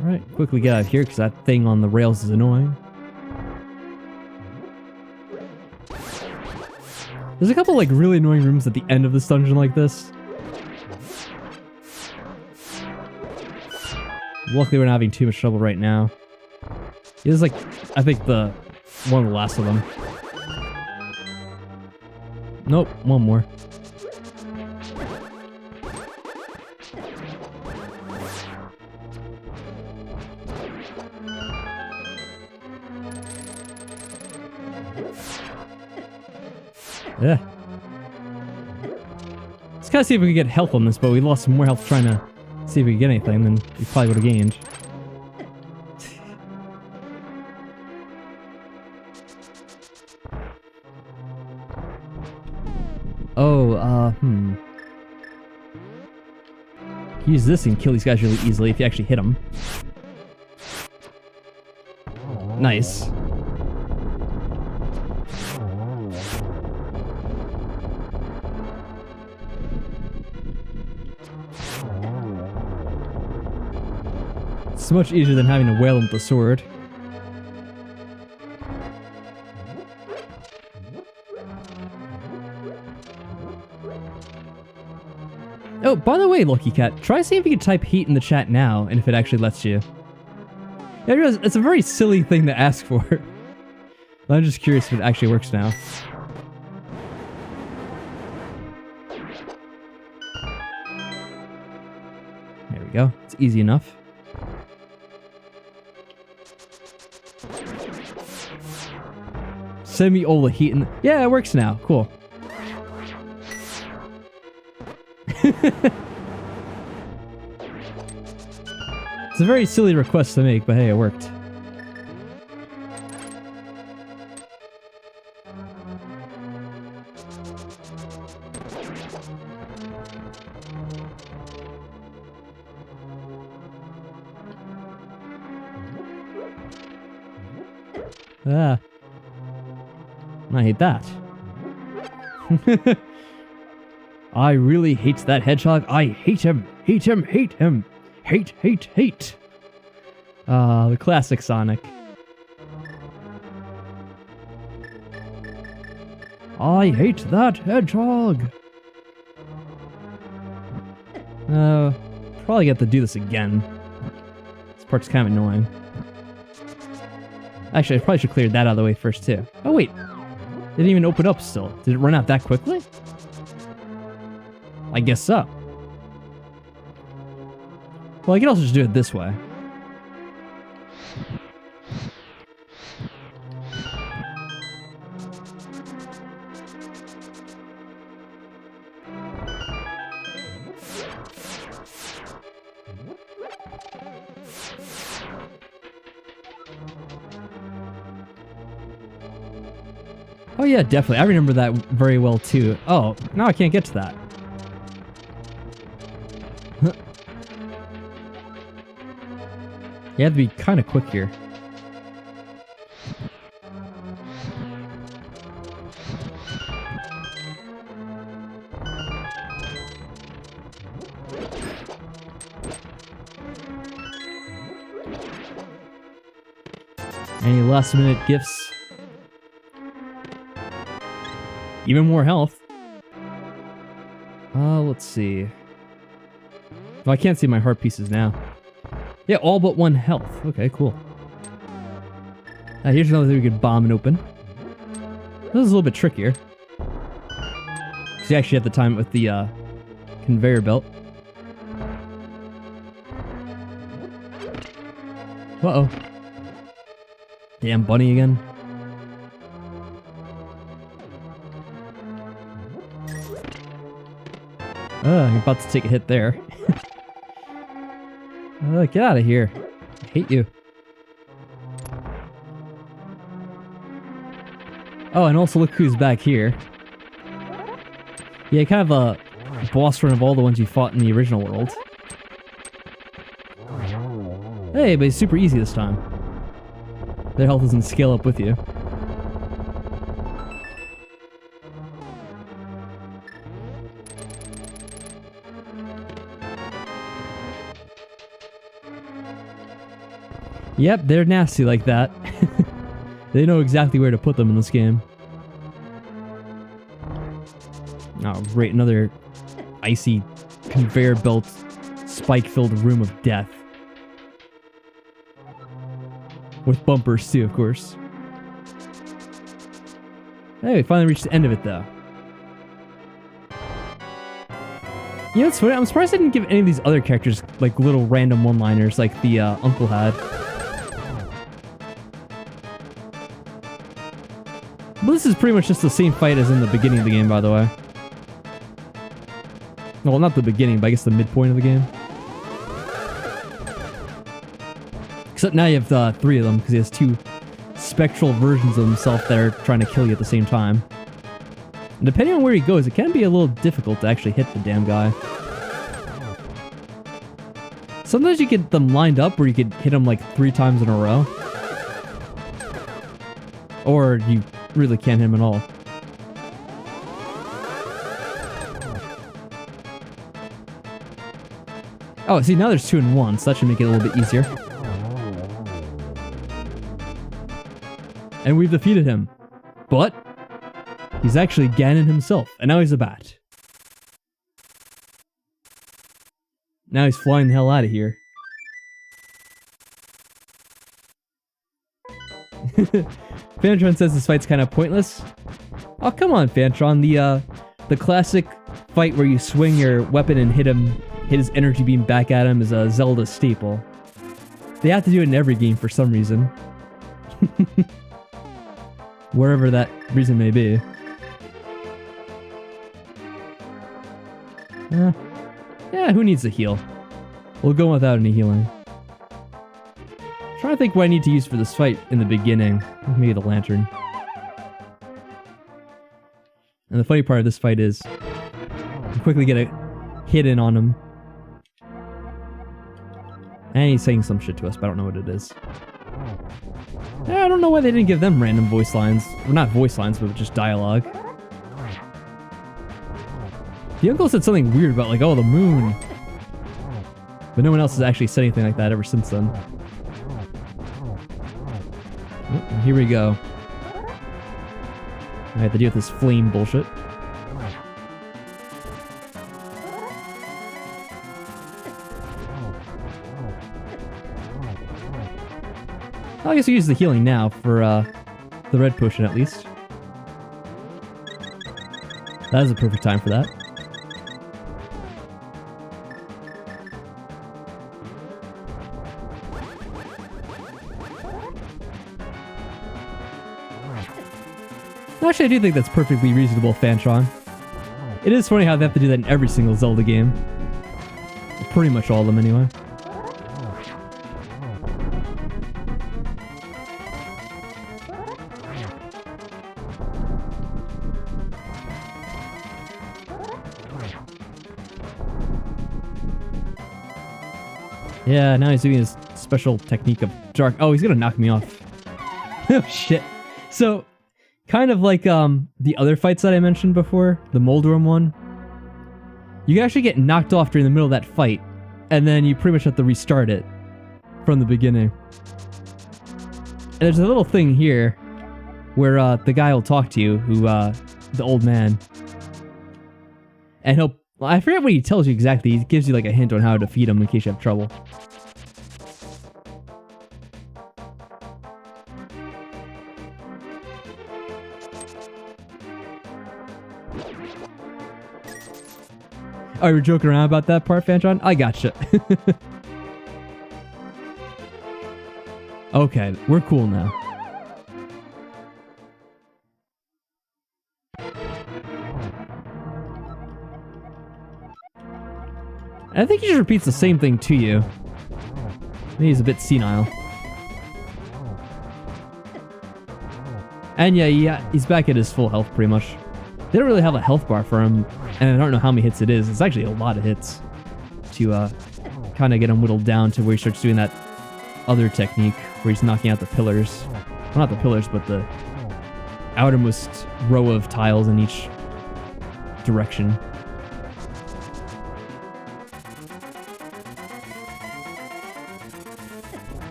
Alright, quickly get out of here because that thing on the rails is annoying. There's a couple like really annoying rooms at the end of this dungeon like this. Luckily we're not having too much trouble right now. This is like, I think one of the last of them. Nope, one more. Yeah. Let's kind of see if we can get health on this, but we lost some more health trying to see if we can get anything, then we probably would have gained. Oh, use this and kill these guys really easily if you actually hit them. Nice. It's much easier than having to wail him with the sword. Oh, by the way, Lucky Cat, try see if you can type heat in the chat now, and if it actually lets you. Yeah, it's a very silly thing to ask for. I'm just curious if it actually works now. There we go. It's easy enough. Send me all the heat in. Yeah, it works now. Cool. It's a very silly request to make, but hey, it worked. Ah. I hate that. I really hate that hedgehog. I hate him. Hate him. Hate him. Hate, hate, hate. The classic Sonic. I hate that hedgehog. Probably get to do this again. This part's kind of annoying. Actually, I probably should clear that out of the way first, too. Oh, wait. It didn't even open up still. Did it run out that quickly? I guess so. Well, I can also just do it this way. Oh yeah, definitely. I remember that very well too. Oh, now I can't get to that. Huh. You have to be kind of quick here. Any last minute gifts? Even more health. Let's see. Oh, I can't see my heart pieces now. Yeah, all but 1 health. Okay, cool. Here's another thing we could bomb and open. This is a little bit trickier. So you actually have to time it with the conveyor belt. Uh-oh. Damn bunny again. You're about to take a hit there. Get out of here. I hate you. Oh, and also look who's back here. Yeah, kind of a boss run of all the ones you fought in the original world. Hey, but it's super easy this time. Their health doesn't scale up with you. Yep, they're nasty like that. They know exactly where to put them in this game. Oh, great, another icy conveyor belt spike-filled room of death. With bumpers too, of course. Hey, we finally reached the end of it though. You know, it's funny, I'm surprised I didn't give any of these other characters like little random one-liners like the uncle had. But this is pretty much just the same fight as in the beginning of the game, by the way. Well, not the beginning, but I guess the midpoint of the game. Except now you have 3 of them, because he has 2 spectral versions of himself that are trying to kill you at the same time. And depending on where he goes, it can be a little difficult to actually hit the damn guy. Sometimes you get them lined up where you could hit them like 3 times in a row. Or you really can't hit him at all. Oh, see, now there's 2 in 1, so that should make it a little bit easier. And we've defeated him. But he's actually Ganon himself, and now he's a bat. Now he's flying the hell out of here. Fantron says this fight's kind of pointless. Oh, come on, Fantron. The classic fight where you swing your weapon and hit his energy beam back at him is a Zelda staple. They have to do it in every game for some reason. Wherever that reason may be. Yeah, who needs a heal? We'll go without any healing. I'm trying to think what I need to use for this fight in the beginning. Maybe the lantern. And the funny part of this fight is you quickly get a hit in on him. And he's saying some shit to us, but I don't know what it is. Yeah, I don't know why they didn't give them random voice lines. Well, not voice lines, but just dialogue. The uncle said something weird about like, oh, the moon. But no one else has actually said anything like that ever since then. Oh, here we go. I have to deal with this flame bullshit. I guess we use the healing now for the red potion at least. That is a perfect time for that. Actually, I do think that's perfectly reasonable, Fantron. It is funny how they have to do that in every single Zelda game. Pretty much all of them, anyway. Yeah, now he's doing his special technique of dark. Oh, he's gonna knock me off. Oh, shit. So, kind of like the other fights that I mentioned before, the Moldworm one, you can actually get knocked off during the middle of that fight, and then you pretty much have to restart it from the beginning. And there's a little thing here where the guy will talk to you, who, the old man, and he'll, I forget what he tells you exactly, he gives you like a hint on how to defeat him in case you have trouble. Oh, you're joking around about that part, Fantron? I gotcha. Okay, we're cool now. I think he just repeats the same thing to you. Maybe he's a bit senile. And yeah, he's back at his full health pretty much. They don't really have a health bar for him, and I don't know how many hits it is. It's actually a lot of hits to kind of get him whittled down to where he starts doing that other technique where he's knocking out the pillars. Well, not the pillars, but the outermost row of tiles in each direction.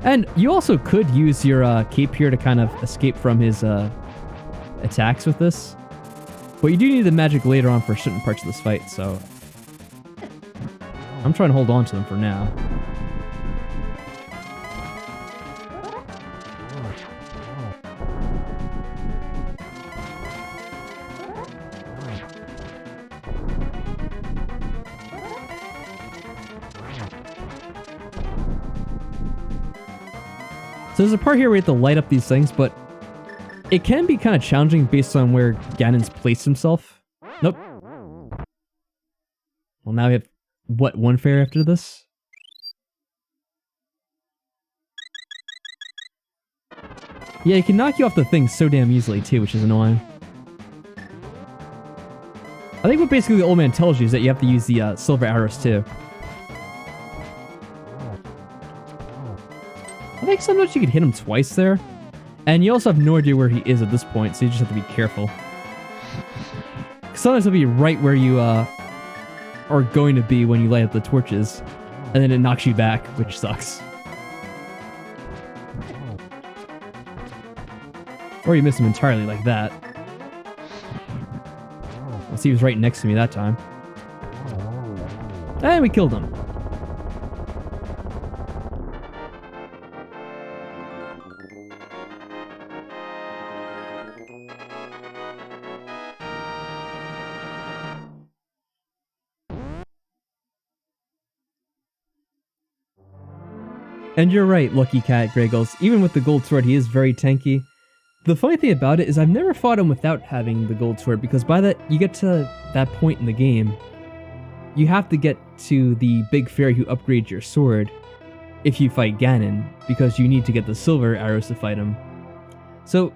And you also could use your cape here to kind of escape from his attacks with this. But you do need the magic later on for certain parts of this fight, so I'm trying to hold on to them for now. So there's a part here where you have to light up these things, but it can be kind of challenging based on where Ganon's placed himself. Nope. Well, now we have, what, one fairy after this? Yeah, he can knock you off the thing so damn easily too, which is annoying. I think what basically the old man tells you is that you have to use the silver arrows too. I think sometimes you can hit him twice there. And you also have no idea where he is at this point, so you just have to be careful. Sometimes he'll be right where you are going to be when you light up the torches, and then it knocks you back, which sucks. Or you miss him entirely like that. Let's see, he was right next to me that time. And we killed him. And you're right, Lucky Cat Greggles. Even with the gold sword, he is very tanky. The funny thing about it is I've never fought him without having the gold sword, because by that, you get to that point in the game, you have to get to the big fairy who upgrades your sword if you fight Ganon, because you need to get the silver arrows to fight him. So,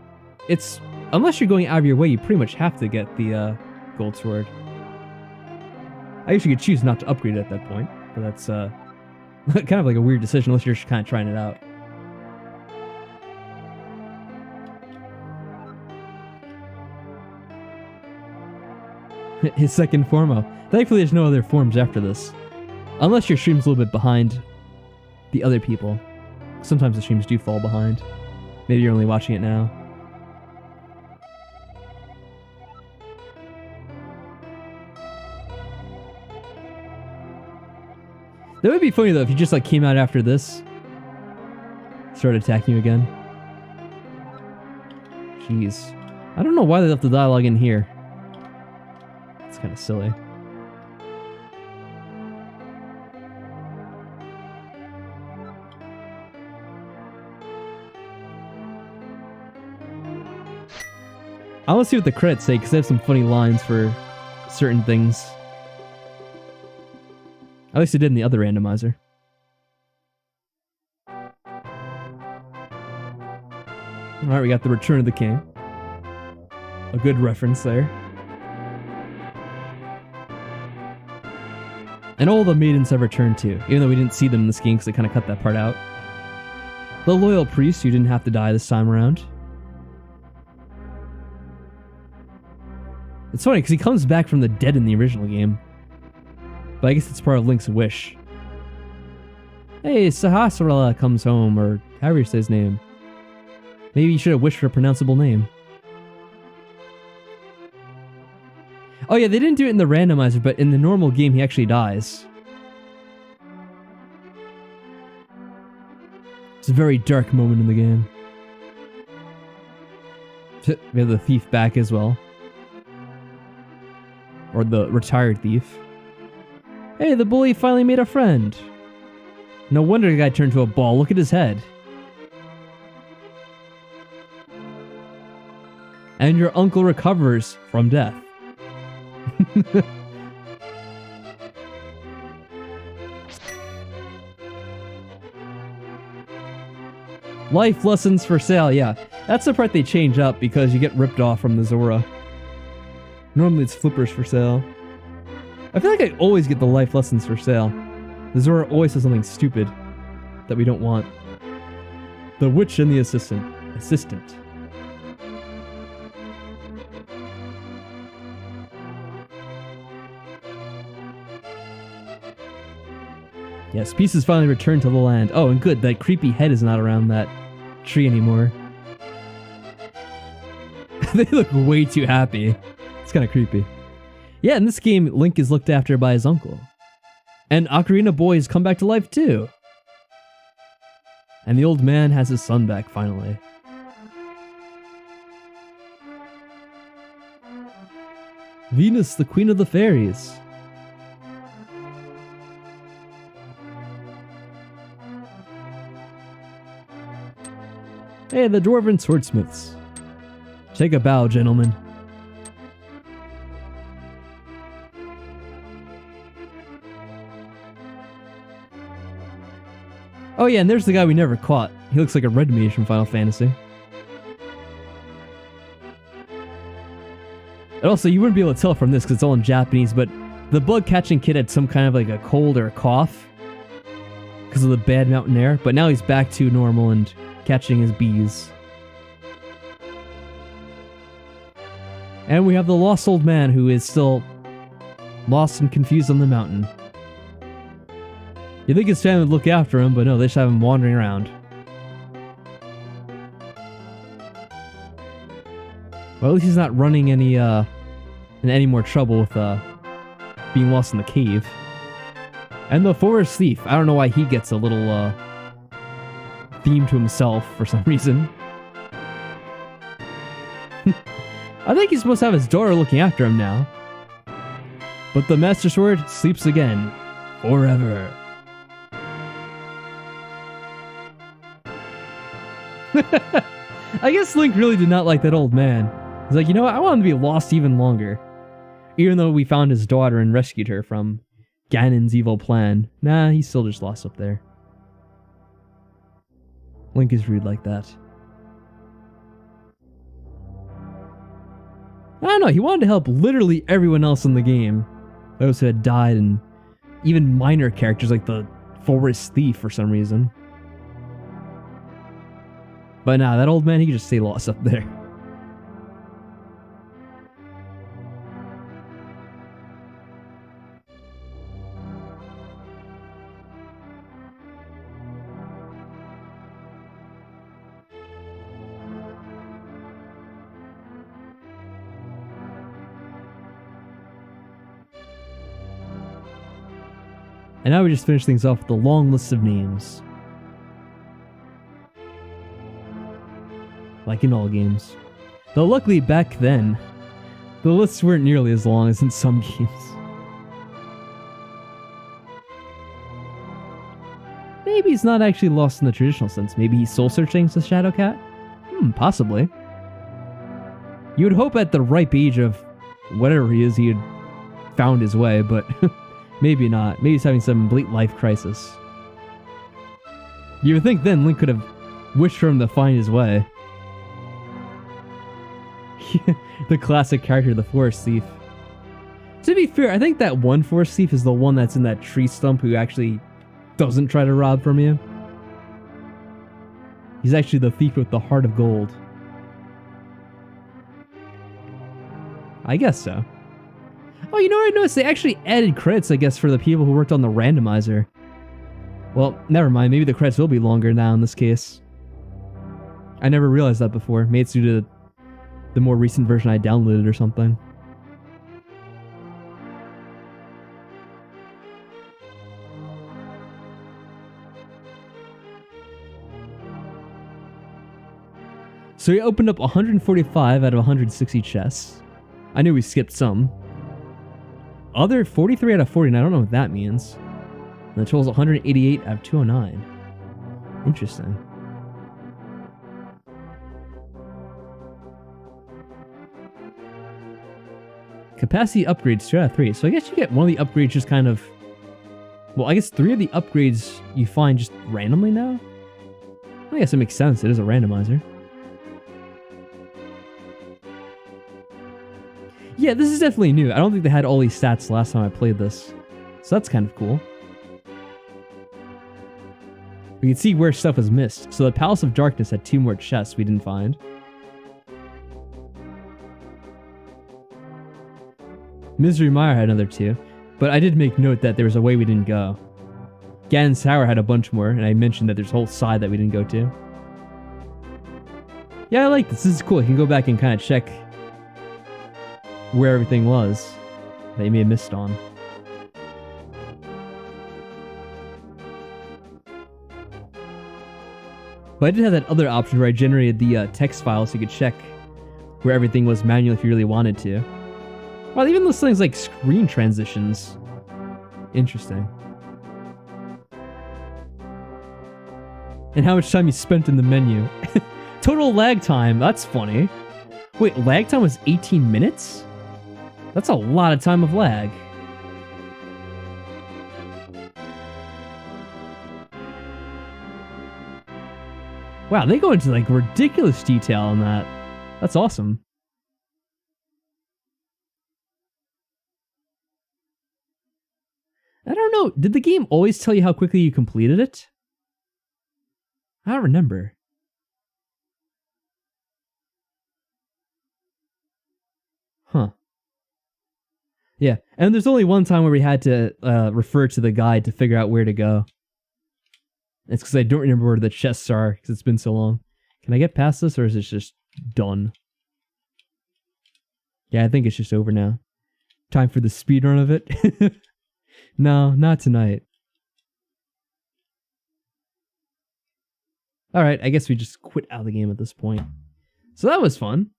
it's, unless you're going out of your way, you pretty much have to get the gold sword. I guess you could choose not to upgrade it at that point, but that's kind of like a weird decision unless you're just kind of trying it out. His second form. Thankfully there's no other forms after this. Unless your stream's a little bit behind the other people. Sometimes the streams do fall behind. Maybe you're only watching it now. That would be funny though if you just like came out after this. Started attacking you again. Jeez. I don't know why they left the dialogue in here. It's kind of silly. I want to see what the credits say because they have some funny lines for certain things. At least it did in the other randomizer. Alright, we got the Return of the King. A good reference there. And all the maidens have returned too, even though we didn't see them in this game because they kind of cut that part out. The loyal priest who didn't have to die this time around. It's funny because he comes back from the dead in the original game. But I guess it's part of Link's wish. Hey, Sahasrara comes home, or however you say his name. Maybe you should have wished for a pronounceable name. Oh yeah, they didn't do it in the randomizer, but in the normal game he actually dies. It's a very dark moment in the game. We have the thief back as well. Or the retired thief. Hey, the bully finally made a friend. No wonder the guy turned to a ball. Look at his head. And your uncle recovers from death. Life lessons for sale, yeah. That's the part they change up because you get ripped off from the Zora. Normally it's flippers for sale. I feel like I always get the life lessons for sale. The Zora always says something stupid that we don't want. The witch and the assistant. Yes, pieces finally returned to the land. Oh, and good, that creepy head is not around that tree anymore. They look way too happy. It's kind of creepy. Yeah, in this game, Link is looked after by his uncle. And Ocarina Boy has come back to life too. And the old man has his son back finally. Venus, the queen of the fairies. Hey, the dwarven swordsmiths. Take a bow, gentlemen. Oh yeah, and there's the guy we never caught. He looks like a red mage from Final Fantasy. And also, you wouldn't be able to tell from this because it's all in Japanese, but the bug catching kid had some kind of like a cold or a cough because of the bad mountain air, but now he's back to normal and catching his bees. And we have the lost old man who is still lost and confused on the mountain. You think his family would look after him, but no, they just have him wandering around. Well, at least he's not running in any more trouble with being lost in the cave. And the forest thief, I don't know why he gets a little theme to himself for some reason. I think he's supposed to have his daughter looking after him now. But the Master Sword sleeps again. Forever. I guess Link really did not like that old man. He's like, you know what? I want him to be lost even longer. Even though we found his daughter and rescued her from Ganon's evil plan. Nah, he's still just lost up there. Link is rude like that. I don't know, he wanted to help literally everyone else in the game. Those who had died and even minor characters like the forest thief for some reason. But nah, that old man, he could just stay lost up there. And now we just finish things off with the long list of names. Like in all games. Though luckily back then, the lists weren't nearly as long as in some games. Maybe he's not actually lost in the traditional sense. Maybe he's soul-searching as Shadow Cat? Possibly. You would hope at the ripe age of whatever he is, he had found his way, but maybe not. Maybe he's having some late life crisis. You would think then Link could have wished for him to find his way. The classic character, the forest thief. To be fair, I think that one force thief is the one that's in that tree stump who actually doesn't try to rob from you. He's actually the thief with the heart of gold. I guess so. Oh, you know what I noticed? They actually added credits, I guess, for the people who worked on the randomizer. Well, never mind. Maybe the credits will be longer now in this case. I never realized that before. Maybe it's due to the more recent version I downloaded or something. So we opened up 145 out of 160 chests. I knew we skipped some. Other 43 out of 49, I don't know what that means. And the total's 188 out of 209. Interesting. Capacity upgrades 2 out of 3. So I guess you get one of the upgrades just kind of... Well, I guess 3 of the upgrades you find just randomly now? I guess it makes sense. It is a randomizer. Yeah, this is definitely new. I don't think they had all these stats last time I played this. So that's kind of cool. We can see where stuff was missed. So the Palace of Darkness had 2 more chests we didn't find. Misery Mire had another 2. But I did make note that there was a way we didn't go. Ganon's Tower had a bunch more, and I mentioned that there's a whole side that we didn't go to. Yeah, I like this. This is cool. I can go back and kind of check where everything was that you may have missed on. But I did have that other option where I generated the text file so you could check where everything was manually if you really wanted to. Well, even those things like screen transitions. Interesting. And how much time you spent in the menu. Total lag time, that's funny. Wait, lag time was 18 minutes? That's a lot of time of lag. Wow, they go into like ridiculous detail on that. That's awesome. I don't know, did the game always tell you how quickly you completed it? I don't remember. Huh. Yeah, and there's only one time where we had to refer to the guide to figure out where to go. It's because I don't remember where the chests are, because it's been so long. Can I get past this, or is it just done? Yeah, I think it's just over now. Time for the speedrun of it? No, not tonight. Alright, I guess we just quit out of the game at this point. So that was fun.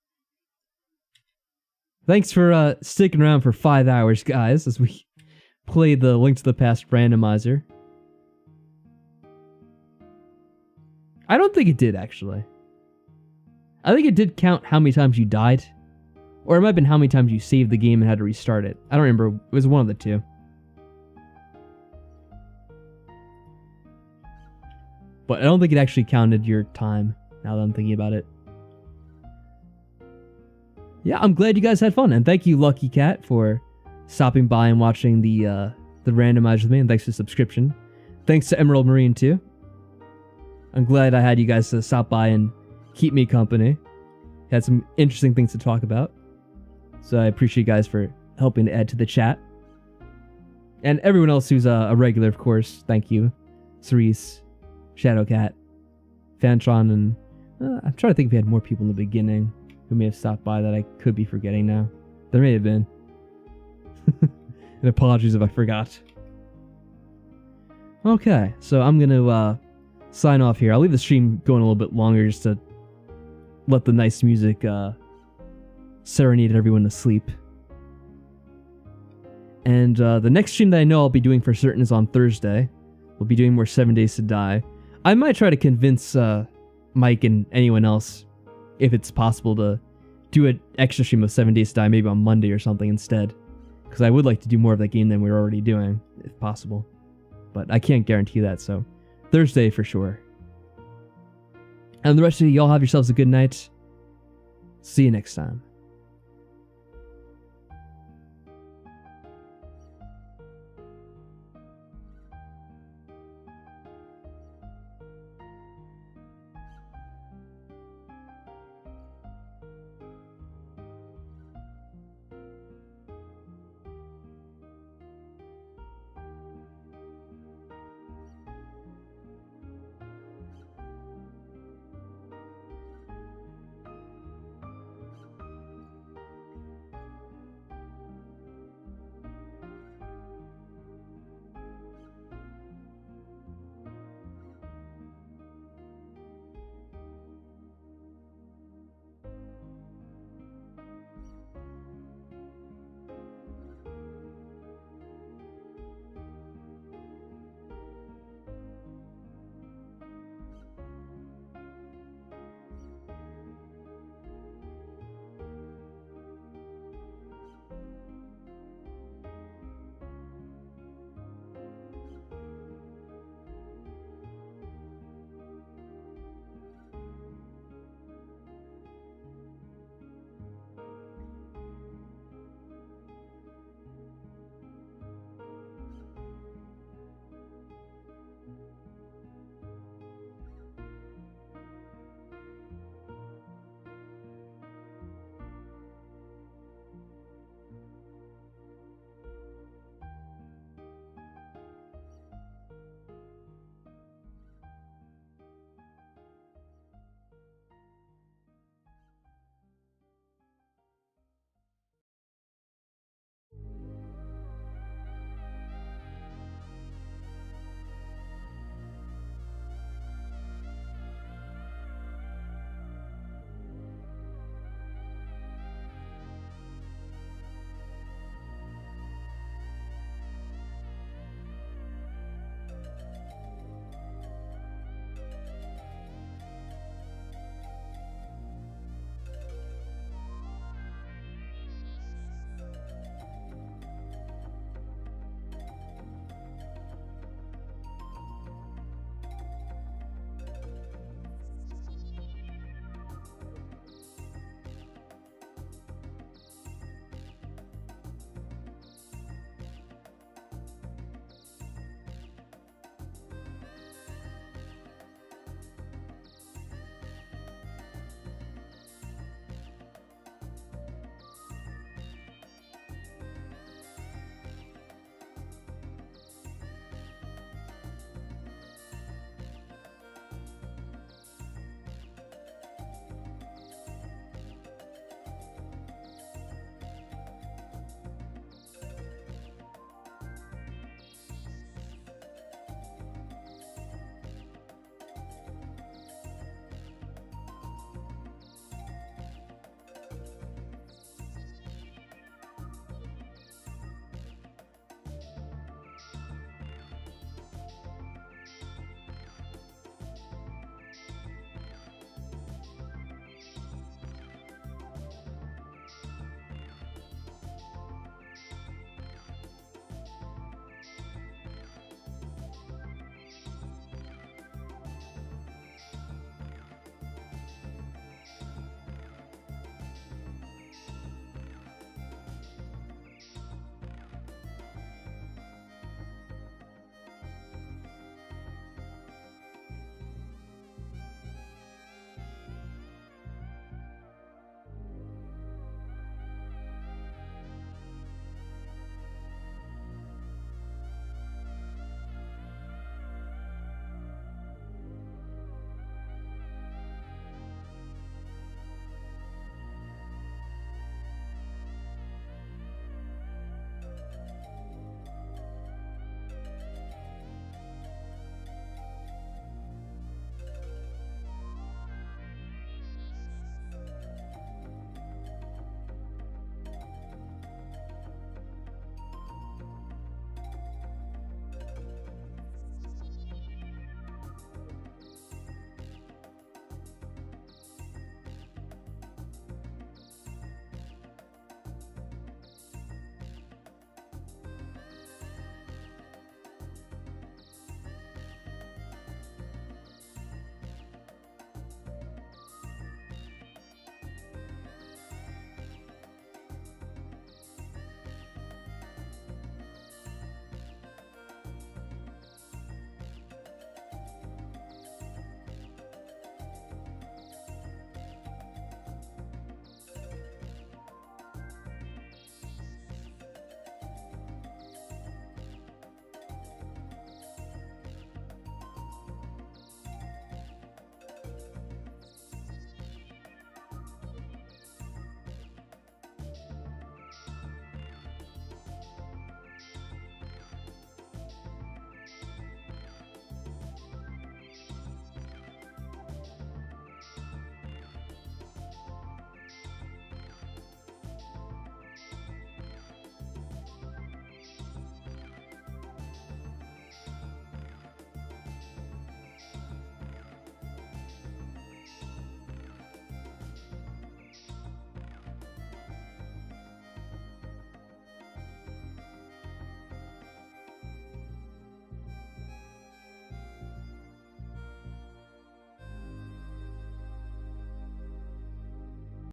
Thanks for sticking around for 5 hours, guys, as we played the Link to the Past randomizer. I don't think it did, actually. I think it did count how many times you died. Or it might have been how many times you saved the game and had to restart it. I don't remember. It was one of the two. But I don't think it actually counted your time, now that I'm thinking about it. Yeah, I'm glad you guys had fun, and thank you, Lucky Cat, for stopping by and watching the randomizer with me, and thanks for the subscription. Thanks to Emerald Marine, too. I'm glad I had you guys to stop by and keep me company. Had some interesting things to talk about. So I appreciate you guys for helping to add to the chat. And everyone else who's a regular, of course, thank you. Cerise, Shadowcat, Fantron, and I'm trying to think if we had more people in the beginning who may have stopped by that I could be forgetting now. There may have been. And apologies if I forgot. Okay, so I'm going to sign off here. I'll leave the stream going a little bit longer just to let the nice music serenade everyone to sleep. And the next stream that I know I'll be doing for certain is on Thursday. We'll be doing more 7 Days to Die. I might try to convince Mike and anyone else, if it's possible, to do an extra stream of 7 Days to Die, maybe on Monday or something instead. Because I would like to do more of that game than we're already doing, if possible. But I can't guarantee that, so Thursday for sure. And the rest of you, y'all have yourselves a good night. See you next time.